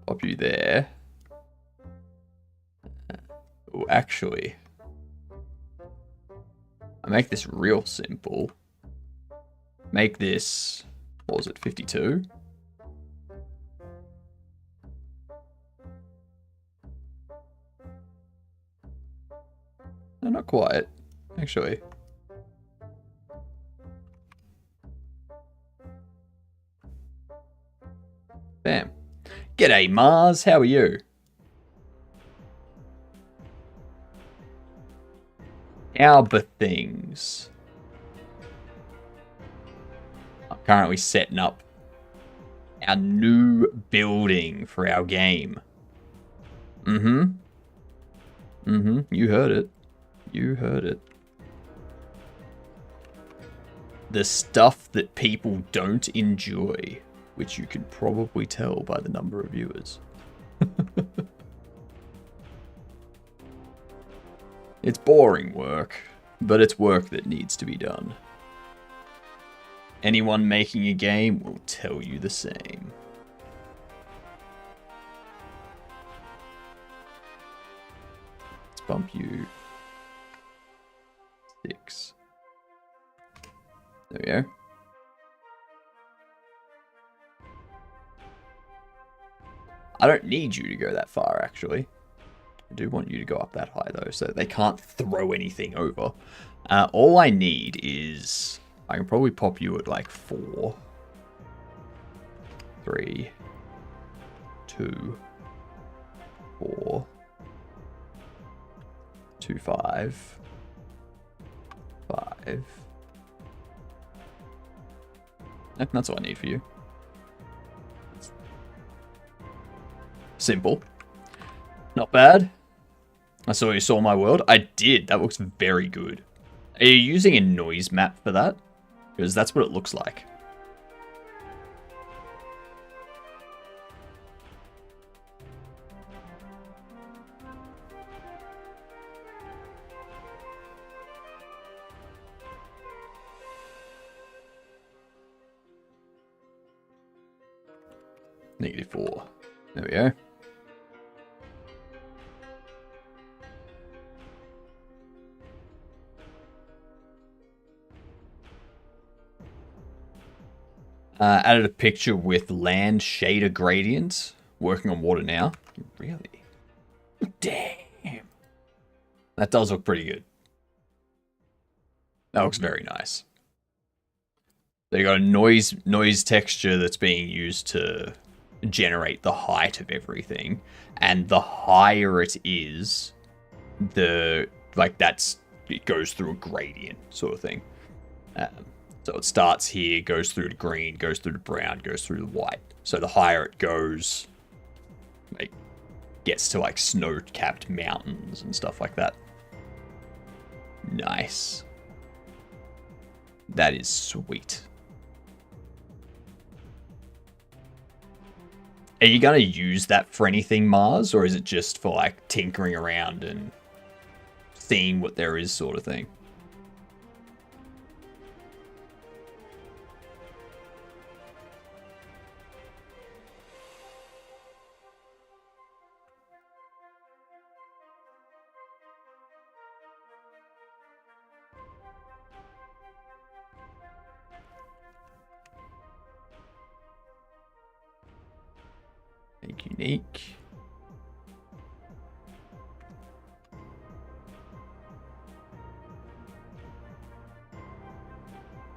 Pop you there. Oh, actually, I make this real simple. Make this, what was it, 52? No, not quite, actually. Bam. G'day, Mars. How are you? How are things? I'm currently setting up our new building for our game. You heard it. You heard it. The stuff that people don't enjoy, which you can probably tell by the number of viewers. It's boring work, but it's work that needs to be done. Anyone making a game will tell you the same. Let's bump you 6. There we go. I don't need you to go that far, actually. I do want you to go up that high, though, so they can't throw anything over. All I need is... I can probably pop you at, like, 4. 3. 2. 4. 2, 5. 5. That's all I need for you. Simple. Not bad. I saw you saw my world. I did. That looks very good. Are you using a noise map for that? Because that's what it looks like. -4. There we go. Added a picture with land shader gradient. Working on water now. Really? Damn. That does look pretty good. That looks very nice. They got a noise texture that's being used to generate the height of everything, and the higher it is, it goes through a gradient sort of thing. So it starts here, goes through to green, goes through to brown, goes through to white. So the higher it goes, like, gets to like snow-capped mountains and stuff like that. Nice. That is sweet. Are you going to use that for anything, Mars? Or is it just for, like, tinkering around and seeing what there is sort of thing? Make unique.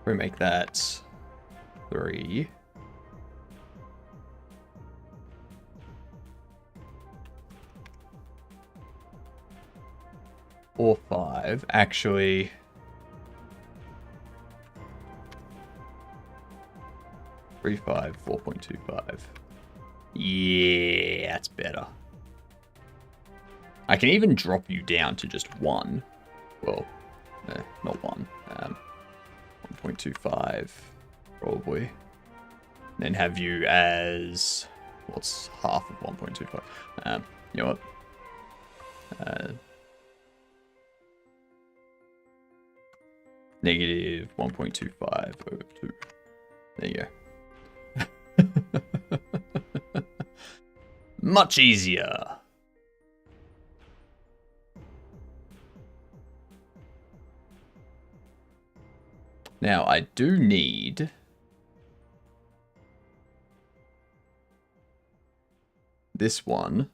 We make that 3. or 5. Actually, three, 5, 4.25. Yeah, that's better. I can even drop you down to just 1. Well, no, not 1. 1.25, probably. Then have you as... What's half of 1.25? You know what? Negative 1.25 over 2. There you go. Much easier. Now, I do need... this one.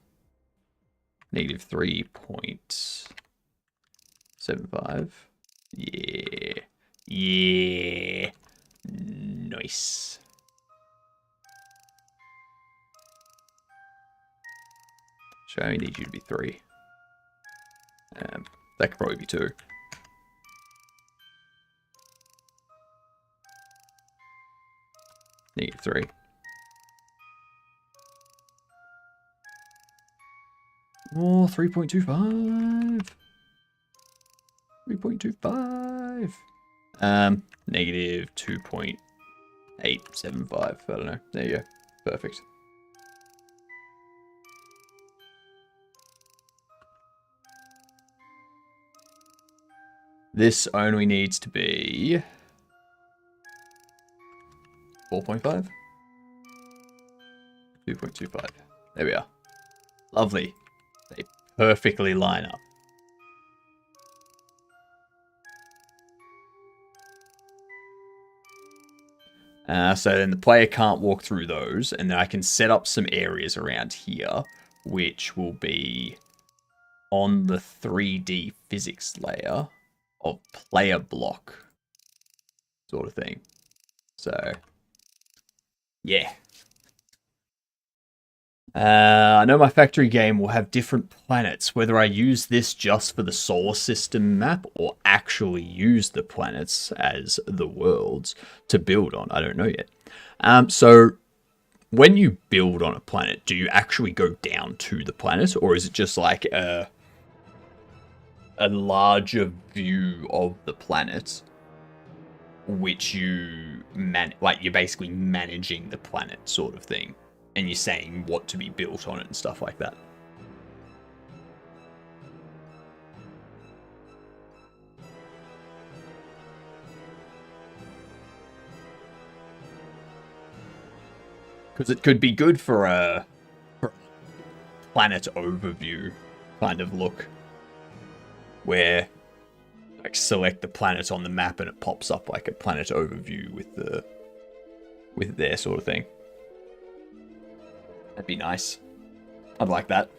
Negative 3.75. Yeah. Yeah. Nice. So I only need you to be 3. That could probably be 2. Negative 3. Oh, 3.25. 3.25. Negative 2.875. I don't know. There you go. Perfect. This only needs to be 4.5. 2.25. There we are. Lovely. They perfectly line up. So then the player can't walk through those, and then I can set up some areas around here, which will be on the 3D physics layer of player block sort of thing. So, yeah. I know my factory game will have different planets. Whether I use this just for the solar system map or actually use the planets as the worlds to build on, I don't know yet. So when you build on a planet, do you actually go down to the planet, or is it just like a larger view of the planet, which you you're basically managing the planet sort of thing? And you're saying what to be built on it and stuff like that. Because it could be good for a planet overview kind of look, where like select the planet on the map and it pops up like a planet overview with their sort of thing. That'd be nice. I'd like that.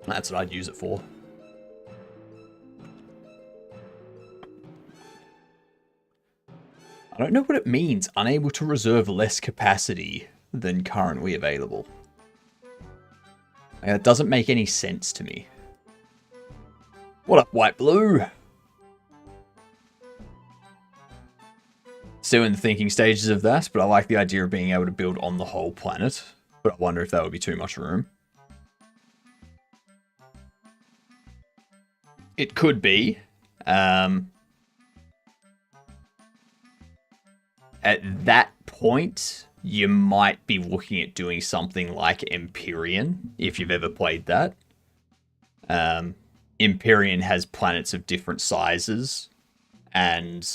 That's what I'd use it for. I don't know what it means, unable to reserve less capacity than currently available. It doesn't make any sense to me. What up, White Blue? Still in the thinking stages of that, but I like the idea of being able to build on the whole planet. But I wonder if that would be too much room. It could be. At that point, you might be looking at doing something like Empyrean, if you've ever played that. Empyrean has planets of different sizes, and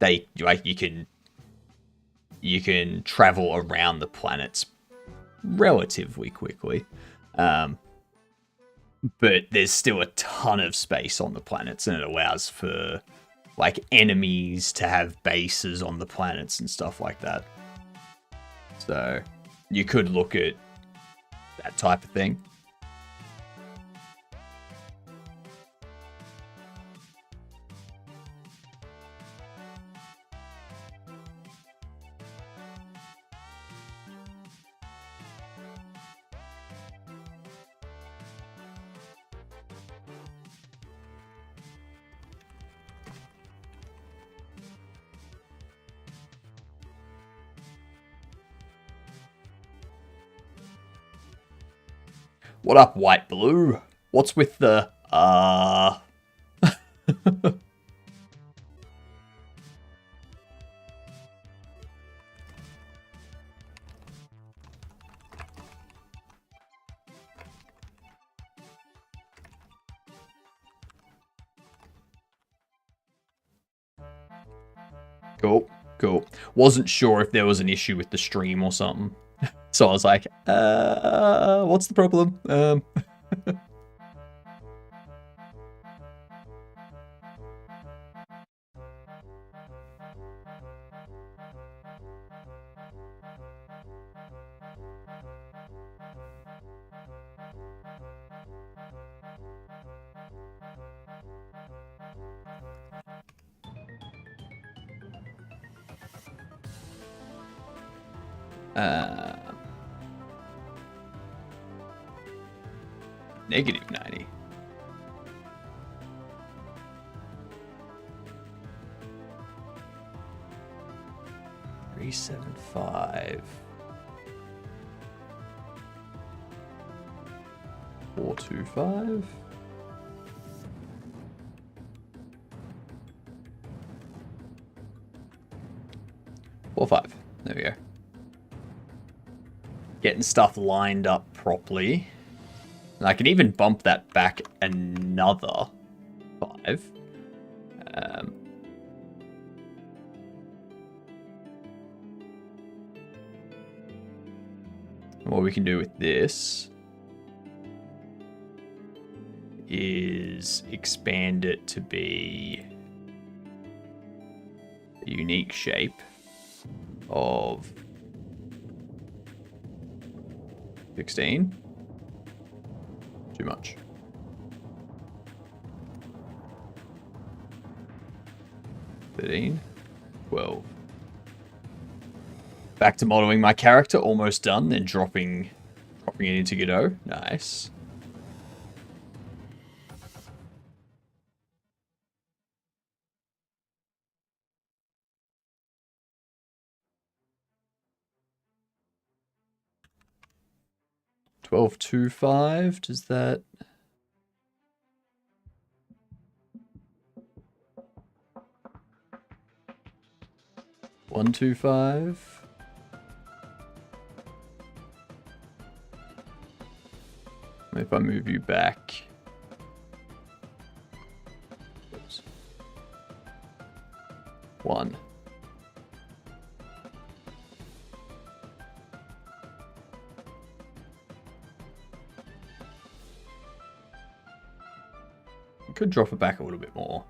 they like you can travel around the planets relatively quickly, but there's still a ton of space on the planets, and it allows for like enemies to have bases on the planets and stuff like that. So you could look at that type of thing. What up, white blue? What's with the, Cool. Wasn't sure if there was an issue with the stream or something. So I was like, what's the problem? 90. 375. 425. 45. There we go. Getting stuff lined up properly. And I can even bump that back another 5. What we can do with this is expand it to be a unique shape of 16. Too much. 13. 12. Back to modeling my character, almost done, then dropping it into Godot. Nice. $12.25. Does that? $1.25. If I move you back. Oops. 1. I could drop it back a little bit more.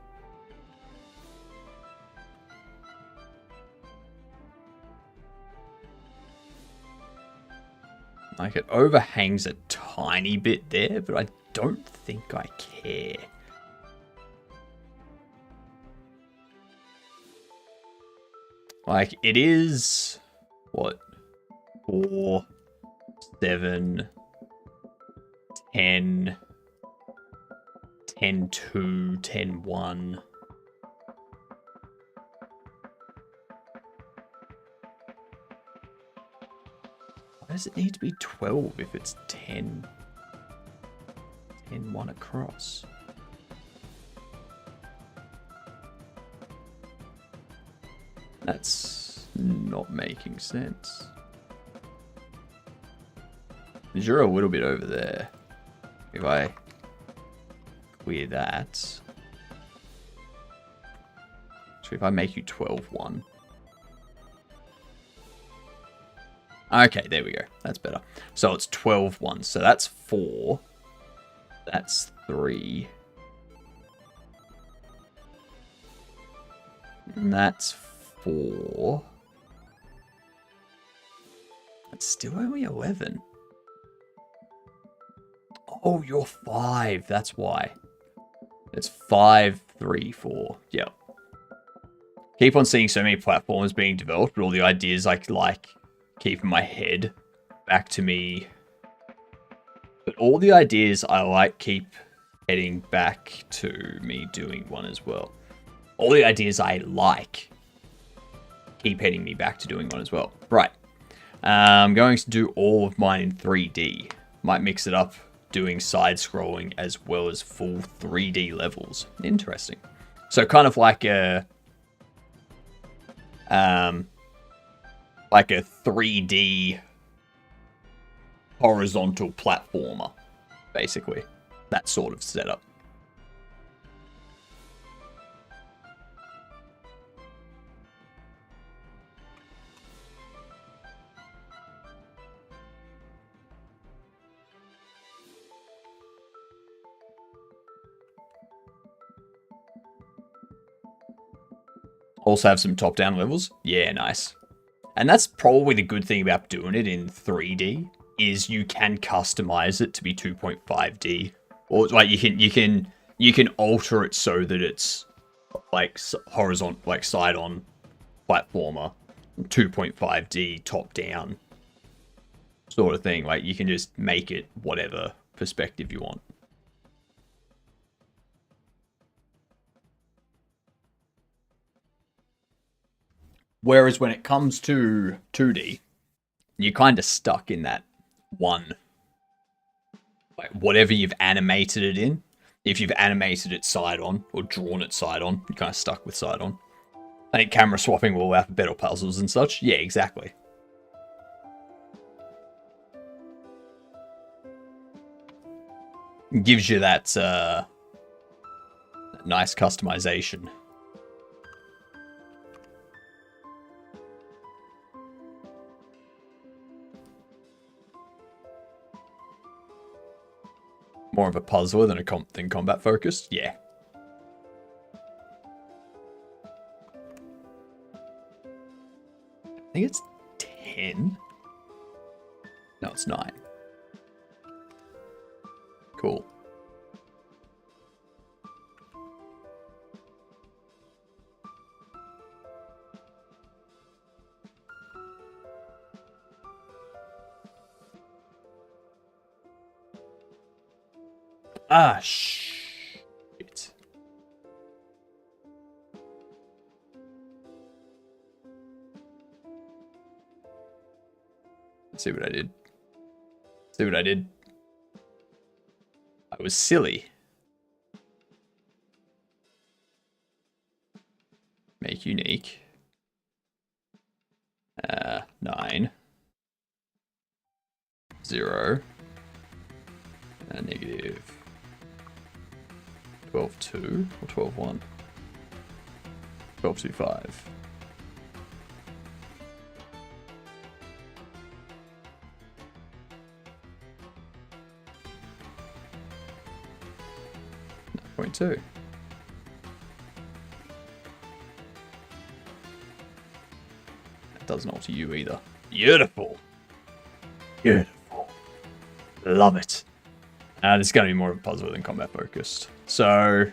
Like, it overhangs a tiny bit there, but I don't think I care. Like, it is, what, 4, 7, 10, 10, 2, 10, 1. Why does it need to be 12 if it's 10? 10, 1 across. That's not making sense. You're a little bit over there. If I clear that. So if I make you 12, 1. Okay, there we go. That's better. So it's 12, 1. So that's 4. That's 3. And that's 4. That's still only 11. Oh, you're 5. That's why. It's 5, 3, 4. Yep. Keep on seeing so many platforms being developed, but all the ideas like keep in my head back to me. But all the ideas I like keep heading back to me doing one as well. All the ideas I like keep heading me back to doing one as well. Right. I'm going to do all of mine in 3D. Might mix it up doing side-scrolling as well as full 3D levels. Interesting. So kind of like a 3D horizontal platformer, basically. That sort of setup. Also have some top-down levels. Yeah, nice. And that's probably the good thing about doing it in 3D is you can customize it to be 2.5D, or like you can alter it so that it's like horizontal, like side-on platformer, 2.5D top-down sort of thing. Like you can just make it whatever perspective you want. Whereas when it comes to 2D, you're kind of stuck in that one, like whatever you've animated it in. If you've animated it side on or drawn it side on, you're kind of stuck with side on. I think camera swapping will allow for better puzzles and such. Yeah, exactly. It gives you that nice customization. More of a puzzler than combat focused? Yeah. I think it's 10. No, it's 9. Cool. Ah, shit. Let's see what I did. See what I did. I was silly. Make unique. 9. 0. Negative 12.2 or 12.1? 12.25. Point 2. That doesn't alter you either. Beautiful. Beautiful. Love it. This is going to be more of a puzzle than combat focused. So,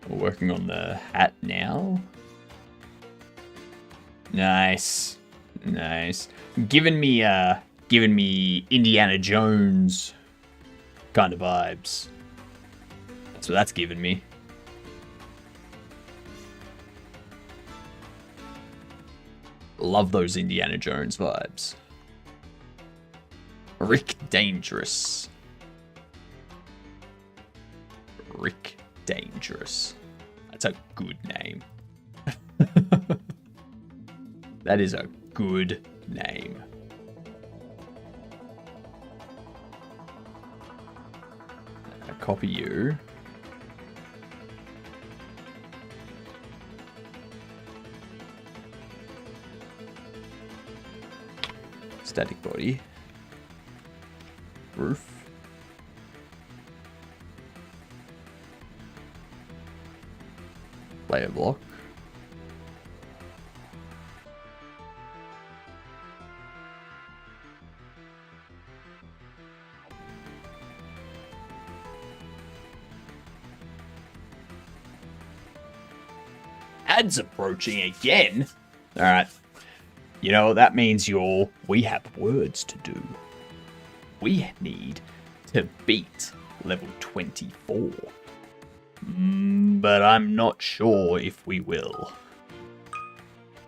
we're working on the hat now. Nice. Nice. Giving me Indiana Jones kind of vibes. That's what that's giving me. Love those Indiana Jones vibes. Rick Dangerous. Rick Dangerous. That's a good name. That is a good name. I copy you. Static body. Roof. Layer block. Ads approaching again. All right. You know, that means we have words to do. We need to beat level 24. But I'm not sure if we will.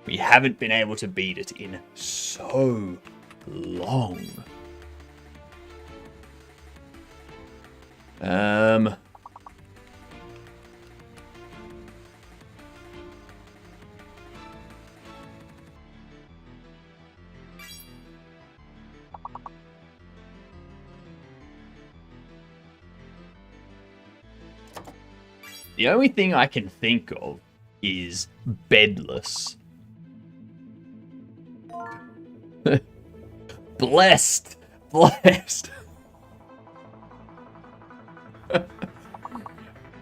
We haven't been able to beat it in so long. Um... The only thing I can think of is bedless. Blessed. Blessed.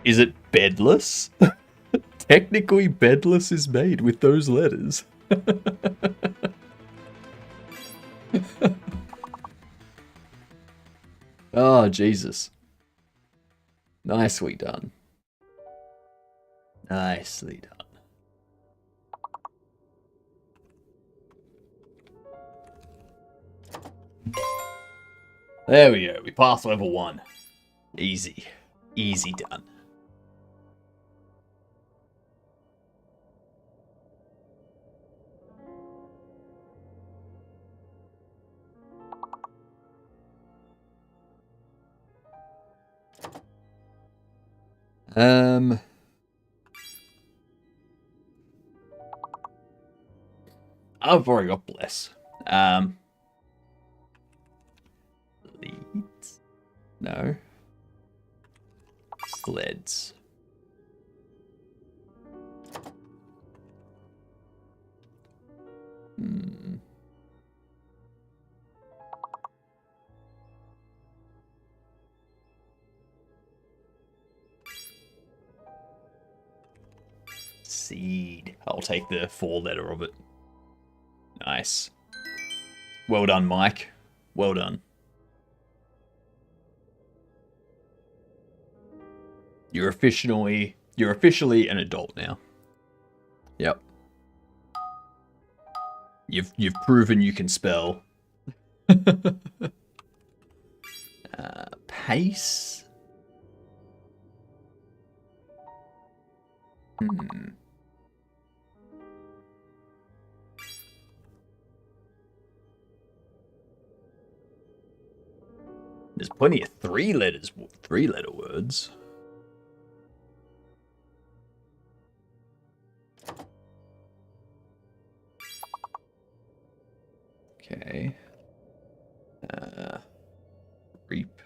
Is it bedless? Technically, bedless is made with those letters. Oh, Jesus. Nicely done. Nicely done. There we go. We passed level 1. Easy. Easy done. I've already got bless. Leads? No. Sleds. Seed. I'll take the 4-letter of it. Nice. Well done, Mike. Well done. You're officially an adult now. Yep. You've proven you can spell. Pace. There's plenty of 3-letter words. Okay. Reap.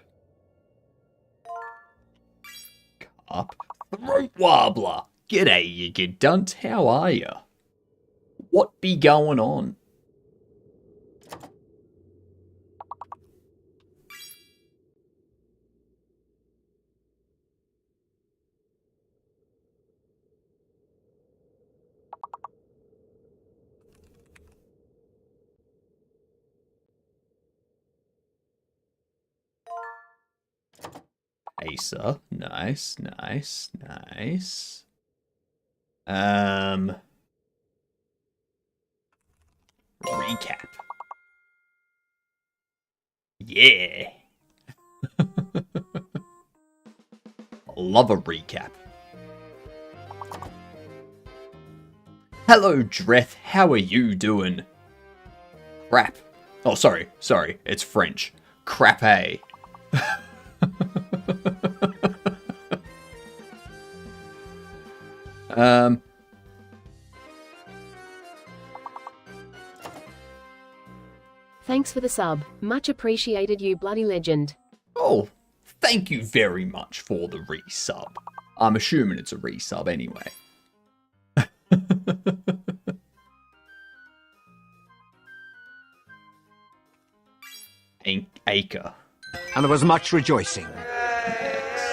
Carp. Throat warbler. G'day, you dunt. How are ya? What be going on? Acer. Nice, nice, nice. Recap. Yeah. Love a recap. Hello, Dreth. How are you doing? Crap. Oh, sorry. It's French. Crappe.
Thanks for the sub. Much appreciated, you bloody legend.
Oh, thank you very much for the resub. I'm assuming it's a resub anyway. Acre.
And there was much rejoicing.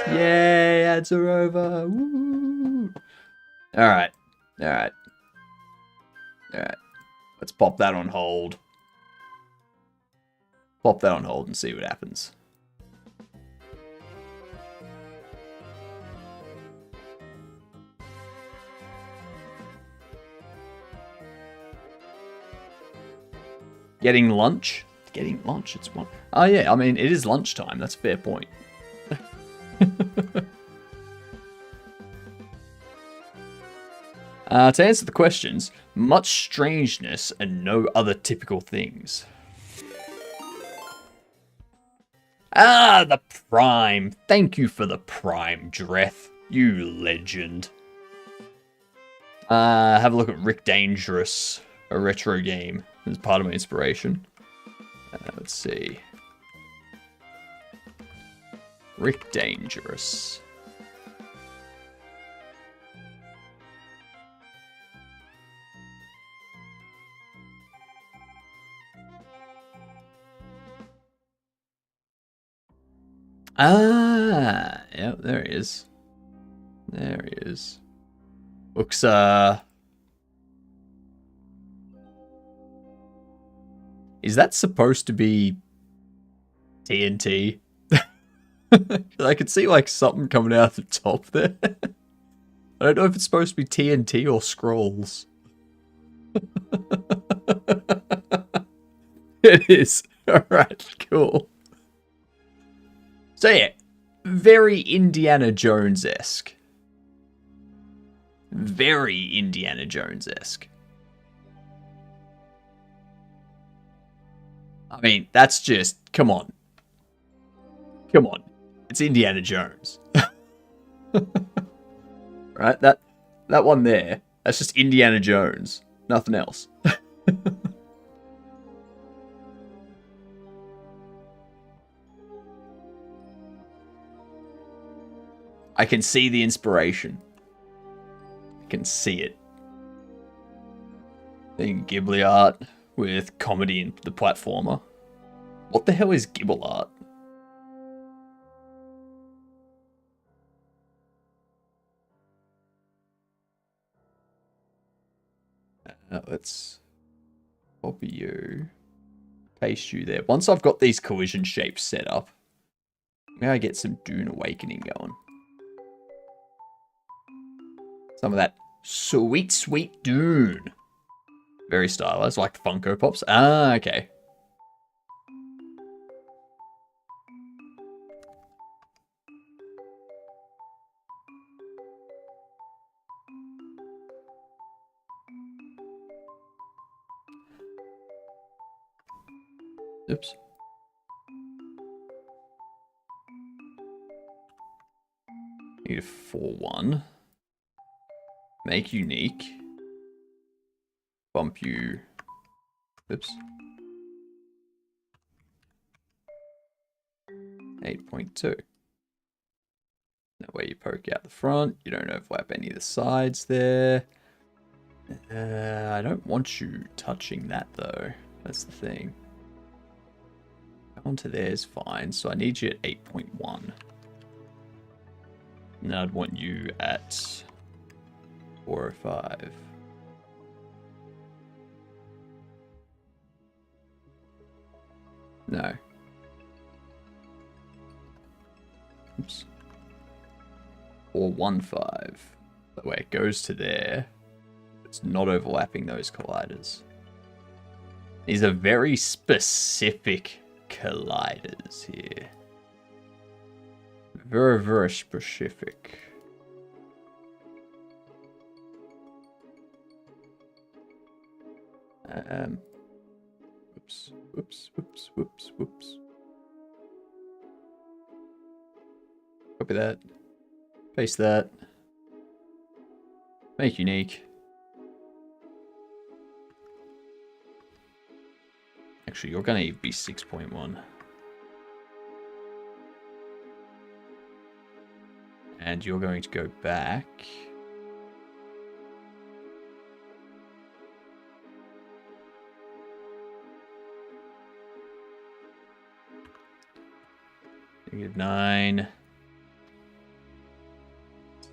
Yay, ads are over. Woo. Alright. Let's pop that on hold. Pop that on hold and see what happens. Getting lunch? Getting lunch, it's one. Oh yeah, I mean, it is lunchtime. That's a fair point. To answer the questions, much strangeness and no other typical things. Ah, the Prime. Thank you for the Prime, Dreth. You legend. Have a look at Rick Dangerous, a retro game. As part of my inspiration. Let's see. Rick Dangerous. Ah, yeah, there he is. There he is. Looks, is that supposed to be TNT? I could see, like, something coming out the top there. I don't know if it's supposed to be TNT or scrolls. It is. Alright, cool. So yeah, very Indiana Jones-esque. Very Indiana Jones-esque. I mean, that's just, come on. Come on. It's Indiana Jones. Right? That one there, that's just Indiana Jones. Nothing else. I can see the inspiration. I can see it. Then Ghibli art with comedy in the platformer. What the hell is Ghibli art? Let's copy you. Paste you there. Once I've got these collision shapes set up, maybe I get some Dune Awakening going. Some of that sweet, sweet Dune. Very stylized, like the Funko Pops. Ah, okay. Oops. Need a 4-1. Make unique. Bump you. Oops. 8.2. That way you poke out the front. You don't overlap any of the sides there. I don't want you touching that though. That's the thing. Onto there is fine. So I need you at 8.1. And I'd want you at 405. No. Oops. 415. That way it goes to there. It's not overlapping those colliders. These are very specific colliders here. Very, very specific. Whoops, whoops, whoops, whoops, whoops. Copy that. Paste that. Make unique. Actually, you're gonna be 6.1. And you're going to go back. -9.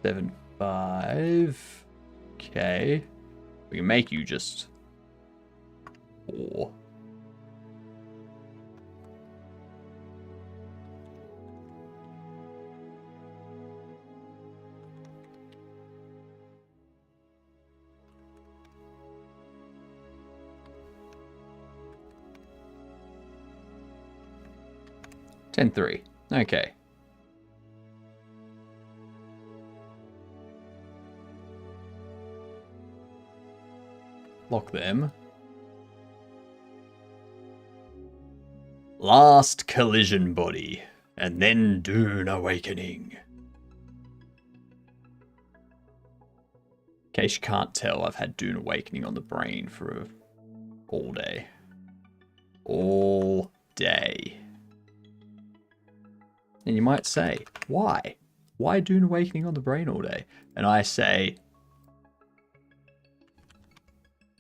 7.5. Okay. We can make you just 4. $10.3. Okay. Lock them. Last collision body, and then Dune Awakening. In case you can't tell, I've had Dune Awakening on the brain for all day. All day. And you might say, why? Why Dune Awakening on the brain all day? And I say,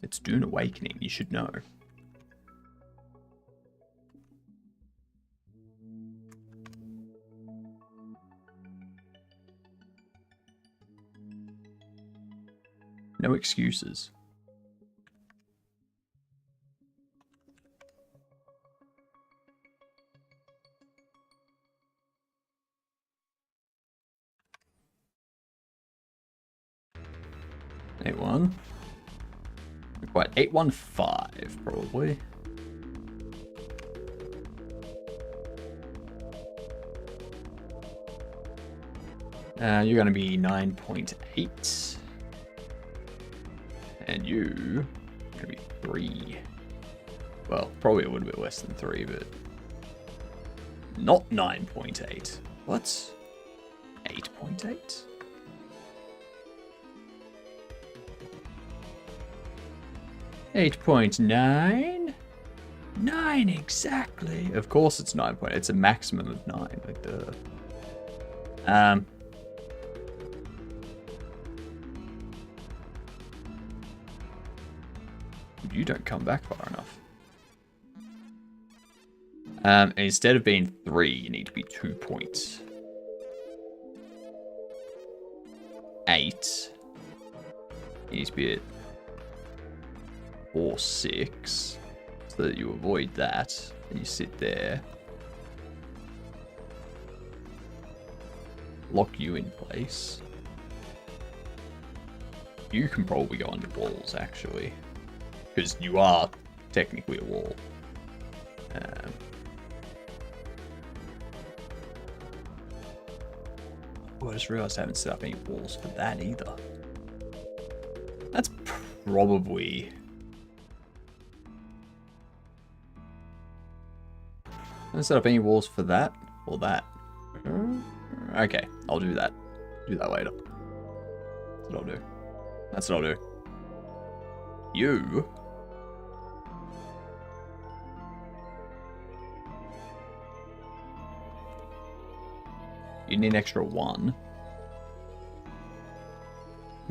it's Dune Awakening, you should know. No excuses. A1. Quite 815 probably. You're gonna be 9.8. And you are gonna be 3. Well, probably a little bit less than 3, but not 9.8. What? 8.8? $8.9? 9 exactly. Of course it's 9. It's a maximum of 9. Like the you don't come back far enough. Instead of being 3, you need to be 2 points. 8. You need to be at 4, 6, so that you avoid that, and you sit there. Lock you in place. You can probably go under walls, actually. Because you are technically a wall. Oh, I just realized I haven't set up any walls for that either. That's probably... I haven't set up any walls for that or that. Okay, I'll do that. Do that later. That's what I'll do. That's what I'll do. You... You need an extra 1.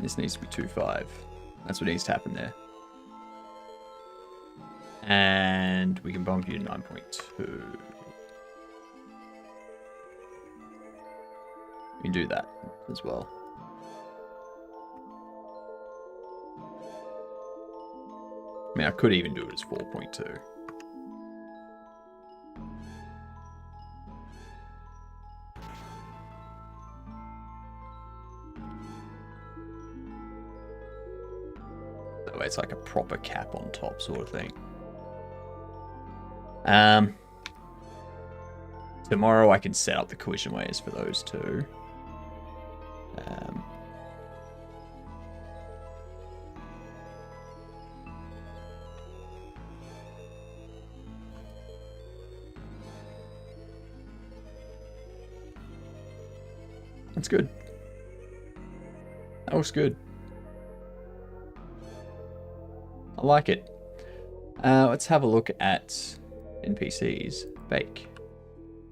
This needs to be 2.5. That's what needs to happen there. And we can bump you to 9.2. We can do that as well. I mean, I could even do it as 4.2. It's like a proper cap on top sort of thing. Tomorrow I can set up the collision ways for those two. That's good. That looks good. I like it. Let's have a look at NPCs. Bake.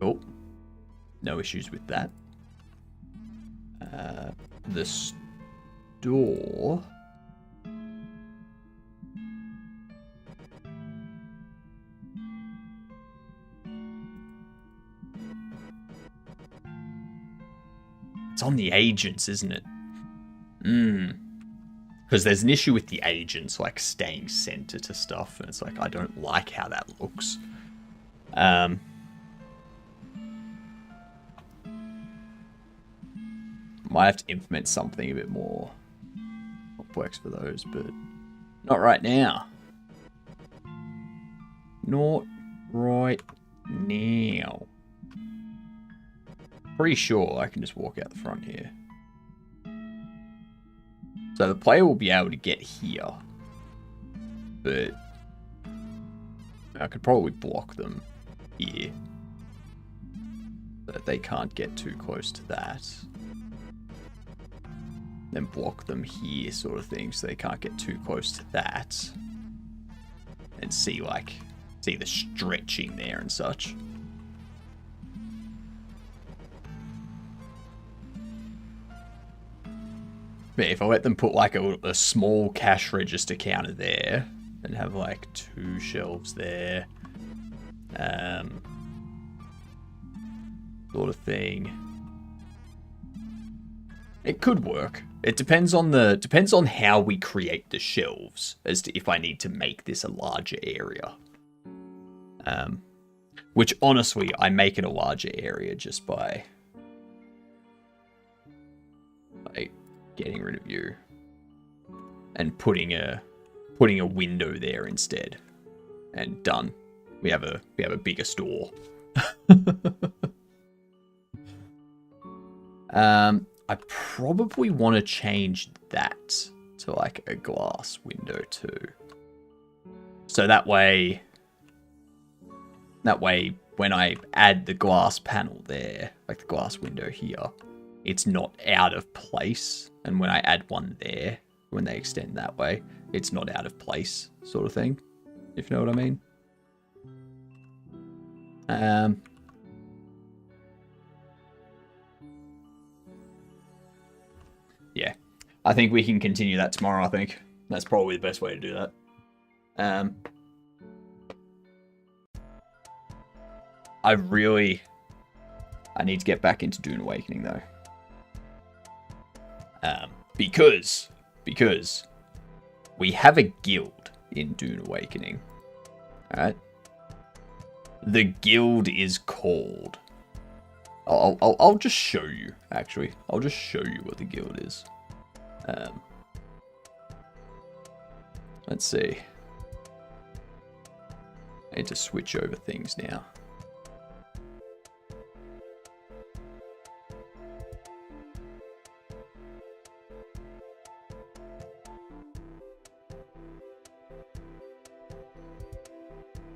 Oh, no issues with that. The store. It's on the agents, isn't it? Because there's an issue with the agents, like, staying center to stuff, and it's like, I don't like how that looks. Might have to implement something a bit more what works for those, but not right now. Not right now. Pretty sure I can just walk out the front here. So the player will be able to get here, but I could probably block them here. So that they can't get too close to that. Then block them here, sort of thing, so they can't get too close to that. And see the stretching there and such. But if I let them put like a small cash register counter there and have like 2 shelves there, sort of thing, it could work. It depends on how we create the shelves as to if I need to make this a larger area. Which honestly, I make it a larger area just by getting rid of you and putting a window there instead, and done. We have a bigger store. I probably want to change that to like a glass window too. So that way when I add the glass panel there, like the glass window here, it's not out of place. And when I add one there, when they extend that way, it's not out of place, sort of thing, if you know what I mean. Yeah, I think we can continue that tomorrow. I think that's probably the best way to do that. I need to get back into Dune Awakening though. Because we have a guild in Dune Awakening. Alright? The guild is called... I'll just show you, actually. I'll just show you what the guild is. Let's see. I need to switch over things now.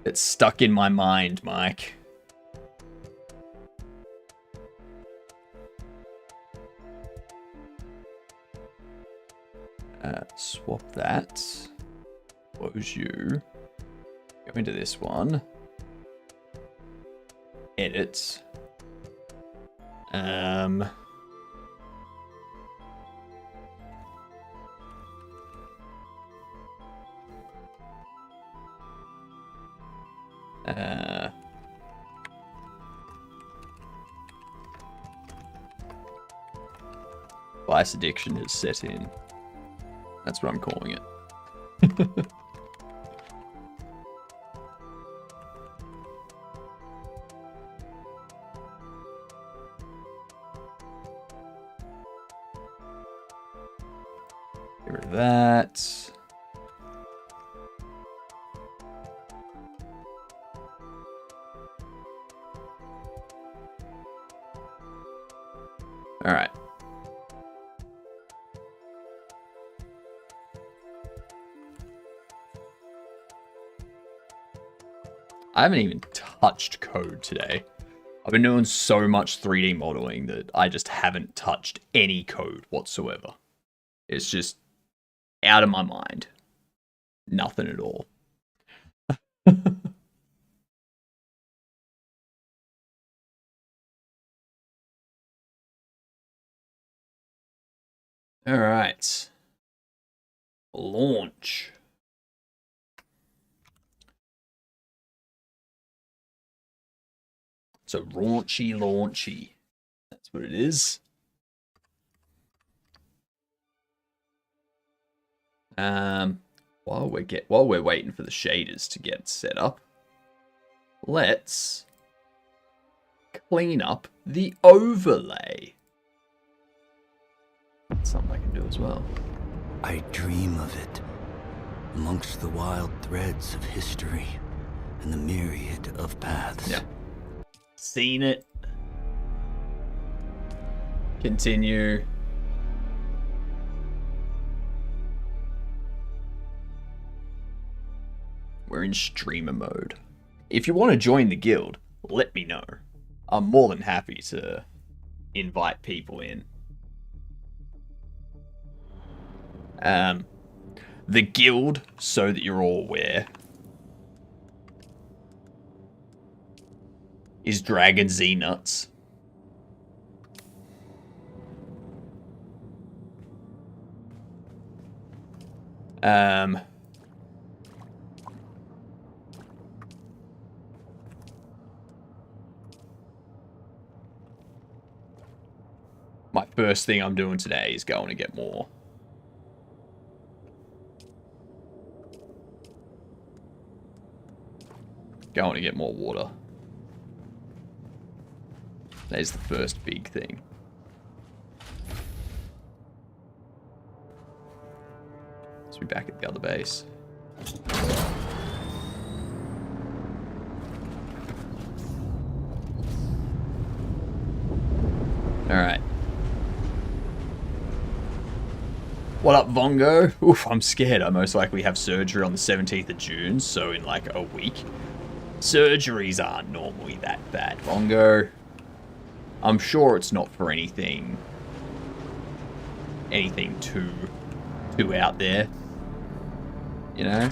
It's stuck in my mind, Mike. Swap that. Close you. Go into this one. Edit. Vice addiction is set in. That's what I'm calling it. Get rid of that. All right. I haven't even touched code today. I've been doing so much 3D modeling that I just haven't touched any code whatsoever. It's just out of my mind. Nothing at all. All right. Launch. So raunchy. That's what it is. While we're waiting for the shaders to get set up, let's clean up the overlay. That's something I can do as well.
I dream of it, amongst the wild threads of history and the myriad of paths.
Yeah. Seen it. Continue. We're in streamer mode. If you want to join the guild, let me know. I'm more than happy to invite people in. The guild, so that you're all aware, is Dragon Z Nuts. My first thing I'm doing today is going to get more. Going to get more water. There's the first big thing. Let's be back at the other base. Alright. What up, Vongo? Oof, I'm scared. I most likely have surgery on the 17th of June, so in like a week. Surgeries aren't normally that bad, Vongo. I'm sure it's not for anything too out there, you know?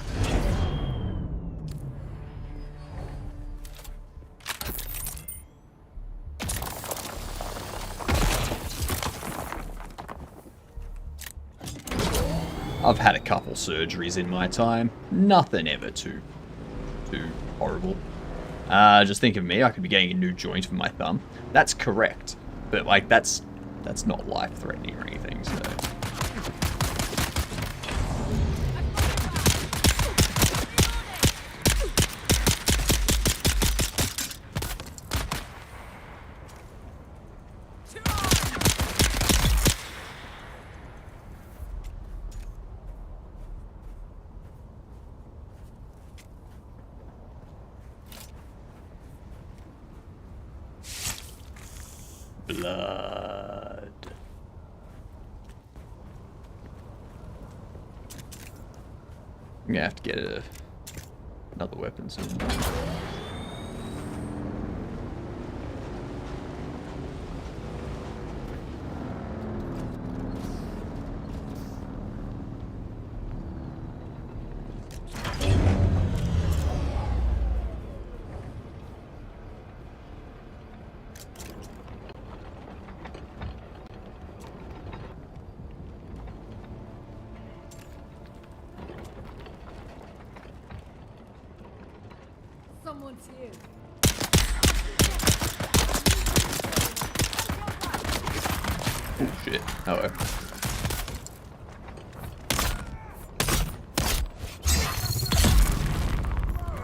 I've had a couple surgeries in my time. Nothing ever too horrible. Just think of me, I could be getting a new joint for my thumb. That's correct. But like that's not life-threatening or anything, so. Blood. I'm gonna have to get another weapon soon.
Someone's here.
Oh shit. Uh-oh.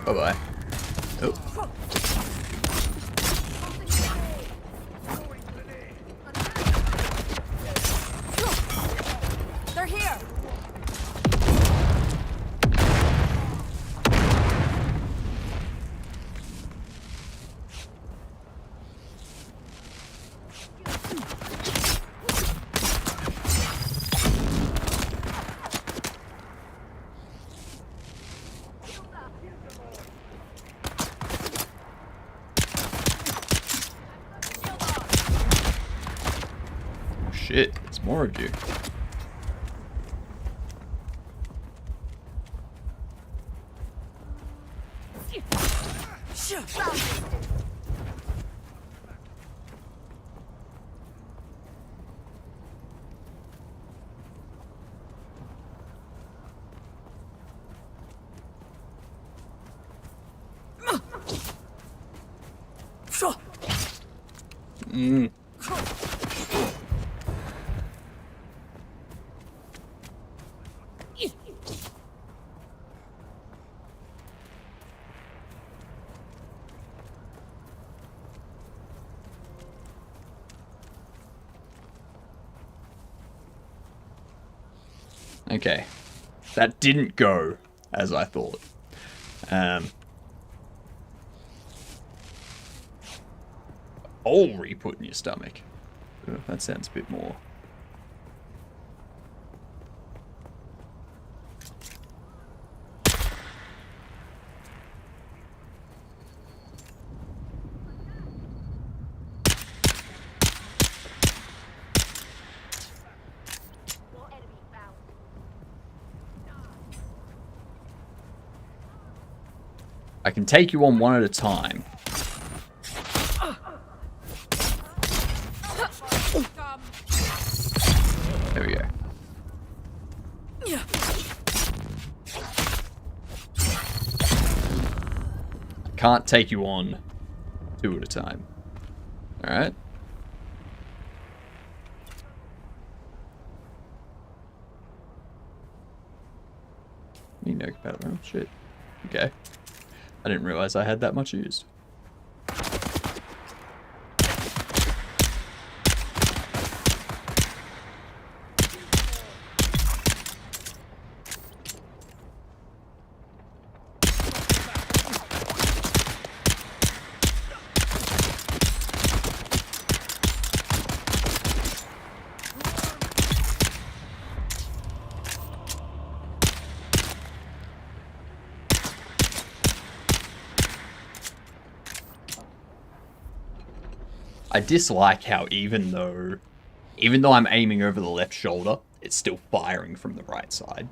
Bye-bye. Oh.
They're here.
Shit, it's more of you. Mm. Okay, that didn't go as I thought. Ulri put in your stomach. Ugh, that sounds a bit more. I can take you on one at a time. There we go. I can't take you on 2 at a time. Alright. You know about it. Oh, shit. Okay. I didn't realize I had that much used. I dislike how even though I'm aiming over the left shoulder, it's still firing from the right side.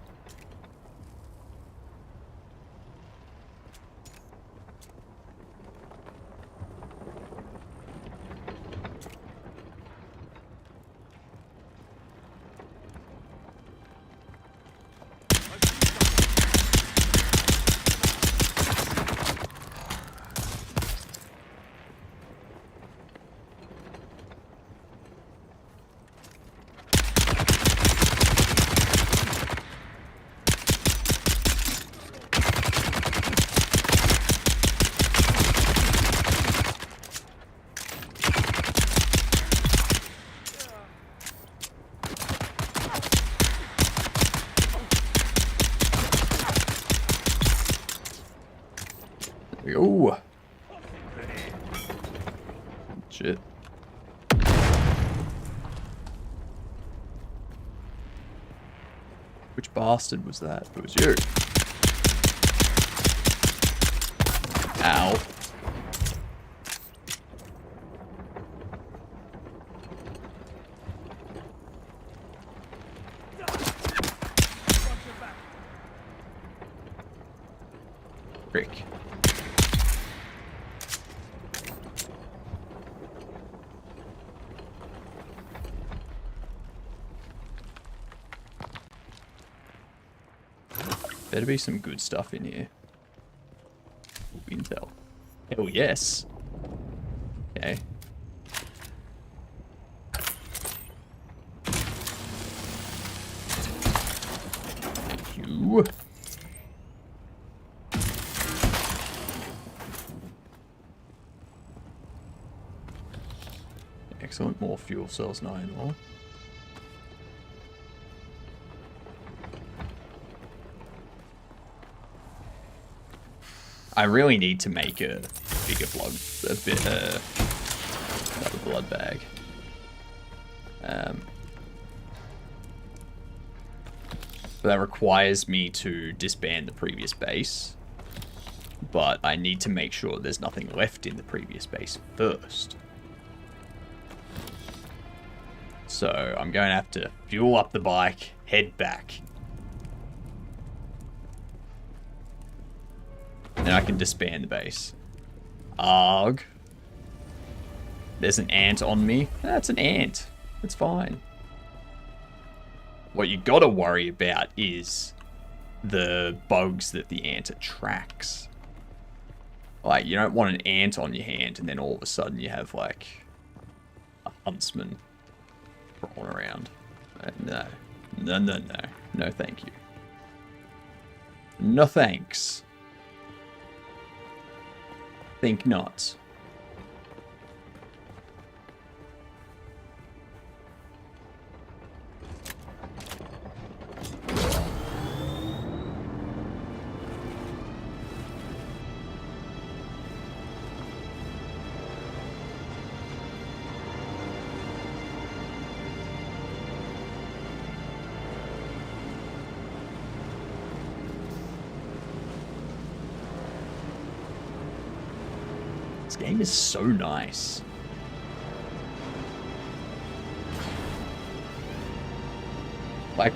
Ooh. Shit. Which bastard was that? It was you. Ow. Frick. Better be some good stuff in here. Ooh, intel. Hell yes. Okay. Thank you. Excellent. More fuel cells, 9 more. I really need to make a bigger blood bag. But that requires me to disband the previous base. But I need to make sure there's nothing left in the previous base first. So I'm going to have to fuel up the bike, head back. And I can disband the base. Arg. There's an ant on me. That's an ant. It's fine. What you gotta worry about is the bugs that the ant attracts. Like, you don't want an ant on your hand and then all of a sudden you have, like, a huntsman crawling around. No. No, no, no. No, thank you. No thanks. Think not. This game is so nice. Like,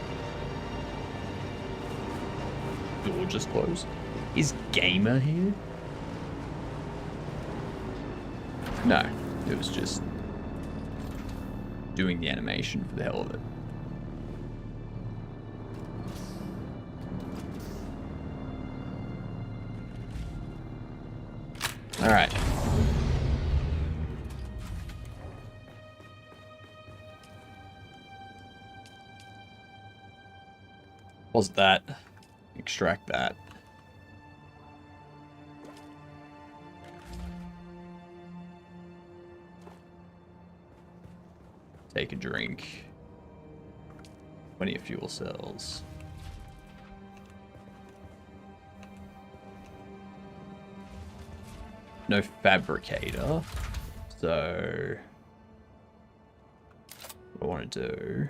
door just closed. Is Gamer here? No, it was just doing the animation for the hell of it. Alright. What's that? Extract that. Take a drink. Plenty of fuel cells. No fabricator. So what I want to do.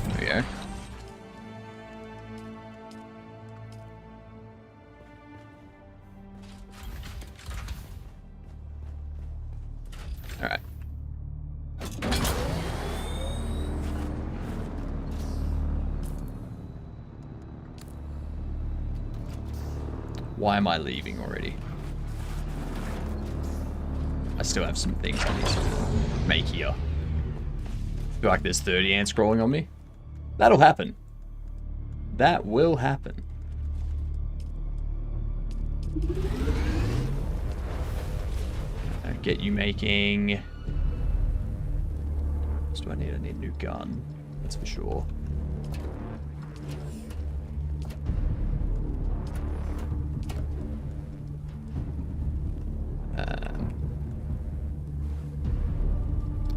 There we go. All right. Why am I leaving already? I still have some things I need to make here. Feel like there's 30 ants crawling on me. That'll happen. That will happen. I'll get you making... What do I need? I need a new gun. That's for sure.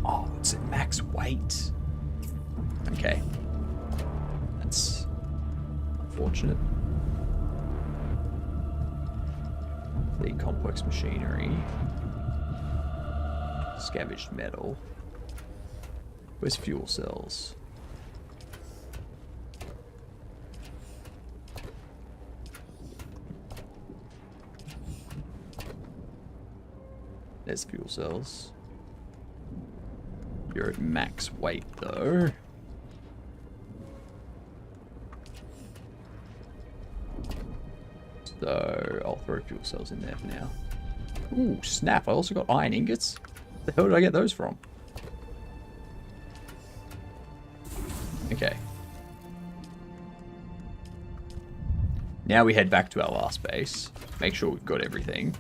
Oh, it's at max weight. Okay. That's unfortunate. The complex machinery. Scavenged metal. Where's fuel cells? There's fuel cells. You're at max weight though. So I'll throw fuel cells in there for now. Ooh, snap. I also got iron ingots. Where the hell did I get those from? Okay. Now we head back to our last base. Make sure we've got everything.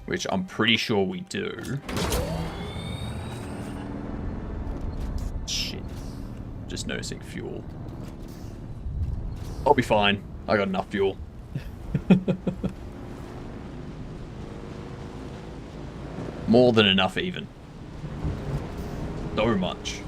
Which I'm pretty sure we do. Shit. Just noticing fuel. I'll be fine. I got enough fuel. More than enough even. So much.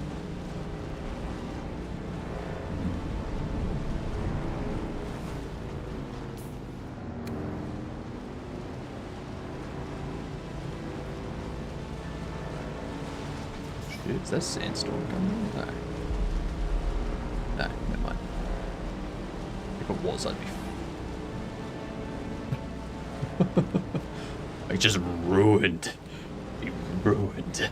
Shit, is that sandstorm coming? No. No, never mind. If it was, I'd be... I just ruined. Be ruined.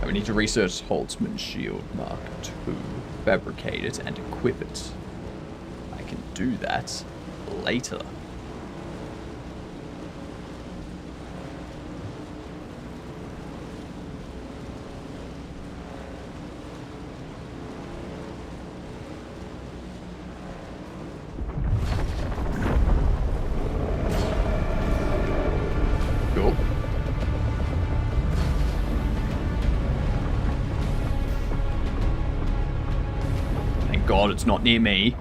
We need to research Holtzman's shield Mark II, fabricate it, and equip it. I can do that later. Cool. God, it's not near me.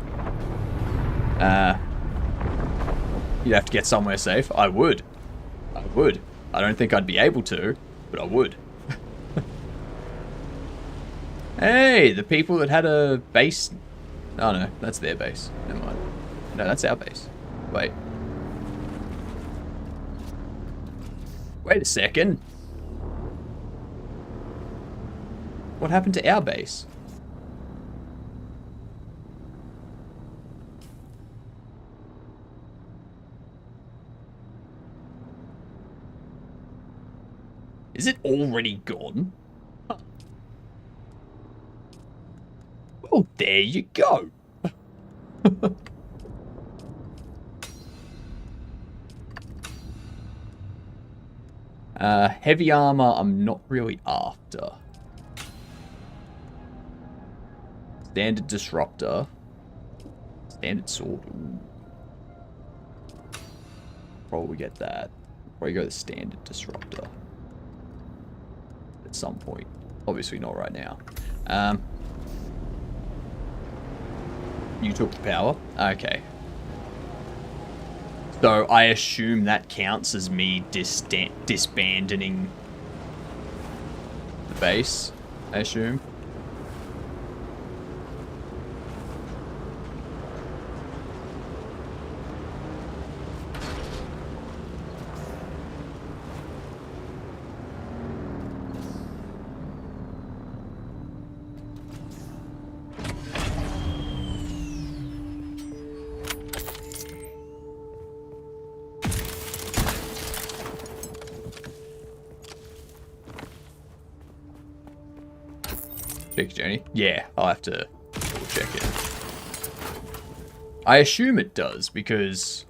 You'd have to get somewhere safe. I would. I would. I don't think I'd be able to, but I would. Hey, the people that had a base... Oh no, that's their base. Never mind. No, that's our base. Wait. Wait a second. What happened to our base? Is it already gone? Huh. Well, there you go. Heavy armor, I'm not really after. Standard disruptor. Standard sword. Ooh. Probably get that. Probably go the standard disruptor. At some point. Obviously not right now. You took the power? Okay. So I assume that counts as me disbandoning the base, I assume. Check journey? Yeah, I'll have to double check it. I assume it does, because...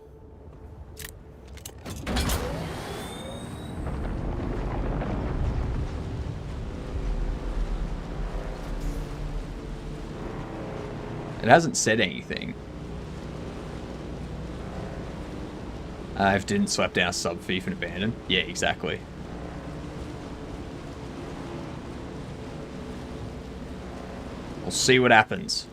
it hasn't said anything. If didn't slap down sub thief and abandon. Yeah, exactly. We'll see what happens.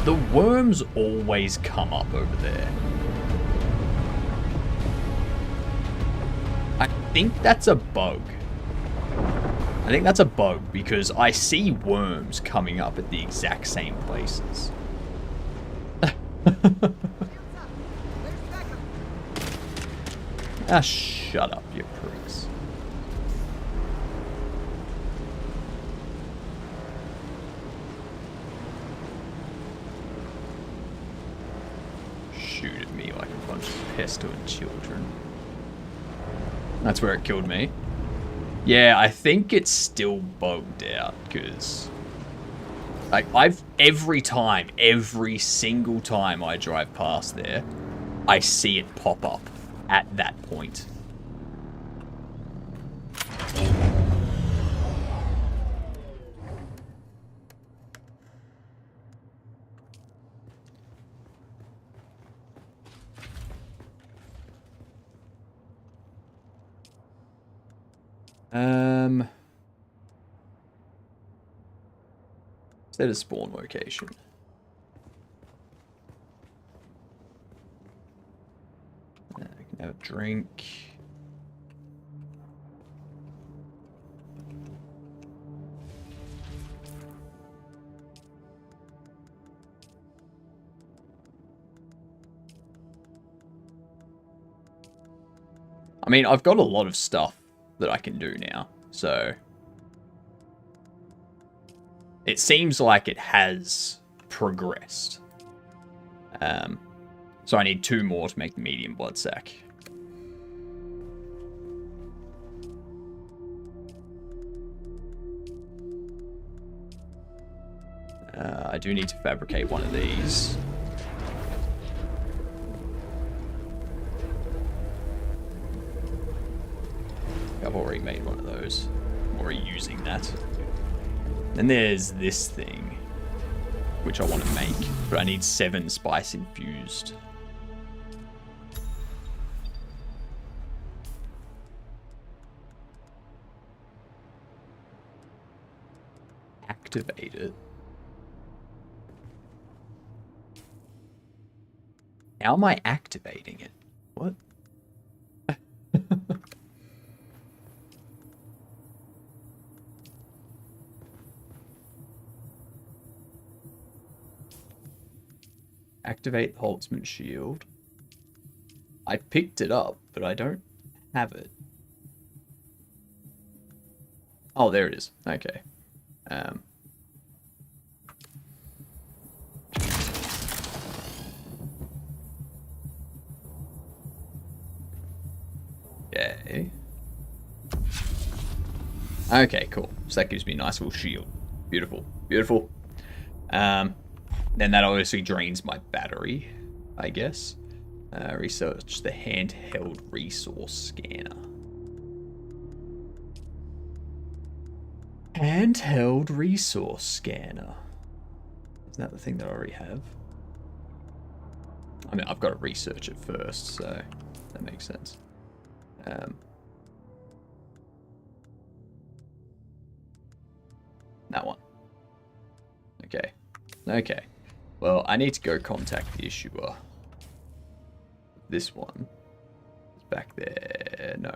The worms always come up over there. I think that's a bug. I think that's a bug because I see worms coming up at the exact same places. Ah, shut up, you pricks. Shoot at me like a bunch of pestilent children. That's where it killed me. Yeah, I think it's still bugged out, because... like, every single time I drive past there, I see it pop up at that point. Set a spawn location. I can have a drink. I mean, I've got a lot of stuff that I can do now, so... it seems like it has progressed. So I need 2 more to make the medium blood sac. I do need to fabricate one of these. I've already made one of those. I'm already using that. Then there's this thing, which I want to make, but I need 7 spice infused. Activate it. How am I activating it? What? Activate the Holtzman shield. I picked it up, but I don't have it. Oh, there it is. Okay. Okay. Okay, cool. So that gives me a nice little shield. Beautiful. Beautiful. Then that obviously drains my battery, I guess. Research the handheld resource scanner. Handheld resource scanner. Isn't that the thing that I already have? I mean, I've got to research it first, so that makes sense. That one. Okay. Okay. Well, I need to go contact the issuer. This one is back there. No.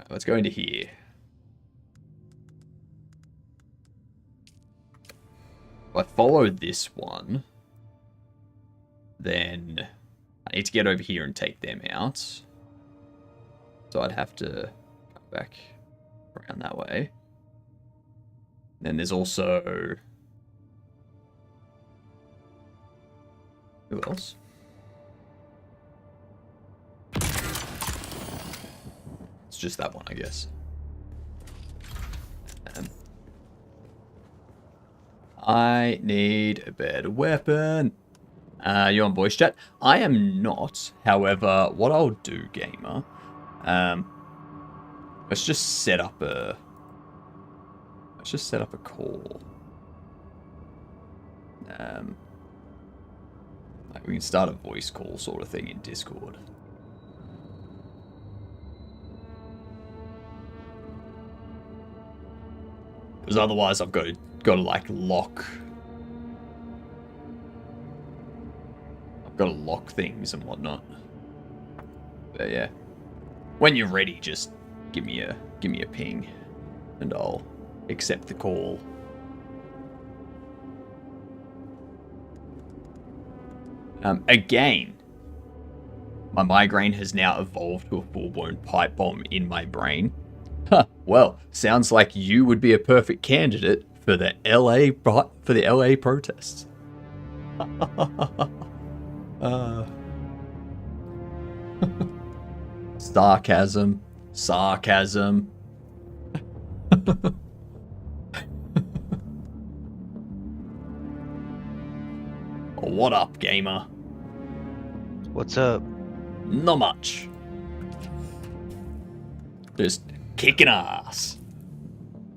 Let's go into here. If I follow this one, then I need to get over here and take them out. So I'd have to come back around that way. Then there's also... Who else? It's just that one, I guess. I need a better weapon. You on voice chat? I am not. However, what I'll do, gamer, let's just set up a call. Like we can start a voice call sort of thing in Discord. Because otherwise I've got to like lock. I've got to lock things and whatnot. But yeah, when you're ready, just give me a ping, and I'll accept the call. Again, my migraine has now evolved to a full-blown pipe bomb in my brain. Huh, well, sounds like you would be a perfect candidate for the LA protests. Sarcasm. What up, gamer?
What's up?
Not much. Just kicking ass.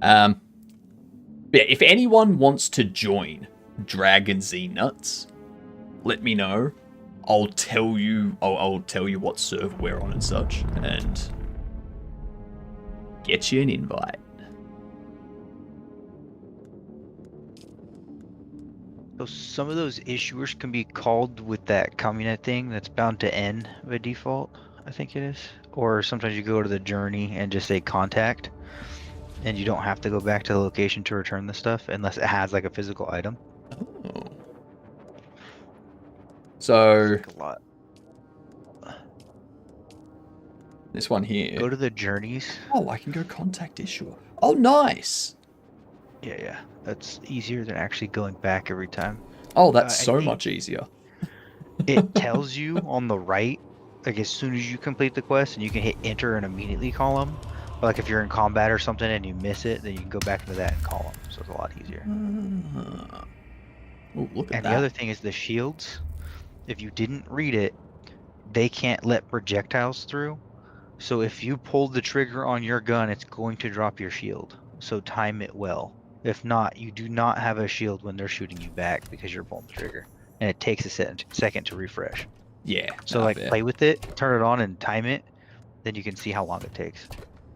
Yeah, if anyone wants to join Dragon Z Nuts, let me know. I'll tell you what server we're on and such, and get you an invite.
So some of those issuers can be called with that communist thing that's bound to N by default, I think it is. Or sometimes you go to the journey and just say contact, and you don't have to go back to the location to return the stuff unless it has like a physical item.
Oh. So
Like a lot.
This one here.
Go to the journeys.
Oh, I can go contact issuer. Oh, nice.
Yeah. That's easier than actually going back every time.
Oh, that's so much easier.
It tells you on the right, like as soon as you complete the quest, and you can hit enter and immediately call them. But like if you're in combat or something and you miss it, then you can go back into that and call them. So it's a lot easier.
Oh, look at
And
that.
the other thing is the shields. If you didn't read it, they can't let projectiles through. So if you pull the trigger on your gun, it's going to drop your shield. So time it well. If not, you do not have a shield when they're shooting you back because you're pulling the trigger. And it takes a second to refresh.
Yeah.
So like play with it, turn it on and time it, then you can see how long it takes.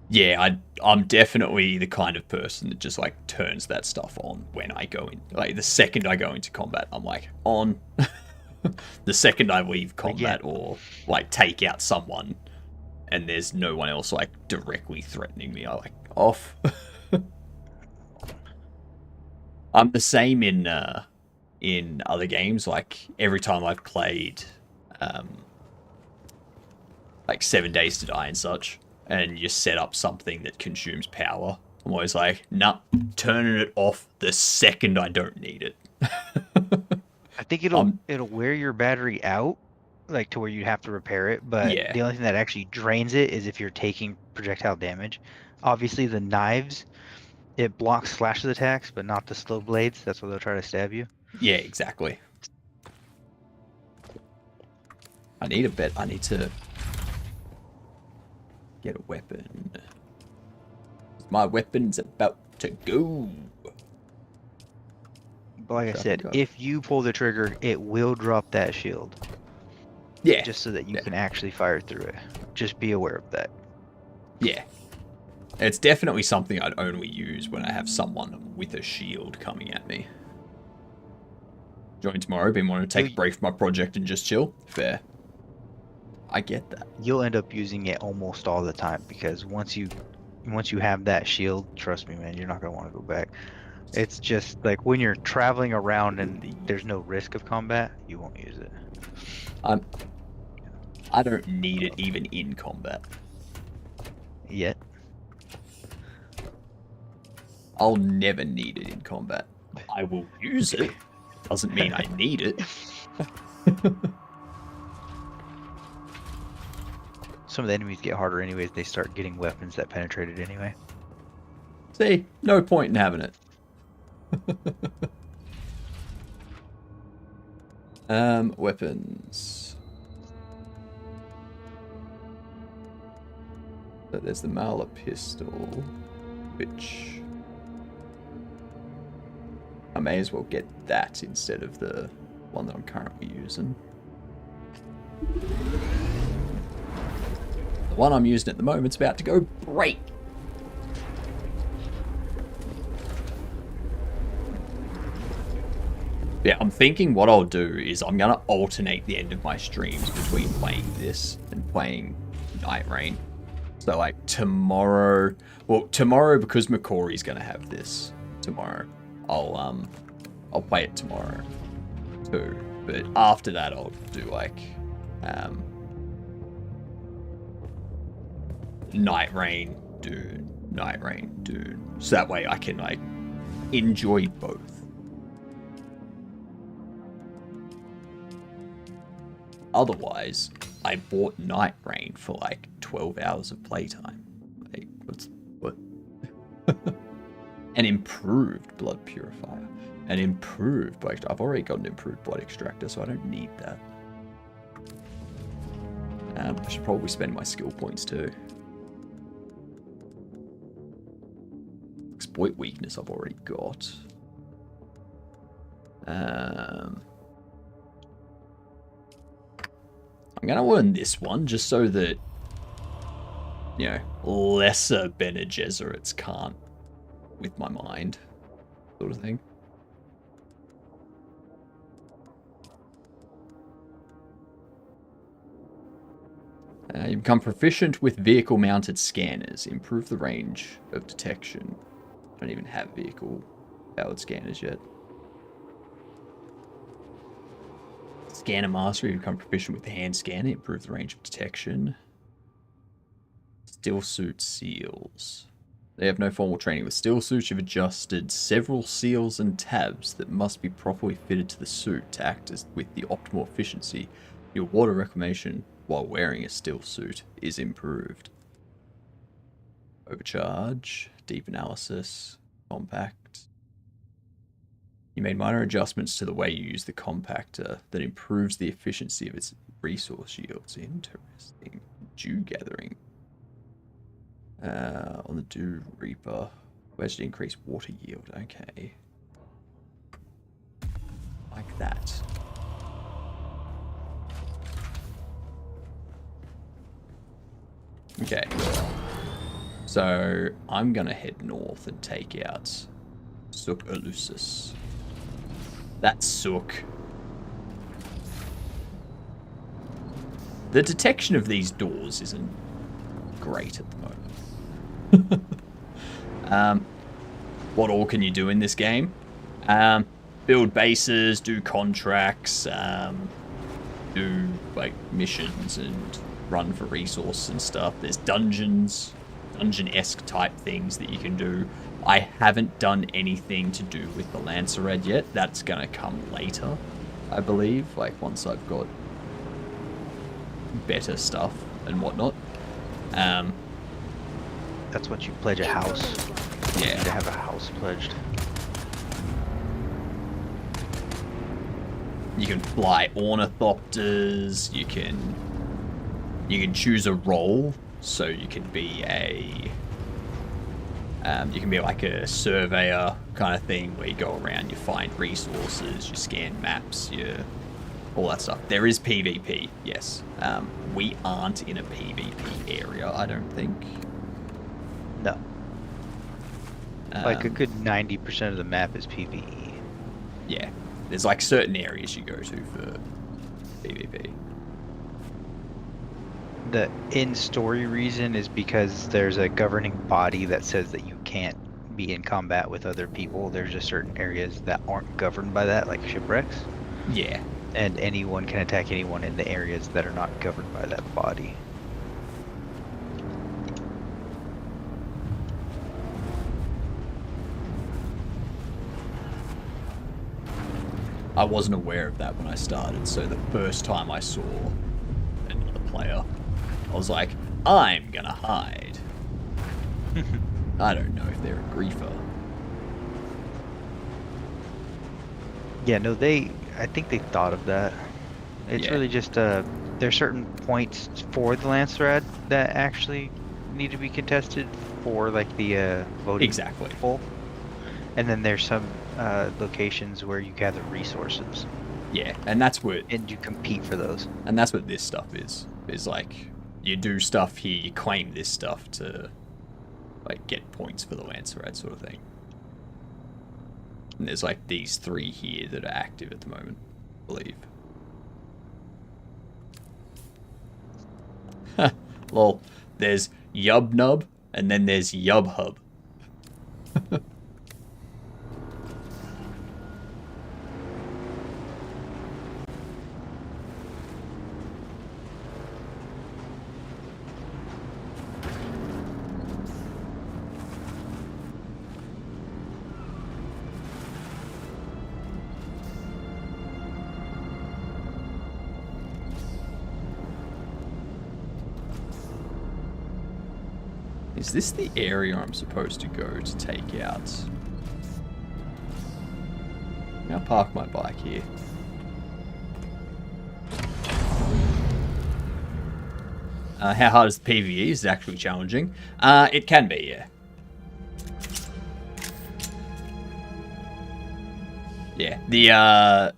Yeah, I'm definitely the kind of person that just like turns that stuff on when I go in. Like the second I go into combat, I'm like on. The second I leave combat or like take out someone and there's no one else like directly threatening me, I like off. I'm the same in other games. Like every time I've played like 7 Days to Die and such, and you set up something that consumes power, I'm always like, nah, turning it off the second I don't need it.
I think it'll wear your battery out, like to where you have to repair it. But
Yeah.
the only thing that actually drains it is if you're taking projectile damage. Obviously, the knives, it blocks slashes attacks, but not the slow blades. That's where they'll try to stab you.
Yeah, exactly. I need to get a weapon. My weapon's about to go.
But like I said, if you pull the trigger, it will drop that shield.
Yeah.
Just so that you can actually fire through it. Just be aware of that.
Yeah. It's definitely something I'd only use when I have someone with a shield coming at me. Join tomorrow, been wanting to take a break from my project and just chill. Fair. I get that.
You'll end up using it almost all the time because once you have that shield, trust me, man, you're not gonna want to go back. It's just like when you're traveling around and there's no risk of combat, you won't use it.
I don't need it even in combat.
Yet.
I'll never need it in combat. I will use it. Doesn't mean I need it.
Some of the enemies get harder anyways. They start getting weapons that penetrate it anyway.
See, no point in having it. Weapons. So there's the Mauler pistol, which I may as well get that instead of the one that I'm currently using. The one I'm using at the moment's about to go break. Yeah, I'm thinking what I'll do is I'm going to alternate the end of my streams between playing this and playing Night Rain. So like tomorrow because McCory's going to have this tomorrow, I'll play it tomorrow too. But after that I'll do like Night Rain, Dune, Night Rain, Dune. So that way I can like enjoy both. Otherwise, I bought Night Rain for like 12 hours of playtime. Like, what? An improved blood purifier. An improved blood extractor. I've already got an improved blood extractor, so I don't need that. I should probably spend my skill points too. Exploit weakness I've already got. I'm going to learn this one just so that, you know, lesser Bene Gesserits can't with my mind, sort of thing. You become proficient with vehicle-mounted scanners. Improve the range of detection. I don't even have vehicle-powered scanners yet. Scanner mastery, you become proficient with the hand scanner, improve the range of detection. Still suit seals. They have no formal training with still suits. You've adjusted several seals and tabs that must be properly fitted to the suit to act as with the optimal efficiency. Your water reclamation while wearing a still suit is improved. Overcharge, deep analysis, compact. You made minor adjustments to the way you use the compactor that improves the efficiency of its resource yields. Interesting. Dew gathering. On the Dew Reaper. Where's the increased water yield? Okay. Like that. Okay. So I'm gonna head north and take out Sook Elusus. That's Sook. The detection of these doors isn't great at the moment. What all can you do in this game? Build bases, do contracts, do like missions and run for resources and stuff. There's dungeons, dungeon-esque type things that you can do. I haven't done anything to do with the Lancerad yet. That's gonna come later, I believe, like once I've got better stuff and whatnot.
That's what you pledge a house. You
Yeah.
need to have a house pledged.
You can fly ornithopters. You can choose a role, so you can be like a surveyor kind of thing, where you go around, you find resources, you scan maps, all that stuff. There is PvP, yes. We aren't in a PvP area, I don't think.
No. Like a good 90% of the map is PvE.
Yeah, there's like certain areas you go to for PvP.
The in-story reason is because there's a governing body that says that you can't be in combat with other people. There's just certain areas that aren't governed by that, like shipwrecks.
Yeah.
And anyone can attack anyone in the areas that are not governed by that body.
I wasn't aware of that when I started, so the first time I saw another player, I was like, I'm gonna hide. I don't know if they're a griefer.
Yeah, no, I think they thought of that. It's really just, there's certain points for the Lancerad that actually need to be contested for, like, the, voting
Exactly.
people. And then there's some, locations where you gather resources.
Yeah, and that's what...
And you compete for those.
And that's what this stuff is. Is like, you do stuff here, you claim this stuff to, like, get points for the Lancerad sort of thing. And there's, like, these 3 here that are active at the moment, I believe. Lol. There's Yubnub, and then there's Yubhub. Is this the area I'm supposed to go to take out? I'll park my bike here. How hard is the PvE? Is it actually challenging? It can be, yeah. Yeah, the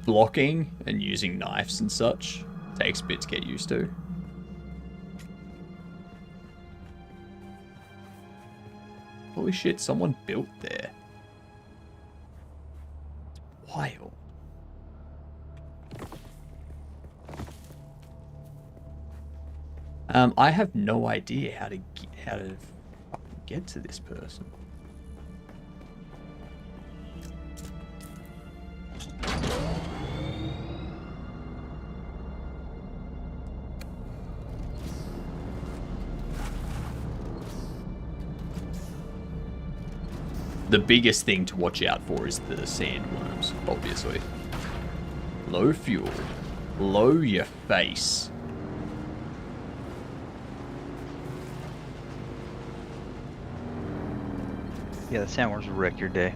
blocking and using knives and such takes a bit to get used to. Holy shit, someone built there. Wild. I have no idea how to get to this person. The biggest thing to watch out for is the sandworms, obviously. Low fuel. Low your face.
Yeah, the sandworms will wreck your day.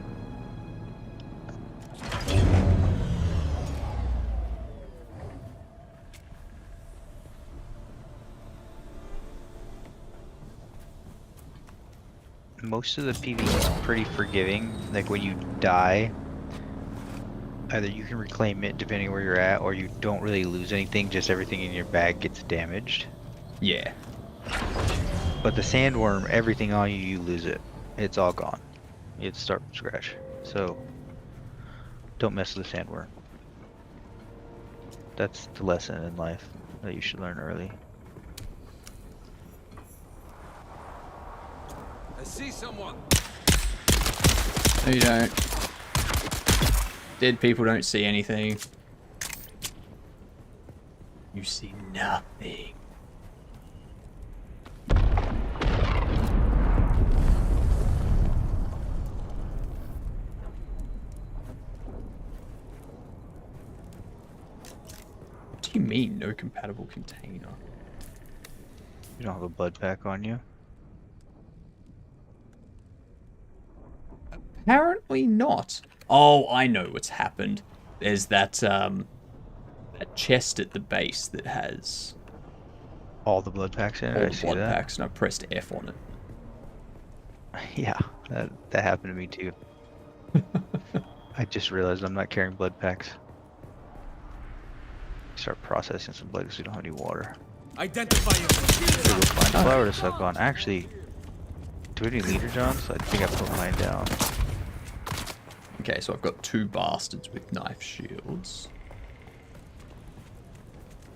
Most of the PvE is pretty forgiving. Like when you die, either you can reclaim it depending where you're at, or you don't really lose anything, just everything in your bag gets damaged.
Yeah.
But the sandworm, everything on you, you lose it. It's all gone. You have to start from scratch. So don't mess with the sandworm. That's the lesson in life that you should learn early.
I see someone.
No, you don't. Dead people don't see anything. You see nothing. What do you mean, no compatible container?
You don't have a blood pack on you?
Apparently not. Oh, I know what's happened. There's that that chest at the base that has
All the blood packs in it?
all
I
the
see
blood
that.
packs, and I pressed F on it.
Yeah, that happened to me too. I just realized I'm not carrying blood packs. Start processing some blood because we don't have any water.
Identify you.
We'll go find a flower to suck on. Actually, do we have any leader johns? I think I put mine down.
Okay, so I've got 2 bastards with knife shields.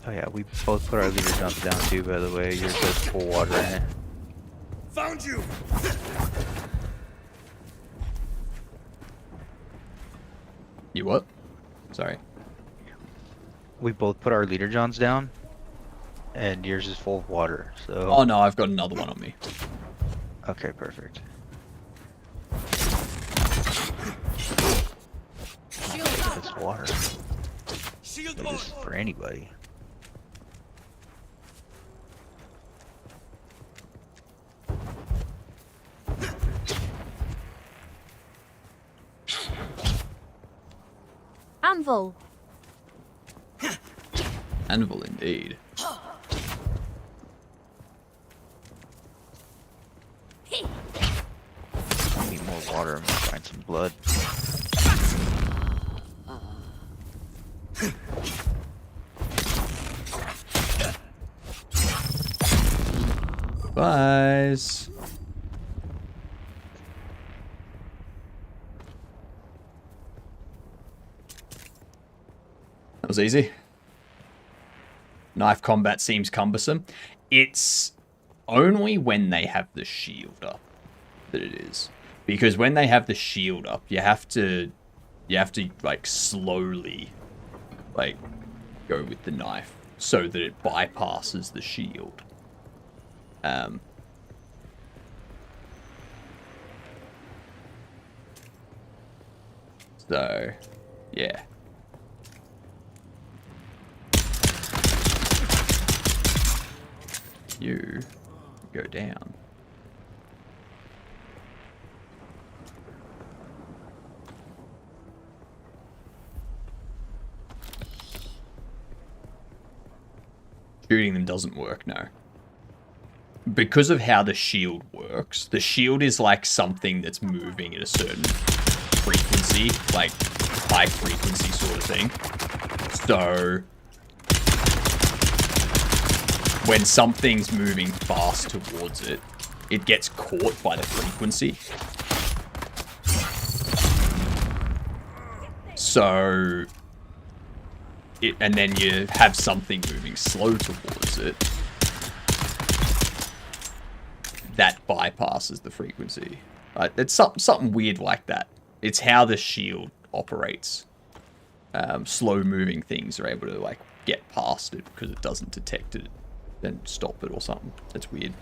Oh yeah, we both put our leader johns down too, by the way. Yours has full water in it.
Found you.
You what? Sorry.
We both put our leader johns down, and yours is full of water. So.
Oh no, I've got another one on me.
Okay, perfect. That's water.
Shield
It
on.
is for anybody.
Anvil.
Anvil indeed.
I need more water. I'm gonna find some blood.
Guys. That was easy. Knife combat seems cumbersome. It's only when they have the shield up that it is. Because when they have the shield up, you have to like slowly like go with the knife so that it bypasses the shield. So yeah. You go down. Shooting them doesn't work, no. Because of how the shield works, the shield is like something that's moving at a certain frequency, like high frequency sort of thing. So when something's moving fast towards it, it gets caught by the frequency. So, and then you have something moving slow towards it. That bypasses the frequency. It's something weird like that. It's how the shield operates. Slow moving things are able to like get past it because it doesn't detect it. Then stop it or something. That's weird.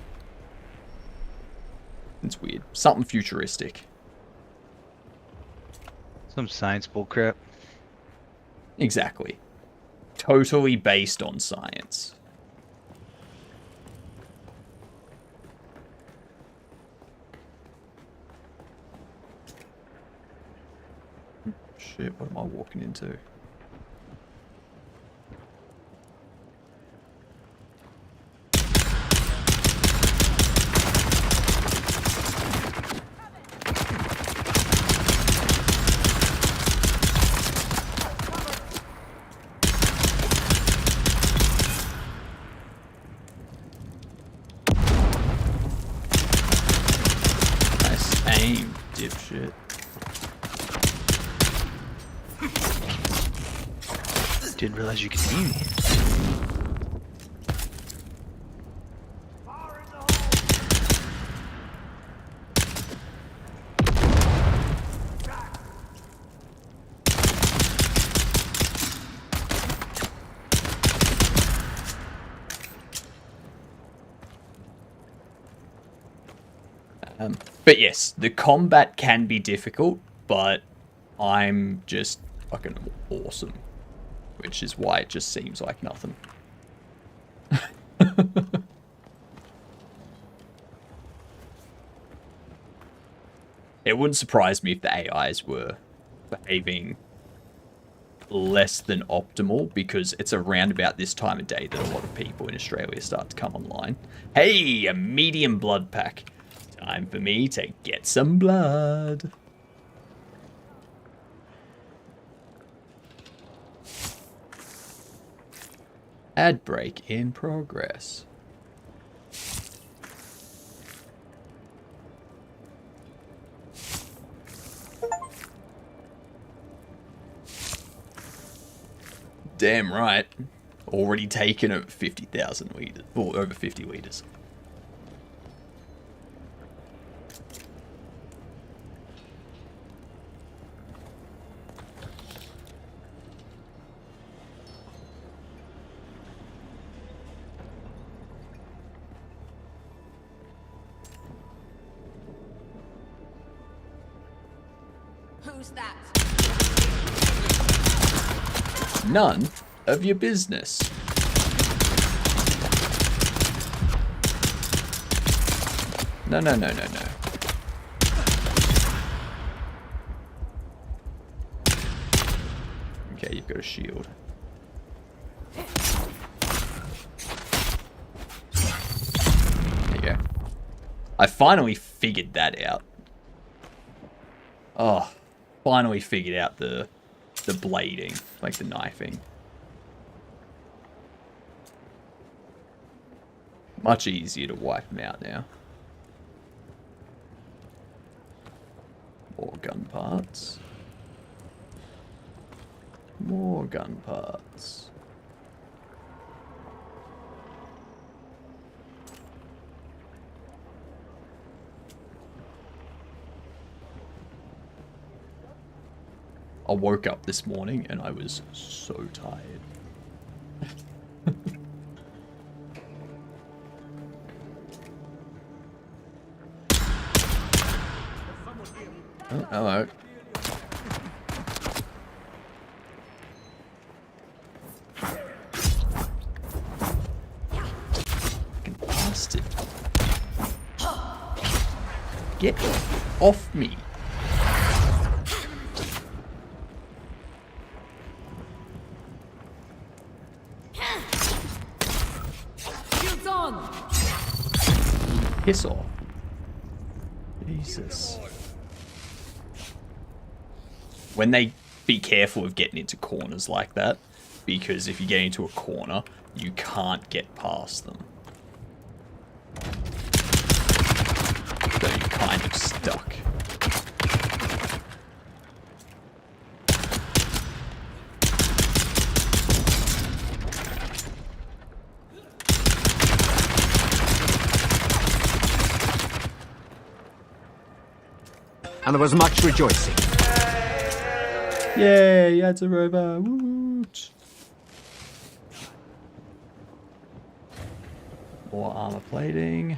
It's weird. Something futuristic.
Some science bullcrap.
Exactly. Totally based on science. Shit, what am I walking into?
Didn't realize you could see me.
But yes, the combat can be difficult, but I'm just fucking awesome. Which is why it just seems like nothing. It wouldn't surprise me if the AIs were behaving less than optimal, because it's around about this time of day that a lot of people in Australia start to come online. Hey, a medium blood pack. Time for me to get some blood. Ad break in progress. Damn right. Already taken at 50,000 liters, or over 50 liters.
Who's that?
None of your business. No, no, no, no, no. Okay, you've got a shield. There you go. I finally figured that out. Oh, finally figured out the blading, like the knifing. Much easier to wipe them out now. More gun parts. More gun parts. I woke up this morning and I was so tired. Oh, hello. Fucking bastard. Get off me.
Shields on!
Piss off. Jesus. When they be careful of getting into corners like that, because if you get into a corner, you can't get past them. So you're kind of stuck.
And there was much rejoicing.
Yay, that's a robot. Woot. More armor plating.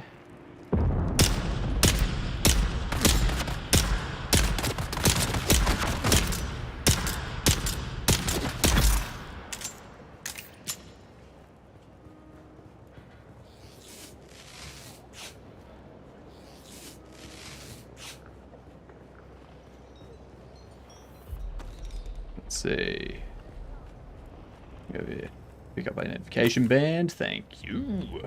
Let's see. Go over here. Pick up identification band. Thank you.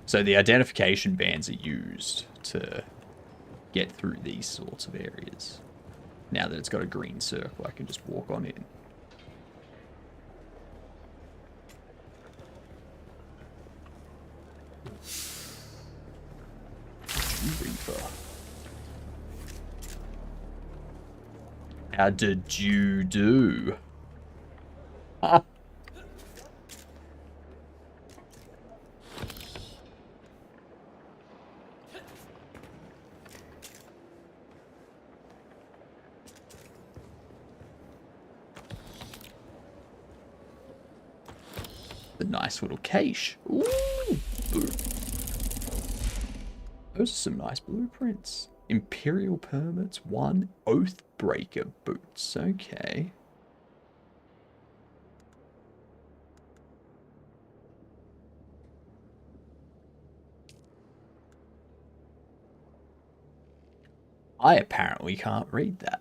So the identification bands are used to get through these sorts of areas. Now that it's got a green circle, I can just walk on in. Reaper. How did you do? Ah. A nice little cache. Ooh, those are some nice blueprints. Imperial permits, 1 Oathbreaker boots. Okay. I apparently can't read that.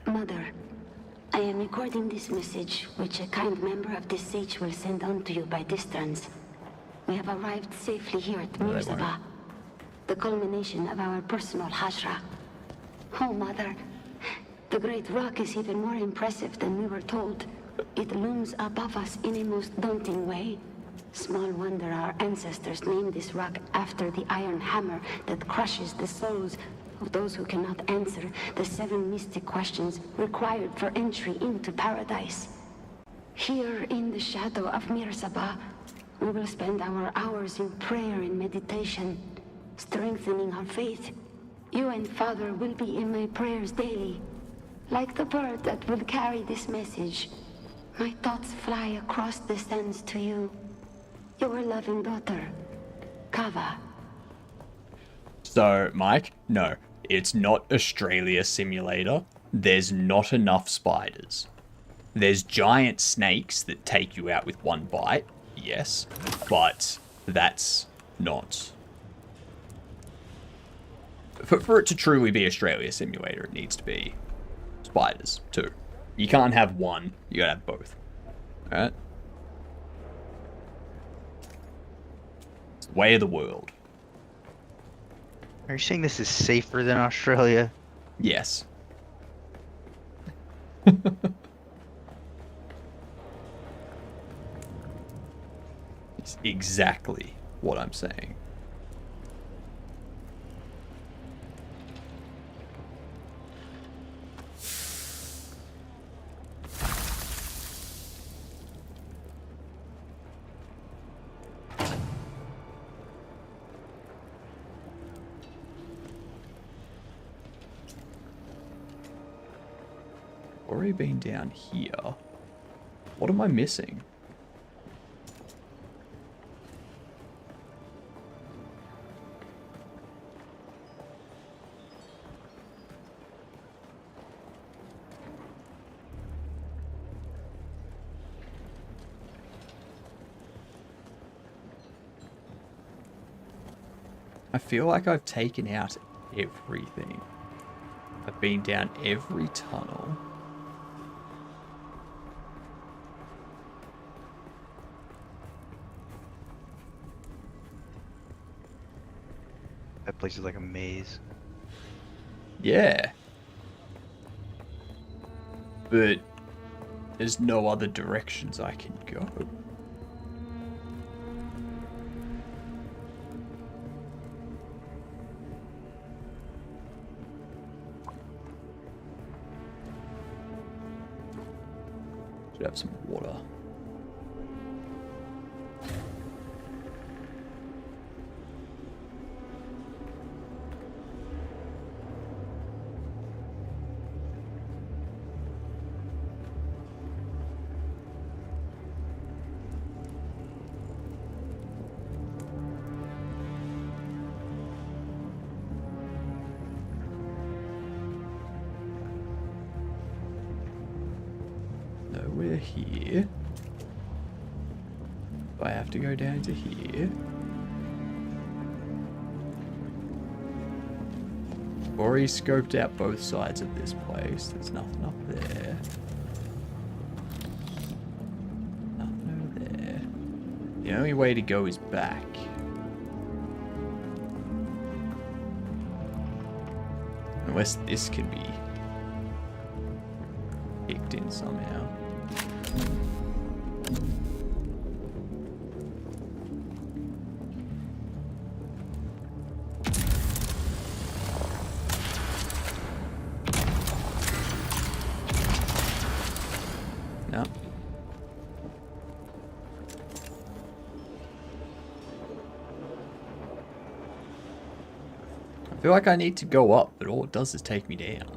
Mother, I am recording this message, which a kind member of this sage will send on to you by distance. We have arrived safely here at Mirzaba, the culmination of our personal hajra. Oh, Mother, the great rock is even more impressive than we were told. It looms above us in a most daunting way. Small wonder our ancestors named this rock after the iron hammer that crushes the souls of those who cannot answer the 7 mystic questions required for entry into paradise. Here in the shadow of Mirzaba, we will spend our hours in prayer and meditation, strengthening our faith. You and Father will be in my prayers daily. Like the bird that will carry this message, my thoughts fly across the sands to you. Your loving daughter, Kava.
So, Mike, no, it's not Australia Simulator. There's not enough spiders. There's giant snakes that take you out with 1 bite, yes, but that's not... For it to truly be Australia Simulator, it needs to be spiders, too. You can't have one, you gotta have both. Alright? It's the way of the world.
Are you saying this is safer than Australia?
Yes. It's exactly what I'm saying. Already been down here. What am I missing? I feel like I've taken out everything. I've been down every tunnel.
That place is like a maze.
Yeah. But there's no other directions I can go. Should have some water. Nowhere here. Do I have to go down to here? Already scoped out both sides of this place. There's nothing up there. Nothing over there. The only way to go is back. Unless this can be kicked in somehow. I feel like I need to go up, but all it does is take me down.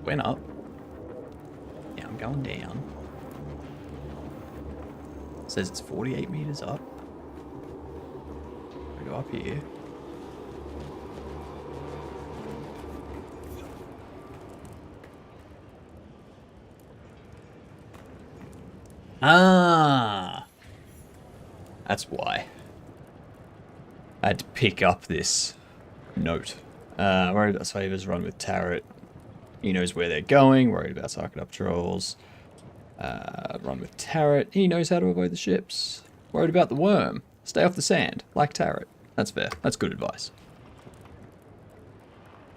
Went up. Now I'm going down. It says it's 48 meters up. I go up here. Ah! That's why. I had to pick up this note. Worried about savers, run with Tarot. He knows where they're going. Worried about sucking up trolls. Run with Tarot. He knows how to avoid the ships. Worried about the worm. Stay off the sand, like Tarot. That's fair. That's good advice.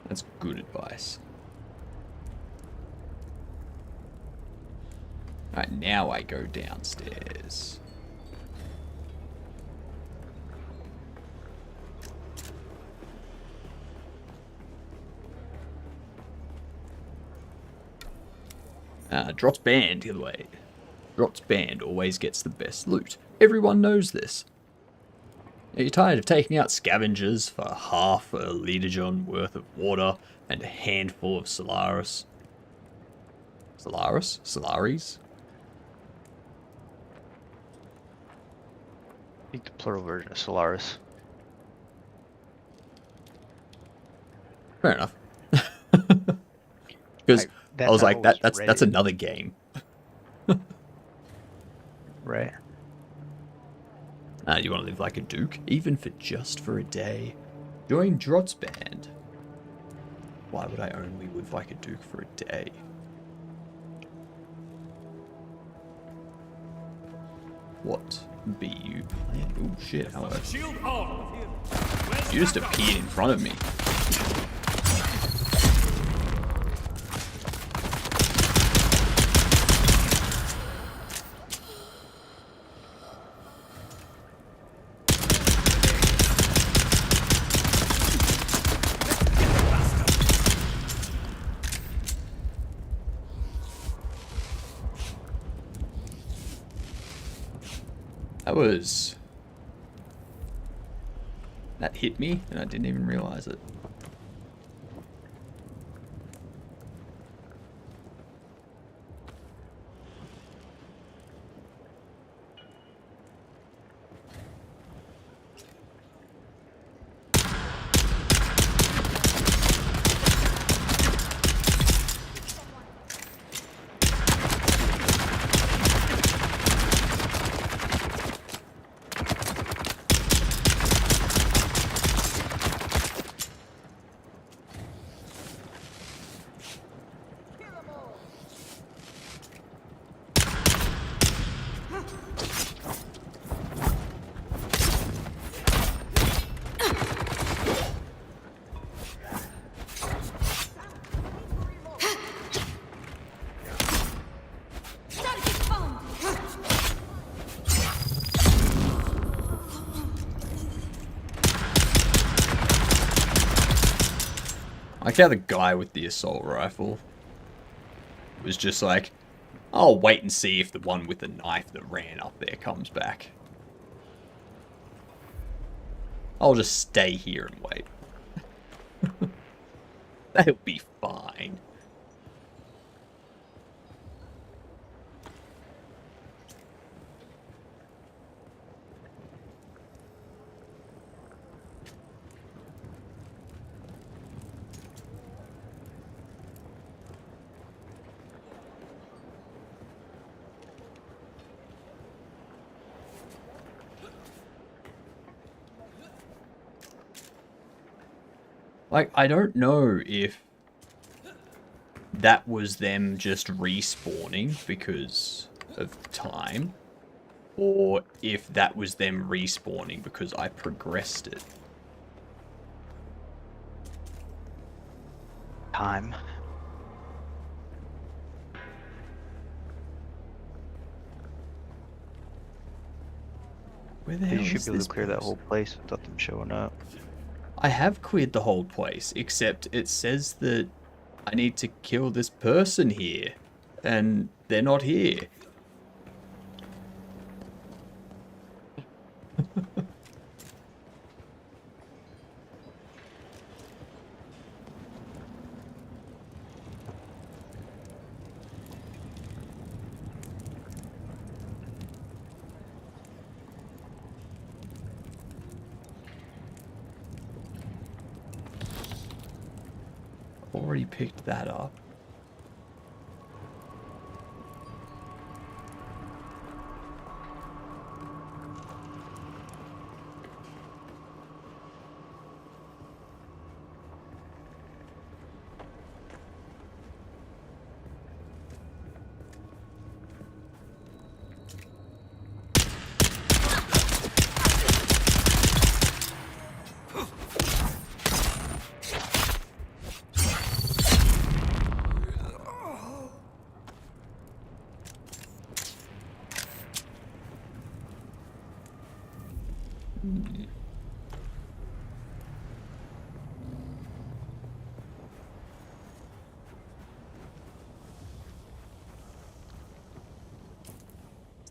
That's good advice. Alright, now I go downstairs. Drot's band, the other way. Drot's band always gets the best loot. Everyone knows this. Are you tired of taking out scavengers for half a literjon worth of water and a handful of Solaris? Solaris?
I think the plural version of Solaris.
Fair enough. Because I was like, that's another game.
Right.
You want to live like a duke, even for just for a day? Join Drot's band. Why would I only live like a duke for a day? What be you playing? Oh shit, hello.
Shield on.
You just appeared in front of me. That hit me and I didn't even realize it. I like how the guy with the assault rifle was just like, I'll wait and see if the one with the knife that ran up there comes back. I'll just stay here and wait. That'll be fine. Like, I don't know if that was them just respawning because of time, or if that was them respawning because I progressed it.
Time.
Where the hell
You should
is
be able
this
to clear that
place?
whole place without them showing up.
I have cleared the whole place, except it says that I need to kill this person here, and they're not here. already picked that up.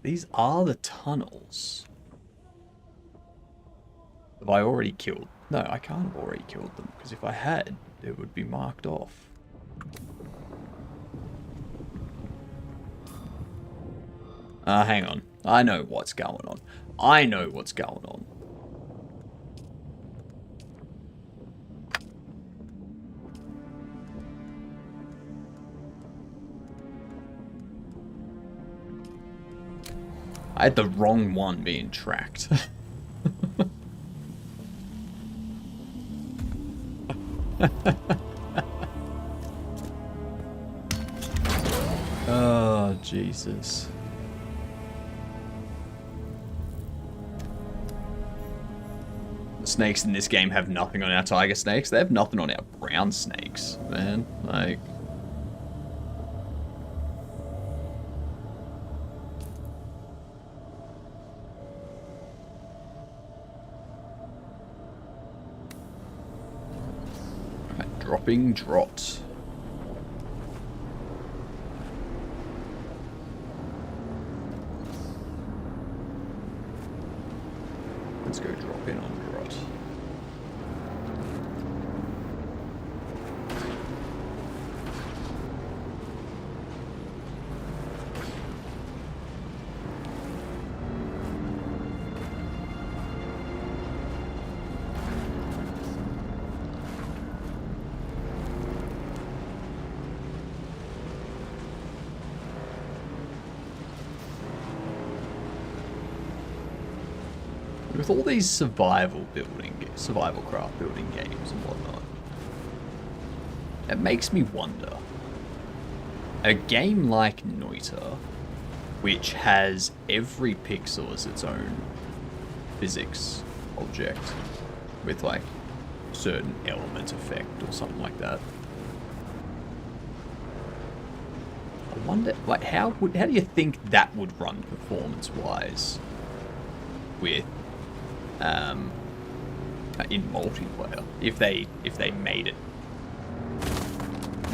These are the tunnels. Have I already killed? No, I can't have already killed them, because if I had, it would be marked off. Hang on. I know what's going on. I know what's going on. I had the wrong one being tracked. Oh, Jesus. The snakes in this game have nothing on our tiger snakes. They have nothing on our brown snakes, man. Like... Dropping drot. Let's go drop in on drot. With all these survival craft building games and whatnot, it makes me wonder. A game like Noita, which has every pixel as its own physics object, with like certain element effect or something like that. I wonder, like, how do you think that would run performance-wise with in multiplayer if they made it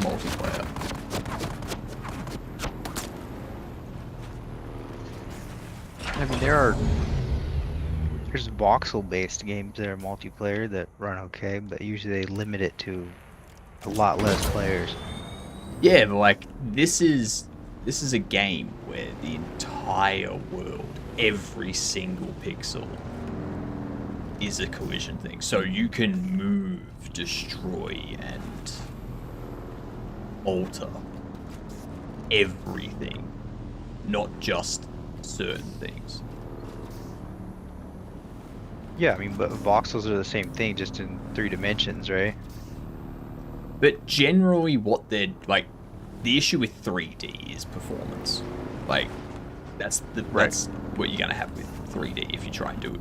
multiplayer?
I mean, there's voxel-based games that are multiplayer that run okay, but usually they limit it to a lot less players.
Yeah, but like this is a game where the entire world, every single pixel, is a collision thing. So you can move, destroy, and alter everything, not just certain things.
Yeah, I mean, but voxels are the same thing, just in 3 dimensions, right?
But generally what they're, like, the issue with 3D is performance. Like, that's what you're gonna have with 3D if you try and do it.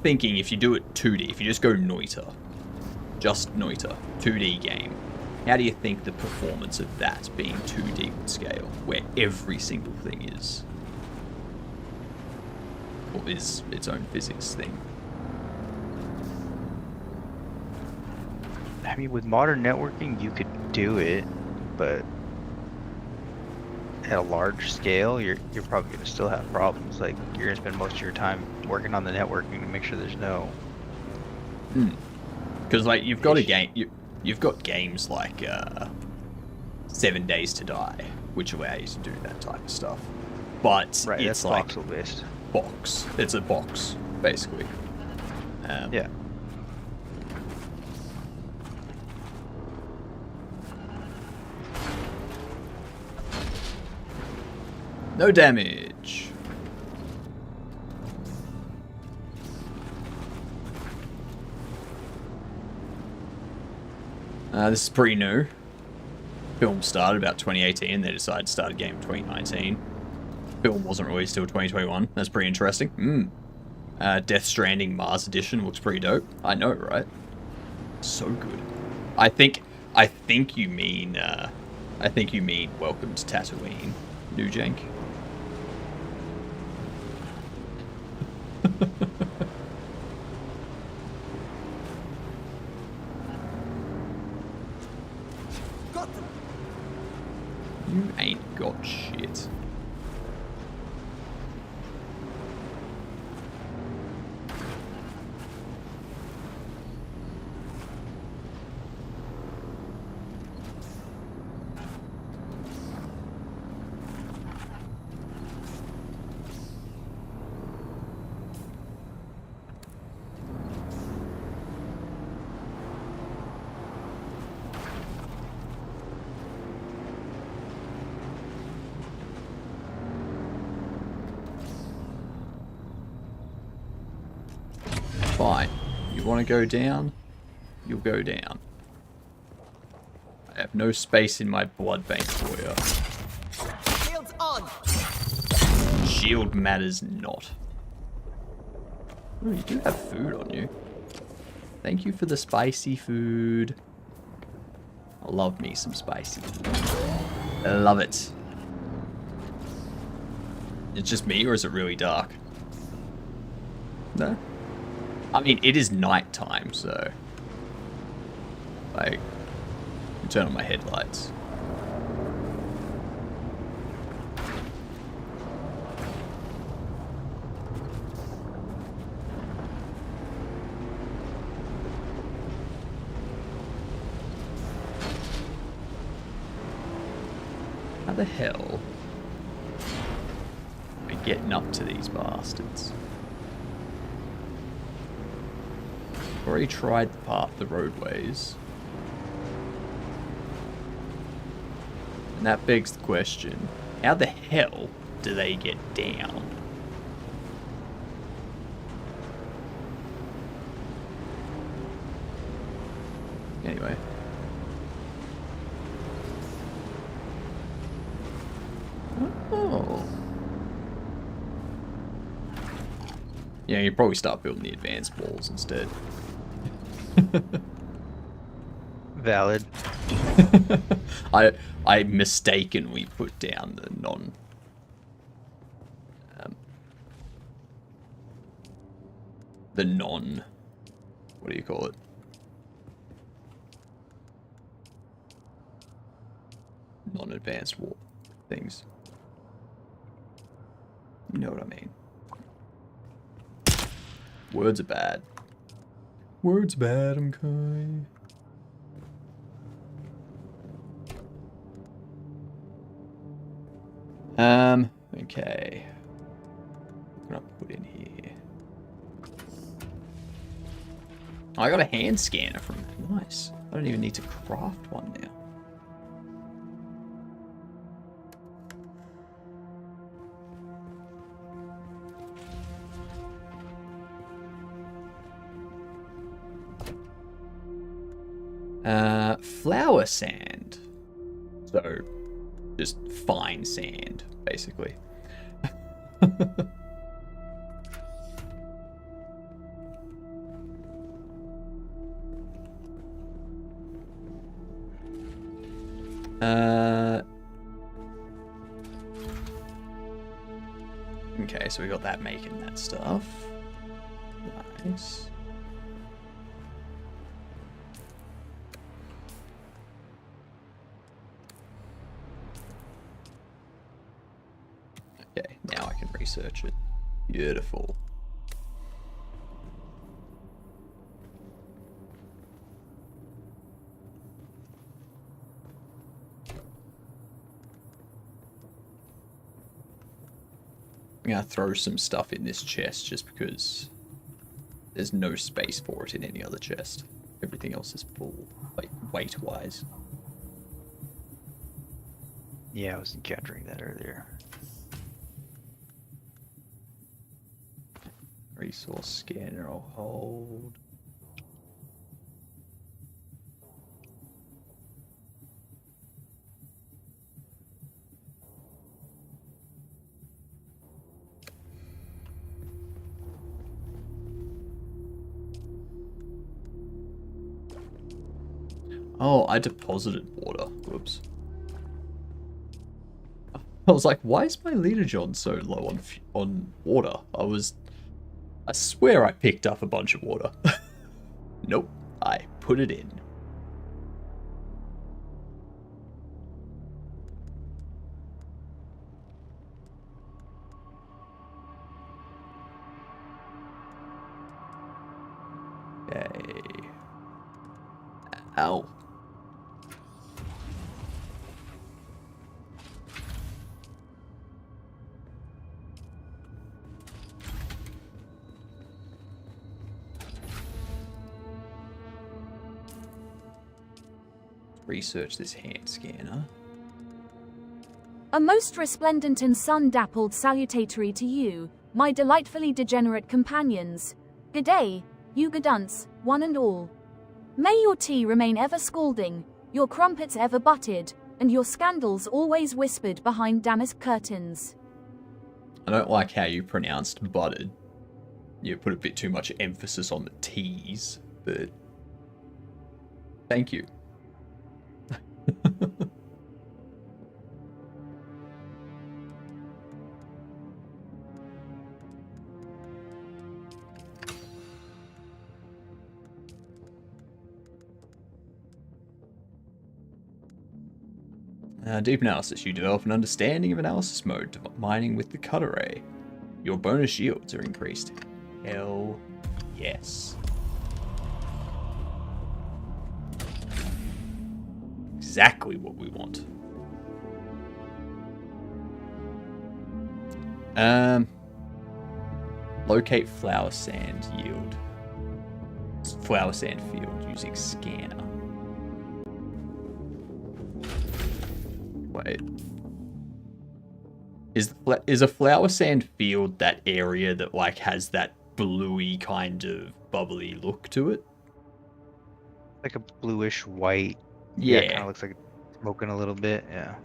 Thinking if you do it 2D, if you just go Noita, just Noita, 2D game, how do you think the performance of that being 2D would scale, where every single thing is its own physics thing?
I mean, with modern networking, you could do it, but at a large scale, you're probably going to still have problems. Like, you're going to spend most of your time working on the networking to make sure there's no...
Because, like, you've got a game... You've got games like 7 Days to Die, which allow you to do that type of stuff. But
right,
it's
that's
like...
voxel-based.
Box. It's a box, basically.
Yeah.
No damage. This is pretty new. Film started about 2018, they decided to start a game in 2019. Film wasn't released till 2021. That's pretty interesting. Death Stranding Mars Edition looks pretty dope. I know, right? So good. I think you mean Welcome to Tatooine, New Jank. You ain't got shit. Fine. You want to go down? You'll go down. I have no space in my blood bank for you.
Shields on.
Shield matters not. Oh, you do have food on you. Thank you for the spicy food. I love me some spicy food. I love it. It's just me, or is it really dark? No? I mean, it is nighttime, so... like... turn on my headlights. How the hell are we getting up to these bastards? Already tried the roadways. And that begs the question, how the hell do they get down? Anyway. Oh. Yeah, you probably start building the advanced walls instead.
Valid.
I mistakenly put down the what do you call it? Non-advanced war things. You know what I mean. Words are bad. Words bad, I'm kind. Okay. What can I put in here? Oh, I got a hand scanner from it. Nice. I don't even need to craft one now. Flower sand. So, just fine sand, basically. Okay, so we got that making that stuff. Nice. Okay, now I can research it. Beautiful. I'm gonna throw some stuff in this chest just because there's no space for it in any other chest. Everything else is full, like weight-wise.
Yeah, I was encountering that earlier.
Resource scanner, I'll hold. Oh, I deposited water. Whoops. I was like, why is my leader John so low on water? I swear I picked up a bunch of water. Nope, I put it in. Okay. Ow. Research this hand scanner.
A most resplendent and sun-dappled salutatory to you, my delightfully degenerate companions. Good day, you gadunts, one and all. May your tea remain ever scalding, your crumpets ever butted, and your scandals always whispered behind damask curtains.
I don't like how you pronounced butted. You put a bit too much emphasis on the T's, but thank you. Deep analysis. You develop an understanding of analysis mode, mining with the cut array. Your bonus shields are increased. Hell yes. Exactly what we want. Locate flower sand yield. Flower sand field using scanner. Wait. Is a flower sand field that area that like has that bluey kind of bubbly look to it?
Like a bluish white.
Yeah.
Kind of looks like it's smoking a little bit. Yeah.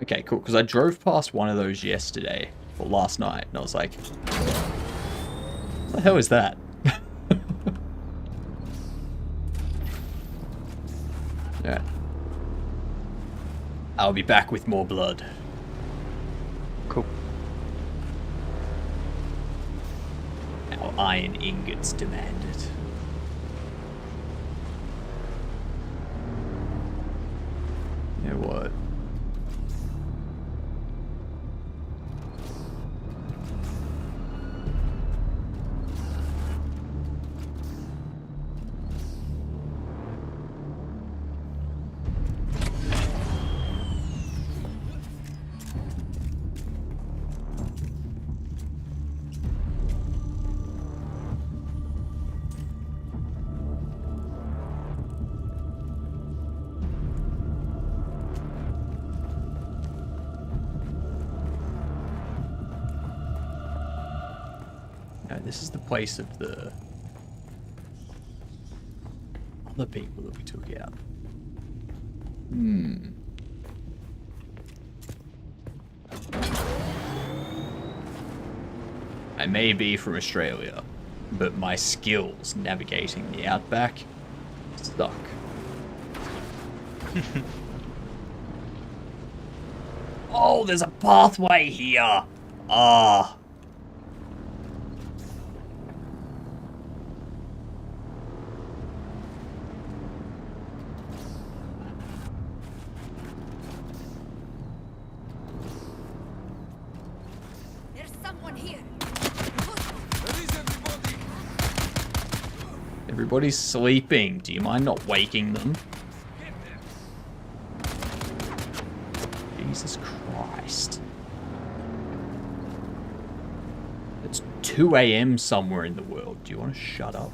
Okay, cool. Because I drove past one of those yesterday, or last night, and I was like, what the hell is that? Yeah. I'll be back with more blood.
Cool.
Our iron ingots demand it. You know what? This is the place of the other people that we took out. I may be from Australia, but my skills navigating the outback suck. Oh, there's a pathway here. Ah. Everybody's sleeping. Do you mind not waking them? Jesus Christ. It's 2 a.m. somewhere in the world. Do you want to shut up?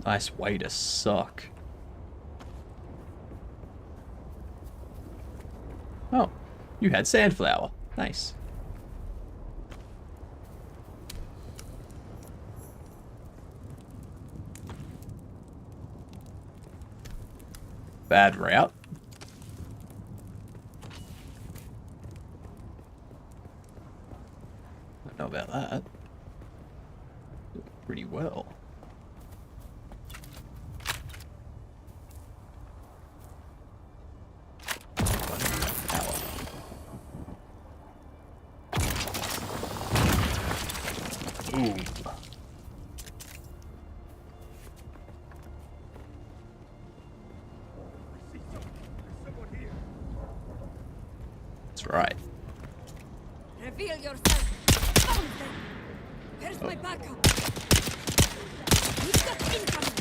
Nice way to suck. Oh, you had sandflower. Nice. Bad route. Don't know about that. Pretty well. Ooh. That's right.
Reveal yourself. Found them. Where's my backup? We've got incoming.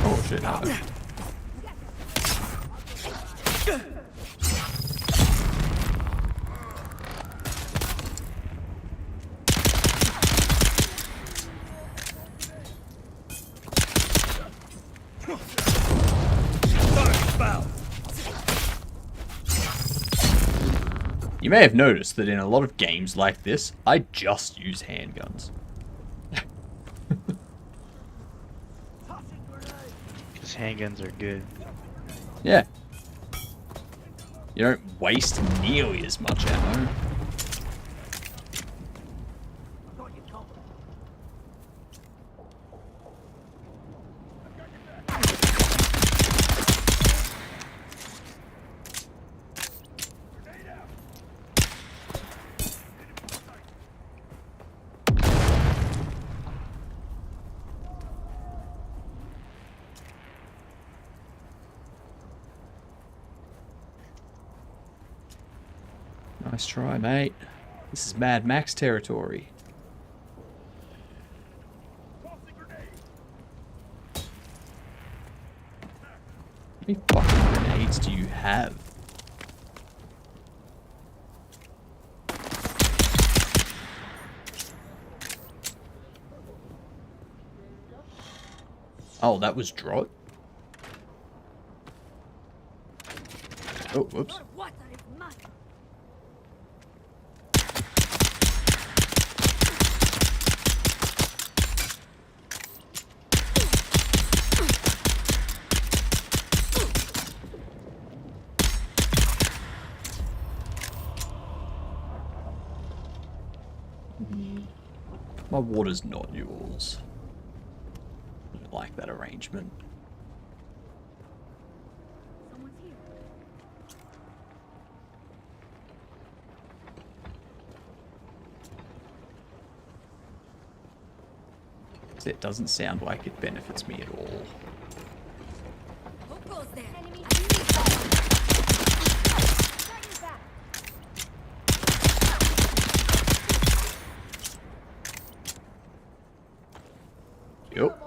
Oh shit, no. You may have noticed that in a lot of games like this, I just use handguns.
Because handguns are good.
Yeah. You don't waste nearly as much ammo. Nice try, mate. This is Mad Max territory. How many fucking grenades do you have? Oh, that was drop. Oh, whoops. My water's not yours. I don't like that arrangement. It doesn't sound like it benefits me at all.
Who goes there?
Yep.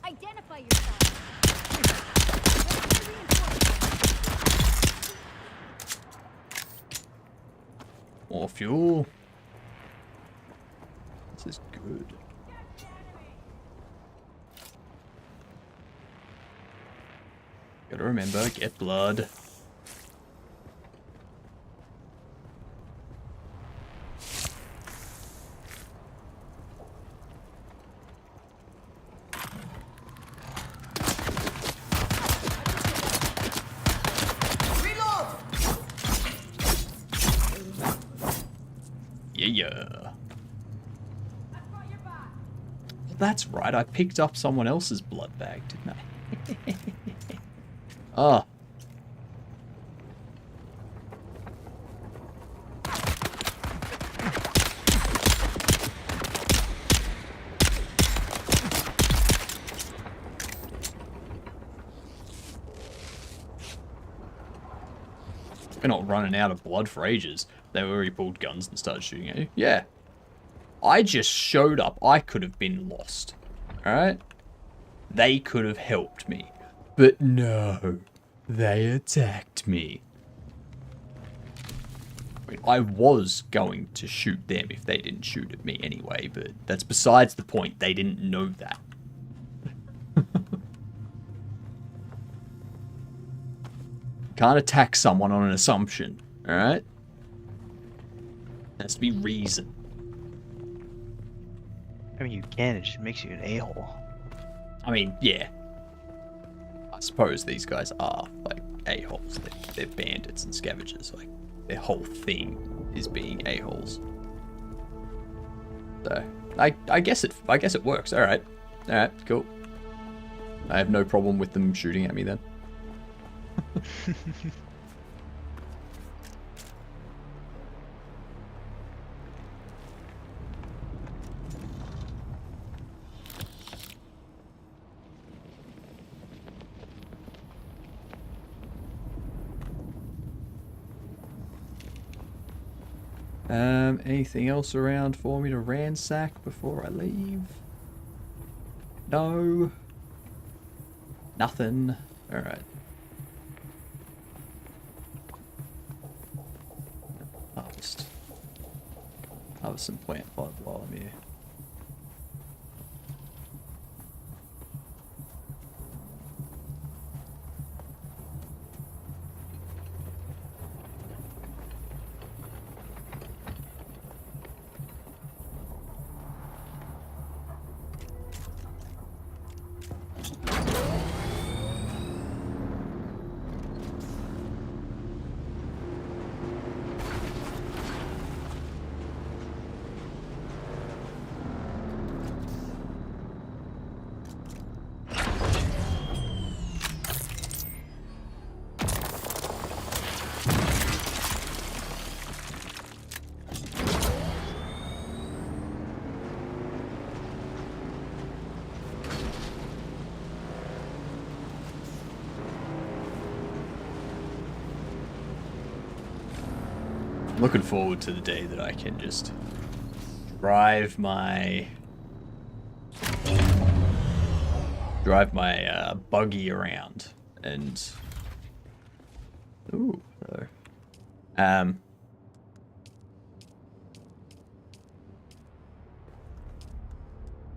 Identify yourself.
More fuel. This is good. Gotta remember, get blood. Yeah. Well, that's right. I picked up someone else's blood bag, didn't I? Ah. Oh. We're not running out of blood for ages. They already pulled guns and started shooting at you. Yeah. I just showed up. I could have been lost. Alright? They could have helped me. But no. They attacked me. I mean, I was going to shoot them if they didn't shoot at me anyway, but that's besides the point. They didn't know that. Can't attack someone on an assumption, alright? There has to be reason.
I mean, you can, it just makes you an a-hole.
I mean, yeah. I suppose these guys are, like, a-holes. They're bandits and scavengers. Like, their whole thing is being a-holes. So, I guess it works. Alright. Alright, cool. I have no problem with them shooting at me then. Anything else around for me to ransack before I leave? No. Nothing. Alright. Harvest some plant fiber while I'm here. Looking forward to the day that I can just drive my buggy around and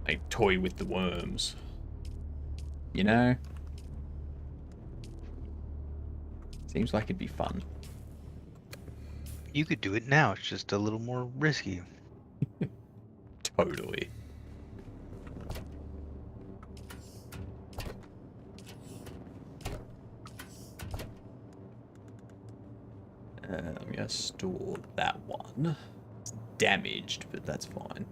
like toy with the worms, you know? Seems like it'd be fun.
You could do it now, it's just a little more risky.
Totally. I'm gonna store that one. It's damaged, but that's fine.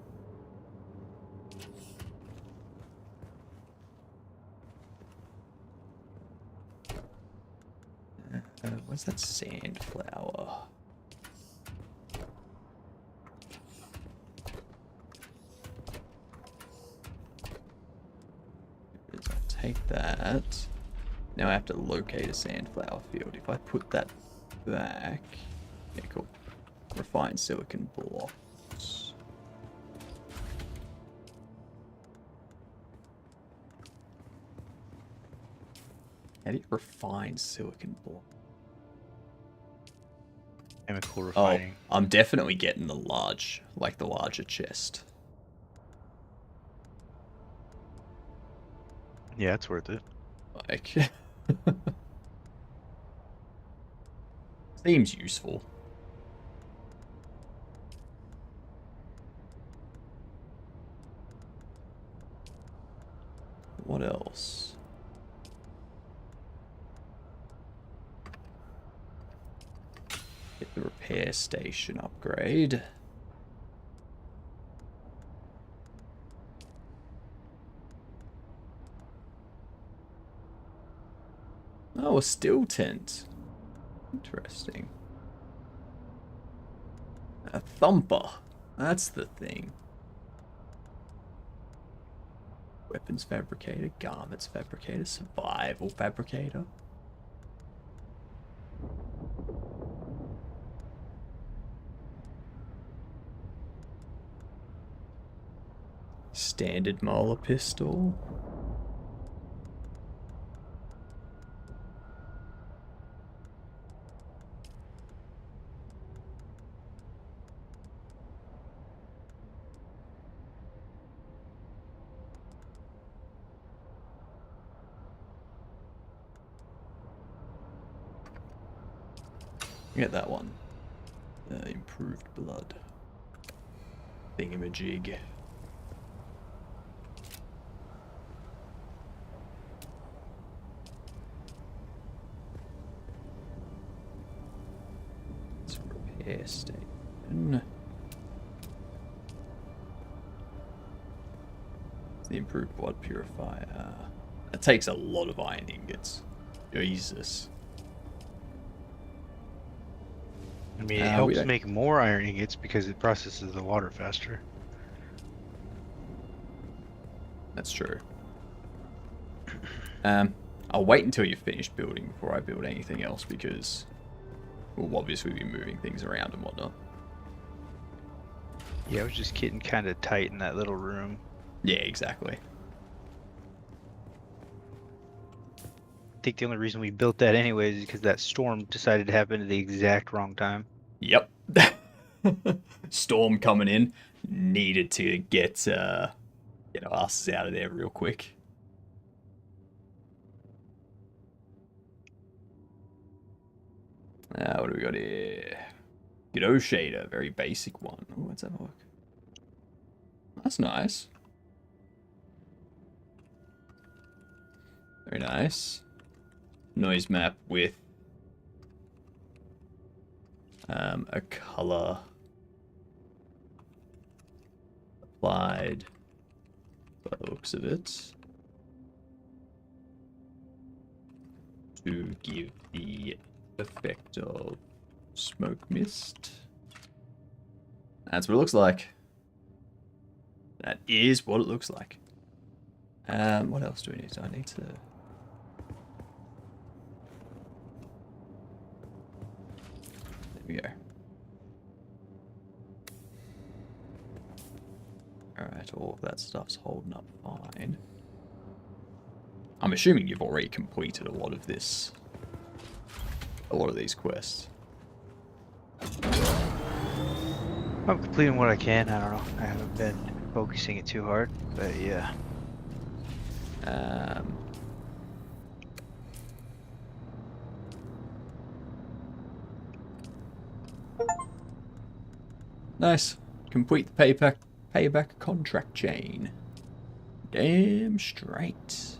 Where's that sandflower? Take that. Now I have to locate a sandflower field. If I put that back... Yeah, cool. Refined silicon blocks. How do you refine silicon block?
Chemical refining.
Oh, I'm definitely getting the large, like the larger chest.
Yeah, it's worth it.
Like, seems useful. What else? Get the repair station upgrade. Oh, a steel tent. Interesting. A thumper. That's the thing. Weapons fabricator, garments fabricator, survival fabricator. Standard molar pistol. Get that one. Improved blood. Thingamajig. It's a repair station. The improved blood purifier. That takes a lot of iron ingots. Jesus.
I mean, it helps make more iron ingots because it processes the water faster.
That's true. I'll wait until you're finished building before I build anything else because we'll obviously be moving things around and whatnot.
Yeah, I was just getting kind of tight in that little room.
Yeah, exactly.
I think the only reason we built that anyways is because that storm decided to happen at the exact wrong time.
Yep. Storm coming in. Needed to get our asses out of there real quick. What do we got here? Godot shader, very basic one. Oh, let's have a look. That's nice. Very nice. Noise map with a color applied by the looks of it to give the effect of smoke mist. That's what it looks like. That is what it looks like. What else do we need? I need to... There we go. Alright, all of that stuff's holding up fine. I'm assuming you've already completed a lot of this. A lot of these quests.
I'm completing what I can. I don't know. I haven't been focusing it too hard, but yeah.
Nice. Complete the payback contract chain. Damn straight.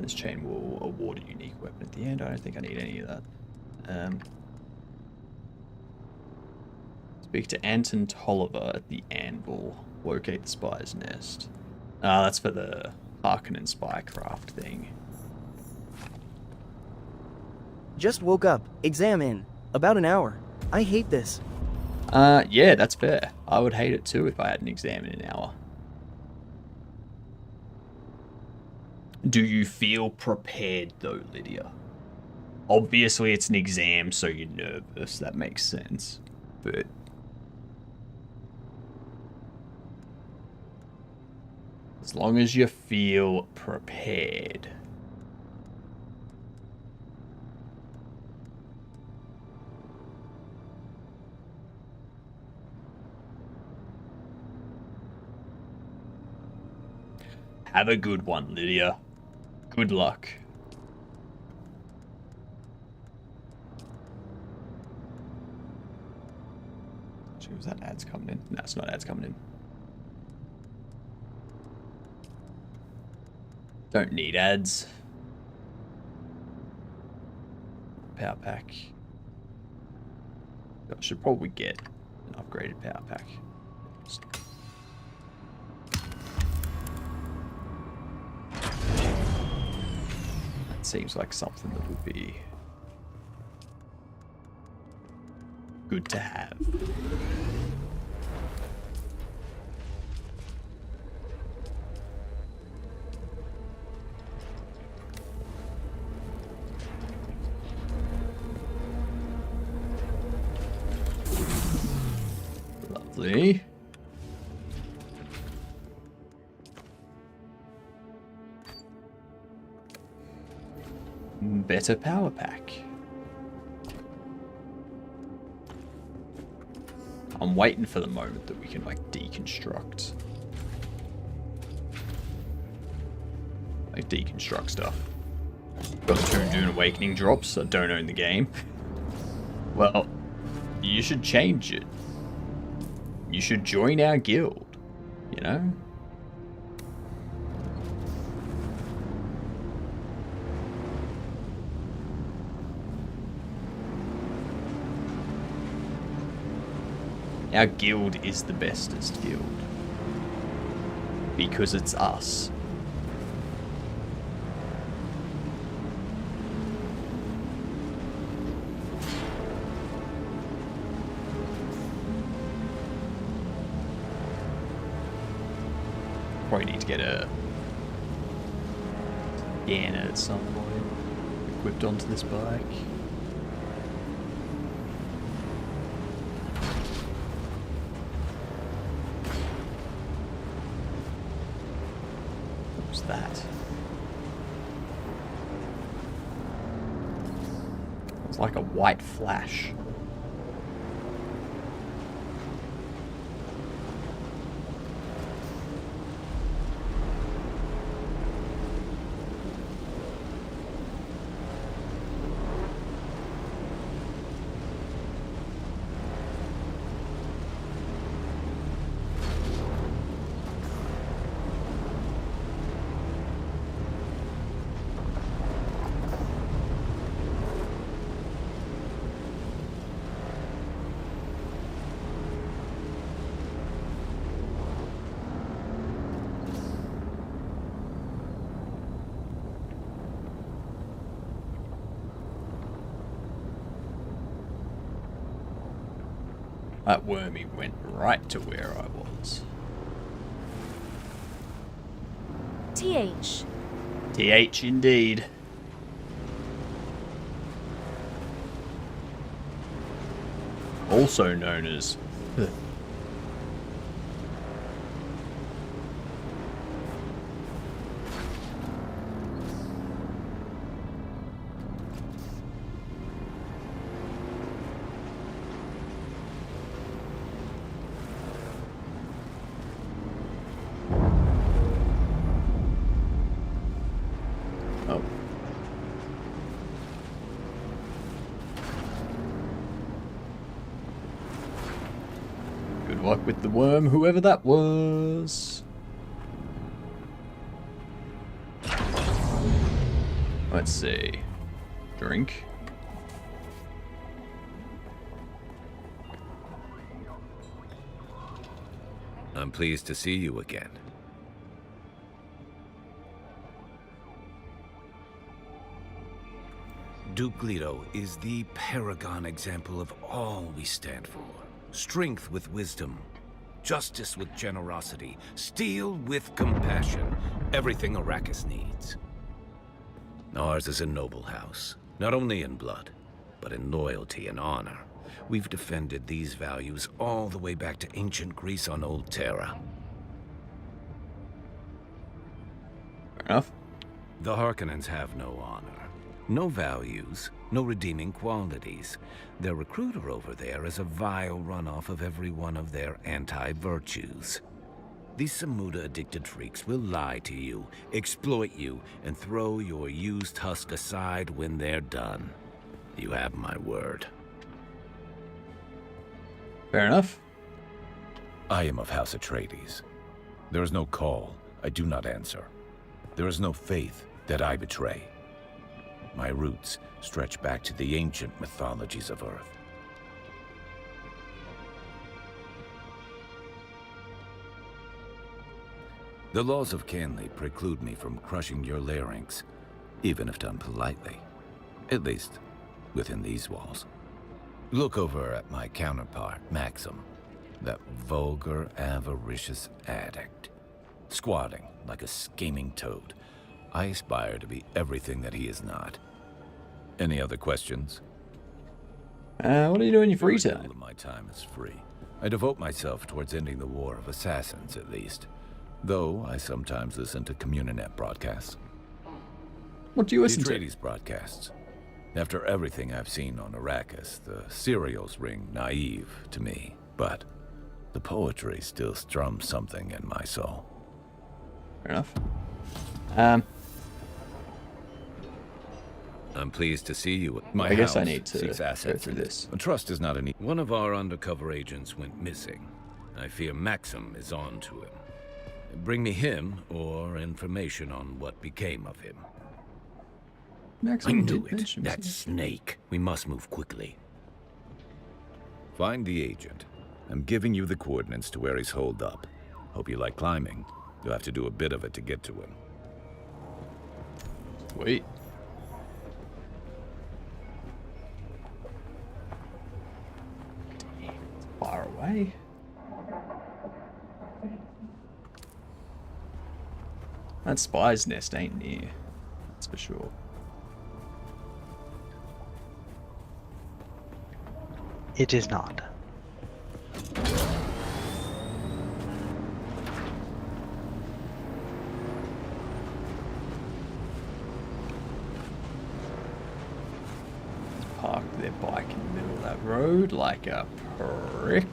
This chain will award a unique weapon at the end. I don't think I need any of that. Speak to Anton Tolliver at the Anvil. Locate the spider's nest. That's for the Harkonnen spycraft thing.
Just woke up. Exam in. About an hour. I hate this.
Yeah, that's fair. I would hate it too if I had an exam in an hour. Do you feel prepared though, Lydia? Obviously it's an exam, so you're nervous. That makes sense. But... as long as you feel prepared. Have a good one, Lydia. Good luck. Was that ads coming in? No, it's not ads coming in. Don't need ads. Power pack. I should probably get an upgraded power pack. That seems like something that would be good to have. Lovely. Better power pack. I'm waiting for the moment that we can like deconstruct. Like deconstruct stuff. Got 2 Dune Awakening drops. I don't own the game. Well, you should change it. You should join our guild, you know? Our guild is the bestest guild. Because it's us. Probably need to get a scanner at some point equipped onto this bike. What was that? It was like a white flash. That wormy went right to where I was.
TH.
TH indeed. Also known as... Oh. Good luck with the worm, whoever that was. Let's see. Drink.
I'm pleased to see you again. Duke Leto is the paragon example of all we stand for. Strength with wisdom, justice with generosity, steel with compassion. Everything Arrakis needs. Ours is a noble house, not only in blood, but in loyalty and honor. We've defended these values all the way back to ancient Greece on Old Terra.
Fair enough.
The Harkonnens have no honor. No values, no redeeming qualities. Their recruiter over there is a vile runoff of every one of their anti-virtues. These Samuda-addicted freaks will lie to you, exploit you, and throw your used husk aside when they're done. You have my word.
Fair enough.
I am of House Atreides. There is no call I do not answer. There is no faith that I betray. My roots stretch back to the ancient mythologies of Earth. The laws of Canley preclude me from crushing your larynx, even if done politely. At least, within these walls. Look over at my counterpart, Maxim. That vulgar, avaricious addict. Squatting like a scheming toad. I aspire to be everything that he is not. Any other questions?
What do you do in your free time?
My time is free. I devote myself towards ending the war of assassins, at least. Though I sometimes listen to Communinet broadcasts.
What do you listen to?
Atreides broadcasts. After everything I've seen on Arrakis, the serials ring naive to me, but the poetry still strums something in my soul.
Fair enough.
I'm pleased to see you. My
I guess I
house
need to
seeks
go
assets
through
in it.
this.
Trust is not an. One of our undercover agents went missing. I fear Maxim is on to him. Bring me him or information on what became of him.
Maxim
I knew
did
it.
mention
That
something.
snake. We must move quickly. Find the agent. I'm giving you the coordinates to where he's holed up. Hope you like climbing. You'll have to do a bit of it to get to him.
Sweet. Damn, it's far away. That spy's nest ain't near. That's for sure.
It is not.
Parked their bike in the middle of that road like a prick.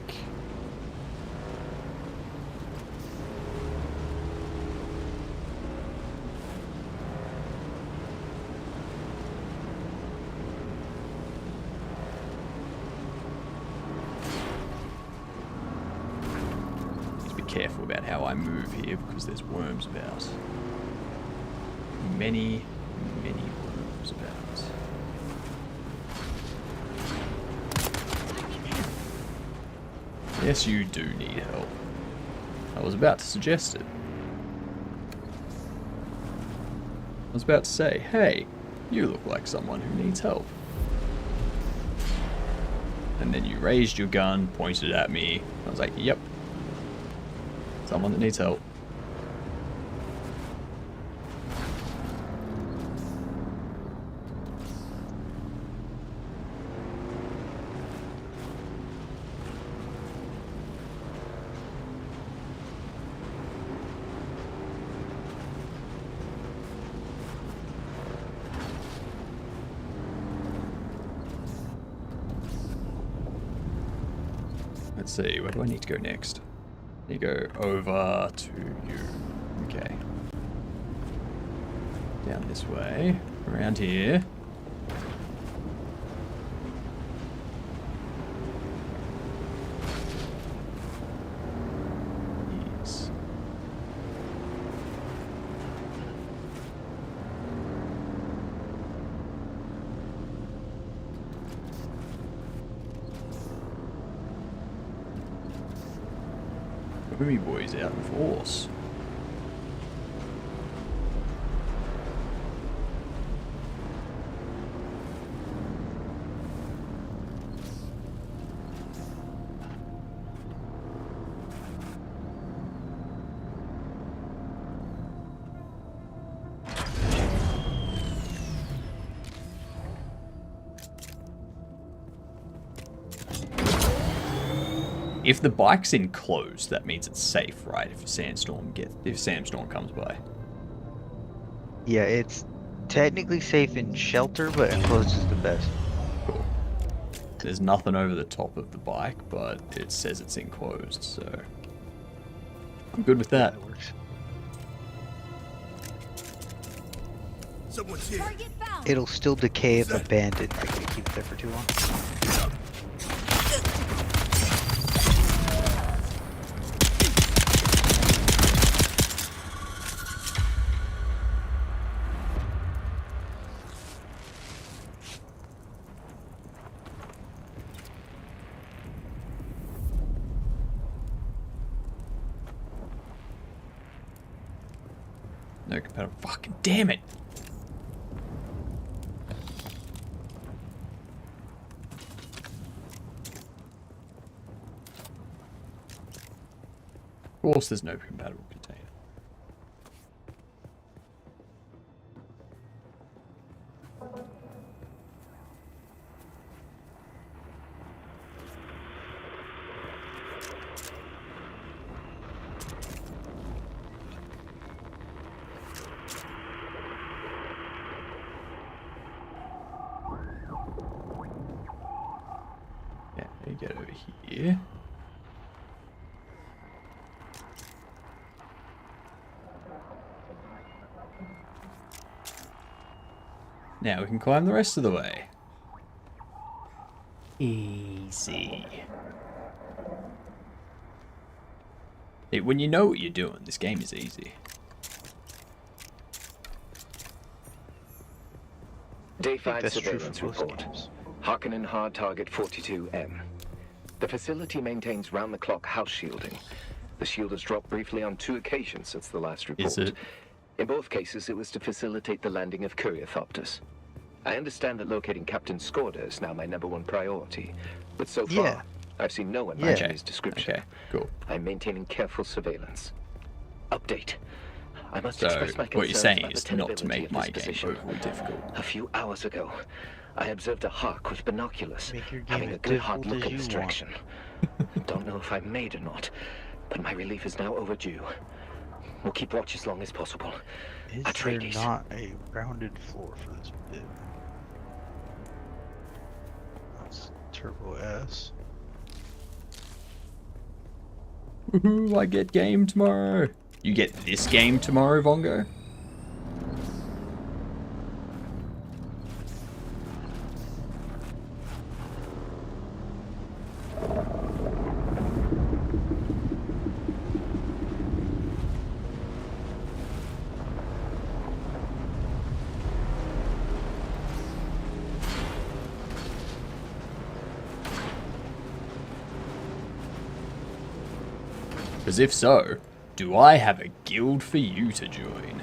Just be careful about how I move here because there's worms about. Many worms about. Yes, you do need help. I was about to suggest it. I was about to say, hey, you look like someone who needs help. And then you raised your gun, pointed at me. I was like, yep. Someone that needs help. Let's see, where do I need to go next? You go over to you. Okay. Down this way. Around here. Yes. Boomy boy's out in force. If the bike's enclosed, that means it's safe, right? If sandstorm comes by.
Yeah, it's technically safe in shelter, but enclosed is the best.
Cool. There's nothing over the top of the bike, but it says it's enclosed, so I'm good with that.
That works.
Someone's here.
Target found.
It'll still decay if abandoned. I can't keep it there for too long.
No compatible. Fucking damn it! Of course, there's no compatible container. get over here. Now we can climb the rest of the way. Easy. When you know what you're doing, this game is easy.
Day 5 surveillance report. Harkonnen hard target 42M. The facility maintains round-the-clock house shielding. The shield has dropped briefly on 2 occasions since the last report.
Is it?
In both cases, it was to facilitate the landing of Courier-thopters. I understand that locating Captain Skorda is now my #1 priority, but so far, I've seen no one matching his description.
Okay, cool.
I'm maintaining careful surveillance. Update. I must
So,
express my
what you're
concerns
saying
about
is
the
not to
tenability
make
of
my
this
game
position.
overly difficult.
A few hours ago, I observed a hawk with binoculars,
Make your game
having a
as
good hard
difficult
look
as
in
you
this
want.
direction. Don't know if I'm made or not, but my relief is now overdue. We'll keep watch as long as possible.
Is there
Atreides.
not a rounded floor for this bit? That's Turbo S.
Woohoo, I get game tomorrow. You get this game tomorrow, Vongo? Because if so, do I have a guild for you to join?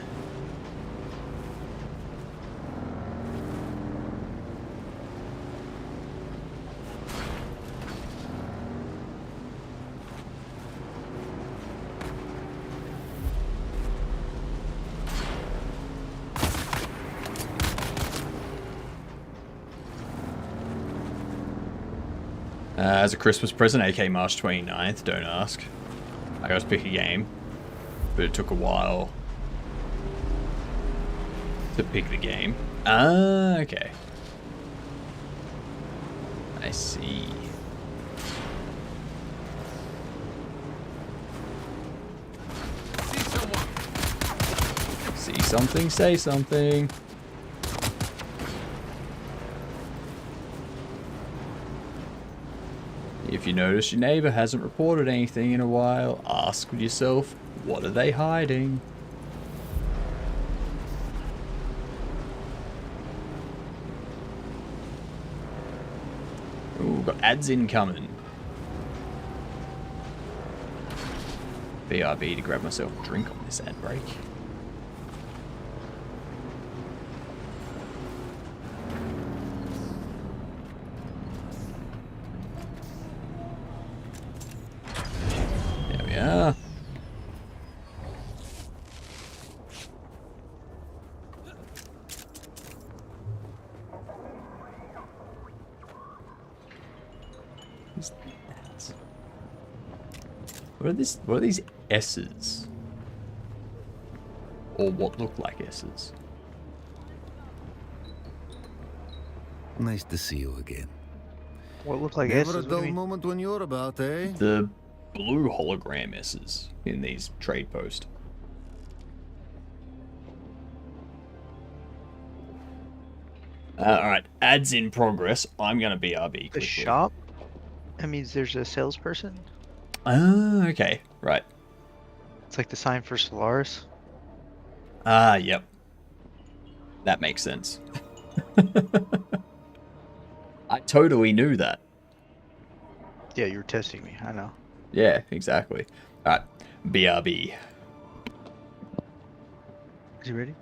As a Christmas present, AK March 29th, don't ask. I got to pick a game, but it took a while to pick the game. Ah, okay. I see. See something, say something. If you notice your neighbor hasn't reported anything in a while, ask yourself, what are they hiding? Ooh, got ads incoming. BRB to grab myself a drink on this ad break. There we are. What's that? What are these S's? Or what look like S's?
Nice to see you again.
What look like
Never
S's?
a dull moment when you're about, eh?
The blue hologram S's in these trade posts. Alright, ads in progress. I'm gonna BRB
The
quickly.
shop? That means there's a salesperson?
Ah, okay, right.
It's like the sign for Solaris.
Ah, yep. That makes sense. I totally knew that.
Yeah, you were testing me. I know.
Yeah, exactly. Alright, BRB.
Is he ready?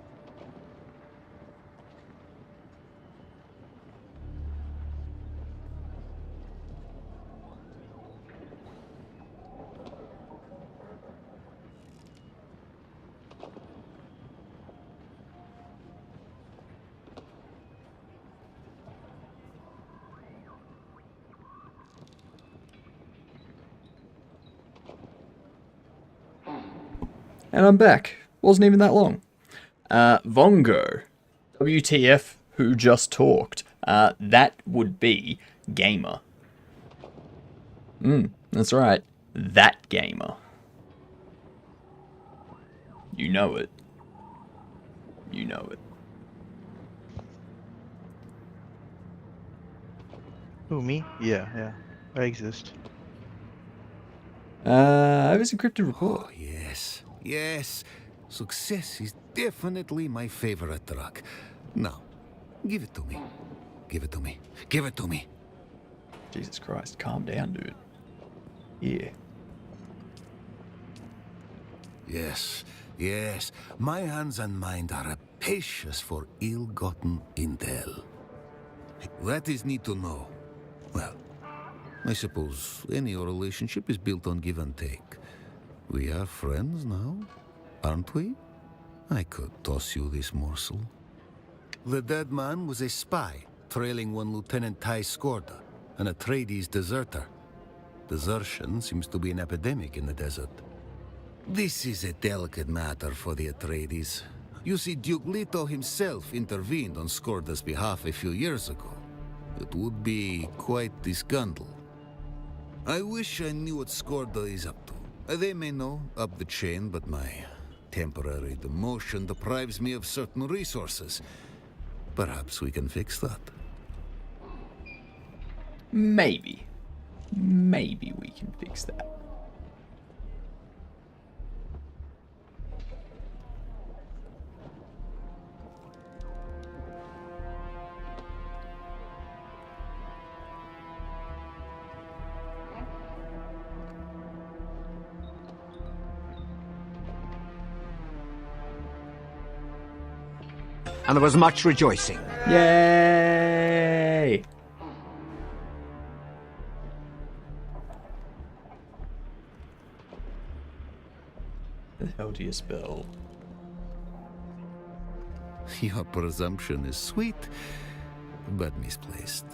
And I'm back. Wasn't even that long. Vongo. WTF, who just talked. That would be Gamer. That's right. That gamer. You know it. You know it.
Who, me? Yeah. I exist.
I have a encrypted report.
Oh, yes. Success is definitely my favorite drug. Now, give it to me. Give it to me. Give it to me.
Jesus Christ, calm down, dude. Yeah.
Yes. My hands and mind are rapacious for ill-gotten intel. That is need to know. Well, I suppose any relationship is built on give and take. We are friends now, aren't we? I could toss you this morsel. The dead man was a spy, trailing one Lieutenant Ty Skorda, an Atreides deserter. Desertion seems to be an epidemic in the desert. This is a delicate matter for the Atreides. You see, Duke Leto himself intervened on Skorda's behalf a few years ago. It would be quite the scandal. I wish I knew what Skorda is up to. They may know up the chain, but my temporary demotion deprives me of certain resources. Perhaps we can fix that.
Maybe. Maybe we can fix that.
And there was much rejoicing.
Yay! The hell do you spell?
Your presumption is sweet, but misplaced.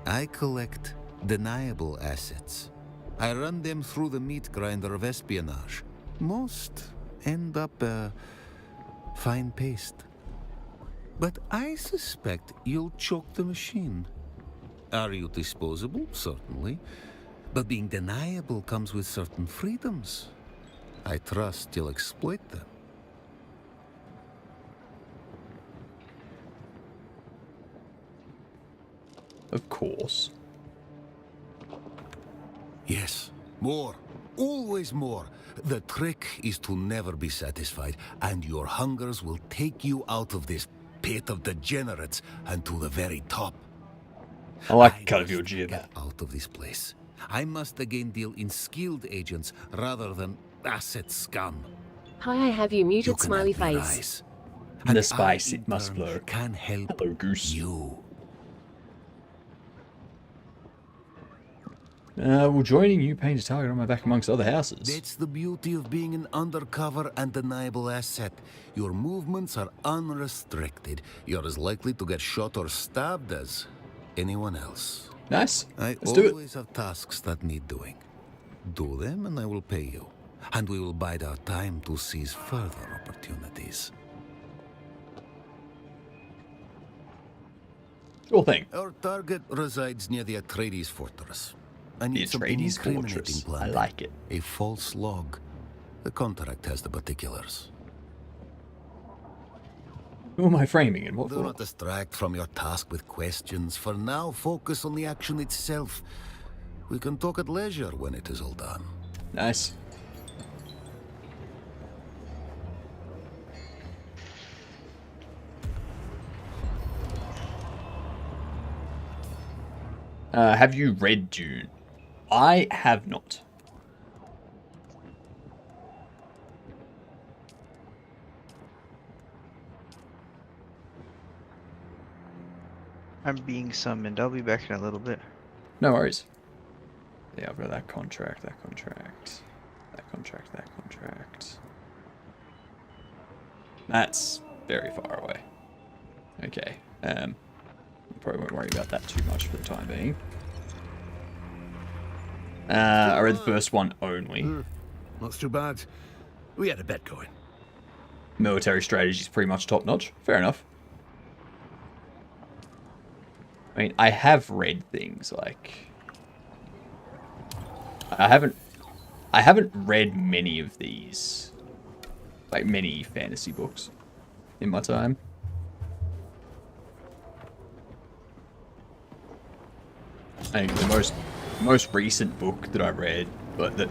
I collect deniable assets. I run them through the meat grinder of espionage. Most end up fine paste. But I suspect you'll choke the machine. Are you disposable? Certainly. But being deniable comes with certain freedoms. I trust you'll exploit them.
Of course.
Yes, more. Always more. The trick is to never be satisfied, and your hungers will take you out of this pit of degenerates and to the very top.
I like cut of your jib.
Get out of this place. I must again deal in skilled agents rather than asset scum.
Hi, I have you muted,
can
smiley
have me
face.
rise.
The
And
spice
I,
it must
in
flow.
turn, can help
Hello, goose.
you.
Well, joining you paints a target on my back amongst other houses.
That's the beauty of being an undercover and deniable asset. Your movements are unrestricted. You're as likely to get shot or stabbed as anyone else.
Nice.
I
Let's do it.
always have tasks that need doing. Do them and I will pay you. And we will bide our time to seize further opportunities.
Sure thing.
Our target resides near the Atreides fortress. I
The
need something
Atreides
incriminating
fortress. I
planned.
like it.
A false log. The contract has the particulars.
Who am I framing and what
Do
for?
not distract from your task with questions. For now, focus on the action itself. We can talk at leisure when it is all done.
Nice. Have you read Dune? I have not.
I'm being summoned. I'll be back in a little bit.
No worries. Yeah, I've got that contract, that contract, that contract, that contract. That's very far away. Okay. Probably won't worry about that too much for the time being. I read the first one only.
Not too bad. We had a bet going.
Military strategy is pretty much top notch. Fair enough. I mean, I have read things like I haven't read many of these, like many fantasy books in my time. I think the most recent book that I read, but the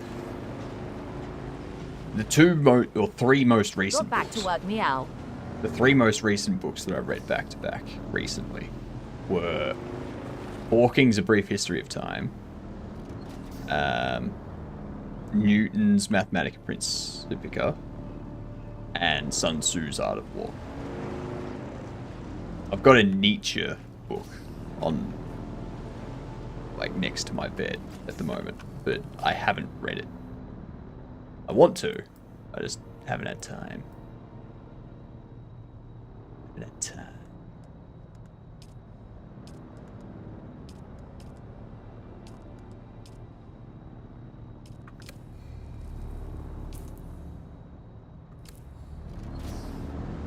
three most recent
Got back to work, meow.
The three most recent books that I read back to back recently were Hawking's A Brief History of Time, Newton's Mathematica Principia, and Sun Tzu's Art of War. I've got a Nietzsche book on, like, next to my bed at the moment, but I haven't read it. I want to, I just haven't had time.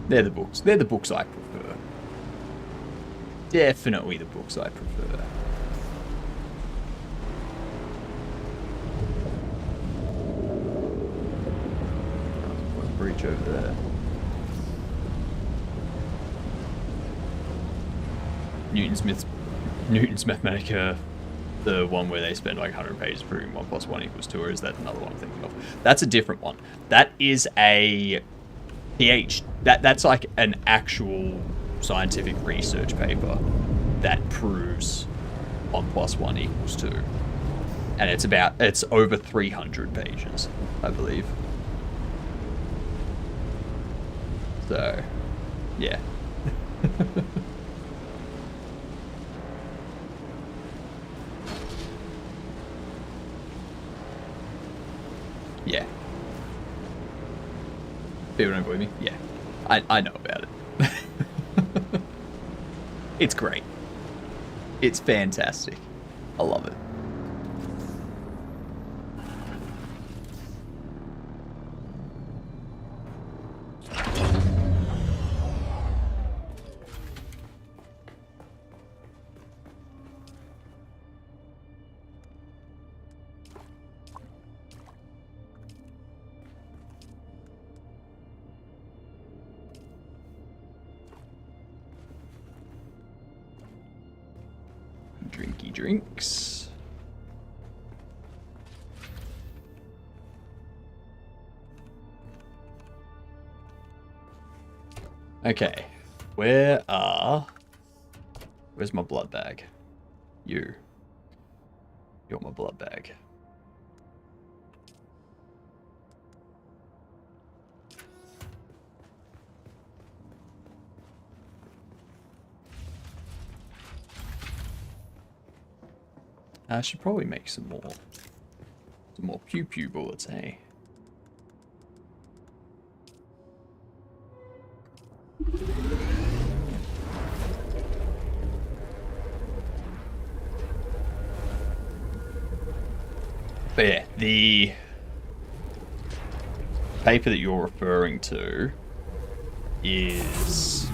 They're the books. They're the books I prefer. Definitely the books I prefer. Bridge over there. Newton's Mathematica, the one where they spend like 100 pages proving 1 + 1 = 2, or is that another one I'm thinking of? That's a different one. That is a that's like an actual scientific research paper that proves 1 + 1 = 2. And it's over 300 pages, I believe. So, yeah. Yeah. People don't believe me? Yeah. I know about it. It's great. It's fantastic. I love it. Drinky drinks. Okay. Where's my blood bag? You're my blood bag. I should probably make some more pew pew bullets, hey? But yeah, the paper that you're referring to is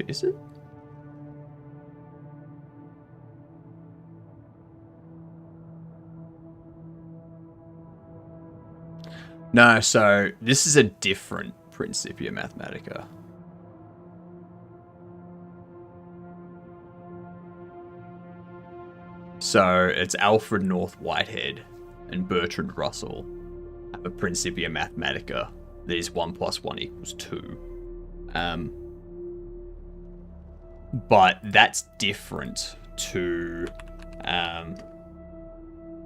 is it? No, so this is a different Principia Mathematica. So it's Alfred North Whitehead and Bertrand Russell have a Principia Mathematica that is 1 + 1 = 2. But that's different to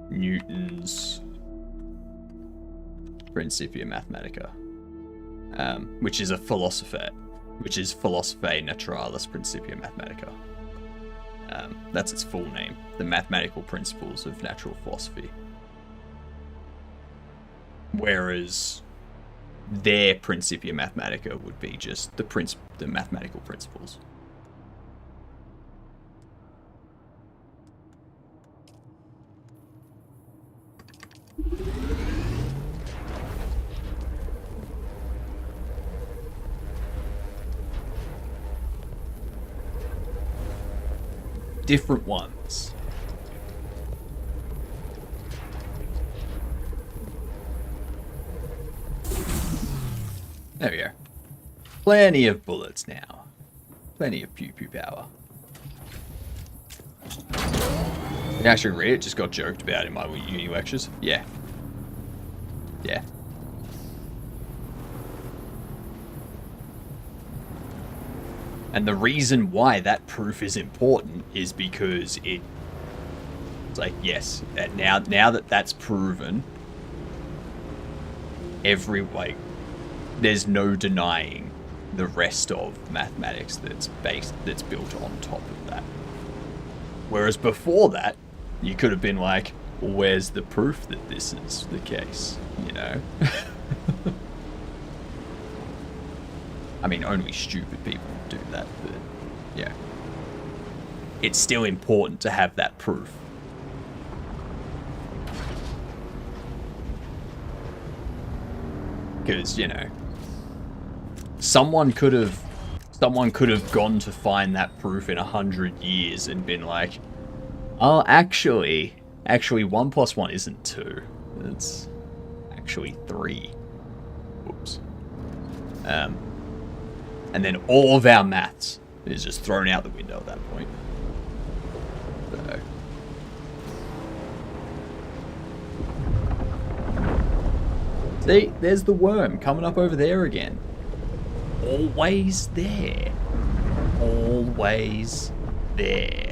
Newton's Principia Mathematica, which is Philosophiae Naturalis Principia Mathematica. That's its full name, the Mathematical Principles of Natural Philosophy. Whereas their Principia Mathematica would be just the mathematical principles. different ones. There we go. Plenty of bullets now. Plenty of pew-pew power. Did you actually read it? Just got joked about in my uni lectures. Yeah. Yeah. And the reason why that proof is important is because it's like, yes, now that that's proven, there's no denying the rest of mathematics that's built on top of that. Whereas before that, you could have been like, well, where's the proof that this is the case, you know? I mean, only stupid people do that, but yeah. It's still important to have that proof. Because, you know, someone could have gone to find that proof in 100 years and been like, oh, actually 1 + 1 isn't 2. It's actually 3. Oops. And then all of our maths is just thrown out the window at that point. So. See, there's the worm coming up over there again. Always there. Always there.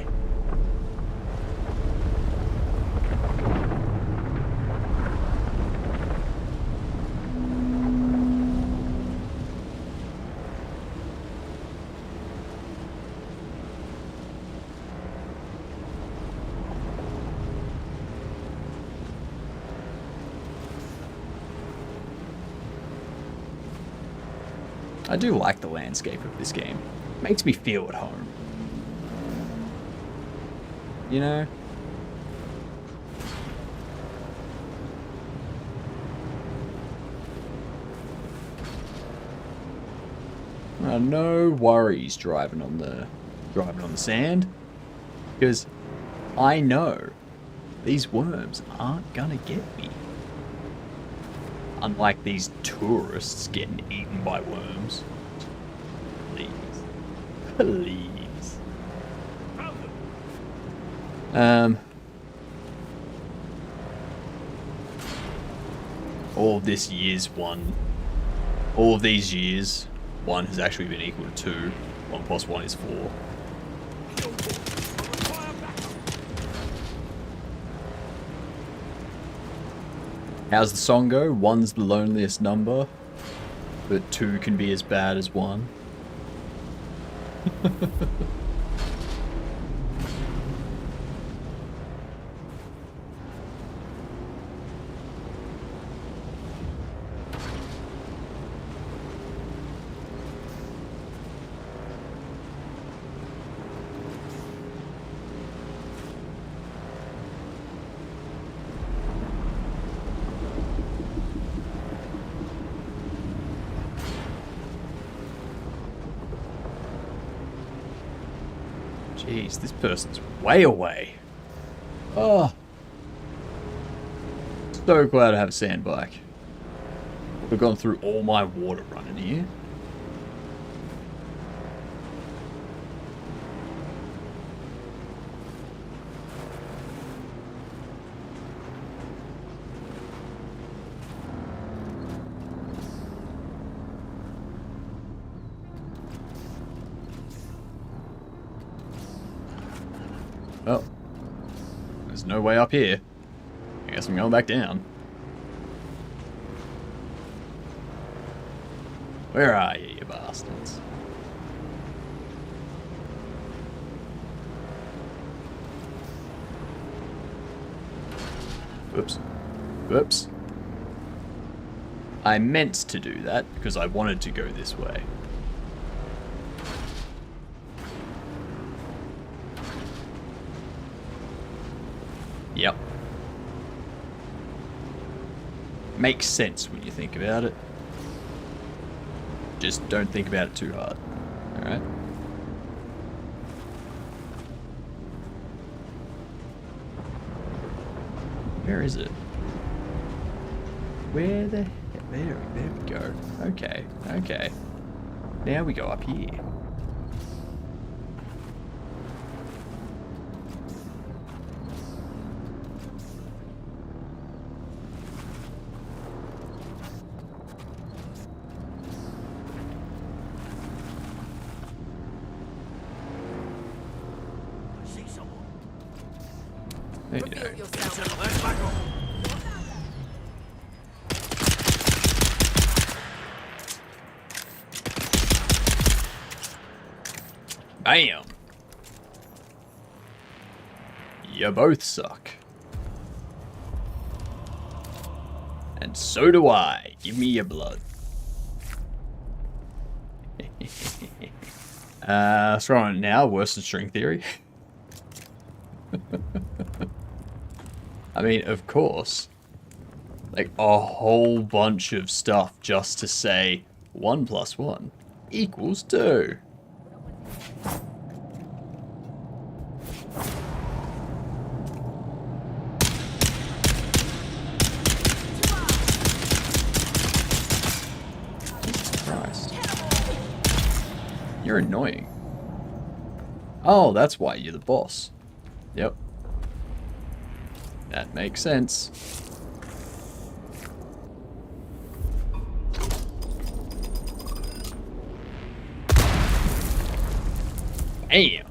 I do like the landscape of this game. It makes me feel at home. You know? No worries driving on the sand, because I know these worms aren't gonna get me. Unlike these tourists getting eaten by worms. Please. Please. All of these years, 1 has actually been equal to 2. 1 + 1 is 4. How's the song go? 1's the loneliest number, but 2 can be as bad as 1. Jeez, this person's way away. Oh. So glad I have a sand bike. I've gone through all my water running here. Oh. There's no way up here. I guess I'm going back down. Where are you, you bastards? Oops. Oops. I meant to do that because I wanted to go this way. Yep. Makes sense when you think about it. Just don't think about it too hard. Alright? Where is it? Where the heck? There we go. Okay, okay. Now we go up here. There you go. Bam! You both suck. And so do I. Give me your blood. Throwing it now, worse than string theory. I mean, of course. Like, a whole bunch of stuff just to say 1 + 1 = 2. Jesus Christ. You're annoying. Oh, that's why you're the boss. Yep. That makes sense. Bam!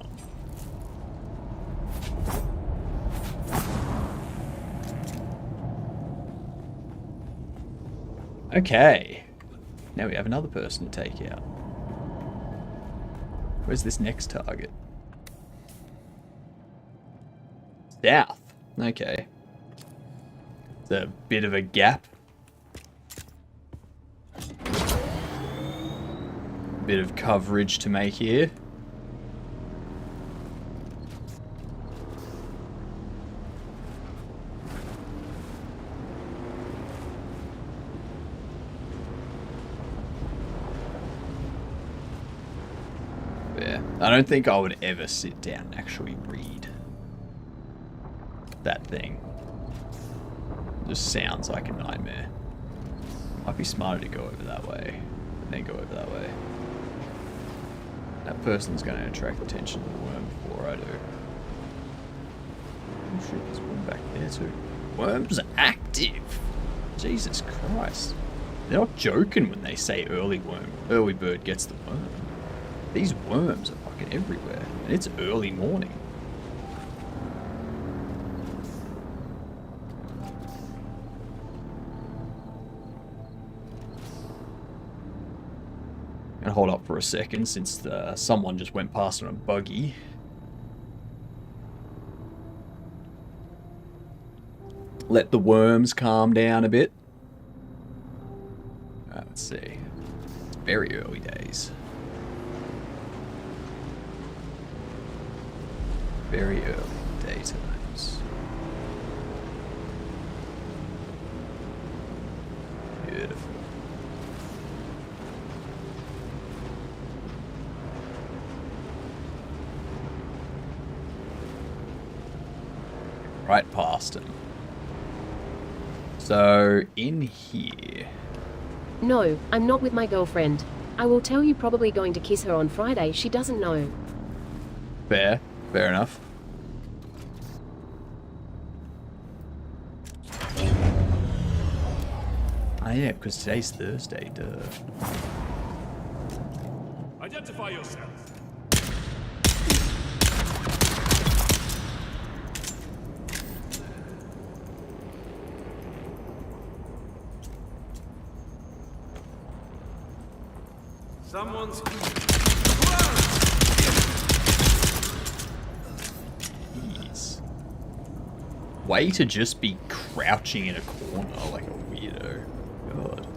Okay. Now we have another person to take out. Where's this next target? South. Okay. It's a bit of a gap. Bit of coverage to make here. Yeah, I don't think I would ever sit down and actually read that thing. It just sounds like a nightmare. Might be smarter to go over that way, and then go over that way. That person's going to attract attention to the worm before I do. Oh shit, there's one back there too. Worms are active! Jesus Christ. They're not joking when they say early bird gets the worm. These worms are fucking everywhere, and it's early morning. Gonna hold up for a second since someone just went past on a buggy. Let the worms calm down a bit. Let's see. It's very early days. Very early daytimes. Beautiful. Right past him. So, in here.
No, I'm not with my girlfriend. I will tell you probably going to kiss her on Friday. She doesn't know.
Fair. Fair enough. Ah, yeah, because today's Thursday, duh.
Identify yourself. Someone's...
Jeez. Way to just be crouching in a corner like a weirdo. God.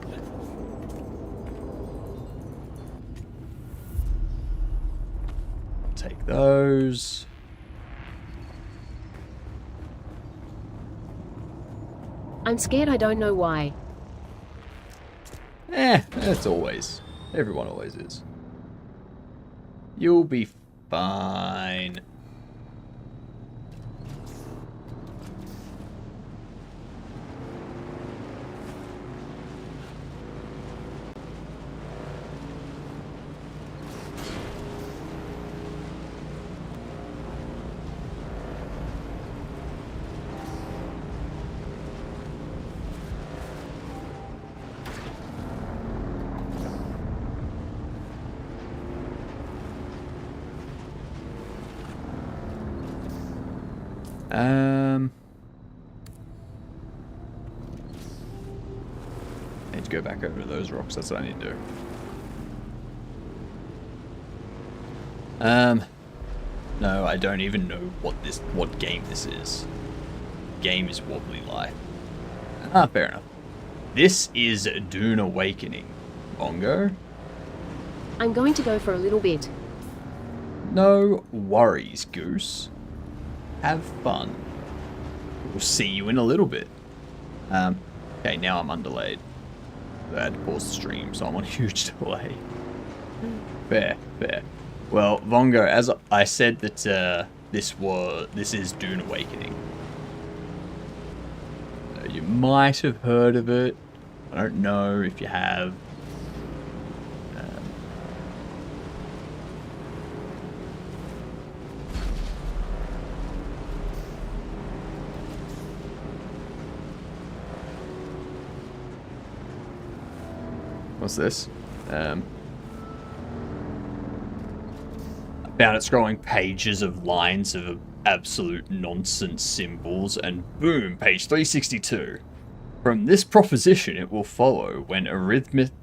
Take those.
I'm scared, I don't know why.
That's always. Everyone always is. You'll be fine. Need to go back over to those rocks. That's what I need to do. No, I don't even know what game this is. Game is Wobbly Life. Ah, fair enough. This is Dune Awakening. Bongo?
I'm going to go for a little bit.
No worries, Goose. Have fun. We'll see you in a little bit. Okay, now I'm undelayed. I had to pause the stream, so I'm on a huge delay. Fair. Well, Vongo, as I said that this is Dune Awakening. You might have heard of it. I don't know if you have. What's this? I found it scrolling pages of lines of absolute nonsense symbols, and boom, page 362. From this proposition, it will follow when arithmetical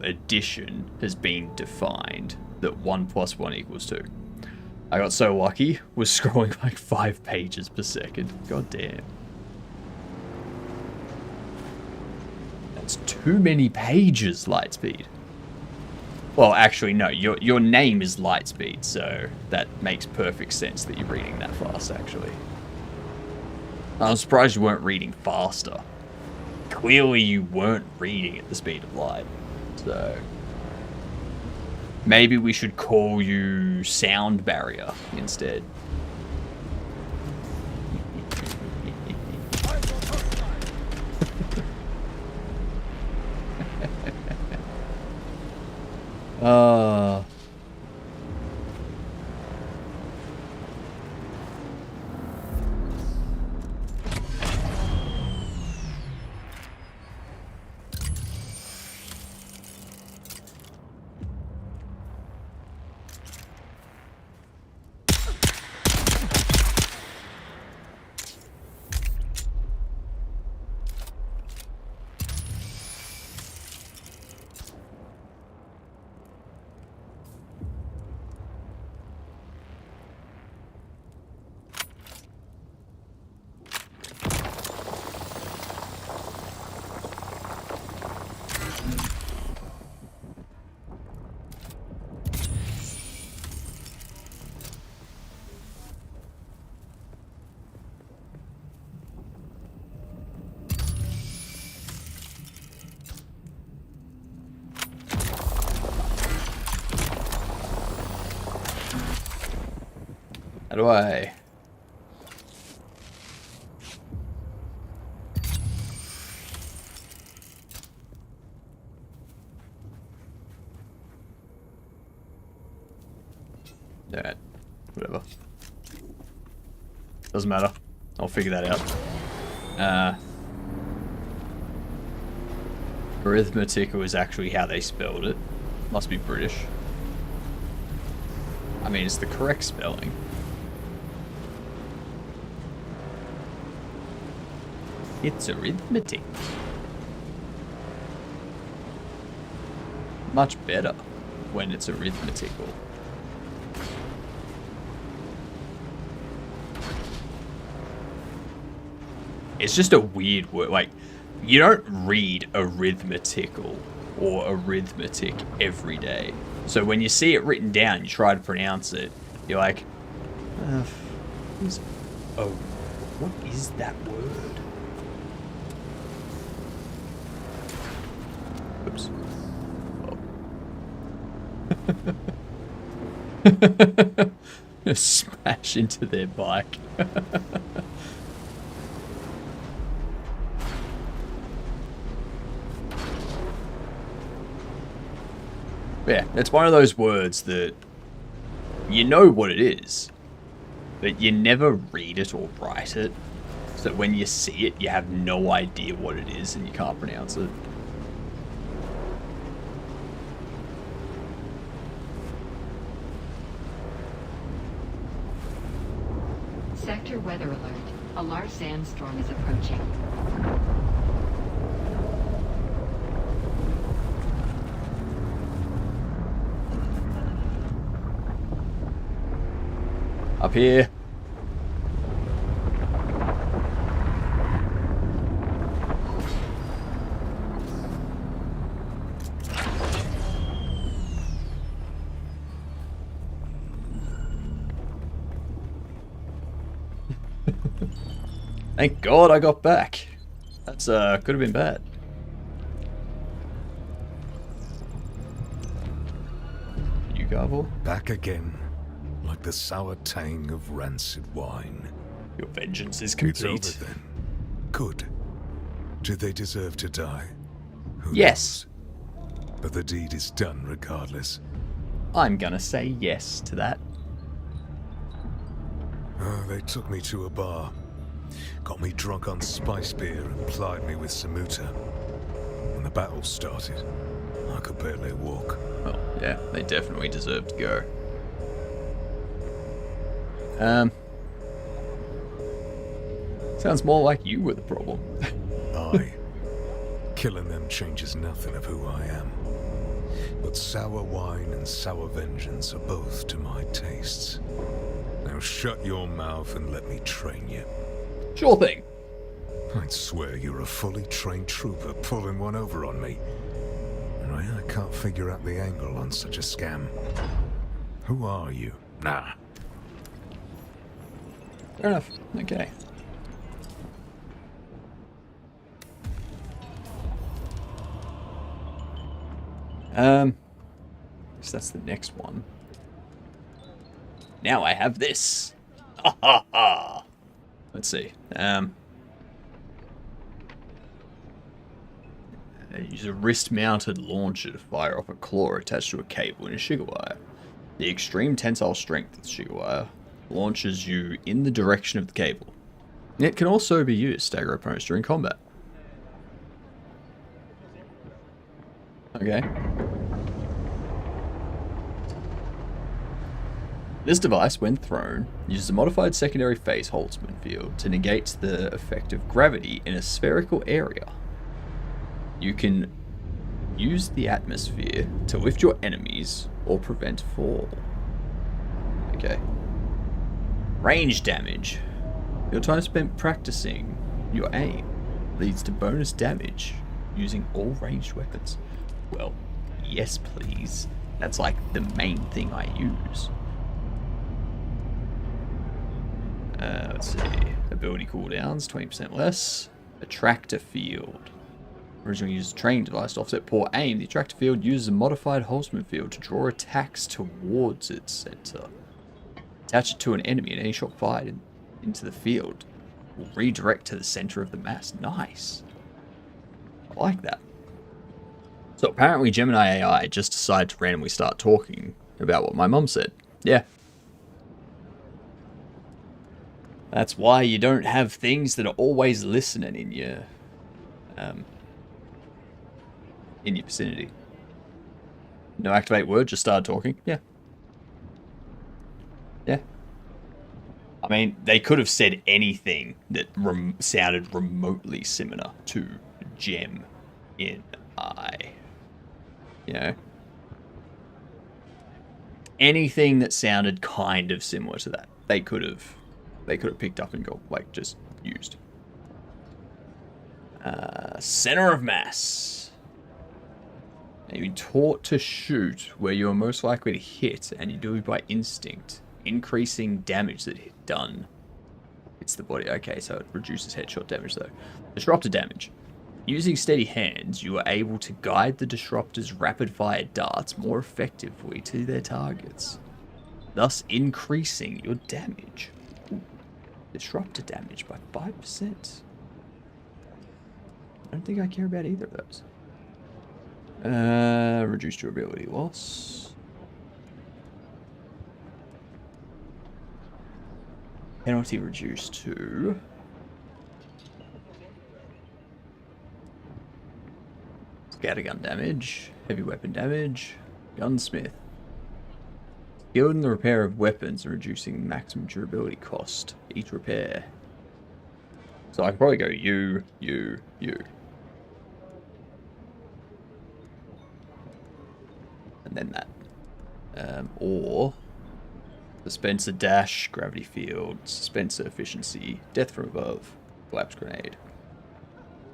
addition has been defined that 1 + 1 = 2. I got so lucky, was scrolling like 5 pages per second. God damn. That's too many pages, Lightspeed. Well, actually, no. Your name is Lightspeed, so that makes perfect sense that you're reading that fast, actually. I'm surprised you weren't reading faster. Clearly, you weren't reading at the speed of light. So maybe we should call you Sound Barrier instead. How do I... Alright, whatever. Doesn't matter. I'll figure that out. Arithmetical is actually how they spelled it. Must be British. I mean, it's the correct spelling. It's arithmetic. Much better when it's arithmetical. It's just a weird word. Like, you don't read arithmetical or arithmetic every day. So when you see it written down, you try to pronounce it, you're like, oh, what is that word? Oops. Oh. Smash into their bike. Yeah, it's one of those words that you know what it is, but you never read it or write it. So when you see it, you have no idea what it is and you can't pronounce it.
weather alert. A large sandstorm is approaching.
Up here. Thank God I got back. That's could have been bad. You garble?
Back again, like the sour tang of rancid wine.
Your vengeance is complete.
It's over then. Good. Did they deserve to die? Who
yes.
knows? But the deed is done regardless.
I'm gonna say yes to that.
Oh, they took me to a bar. Got me drunk on spice beer and plied me with samuta. When the battle started, I could barely walk.
Well, yeah, they definitely deserve to go. Sounds more like you were the problem.
Aye. Killing them changes nothing of who I am. But sour wine and sour vengeance are both to my tastes. Now shut your mouth and let me train you.
Sure thing.
I'd swear you're a fully trained trooper pulling one over on me. And I can't figure out the angle on such a scam. Who are you? Nah.
Fair enough. Okay. So that's the next one. Now I have this. Ha ha ha. Let's see. Use a wrist-mounted launcher to fire off a claw attached to a cable in a sugar wire. The extreme tensile strength of the sugar wire launches you in the direction of the cable. It can also be used to stagger opponents during combat. Okay. This device, when thrown, uses a modified secondary phase Holtzman field to negate the effect of gravity in a spherical area. You can use the atmosphere to lift your enemies or prevent fall. Okay. Range damage. Your time spent practicing your aim leads to bonus damage using all ranged weapons. Well, yes please. That's like the main thing I use. Let's see. Ability cooldowns, 20% less. Attractor field. Originally used a training device to offset poor aim. The attractor field uses a modified Holtzman field to draw attacks towards its center. Attach it to an enemy and any shot fired into the field will redirect to the center of the mass. Nice. I like that. So apparently Gemini AI just decided to randomly start talking about what my mum said. Yeah. That's why you don't have things that are always listening in your vicinity. No activate word, just started talking. Yeah. Yeah. I mean, they could have said anything that sounded remotely similar to Gem in I. You know? Anything that sounded kind of similar to that, they could have picked up and just used. Center of mass. Now you're taught to shoot where you are most likely to hit, and you do it by instinct, increasing damage that done hits the body. Okay, so it reduces headshot damage though. Disruptor damage. Using steady hands, you are able to guide the disruptor's rapid-fire darts more effectively to their targets, thus increasing your damage. Ooh. Disruptor damage by 5%. I don't think I care about either of those. Reduced durability loss. Penalty reduced to... Scattergun damage, heavy weapon damage, gunsmith. Skilled in the repair of weapons and reducing maximum durability cost each repair. So I can probably go you. And then that. Or dispenser dash, gravity field, dispenser efficiency, death from above, collapse grenade.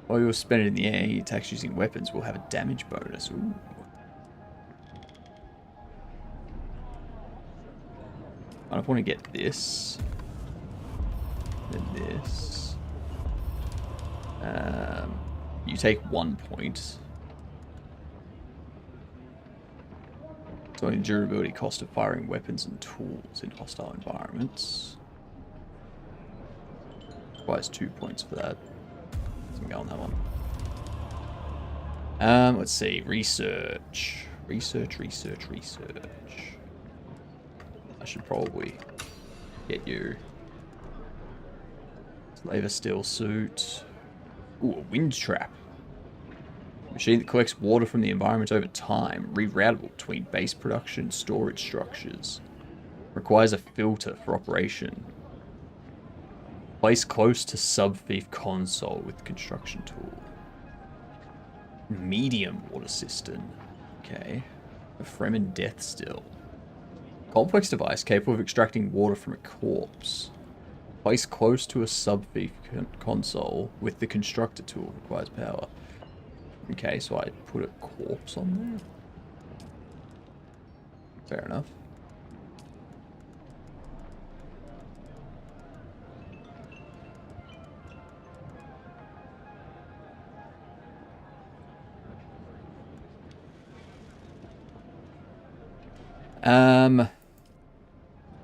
While you're spend it in the air, any attacks using weapons will have a damage bonus. Ooh. I don't want to get this. Then this. You take 1 point. So in durability cost of firing weapons and tools in hostile environments. Requires 2 points for that. So I'm going on that one. Let's see. Research. Research. I should probably get you. Slaver steel suit. Ooh, a wind trap. Machine that collects water from the environment over time, reroutable between base production and storage structures. Requires a filter for operation. Placed close to sub-thief console with construction tool. Medium water cistern. Okay. A Fremen death still. Complex device capable of extracting water from a corpse. Placed close to a sub-thief console with the constructor tool. Requires power. Okay, so I put a corpse on there. Fair enough.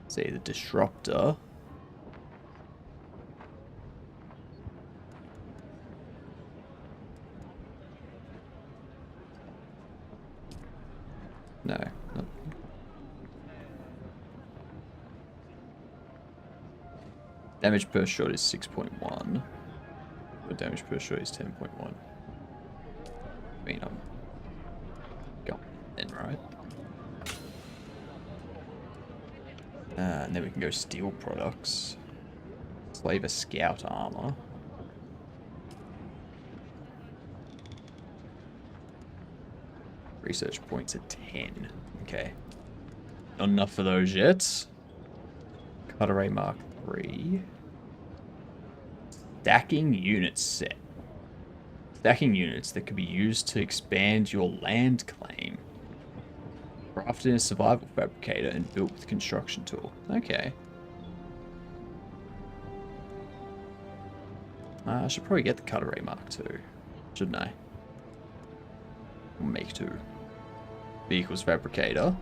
Say the disruptor. No. Damage per shot is 6.1. But damage per shot is 10.1. I mean, I'm going in, right? And then we can go steel products. Slaver scout armor. Research points at 10. Okay. Not enough for those yet. Cutter Mark 3. Stacking unit set. Stacking units that can be used to expand your land claim. Crafted in a survival fabricator and built with construction tool. Okay. I should probably get the Cutter Mark 2, shouldn't I? Make 2. Vehicles fabricator.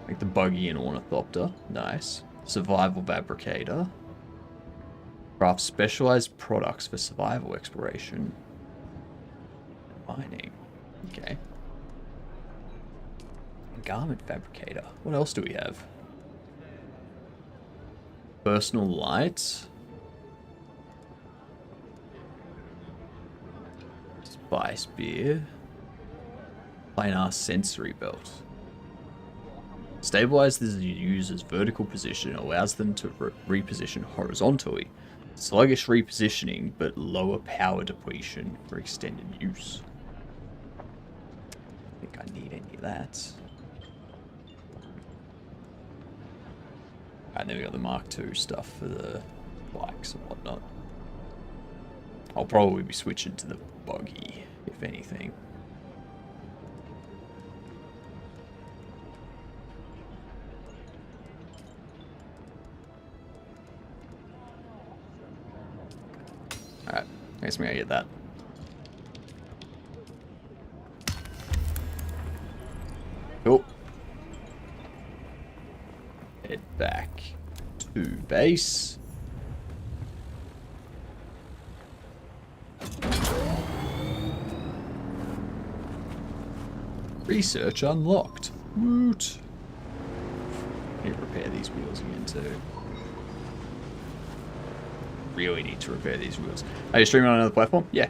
Like the buggy and ornithopter. Nice. Survival fabricator. Craft specialized products for survival exploration. Mining. Okay. Garment fabricator. What else do we have? Personal light. Spice beer. Planar sensory belt. Stabilizes the user's vertical position and allows them to reposition horizontally. Sluggish repositioning, but lower power depletion for extended use. I think I need any of that. And then we got the Mark II stuff for the bikes and whatnot. I'll probably be switching to the buggy, if anything. Alright, I guess we gotta get that. Cool. Head back to base. Research unlocked. Woot. Need to repair these wheels again too. Really need to repair these wheels. Are you streaming on another platform? Yeah.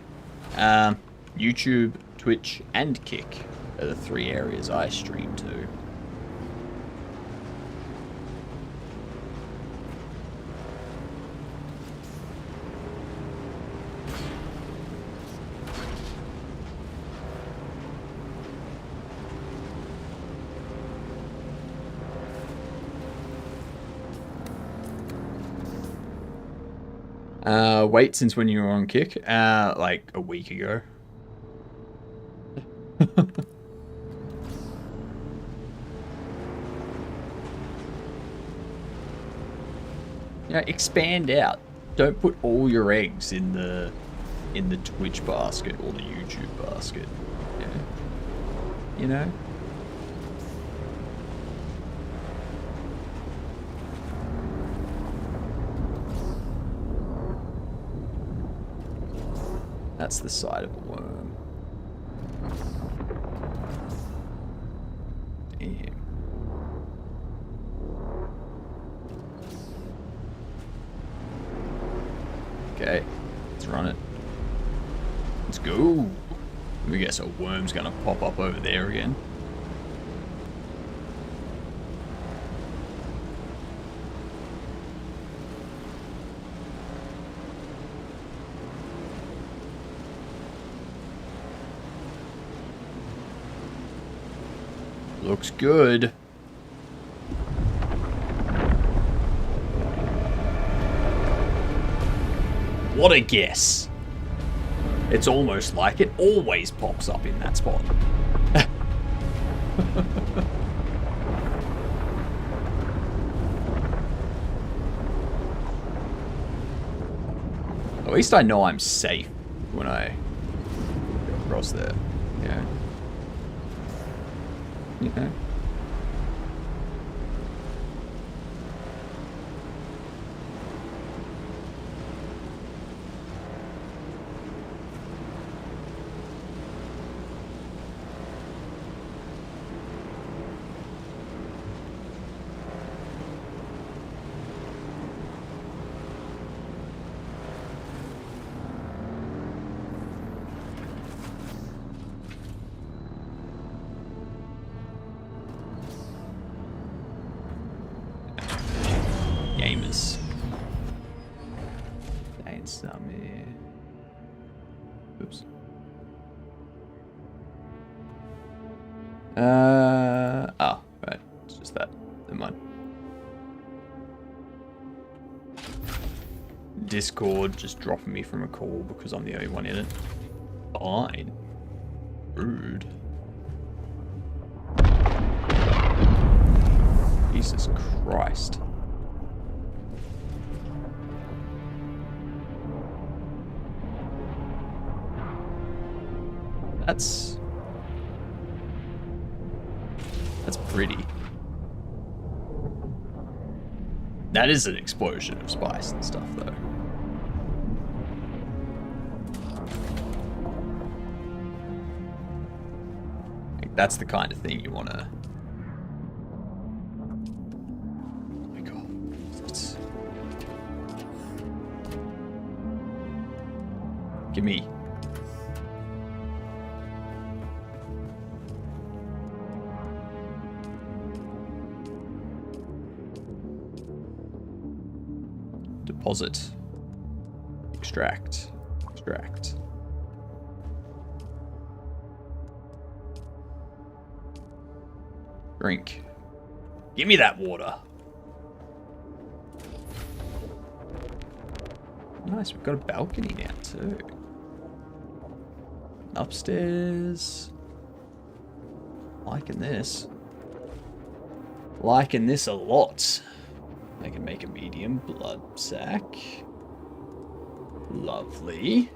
YouTube, Twitch, and Kick are the 3 areas I stream to. Wait, since when you were on kick? Like a week ago. Yeah, expand out. Don't put all your eggs in the Twitch basket or the YouTube basket. Yeah. You know? That's the side of a worm. Damn. Okay, let's run it. Let's go. I guess a worm's gonna pop up over there again. Looks good. What a guess. It's almost like it always pops up in that spot. At least I know I'm safe when I go across there. Yeah. Yeah. Gamers. Ain't some here. Oops. Oh, right. It's just that. Never mind. Discord just dropping me from a call because I'm the only one in it. Fine. Rude. Jesus Christ. That's pretty. That is an explosion of spice and stuff, though. Like, that's the kind of thing you want to... Oh my god. It's... Give me... Deposit. Extract. Extract. Drink. Give me that water. Nice, we've got a balcony now too. Upstairs. Liking this. Liking this a lot. I can make a medium blood sac. Lovely.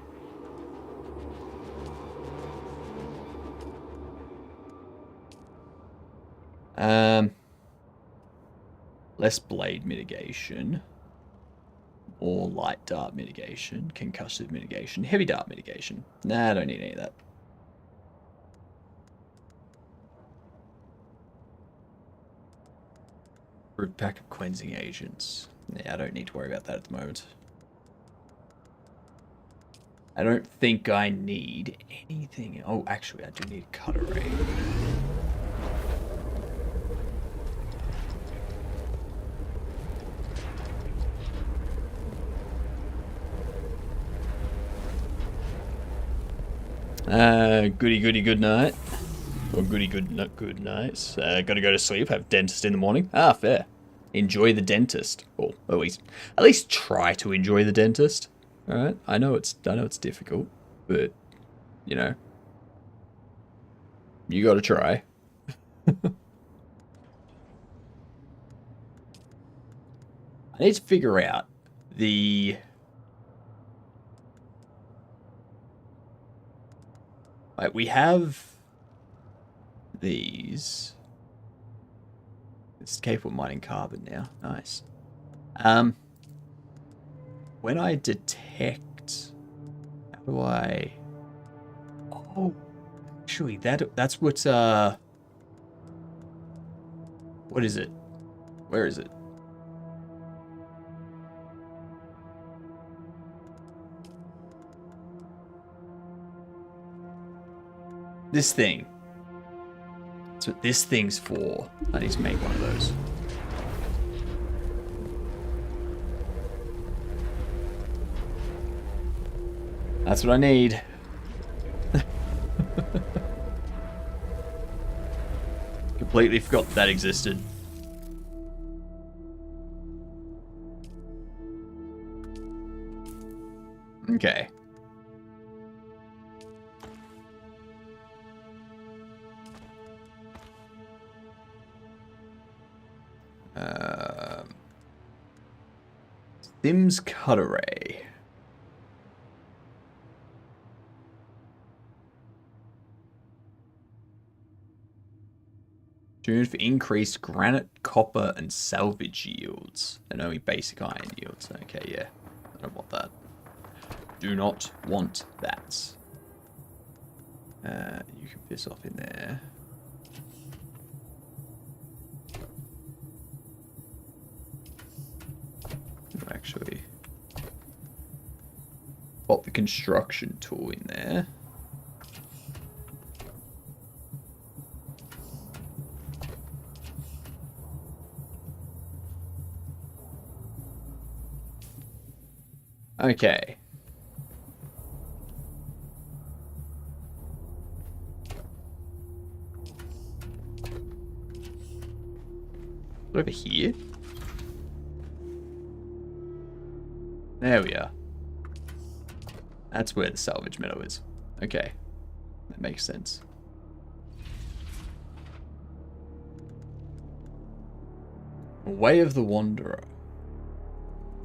Less blade mitigation. More light dart mitigation. Concussive mitigation. Heavy dart mitigation. Nah, I don't need any of that. Brute pack of cleansing agents. Yeah, I don't need to worry about that at the moment. I don't think I need anything. Oh, actually, I do need a cutter ray. Goody goody good night. Or goody good nights. Gotta go to sleep, have dentist in the morning. Ah, fair. Enjoy the dentist. Or at least try to enjoy the dentist. All right, I know it's difficult, but you know, you got to try. I need to figure out the... Like, we have these. It's capable of mining carbon now. Nice. When I detect... How do I... Oh, actually, that's what, what is it? Where is it? This thing. That's what this thing's for. I need to make one of those. That's what I need. Completely forgot that existed. Okay. Sims cut array. Tuned for increased granite, copper, and salvage yields. And only basic iron yields. Okay, yeah. I don't want that. Do not want that. You can piss off in there. Actually, pop the construction tool in there. Okay. Over here. There we are. That's where the salvage meadow is. Okay. That makes sense. Way of the Wanderer.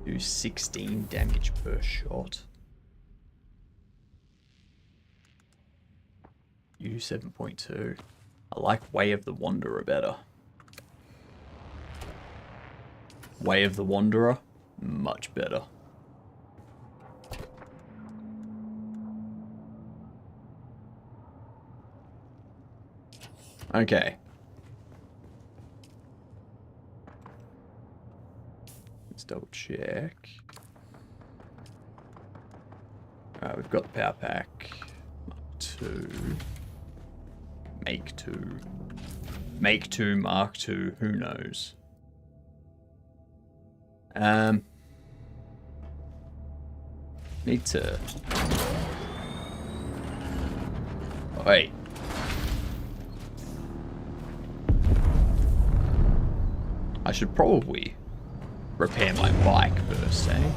Do 16 damage per shot. You do 7.2. I like Way of the Wanderer better. Way of the Wanderer, much better. Okay. Let's double check. Alright, we've got the power pack. Mark 2. Make 2. Make 2, Mark 2, who knows? Need to... Wait. I should probably repair my bike first, eh?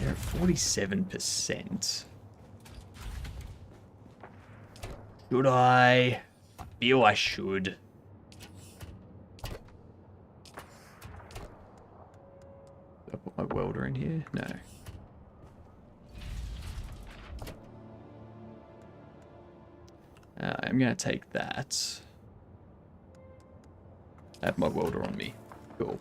You're at 47%. Should I? I feel I should. Did I put my welder in here? No. I'm going to take that. I have my welder on me. Cool.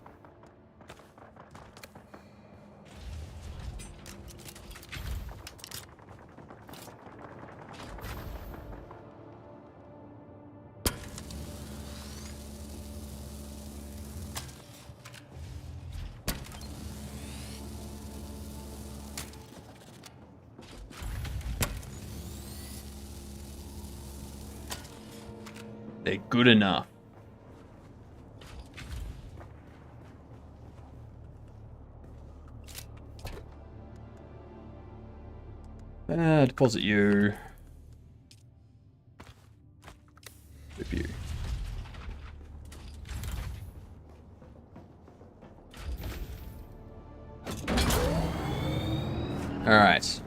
They're good enough. Deposit you. Whip Alright.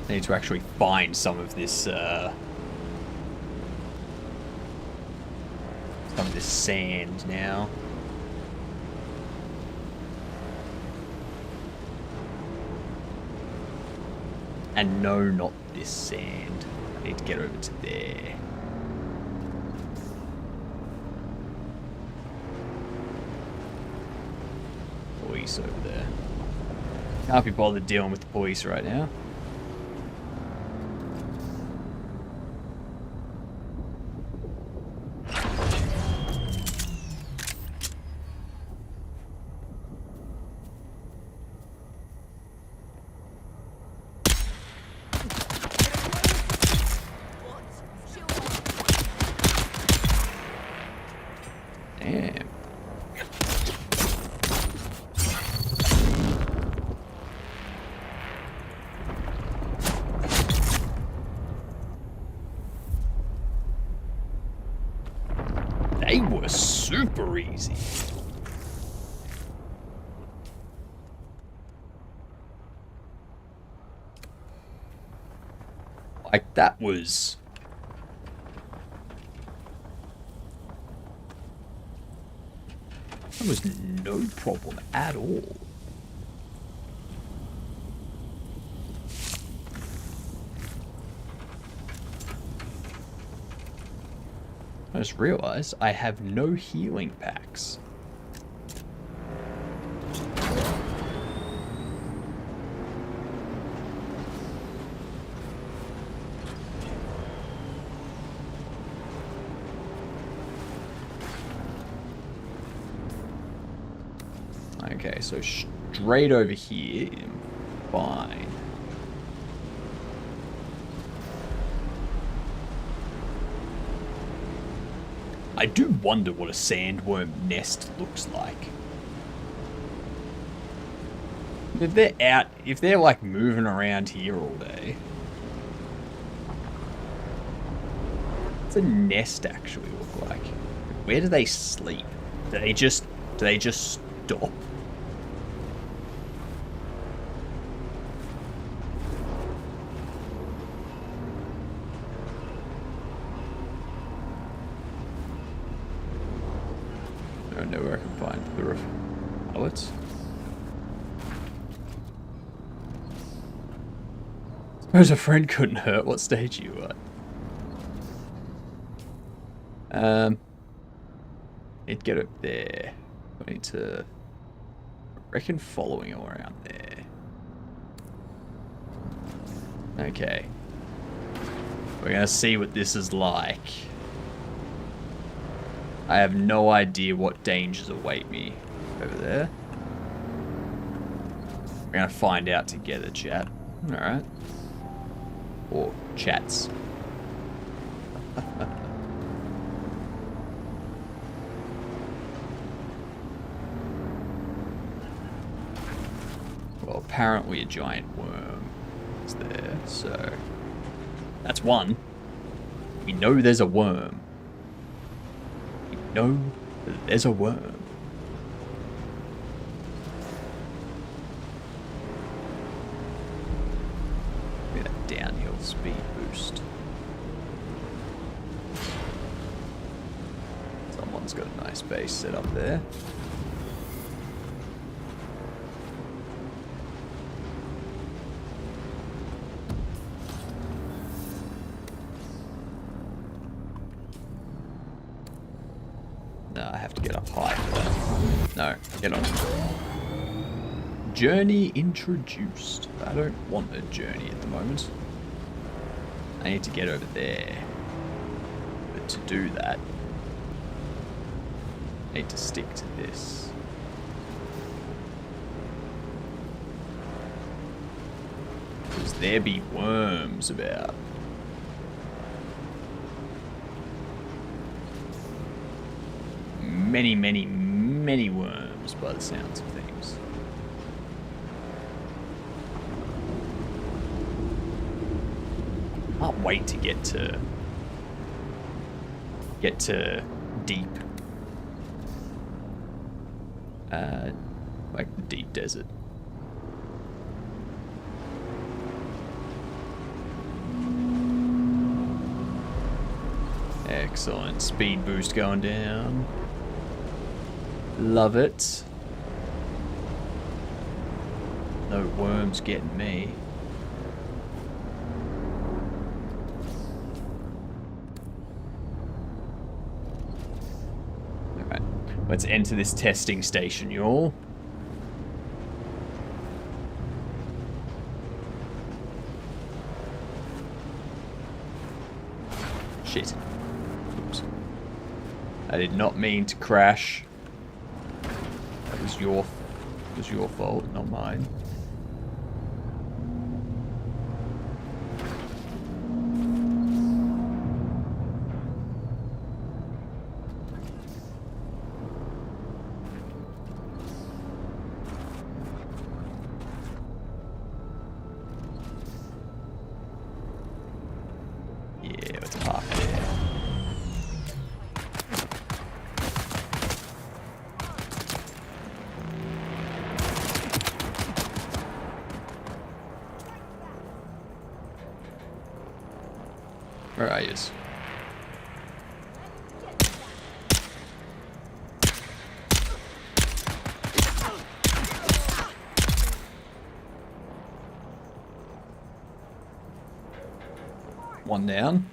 I need to actually find some of this, sand now. And no, not this sand. I need to get over to there. Police over there. Can't be bothered dealing with the police right now. Damn. They were super easy. Like, that was... That was no problem at all. I just realized I have no healing packs. Okay, so straight over here. Fine. I do wonder what a sandworm nest looks like. If they're out, if they're like moving around here all day. What's a nest actually look like? Where do they sleep? Do they just stop? I don't know where I can find the roof. Pellets. Suppose a friend couldn't hurt. What stage are you at? Need to get up there. I need to... I reckon following around there. Okay. We're gonna see what this is like. I have no idea what dangers await me over there. We're gonna find out together, chat. Alright. Or chats. Well, apparently a giant worm is there, so... That's one. We know there's a worm. We know that there's a worm. Look at that downhill speed boost. Someone's got a nice base set up there. No, I have to get up high for that. No, get on. Journey introduced. I don't want a journey at the moment. I need to get over there. But to do that, I need to stick to this. Because there be worms about. Many, many, many worms by the sounds of things. Can't wait to get to get to deep. Like deep desert. Excellent. Speed boost going down. Love it. No worms getting me. Alright. Let's enter this testing station, y'all. Shit. Oops. I did not mean to crash. That was your fault, not mine. Yeah, let's park there. Where are you? One down.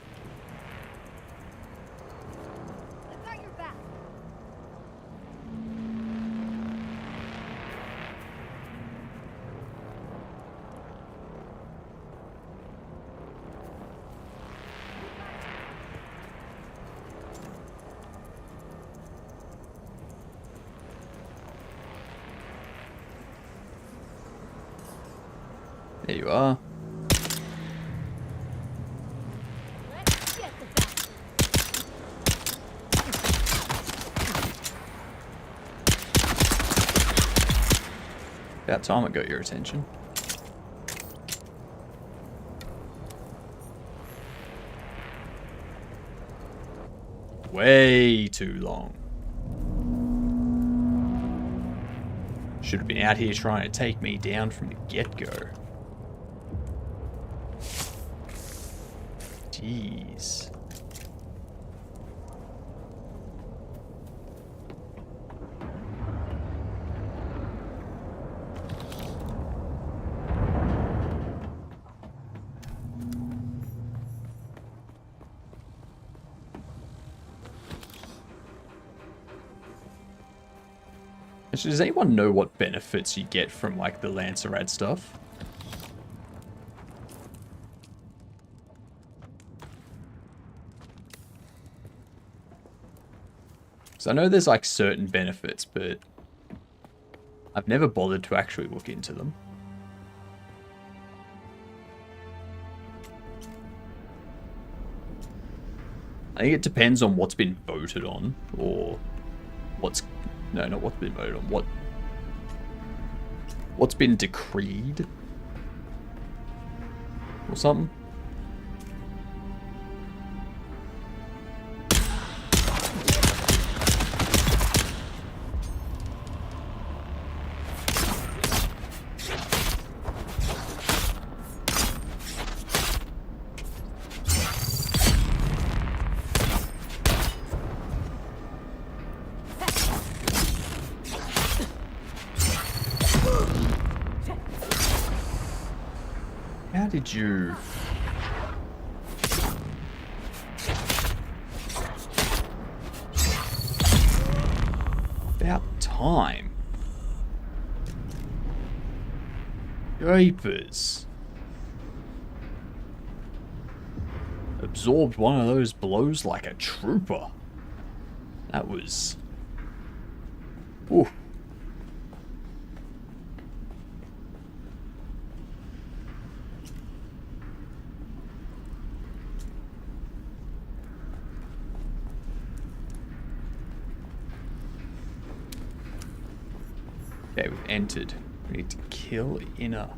There you are. About time it got your attention. Way too long. Should have been out here trying to take me down from the get-go. Jeez. Actually, does anyone know what benefits you get from, like, the Lancerad stuff? So I know there's, like, certain benefits, but I've never bothered to actually look into them. I think it depends on what's been voted on, or what's... No, not what's been voted on. What's been decreed? Or something? How did you... About time. Jeepers. Absorbed one of those blows like a trooper. That was... Ooh. Okay, we've entered. We need to kill inner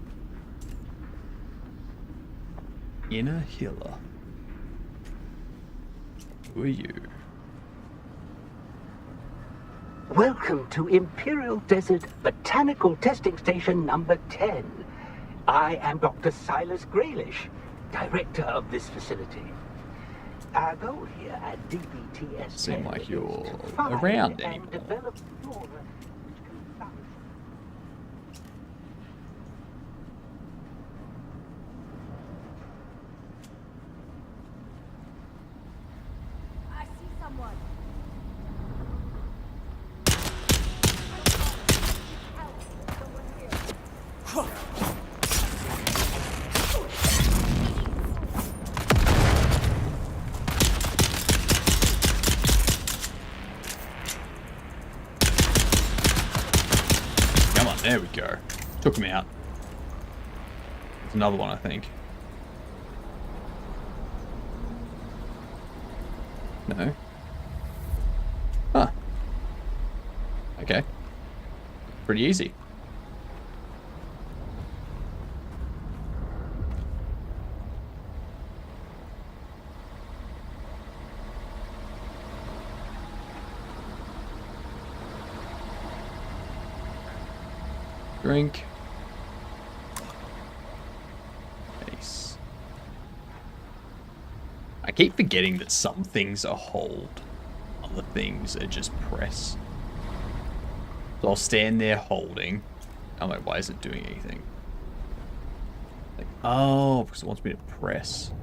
healer. Who are you?
Welcome to Imperial Desert Botanical Testing Station number 10. I am Dr. Silas Graylish, director of this facility. Our goal here at DBTS
seem like you're around anymore.
I see someone.
Come on, there we go. Took him out. There's another one, I think. No. Huh. Okay. Pretty easy. Drink. Nice. I keep forgetting that some things are hold, other things are just press. So I'll stand there holding. I'm like, why is it doing anything? Like, oh, because it wants me to press.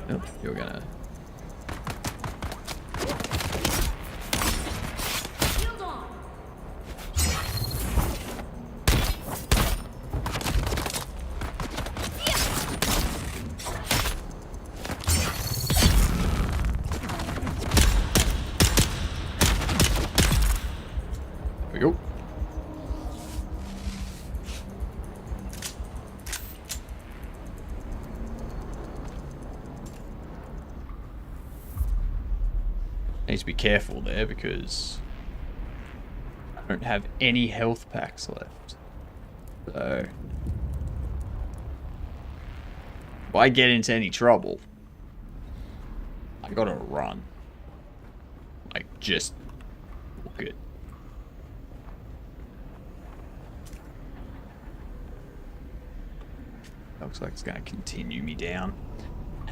Oh, you're gonna... we go. I need to be careful there because I don't have any health packs left. So if I get into any trouble, I gotta run. Like, just book it. Looks like it's gonna continue me down.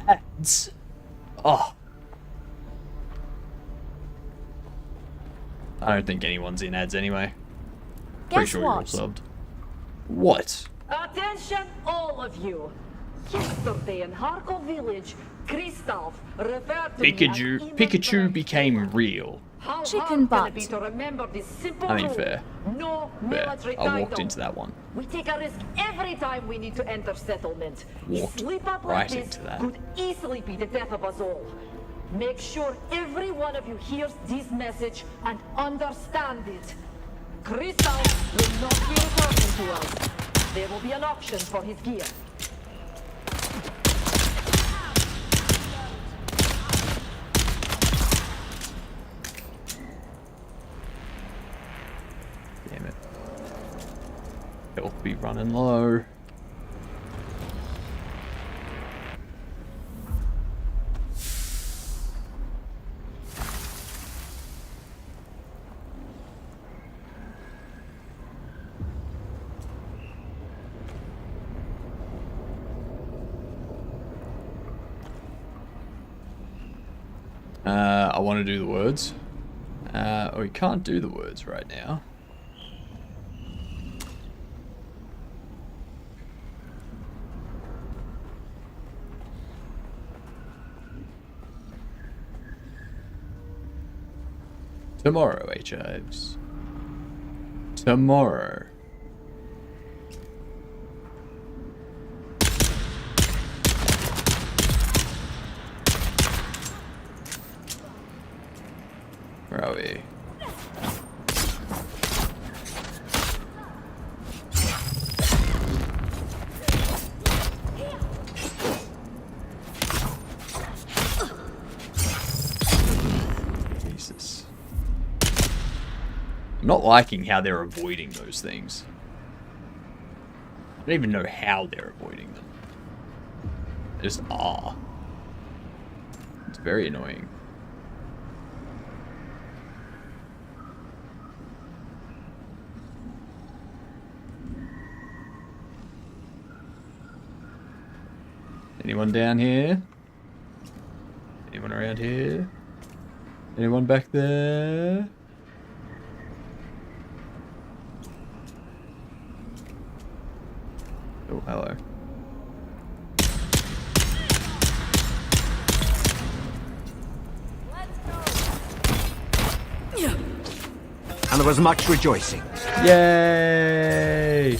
Ads. Oh. I don't think anyone's in ads anyway. Pretty sure you're all subbed. What?
Attention, all of you. Yesterday in Harkov Village, Kristoff referred to
Pikachu became real.
Chicken butt.
I mean, fair. Fair. I walked into that one.
We take a risk every time we need to enter settlement.
Walked
Slip up
right
like
into
this
that.
could easily be the death of us all. Make sure every one of you hears this message and understand it. Kristoff will not be returning to us. There will be an auction for his gear.
Damn it. Health be running low. I want to do the words. We can't do the words right now. Tomorrow, H-Ives. Tomorrow. Where are we? Jesus. I'm not liking how they're avoiding those things. I don't even know how they're avoiding them. They just are. It's very annoying. Anyone down here? Anyone around here? Anyone back there? Oh, hello.
And there was much rejoicing.
Yay!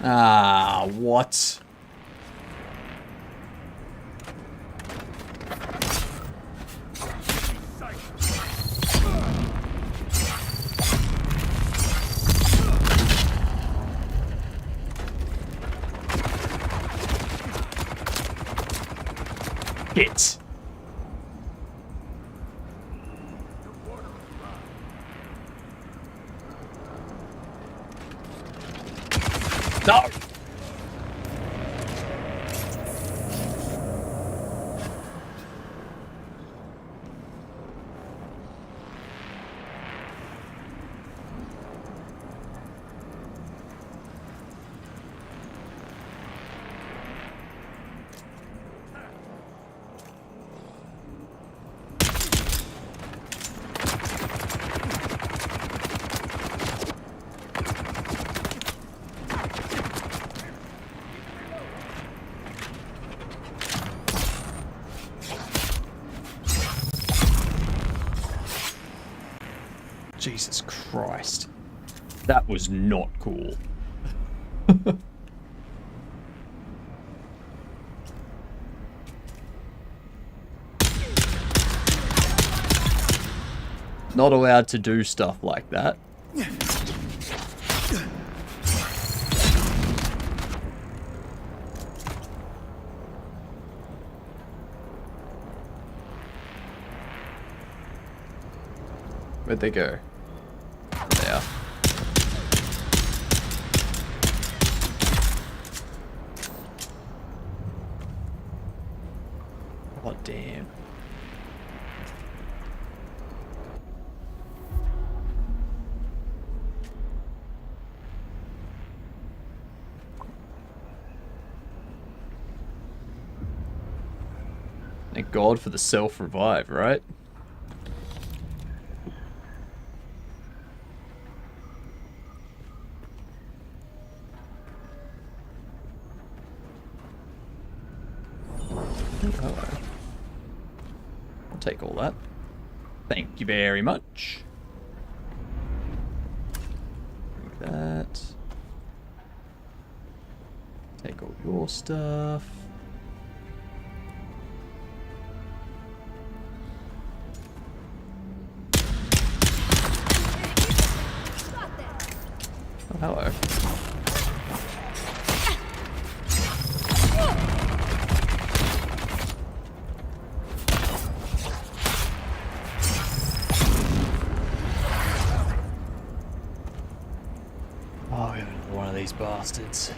Ah, what? Hit. No! Jesus Christ. That was not cool. Not allowed to do stuff like that. Where'd they go? There they are. Oh, damn. Thank God for the self-revive, right? Oh, I'll take all that. Thank you very much. Take that. Take all your stuff. Oh, hello. Oh, we have another one of these bastards.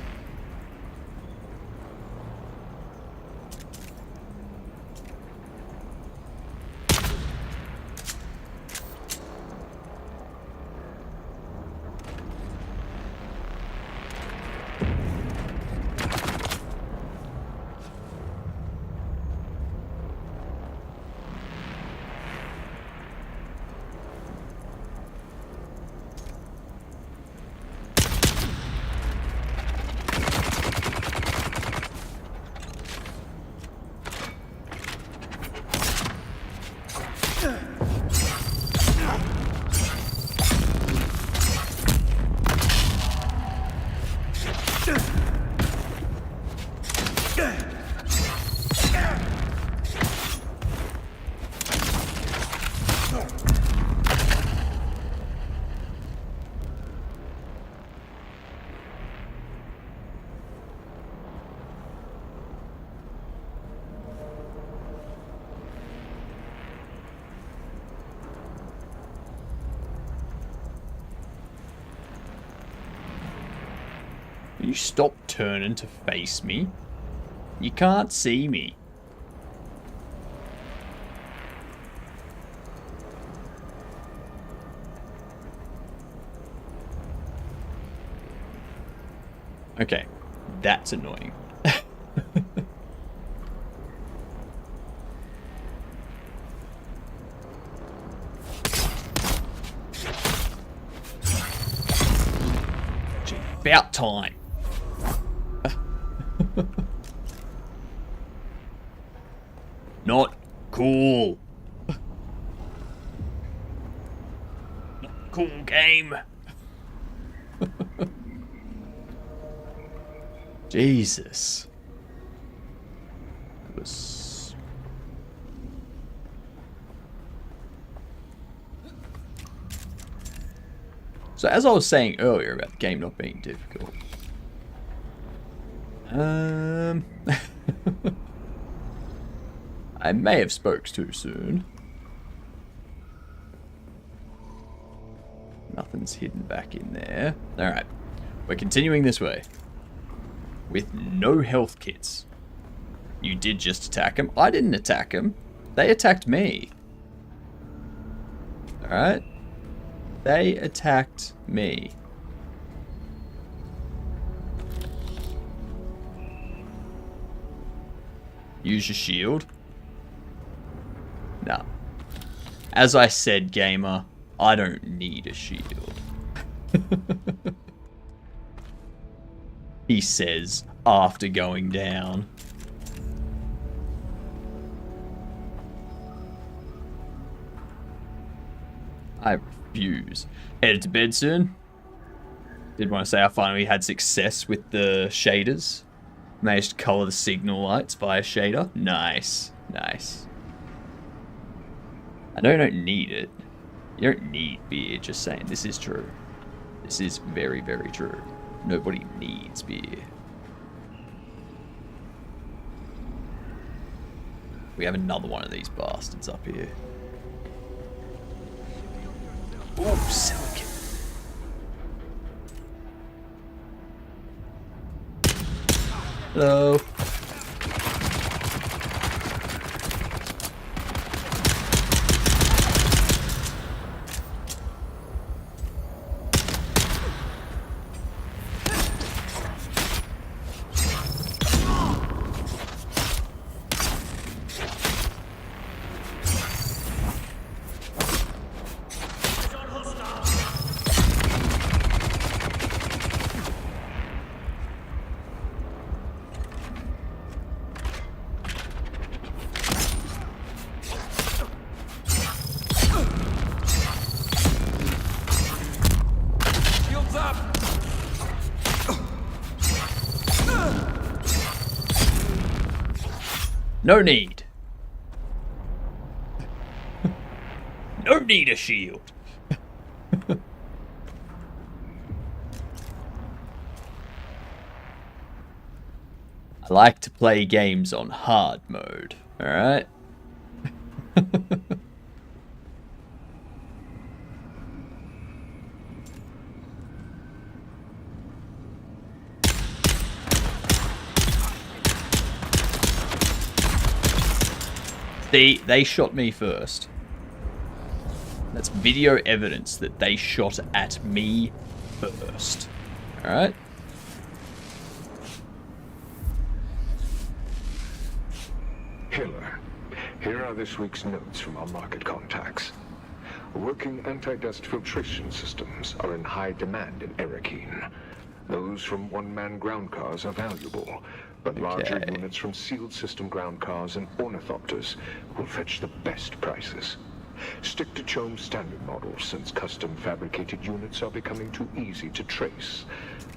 You stop turning to face me. You can't see me. Okay, that's annoying. Gee, about time. Not cool. Not cool game. Jesus. That was... So as I was saying earlier about the game not being difficult. I may have spoke too soon. Nothing's hidden back in there. Alright. We're continuing this way. With no health kits. You did just attack him. I didn't attack him. They attacked me. Alright? They attacked me. Use your shield. No. As I said, gamer, I don't need a shield. He says, after going down. I refuse. Headed to bed soon. Did want to say I finally had success with the shaders. Managed to colour the signal lights via shader. Nice. Nice. I know you don't need it. You don't need beer, just saying. This is true. This is very, very true. Nobody needs beer. We have another one of these bastards up here. Ooh, silicon. Hello. No need. No need a shield. I like to play games on hard mode, alright? See, they shot me first. That's video evidence that they shot at me first. Alright?
Hiller, here are this week's notes from our market contacts. Working anti-dust filtration systems are in high demand in Erekine. Those from one-man ground cars are valuable, but larger units from sealed system ground cars and ornithopters will fetch the best prices. Stick to Chome's standard models, since custom fabricated units are becoming too easy to trace.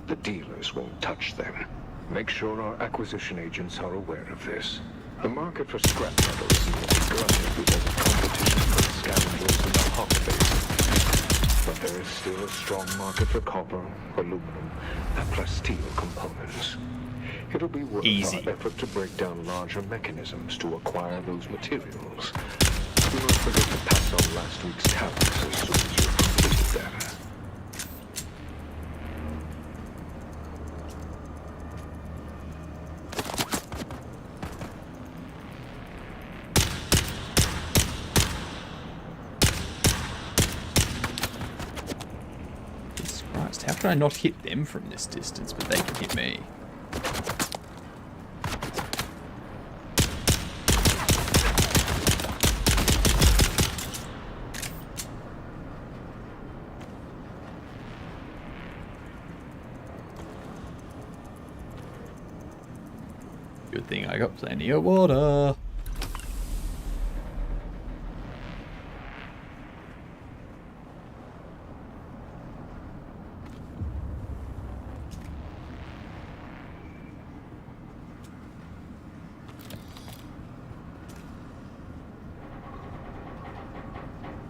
The dealers won't touch them. Make sure our acquisition agents are aware of this. The market for scrap metal is nearly glutted because of competition from scavengers in the hot basin. But there is still a strong market for copper, aluminum, and plus steel components. It'll be worth our effort to break down larger mechanisms to acquire those materials. Do not forget to pass on last week's tariffs as soon as you've completed them.
Christ, how can I not hit them from this distance, but they can hit me? Good thing I got plenty of water.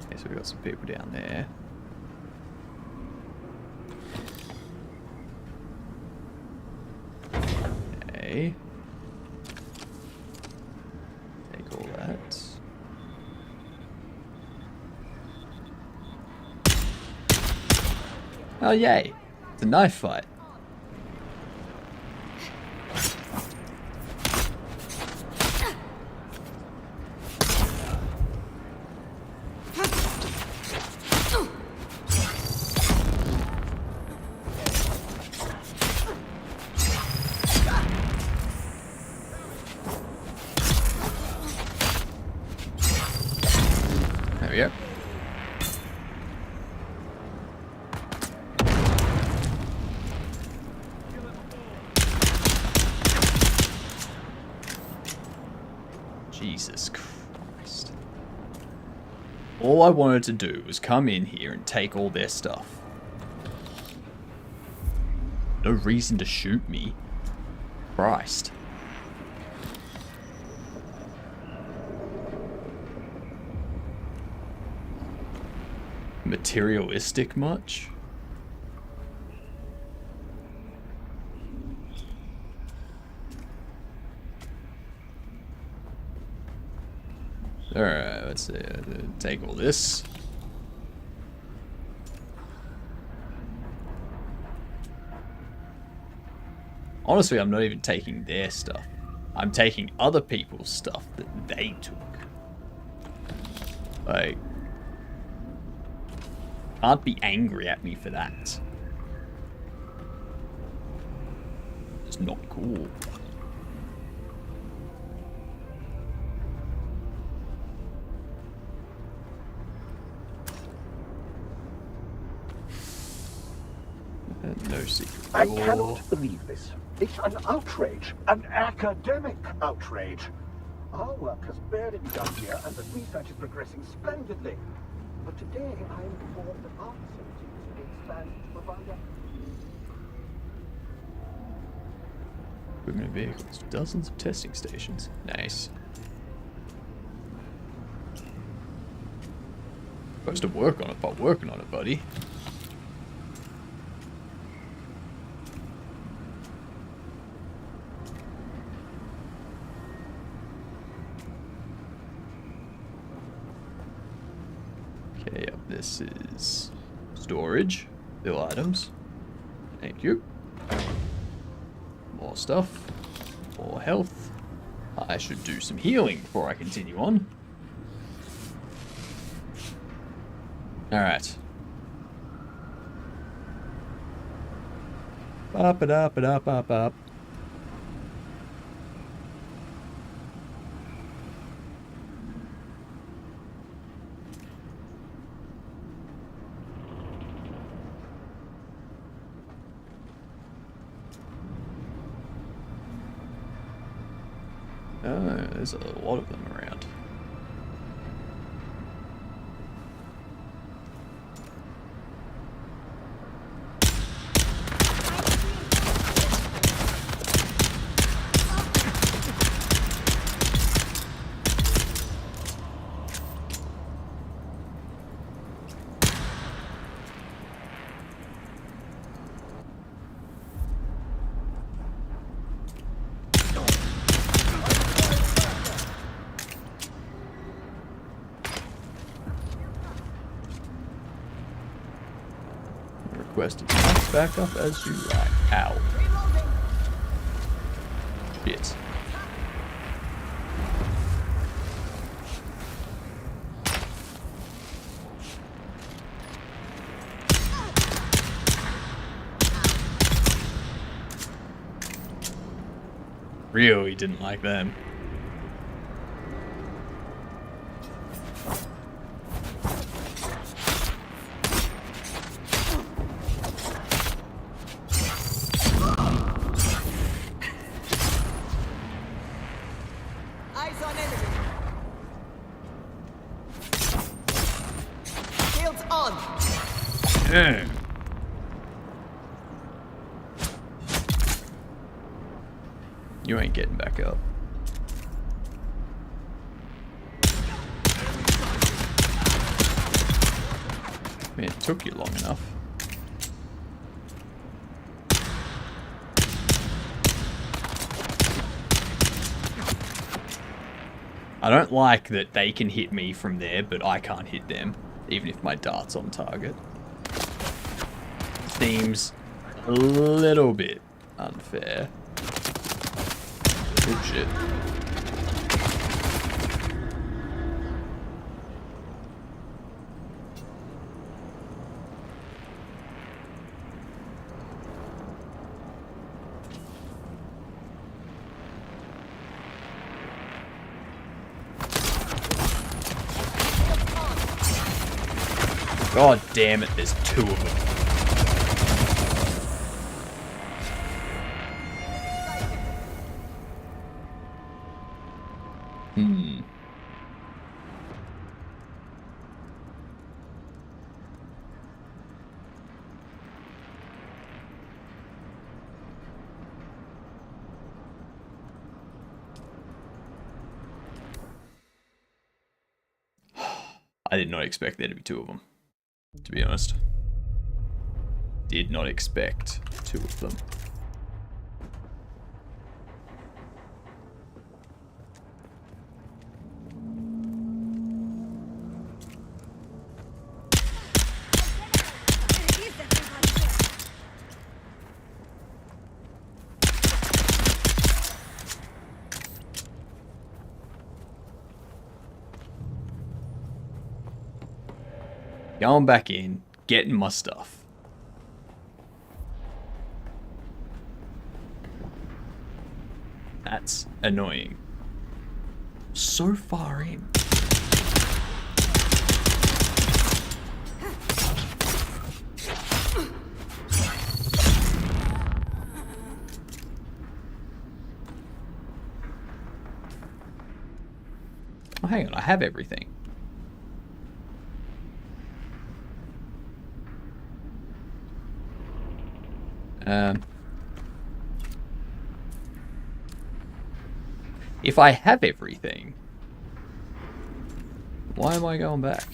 Okay, so we got some people down there. Okay. Take all that. Oh yay! It's a knife fight. There we go. Jesus Christ. All I wanted to do was come in here and take all their stuff. No reason to shoot me. Christ. Materialistic much? Alright, let's take all this. Honestly, I'm not even taking their stuff. I'm taking other people's stuff that they took. Like, can't be angry at me for that. It's not cool. No secret
I
door.
cannot believe this. It's an outrage. An academic outrage. Our work has barely begun here, and the research is progressing splendidly. But today, I am informed that our facilities are being expanded to provide
Equipment and vehicles. Dozens of testing stations. Nice. Supposed to work on it, but working on it, buddy. Okay, up this is storage. Bill items. Thank you. More stuff. More health. I should do some healing before I continue on. Alright. Bop it up, up, up. There's a lot of them around. Requested back up as you like. Ow. Shit. Really didn't like them.
Eyes on enemy. Shields on.
Damn. You ain't getting back up. Man, it took you long enough. I don't like that they can hit me from there, but I can't hit them, even if my dart's on target. Seems a little bit unfair. Good shit. God damn it, there's two of them. I did not expect there to be two of them, to be honest. Did not expect two of them. Going back in, getting my stuff. That's annoying. So far in. Oh, hang on, I have everything. If I have everything, why am I going back?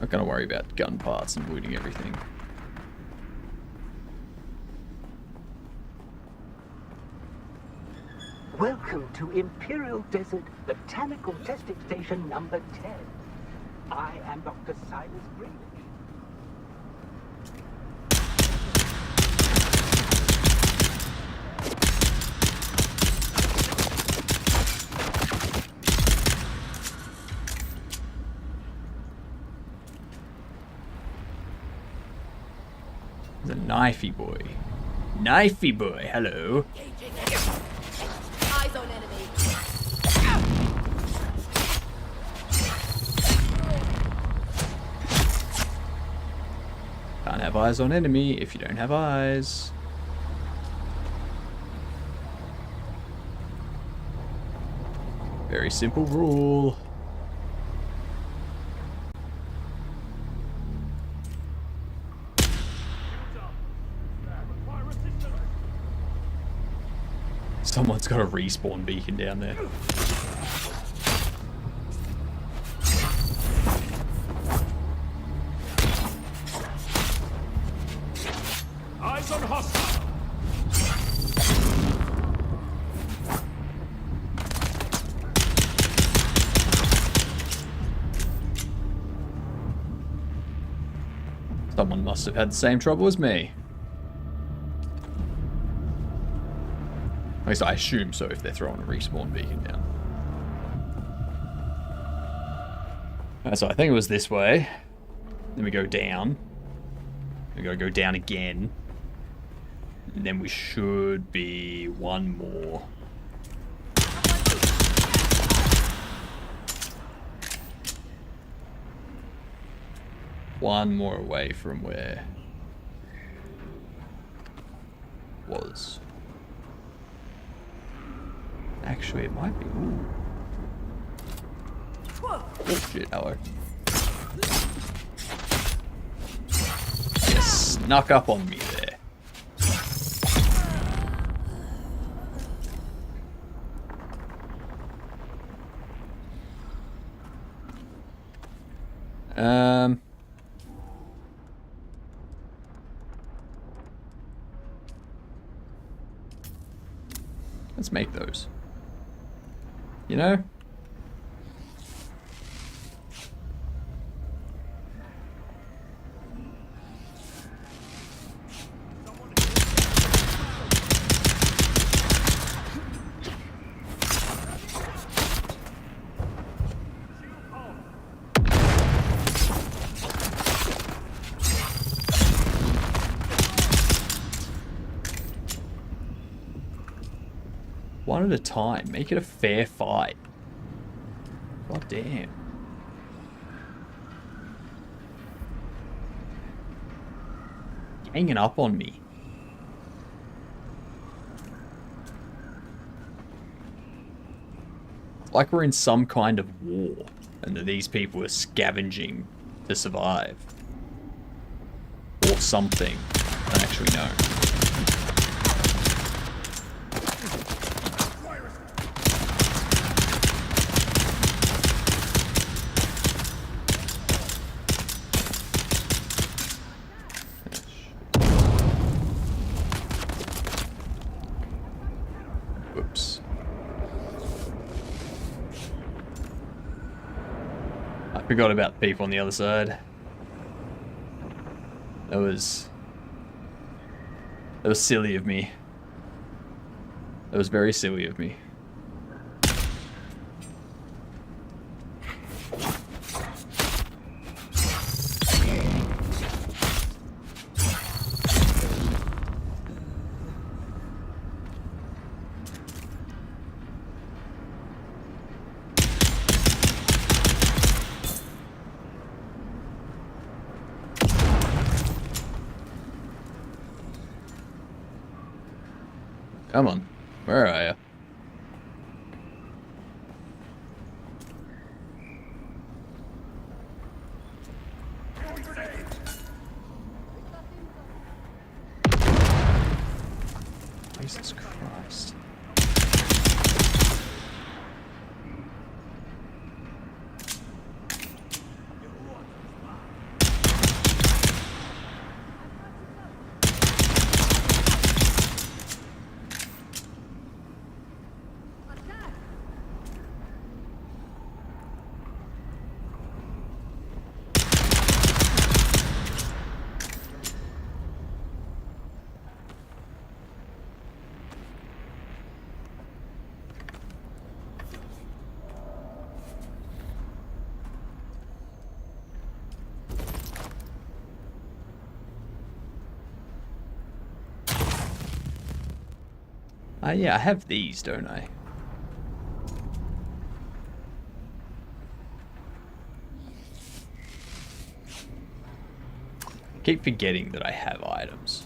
Not gonna worry about gun parts and looting everything.
Welcome to Imperial Desert Botanical Testing Station number 10. I am Dr. Silas Greenwich.
There's a knifey boy. Knifey boy, hello.
Eyes on enemy.
Can't have eyes on enemy if you don't have eyes. Very simple rule. Someone's got a respawn beacon down there.
Eyes on hostile.
Someone must have had the same trouble as me. At least I assume so if they're throwing a respawn beacon down. Alright, so I think it was this way. Then we go down. We gotta go down again. And then we should be one more. One more away from where was. Actually, it might be. Ooh. Oh shit, hello. You snuck up on me there. Let's make those. You know? One at a time. Make it a fair fight. God damn. Hanging up on me. Like we're in some kind of war, and that these people are scavenging to survive. Or something. I don't actually know. Whoops. I forgot about the people on the other side. That was silly of me. That was very silly of me. Come on. Where are you? Jesus Christ. Yeah, I have these, don't I? I keep forgetting that I have items.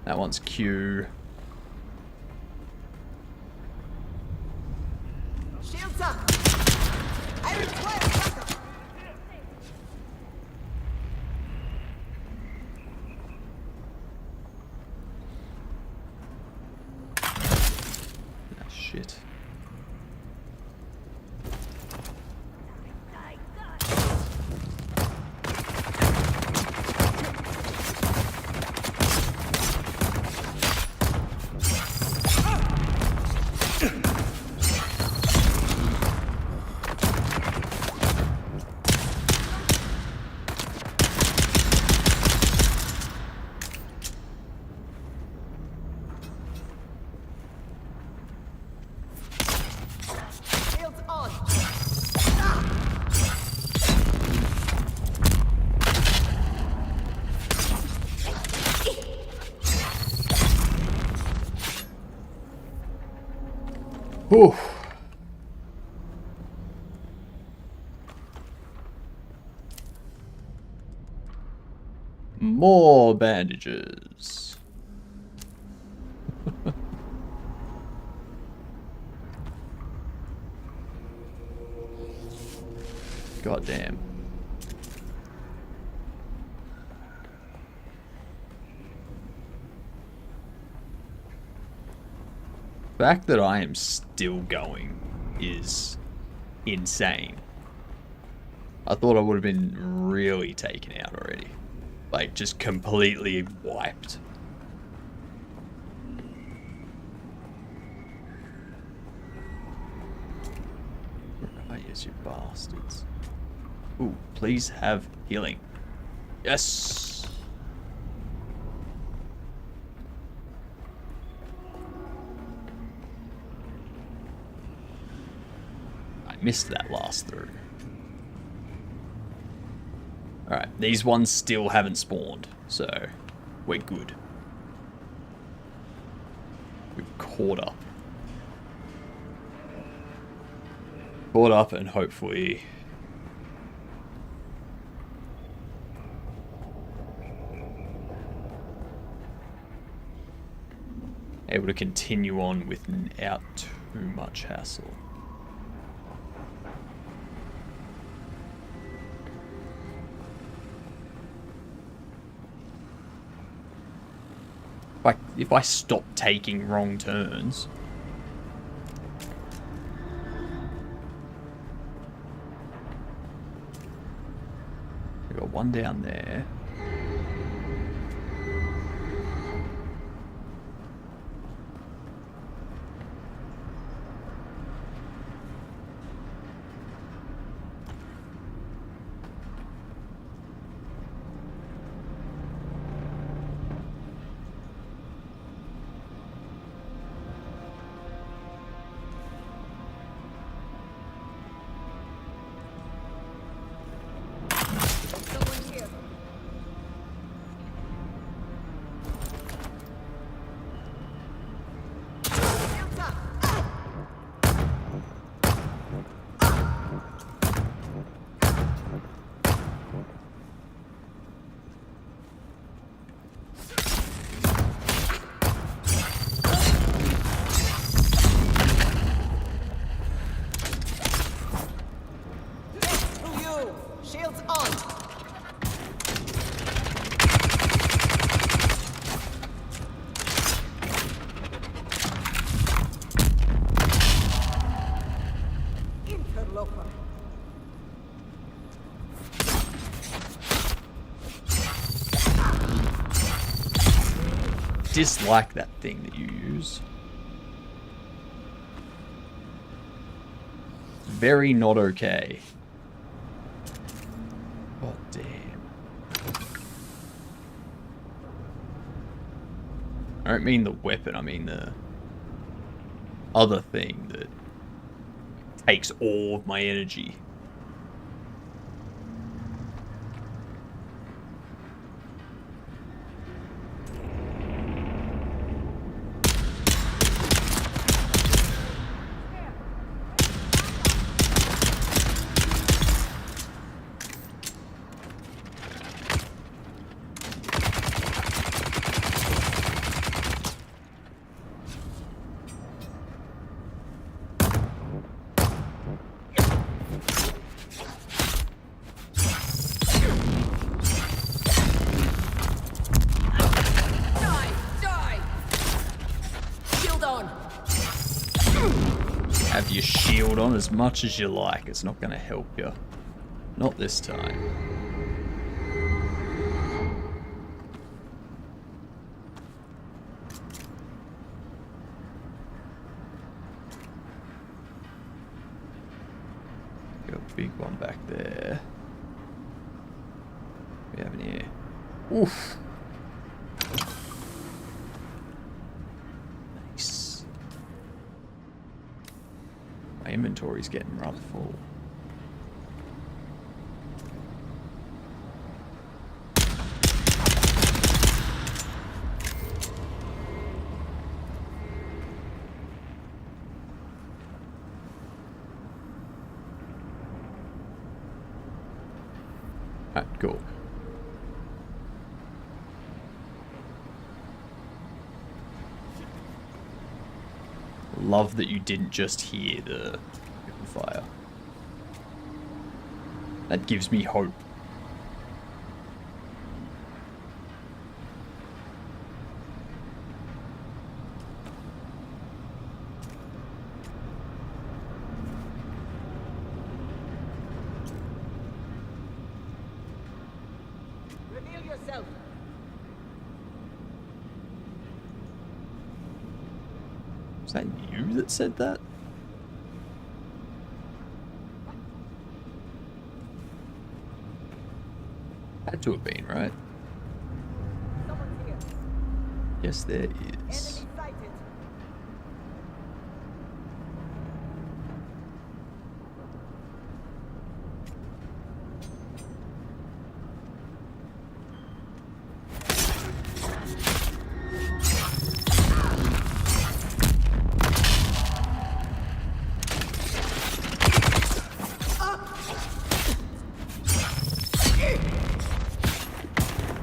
That one's Q.
Shields up! I require backup!
Shit. Whew. More bandages. God damn. The fact that I am still going is insane. I thought I would have been really taken out already. Like, just completely wiped. Where are you, you bastards? Ooh, please have healing. Yes! I missed that last through. Alright, these ones still haven't spawned, so we're good. We've caught up. Caught up and hopefully... able to continue on without too much hassle. If I stop taking wrong turns. We got one down there.
Shields on! Interloper.
Dislike that thing that you use. Very not okay. God damn. I don't mean the weapon, I mean the other thing that takes all of my energy. Have your shield on as much as you like. It's not going to help you. Not this time. Got a big one back there. What do we have in here? Oof. Nice. My inventory's getting rather full. Cool. Love that you didn't just hear the fire. That gives me hope.
Reveal yourself.
Was that you that said that? Had to have been, right?
Someone's here.
Yes, there is.
Enemy sighted.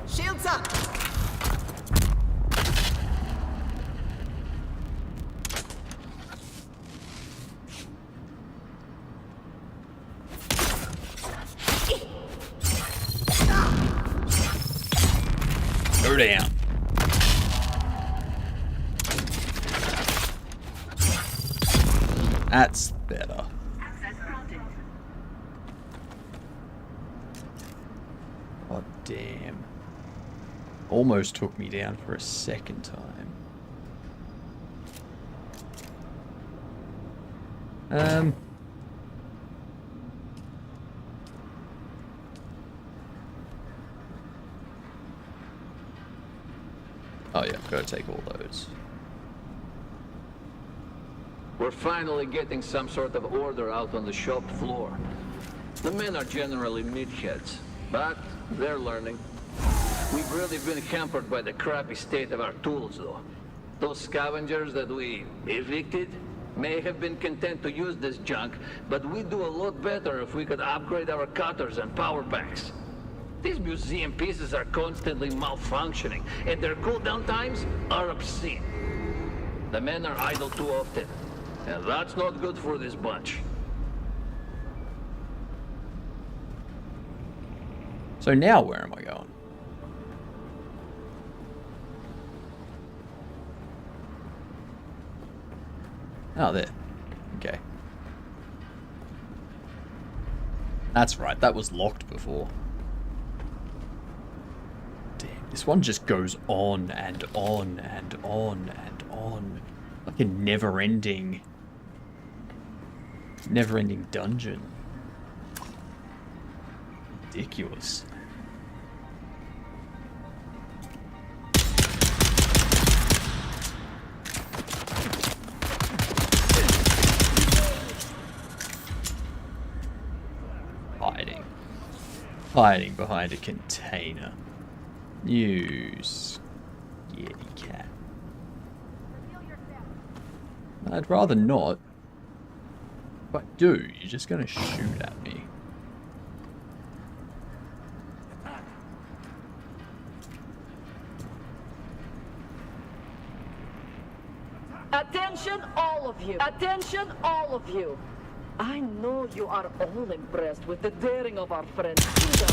Shields up.
Go down. That's better. Oh, damn. Almost took me down for a second time. Oh yeah, gotta take all those.
We're finally getting some sort of order out on the shop floor. The men are generally meatheads, but they're learning. We've really been hampered by the crappy state of our tools, though. Those scavengers that we evicted may have been content to use this junk, but we'd do a lot better if we could upgrade our cutters and power packs. These museum pieces are constantly malfunctioning, and their cooldown times are obscene. The men are idle too often, and that's not good for this bunch.
So now where am I going? Oh, there. Okay. That's right, that was locked before. Damn, this one just goes on and on and on and on. Like a never-ending dungeon. Ridiculous. Hiding behind a container. You scaredy cat. I'd rather not. If I do, you're just gonna shoot at me.
Attention, all of you! Attention, all of you! I know you are all impressed with the daring of our friend Cedar,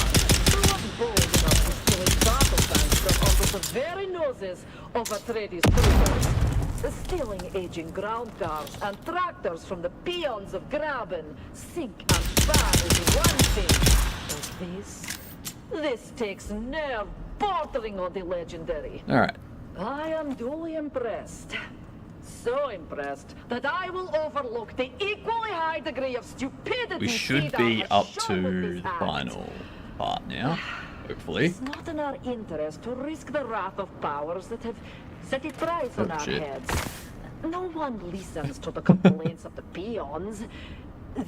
who was bold enough to steal battle tanks from under the very noses of Atreides troopers, stealing aging ground cars and tractors from the peons of Graben. Sink and span is one thing, but this takes nerve bordering on the legendary.
All right.
I am duly impressed. So impressed that I will overlook the equally high degree of stupidity.
We should be up to the final part now, hopefully.
It's not in our interest to risk the wrath of powers that have set a price on our heads. No one listens to the complaints of the peons.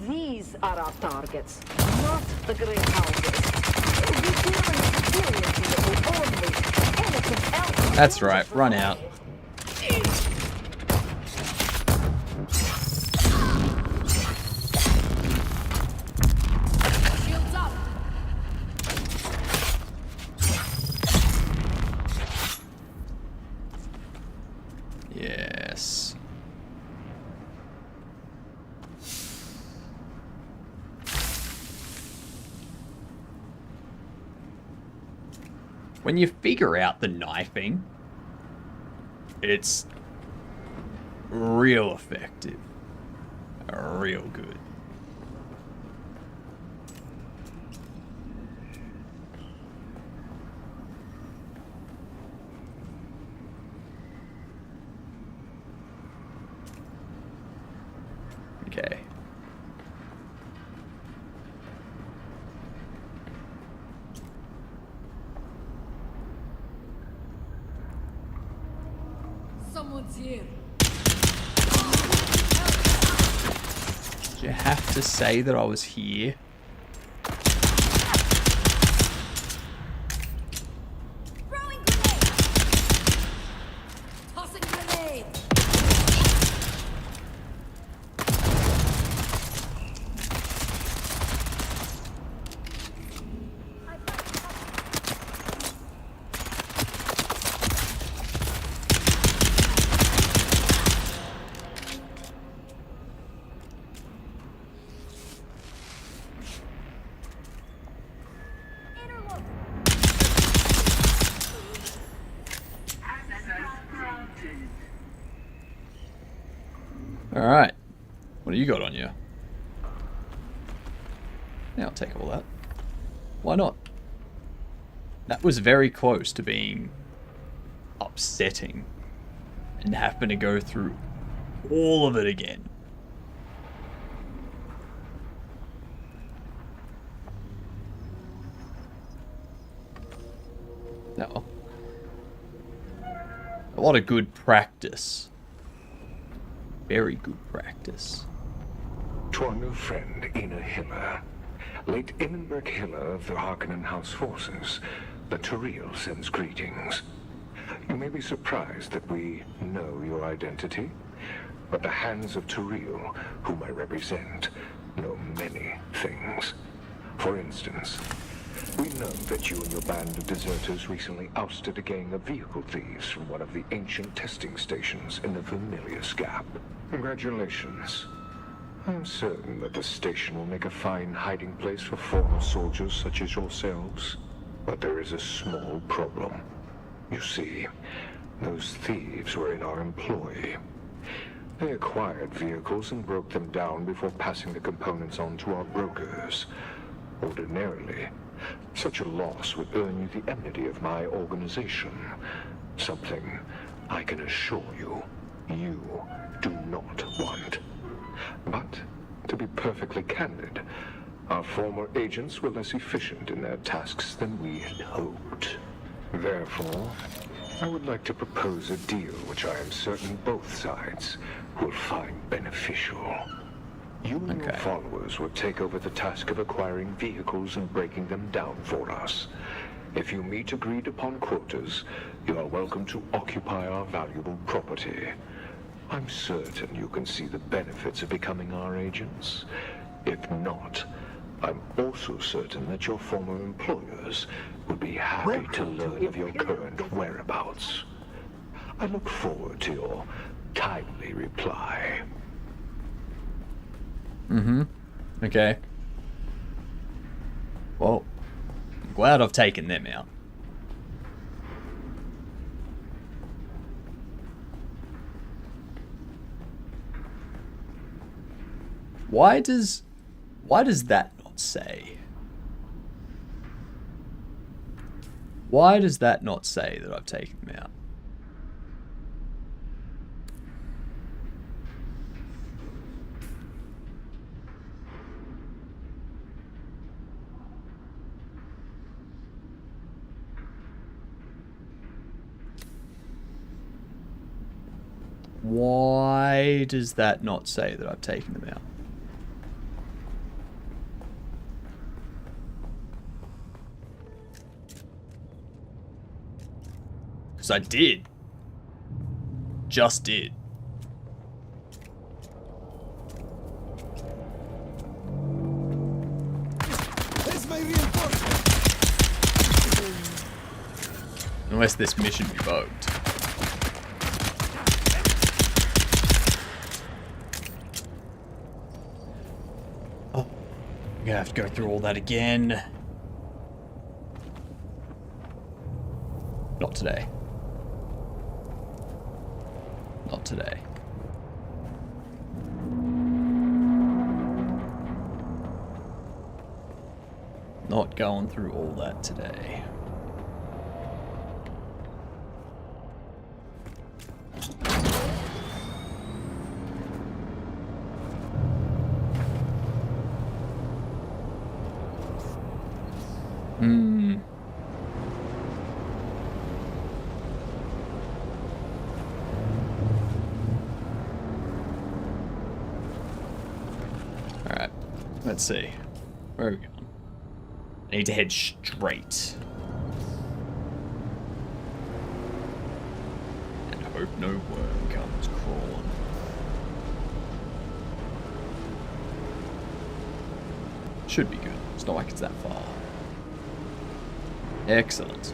These are our targets, not the great houses.
That's right, run out. Yes. When you figure out the knifing, it's real effective. Real good. Okay.
Someone's here.
Did you have to say that I was here?
Throwing grenade. Tossing grenade.
Alright. What do you got on you? Yeah, I'll take all that. Why not? That was very close to being upsetting and having to go through all of it again. No. A lot of good practice. Very good practice.
To our new friend, Ina Hiller, late Innenberg Hiller of the Harkonnen House forces, the Turiel sends greetings. You may be surprised that we know your identity, but the hands of Turiel, whom I represent, know many things. For instance, we know that you and your band of deserters recently ousted a gang of vehicle thieves from one of the ancient testing stations in the Vermilius Gap. Congratulations. I'm certain that the station will make a fine hiding place for former soldiers such as yourselves. But there is a small problem. You see, those thieves were in our employ. They acquired vehicles and broke them down before passing the components on to our brokers. Ordinarily, such a loss would earn you the enmity of my organization. Something I can assure you, you do not want. But, to be perfectly candid, our former agents were less efficient in their tasks than we had hoped. Therefore, I would like to propose a deal which I am certain both sides will find beneficial. You and your followers will take over the task of acquiring vehicles and breaking them down for us. If you meet agreed upon quotas, you are welcome to occupy our valuable property. I'm certain you can see the benefits of becoming our agents. If not, I'm also certain that your former employers would be happy to learn of your current whereabouts. I look forward to your timely reply.
Mm-hmm. Okay. Well, I'm glad I've taken them out. Why does that not say? Why does that not say that I've taken them out? Why does that not say that I've taken them out? Because I did. Just did.
Where's my reinforcement?
Unless this mission revoked. gonna have to go through all that again. Not today. Not today. Not going through all that today. Alright, let's see. Where are we going? I need to head straight. And hope no worm comes crawling. Should be good. It's not like it's that far. Excellent.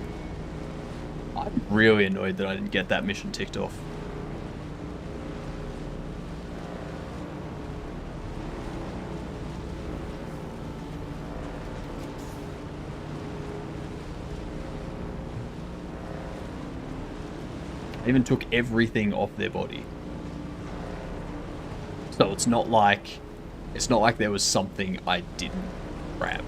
I'm really annoyed that I didn't get that mission ticked off. I even took everything off their body. So it's not like there was something I didn't grab.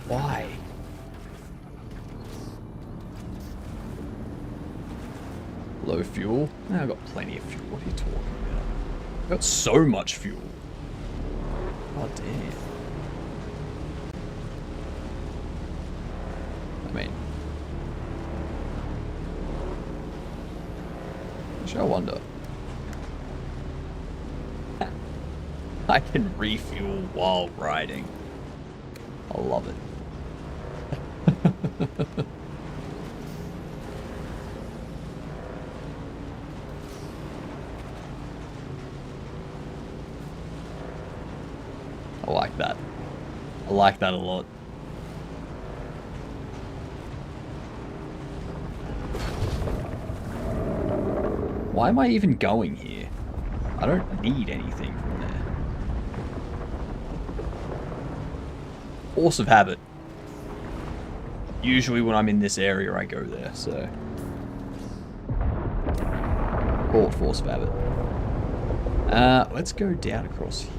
Why? Low fuel? I've got plenty of fuel. What are you talking about? I've got so much fuel. God damn. I mean, I wonder. I can refuel while riding. I love it. I like that. I like that a lot. Why am I even going here? I don't need anything from there. Force of habit. Usually when I'm in this area, I go there, so... Call it force of habit. Let's go down across here.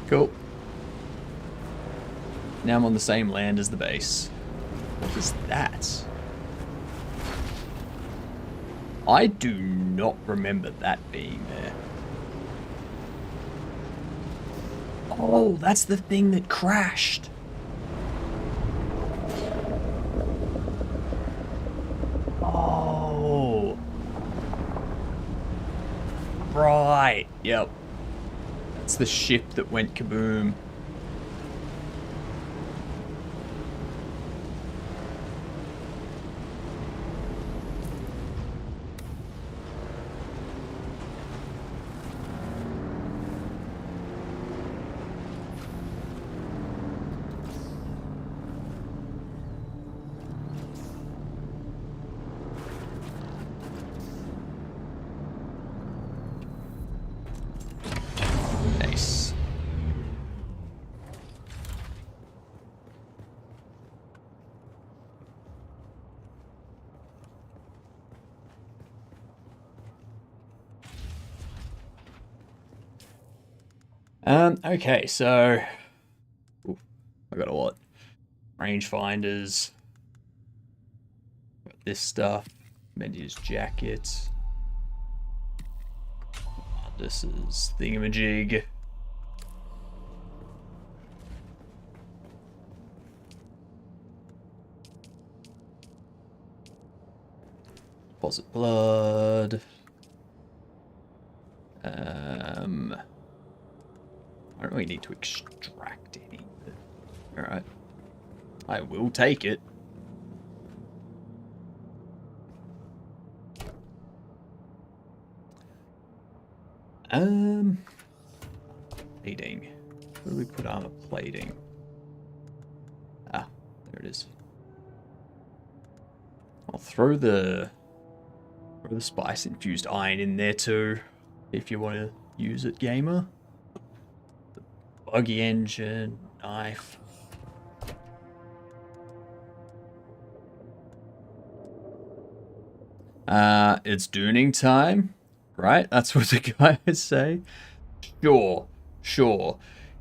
Cool. Now I'm on the same land as the base. What is that? I do not remember that being there. Oh, that's the thing that crashed. Oh. Right. Yep. That's the ship that went kaboom. Nice. Okay, so ooh, I got a lot. Rangefinders. Got this stuff. Mendy's jacket. This is thingamajig. Deposit blood. I don't really need to extract any. Alright. I will take it. Plating. Where do we put armor plating? Ah, there it is. I'll throw the spice infused iron in there too, if you want to use it, gamer. The buggy engine, knife. It's dooning time, right? That's what the guys say. Sure, sure.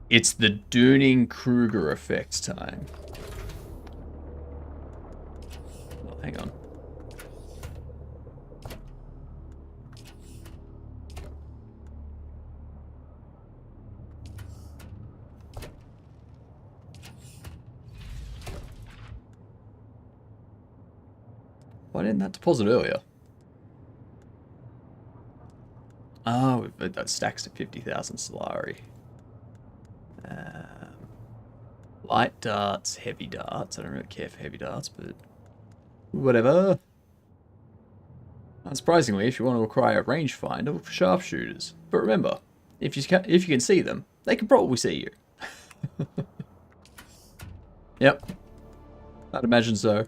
It's the Dunning-Kruger effect time. Oh, hang on. Why didn't that deposit earlier? Oh, that stacks to 50,000 Solari. Light darts, heavy darts. I don't really care for heavy darts, but whatever. Unsurprisingly, if you want to acquire a rangefinder, look for sharpshooters. But remember, if you can see them, they can probably see you. Yep, I'd imagine so.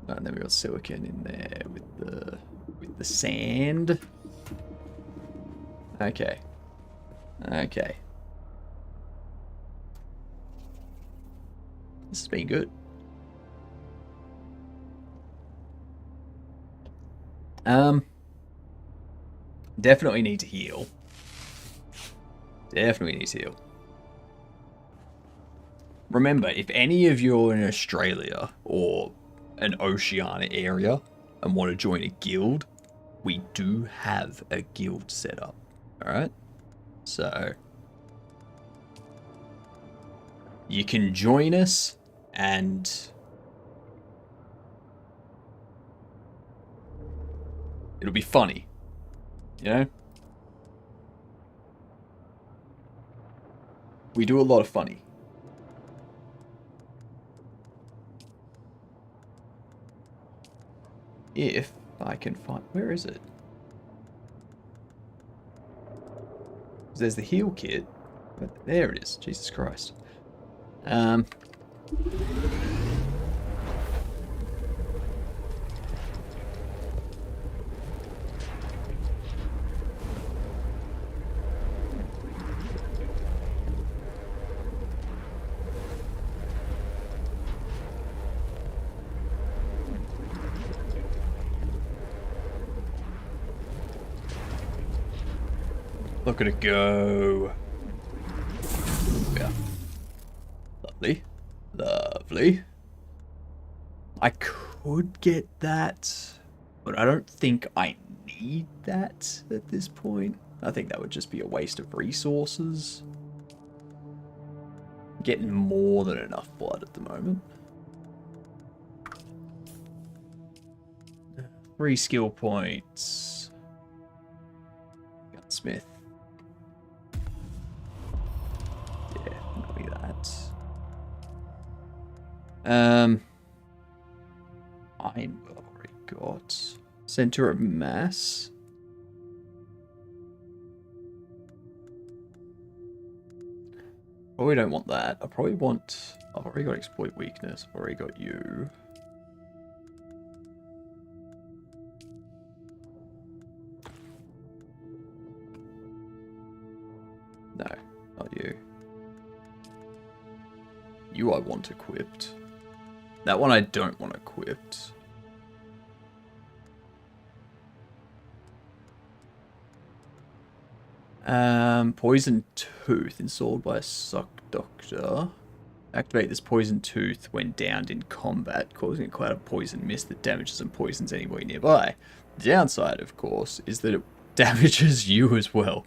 And then we got silicon in there with the sand. Okay. Okay. This has been good. Definitely need to heal. Definitely need to heal. Remember, if any of you are in Australia or an Oceania area and want to join a guild, we do have a guild set up. Alright? So you can join us and it'll be funny. You know? We do a lot of funny. If I can find... Where is it? There's the heal kit. But there it is. Jesus Christ. Look at it go. Yeah. Lovely. Lovely. I could get that, but I don't think I need that at this point. I think that would just be a waste of resources. Getting more than enough blood at the moment. 3 skill points. Gunsmith. Iron we've already got. Center of mass. Probably don't want that. I probably want... I've already got exploit weakness. I've already got you. No, not you. You I want equipped. That one I don't want equipped. Poison Tooth installed by a Suck Doctor. Activate this Poison Tooth when downed in combat, causing a cloud of poison mist that damages and poisons anybody nearby. The downside, of course, is that it damages you as well.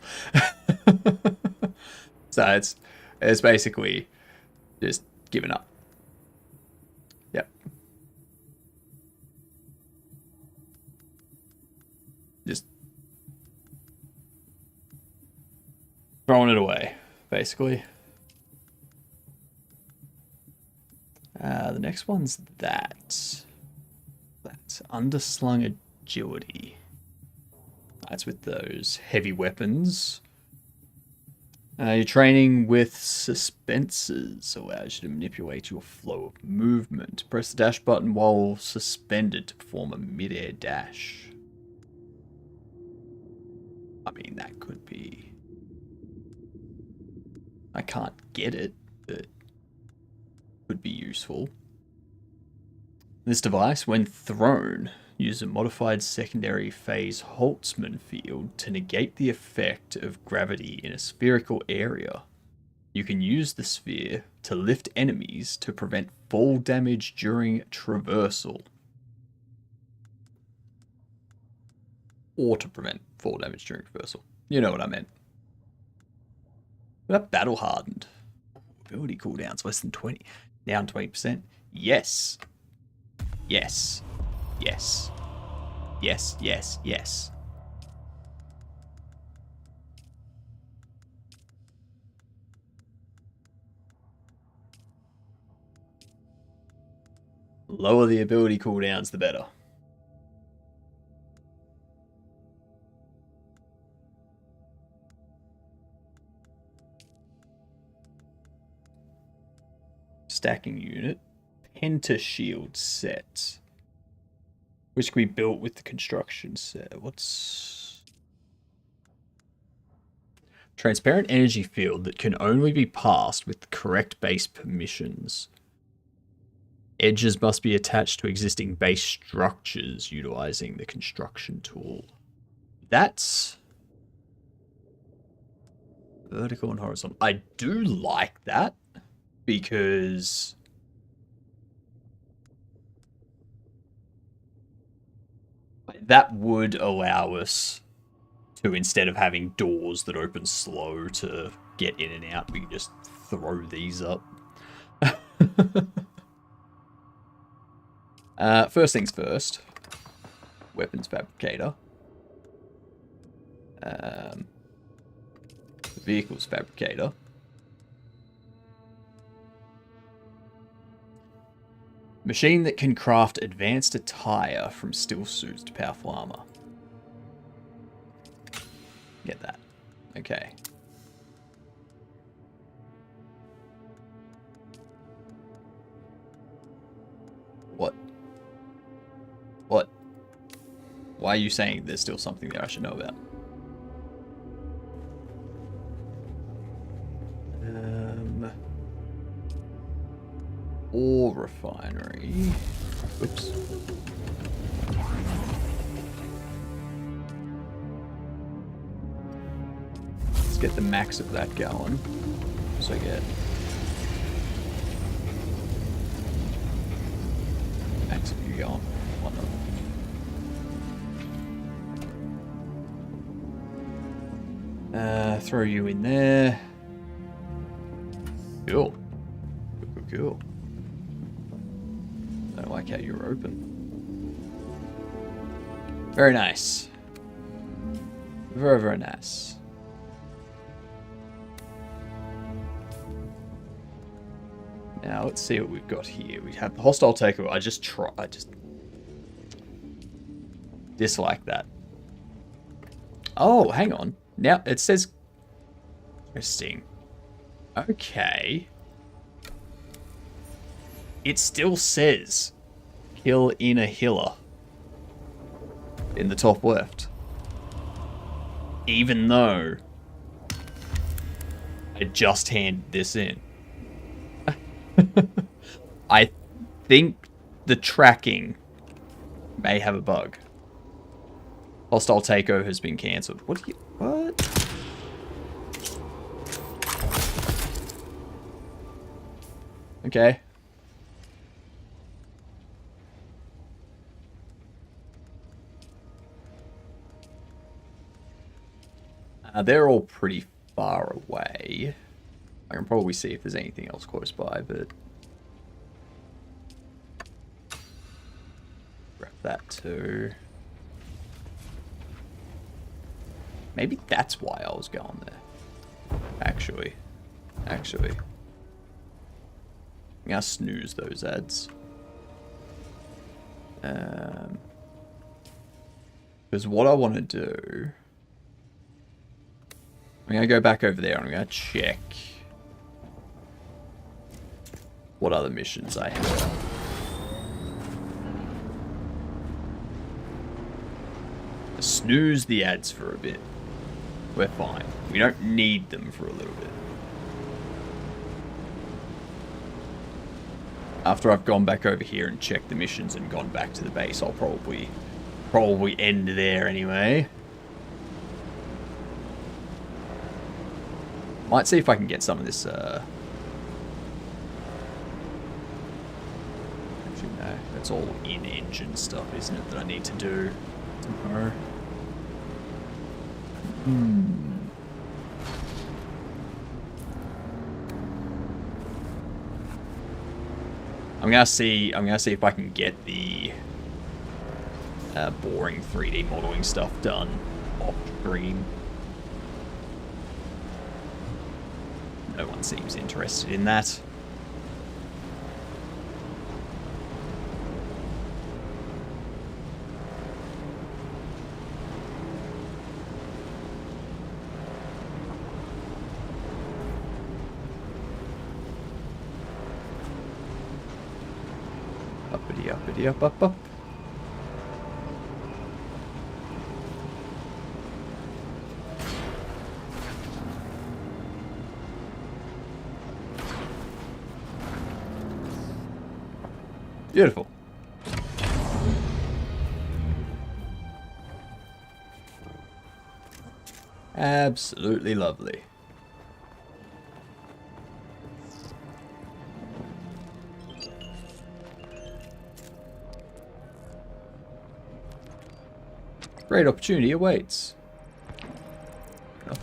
So it's basically just giving up. Yep. throwing it away, basically. The next one's that. That's underslung agility. That's with those heavy weapons. Your training with suspensors allows you to manipulate your flow of movement. Press the dash button while suspended to perform a mid-air dash. I mean, that could be... I can't get it, but could be useful. This device, when thrown, uses a modified secondary phase Holtzman field to negate the effect of gravity in a spherical area. You can use the sphere to lift enemies to prevent fall damage during traversal. Or to prevent fall damage during traversal. You know what I meant. But battle hardened. Ability cooldowns less than 20. Down 20%. Yes. Yes. Yes. Yes, yes, yes. Lower the ability cooldowns, the better. Stacking unit. Pentashield set. Which can be built with the construction set. What's... Transparent energy field that can only be passed with the correct base permissions. Edges must be attached to existing base structures utilizing the construction tool. That's... vertical and horizontal. I do like that because... that would allow us to, instead of having doors that open slow to get in and out, we can just throw these up. First things first. Weapons fabricator. Vehicles fabricator. Machine that can craft advanced attire from still suits to powerful armor. Get that. Okay. What? What? Why are you saying there's still something there I should know about? Ore refinery. Oops. Let's get the max of that going. So I get max of you going. Throw you in there. Cool. Cool. I don't like how you're open. Very nice. Very, very nice. Now let's see what we've got here. We have the hostile takeover. I just dislike that. Oh, hang on. Now it says interesting. Okay. It still says kill inner healer in the top left. Even though I just handed this in. I think the tracking may have a bug. Hostile takeover has been cancelled. What? Okay. They're all pretty far away. I can probably see if there's anything else close by, but... grab that too. Maybe that's why I was going there. Actually. I'm gonna snooze those ads. Because what I want to do... I'm gonna go back over there and I'm gonna check what other missions I have. Snooze the ads for a bit. We're fine. We don't need them for a little bit. After I've gone back over here and checked the missions and gone back to the base, I'll probably end there anyway. Might see if I can get some of this, actually, no, that's all in-engine stuff, isn't it, that I need to do tomorrow? I'm gonna see if I can get the boring 3D modeling stuff done off screen. No one seems interested in that. Uppity, uppity, up, up, up. Beautiful. Absolutely lovely. Great opportunity awaits. Oh.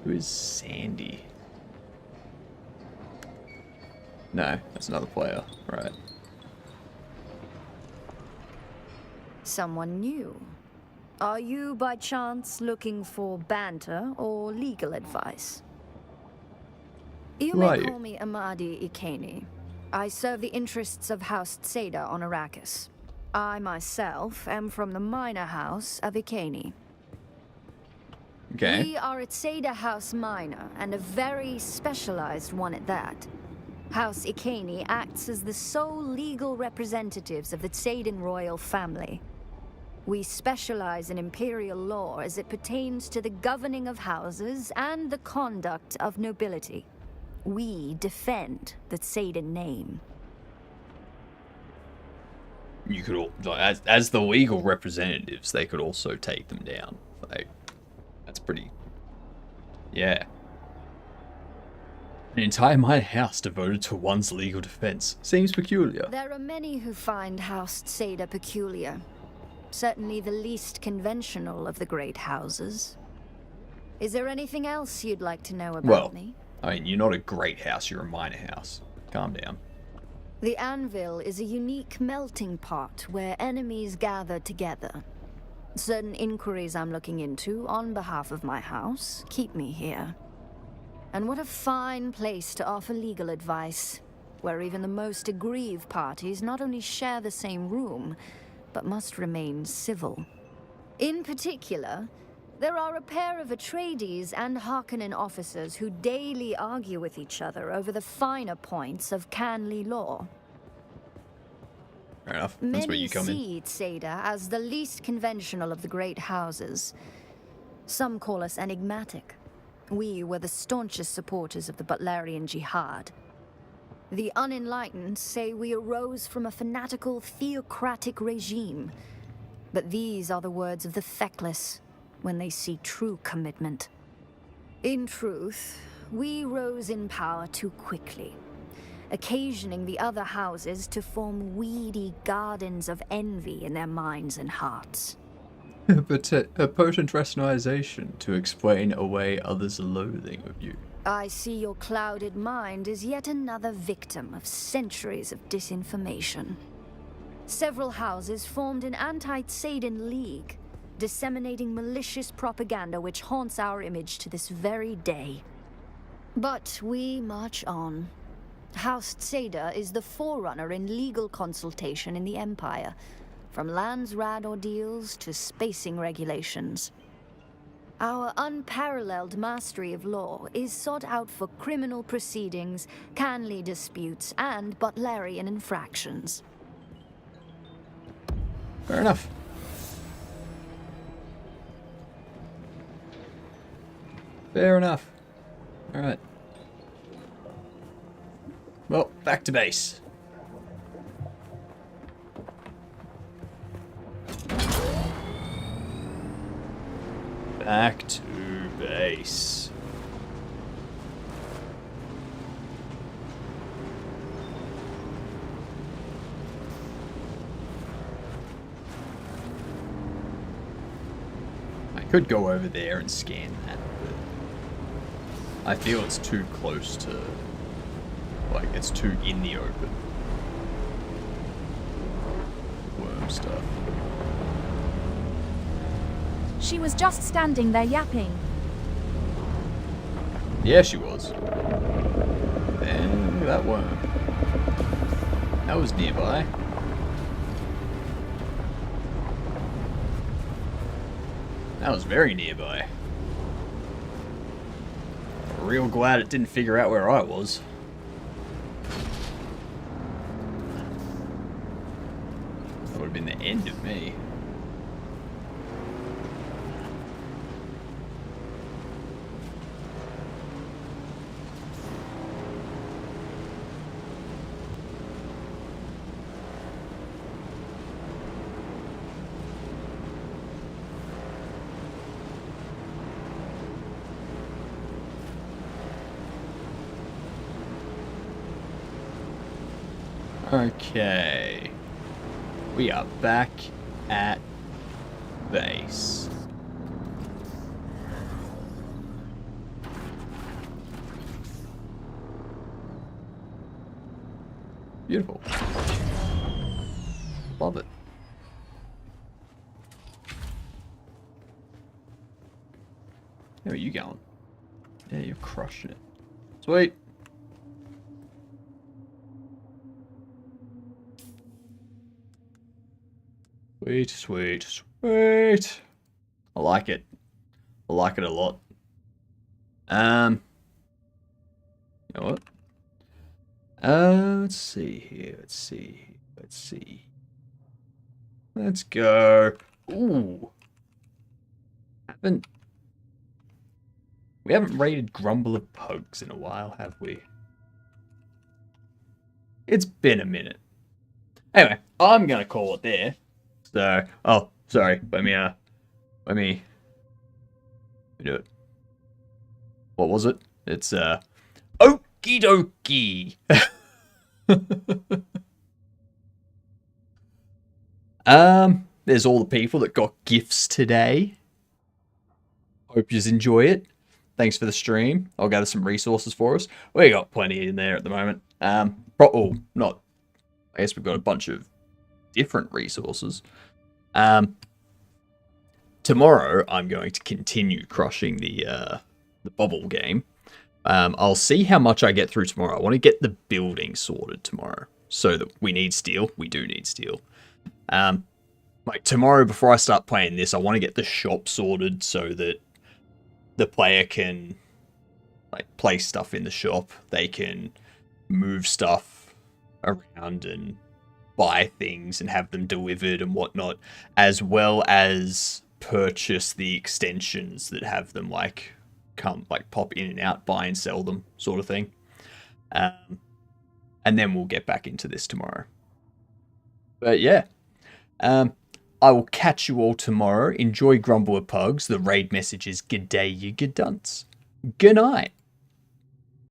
Who is Sandy? No, that's another player. Right.
Someone new. Are you, by chance, looking for banter or legal advice? You may call me Amadi Ikeni. I serve the interests of House Tseda on Arrakis. I myself am from the minor house of Ikeni.
Okay.
We are a Tseda House minor, and a very specialized one at that. House Ikeni acts as the sole legal representatives of the Tsedan royal family. We specialize in imperial law as it pertains to the governing of houses and the conduct of nobility. We defend the Tsedan name.
You could all, like, as the legal representatives, they could also take them down. Like, that's pretty. Yeah. An entire minor house devoted to one's legal defense seems peculiar.
There are many who find House Tseda peculiar. Certainly the least conventional of the great houses. Is there anything else you'd like to know about me?
I mean, you're not a great house, you're a minor house. Calm down.
The Anvil is a unique melting pot where enemies gather together. Certain inquiries I'm looking into on behalf of my house keep me here. And what a fine place to offer legal advice, where even the most aggrieved parties not only share the same room, but must remain civil. In particular, there are a pair of Atreides and Harkonnen officers who daily argue with each other over the finer points of Canly law.
Fair enough. That's where you come in.
Many see Tseda as the least conventional of the great houses. Some call us enigmatic. We were the staunchest supporters of the Butlerian Jihad. The unenlightened say we arose from a fanatical theocratic regime. But these are the words of the feckless when they see true commitment. In truth, we rose in power too quickly, occasioning the other houses to form weedy gardens of envy in their minds and hearts.
But a potent rationalization to explain away others' loathing of you.
I see your clouded mind is yet another victim of centuries of disinformation. Several houses formed an anti-Tsaden league, disseminating malicious propaganda which haunts our image to this very day. But we march on. House Tsada is the forerunner in legal consultation in the Empire, from landsrad ordeals to spacing regulations. Our unparalleled mastery of law is sought out for criminal proceedings, Canley disputes, and Butlerian infractions.
Fair enough. Fair enough. Alright. Well, back to base. Back to base. I could go over there and scan that, but I feel it's too close to, like, it's too in the open. Worm stuff.
She was just standing there yapping.
Yeah, she was. And look at that worm. That was nearby. That was very nearby. Real glad it didn't figure out where I was. That would have been the end of me. Okay. We are back at base. Beautiful. Love it. Where are you going? Yeah, you're crushing it. Sweet. Sweet, sweet, sweet. I like it. I like it a lot. You know what? Let's see here. Let's see. Let's see. Let's go. Ooh. We haven't raided Grumble of Pugs in a while, have we? It's been a minute. Anyway, I'm gonna call it there. So, oh, sorry. Let me do it. What was it? It's okie dokie. There's all the people that got gifts today. Hope you enjoy it. Thanks for the stream. I'll gather some resources for us. We got plenty in there at the moment. I guess we've got a bunch of different resources. Tomorrow I'm going to continue crushing the Bobble game. I'll see how much I get through tomorrow. I want to get the building sorted tomorrow, so that we need steel. We do need steel. Like tomorrow, before I start playing this, I want to get the shop sorted so that the player can like place stuff in the shop. They can move stuff around and buy things and have them delivered and whatnot, as well as purchase the extensions that have them like pop in and out, buy and sell them, sort of thing. And then we'll get back into this tomorrow. But yeah, I will catch you all tomorrow. Enjoy Grumble of Pugs. The raid message is "G'day, you gadunts." Good night.